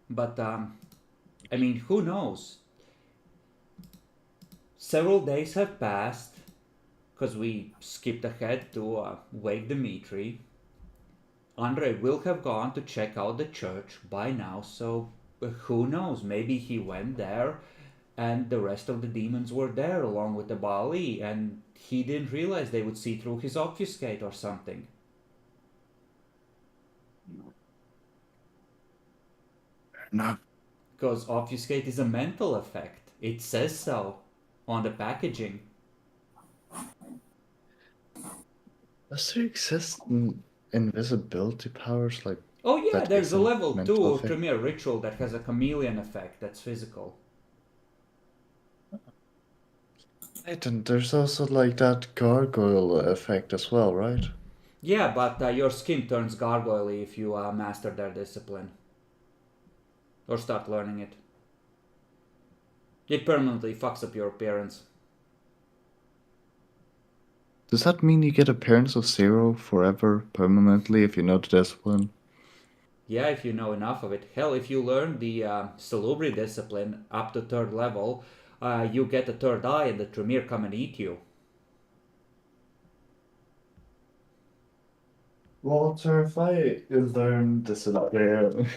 Speaker 2: But I mean, who knows? Several days have passed because we skipped ahead to wake Dimitri. Andre will have gone to check out the church by now, so who knows? Maybe he went there and the rest of the demons were there along with the Bali, and he didn't realize they would see through his obfuscate or something.
Speaker 1: No.
Speaker 2: Because obfuscate is a mental effect. It says so on the packaging.
Speaker 1: Does there exist invisibility powers like
Speaker 2: Oh yeah,
Speaker 1: that
Speaker 2: there's a
Speaker 1: isn't
Speaker 2: level
Speaker 1: mental
Speaker 2: 2
Speaker 1: effect?
Speaker 2: Tremere ritual that has a chameleon effect that's physical.
Speaker 1: Right, and there's also like that gargoyle effect as well, right?
Speaker 2: Yeah, but your skin turns gargoyle-y if you master their discipline. Or start learning it. It permanently fucks up your appearance.
Speaker 1: Does that mean you get appearance of 0 forever, permanently, if you know the discipline?
Speaker 2: Yeah, if you know enough of it. Hell, if you learn the Salubri discipline up to 3rd level, you get a 3rd eye and the Tremere come and eat you.
Speaker 1: Walter, if I learn discipline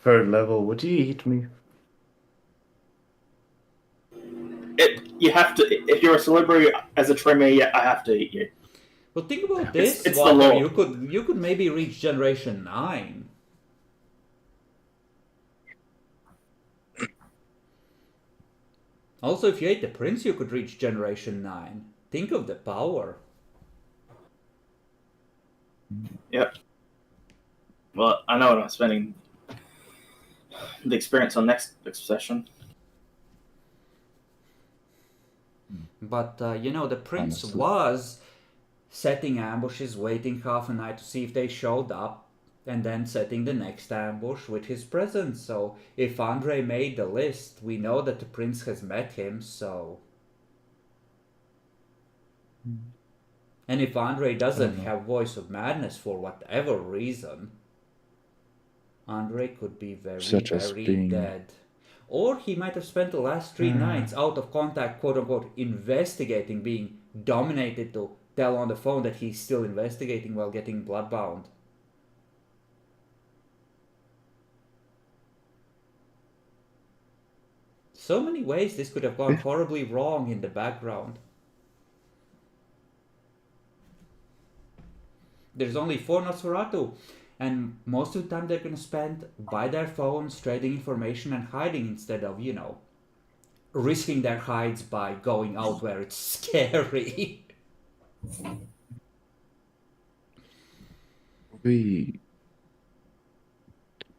Speaker 1: 3rd level, would you eat me?
Speaker 4: You have to. If you're a celebrity as a Tremere, yeah, I have to eat you.
Speaker 2: Well, think about this,
Speaker 4: it's the
Speaker 2: Walter.
Speaker 4: law.
Speaker 2: You could maybe reach Generation 9. Also, if you ate the prince, you could reach Generation 9. Think of the power.
Speaker 4: Yep. Well, I know what I'm spending the experience on next session.
Speaker 2: But, you know, the prince
Speaker 1: Honestly.
Speaker 2: was setting ambushes, waiting half a night to see if they showed up, and then setting the next ambush with his presence. So, if Andre made the list, we know that the prince has met him, so... And if Andre doesn't have Voice of Madness for whatever reason, Andre could be very,
Speaker 1: Such as
Speaker 2: very
Speaker 1: being-
Speaker 2: dead. Or he might have spent the last 3 nights out of contact, quote unquote, investigating, being dominated to tell on the phone that he's still investigating while getting bloodbound. So many ways this could have gone horribly wrong in the background. There's only 4 Nosferatu, and most of the time they're going to spend by their phones trading information and hiding instead of, you know, risking their hides by going out where it's scary.
Speaker 1: We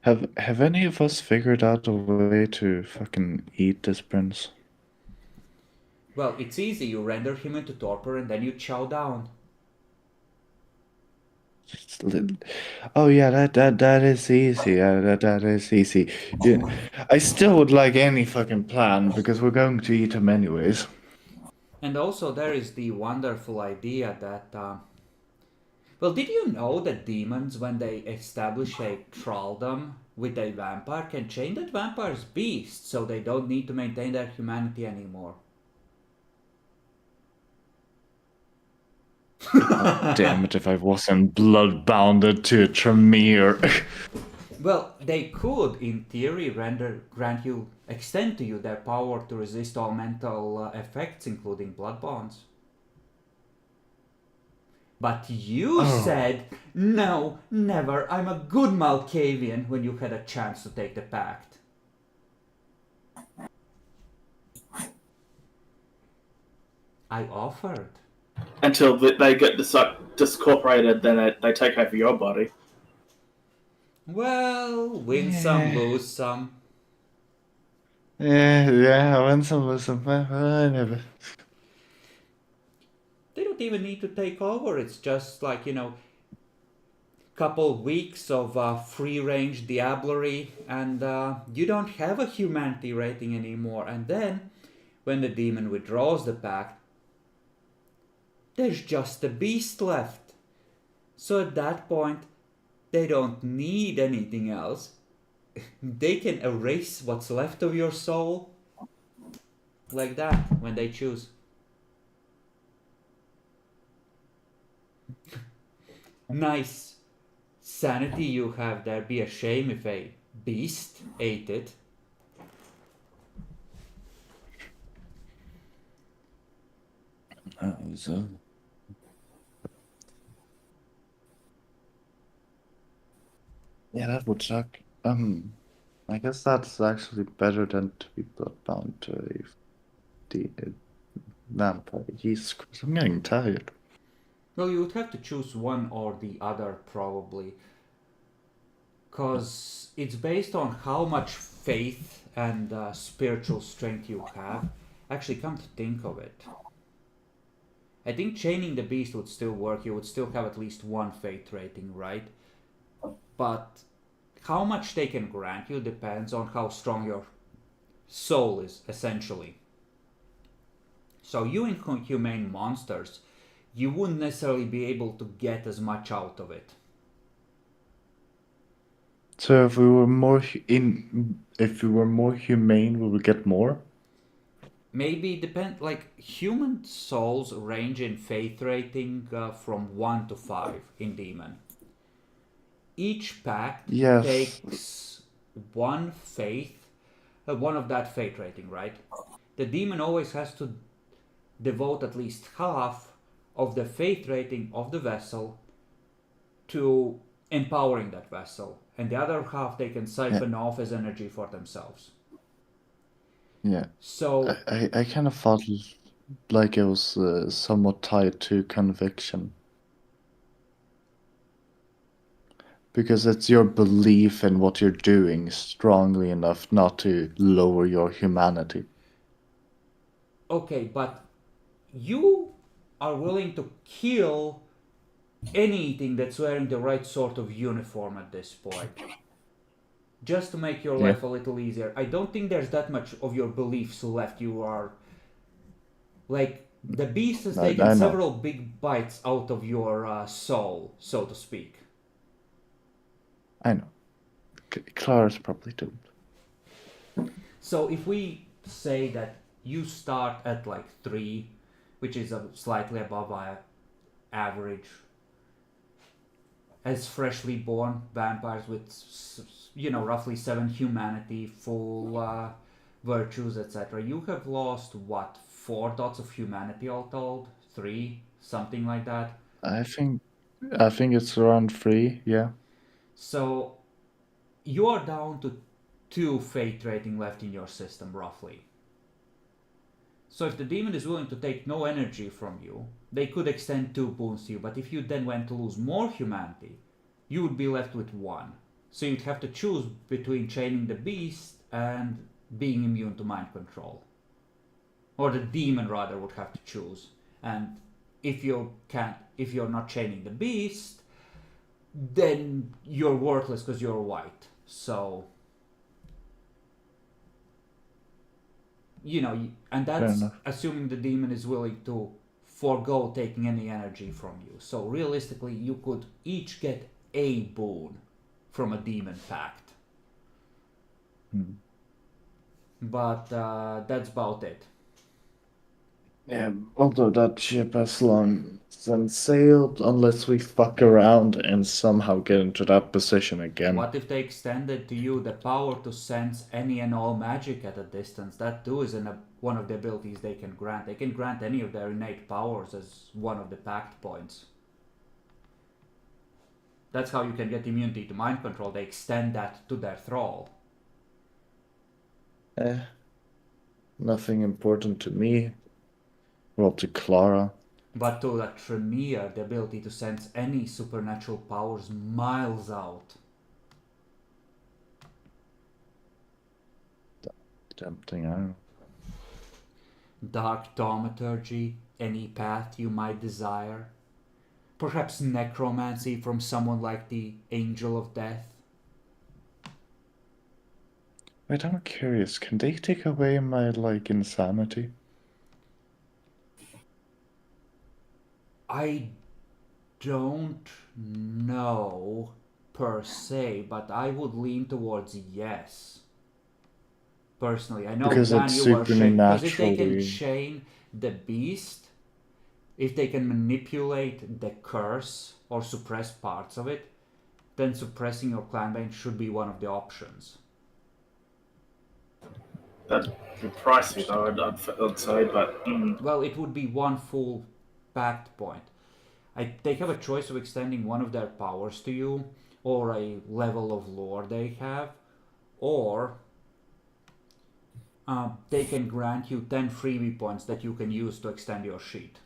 Speaker 1: have any of us figured out a way to fucking eat this prince?
Speaker 2: Well, it's easy. You render him into torpor and then you chow down.
Speaker 1: Oh yeah, that is easy. That is easy. Yeah, I still would like any fucking plan because we're going to eat him anyways.
Speaker 2: And also there is the wonderful idea that... well, did you know that demons, when they establish a thraldom with a vampire, can chain that vampire's beast so they don't need to maintain their humanity anymore?
Speaker 1: God damn it, if I wasn't blood-bounded to a Tremere.
Speaker 2: Well, they could, in theory, extend to you their power to resist all mental effects, including blood bonds. But you said, no, never, I'm a good Malkavian, when you had a chance to take the pact. I offered.
Speaker 4: Until they get discorporated, then they take over your body.
Speaker 2: Well, win some, lose some.
Speaker 1: Yeah, win some, lose some. Whatever.
Speaker 2: They don't don't even need to take over. It's just like, couple weeks of free-range diablerie, and you don't have a humanity rating anymore. And then, when the demon withdraws the pact, there's just the beast left. So at that point, they don't need anything else. They can erase what's left of your soul like that when they choose. Nice sanity you have there. Be a shame if a beast ate it.
Speaker 1: So. Yeah, that would suck. I guess that's actually better than to be bloodbound to a vampire. Jesus Christ, I'm getting tired.
Speaker 2: Well, you would have to choose one or the other, probably. Because it's based on how much faith and spiritual strength you have. Actually, come to think of it, I think chaining the beast would still work. You would still have at least one faith rating, right? But how much they can grant you depends on how strong your soul is, essentially. So you inhumane monsters, you wouldn't necessarily be able to get as much out of it.
Speaker 1: So if we were more humane, we would get more.
Speaker 2: Maybe depend, like human souls range in faith rating from 1 to 5 in demon. Each pact
Speaker 1: Yes.
Speaker 2: takes one faith, one of that faith rating, right? The demon always has to devote at least half of the faith rating of the vessel to empowering that vessel, and the other half they can siphon off as energy for themselves.
Speaker 1: Yeah.
Speaker 2: So
Speaker 1: I kind of felt like it was somewhat tied to conviction. Because it's your belief in what you're doing strongly enough not to lower your humanity.
Speaker 2: okay, but you are willing to kill anything that's wearing the right sort of uniform at this point, just to make your life a little easier. I don't think there's that much of your beliefs left. You are like, the beast has taken
Speaker 1: I know.
Speaker 2: several big bites out of your soul, so to speak.
Speaker 1: I know. Clara's probably doomed.
Speaker 2: So if we say that you start at like 3, which is slightly above average, as freshly born vampires with, roughly 7 humanity, full virtues, etc., you have lost what, 4 dots of humanity all told? 3, something like that.
Speaker 1: I think it's around 3, yeah.
Speaker 2: So you are down to 2 fate rating left in your system, roughly. So if the demon is willing to take no energy from you, they could extend 2 boons to you, but if you then went to lose more humanity, you would be left with 1. So you'd have to choose between chaining the beast and being immune to mind control. Or the demon rather would have to choose. And if you're not chaining the beast, then you're worthless because you're white. So, and that's assuming the demon is willing to forego taking any energy from you. So realistically, you could each get a boon from a demon pact. But that's about it.
Speaker 1: Yeah, although that ship has long since sailed, unless we fuck around and somehow get into that position again.
Speaker 2: What if they extended to you the power to sense any and all magic at a distance? That too is one of the abilities they can grant. They can grant any of their innate powers as one of the pact points. That's how you can get immunity to mind control. They extend that to their thrall.
Speaker 1: Nothing important to me. Well, to Clara.
Speaker 2: But to that Tremere, the ability to sense any supernatural powers miles out.
Speaker 1: Tempting, I don't know.
Speaker 2: dark thaumaturgy, any path you might desire. Perhaps necromancy from someone like the Angel of Death.
Speaker 1: Wait, I'm curious. Can they take away my insanity?
Speaker 2: I don't know per se, but I would lean towards yes. Personally, I know
Speaker 1: Because
Speaker 2: Dan,
Speaker 1: it's
Speaker 2: you were shaking. Because if they can
Speaker 1: supernaturally.
Speaker 2: chain the beast, if they can manipulate the curse or suppress parts of it, then suppressing your clanbane should be one of the options.
Speaker 4: That'd be pricey though, I'd say, but
Speaker 2: Well, it would be one full pact point. They have a choice of extending one of their powers to you, or a level of lore they have, or they can grant you 10 freebie points that you can use to extend your sheet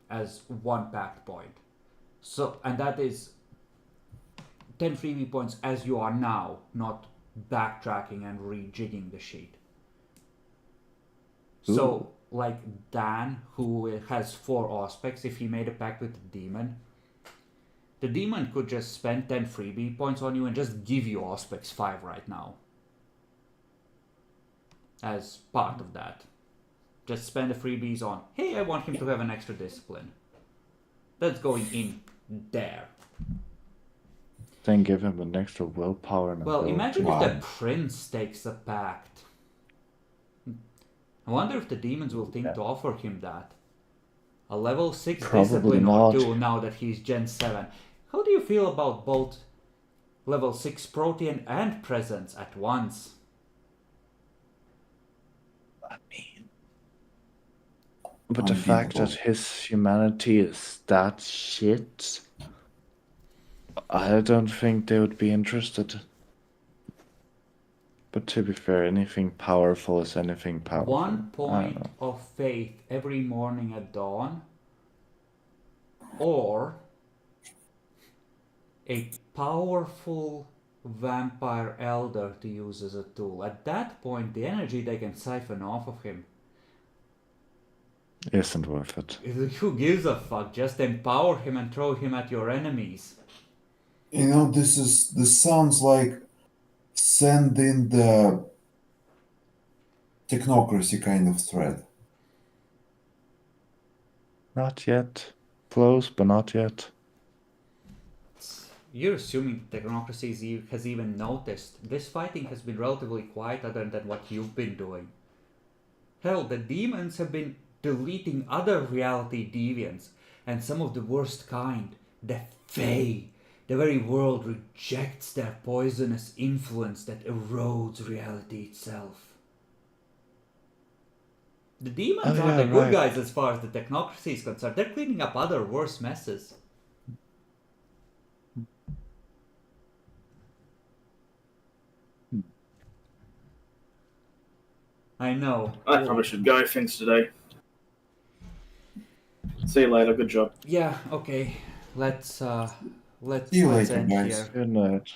Speaker 2: as one pact point. So, and that is 10 freebie points as you are now, not backtracking and rejigging the sheet. So, like Dan, who has 4 aspects, if he made a pact with the demon could just spend 10 freebie points on you and just give you aspects 5 right now. As part of that. Just spend the freebies on, hey, I want him to have an extra discipline. That's going in there.
Speaker 1: Then give him an extra willpower and
Speaker 2: Well, imagine if
Speaker 3: Wow.
Speaker 2: the prince takes a pact. I wonder if the demons will think to offer him that. A level 6
Speaker 1: Probably
Speaker 2: discipline
Speaker 1: not.
Speaker 2: or 2 now that he's Gen 7. How do you feel about both level 6 protean and presence at once?
Speaker 1: I mean, but the fact that his humanity is that shit, I don't think they would be interested. But to be fair, anything powerful is anything powerful.
Speaker 2: 1
Speaker 1: I don't
Speaker 2: point
Speaker 1: know.
Speaker 2: of faith every morning at dawn, or a powerful vampire elder to use as a tool. At that point, the energy they can siphon off of him,
Speaker 1: Isn't worth it.
Speaker 2: who gives a fuck? Just empower him and throw him at your enemies.
Speaker 3: This sounds like send in the technocracy kind of thread.
Speaker 1: Not yet. Close, but not yet.
Speaker 2: You're assuming technocracy has even noticed. This fighting has been relatively quiet other than what you've been doing. Hell, the demons have been deleting other reality deviants, and some of the worst kind, the Fae. The very world rejects their poisonous influence that erodes reality itself. The demons aren't the good guys as far as the technocracy is concerned. They're cleaning up other worse messes. I know.
Speaker 4: I probably should go. Things today. See you later. Good job.
Speaker 2: Yeah, okay. Let's
Speaker 3: See you later,
Speaker 2: end
Speaker 3: guys.
Speaker 2: here.
Speaker 1: Good night.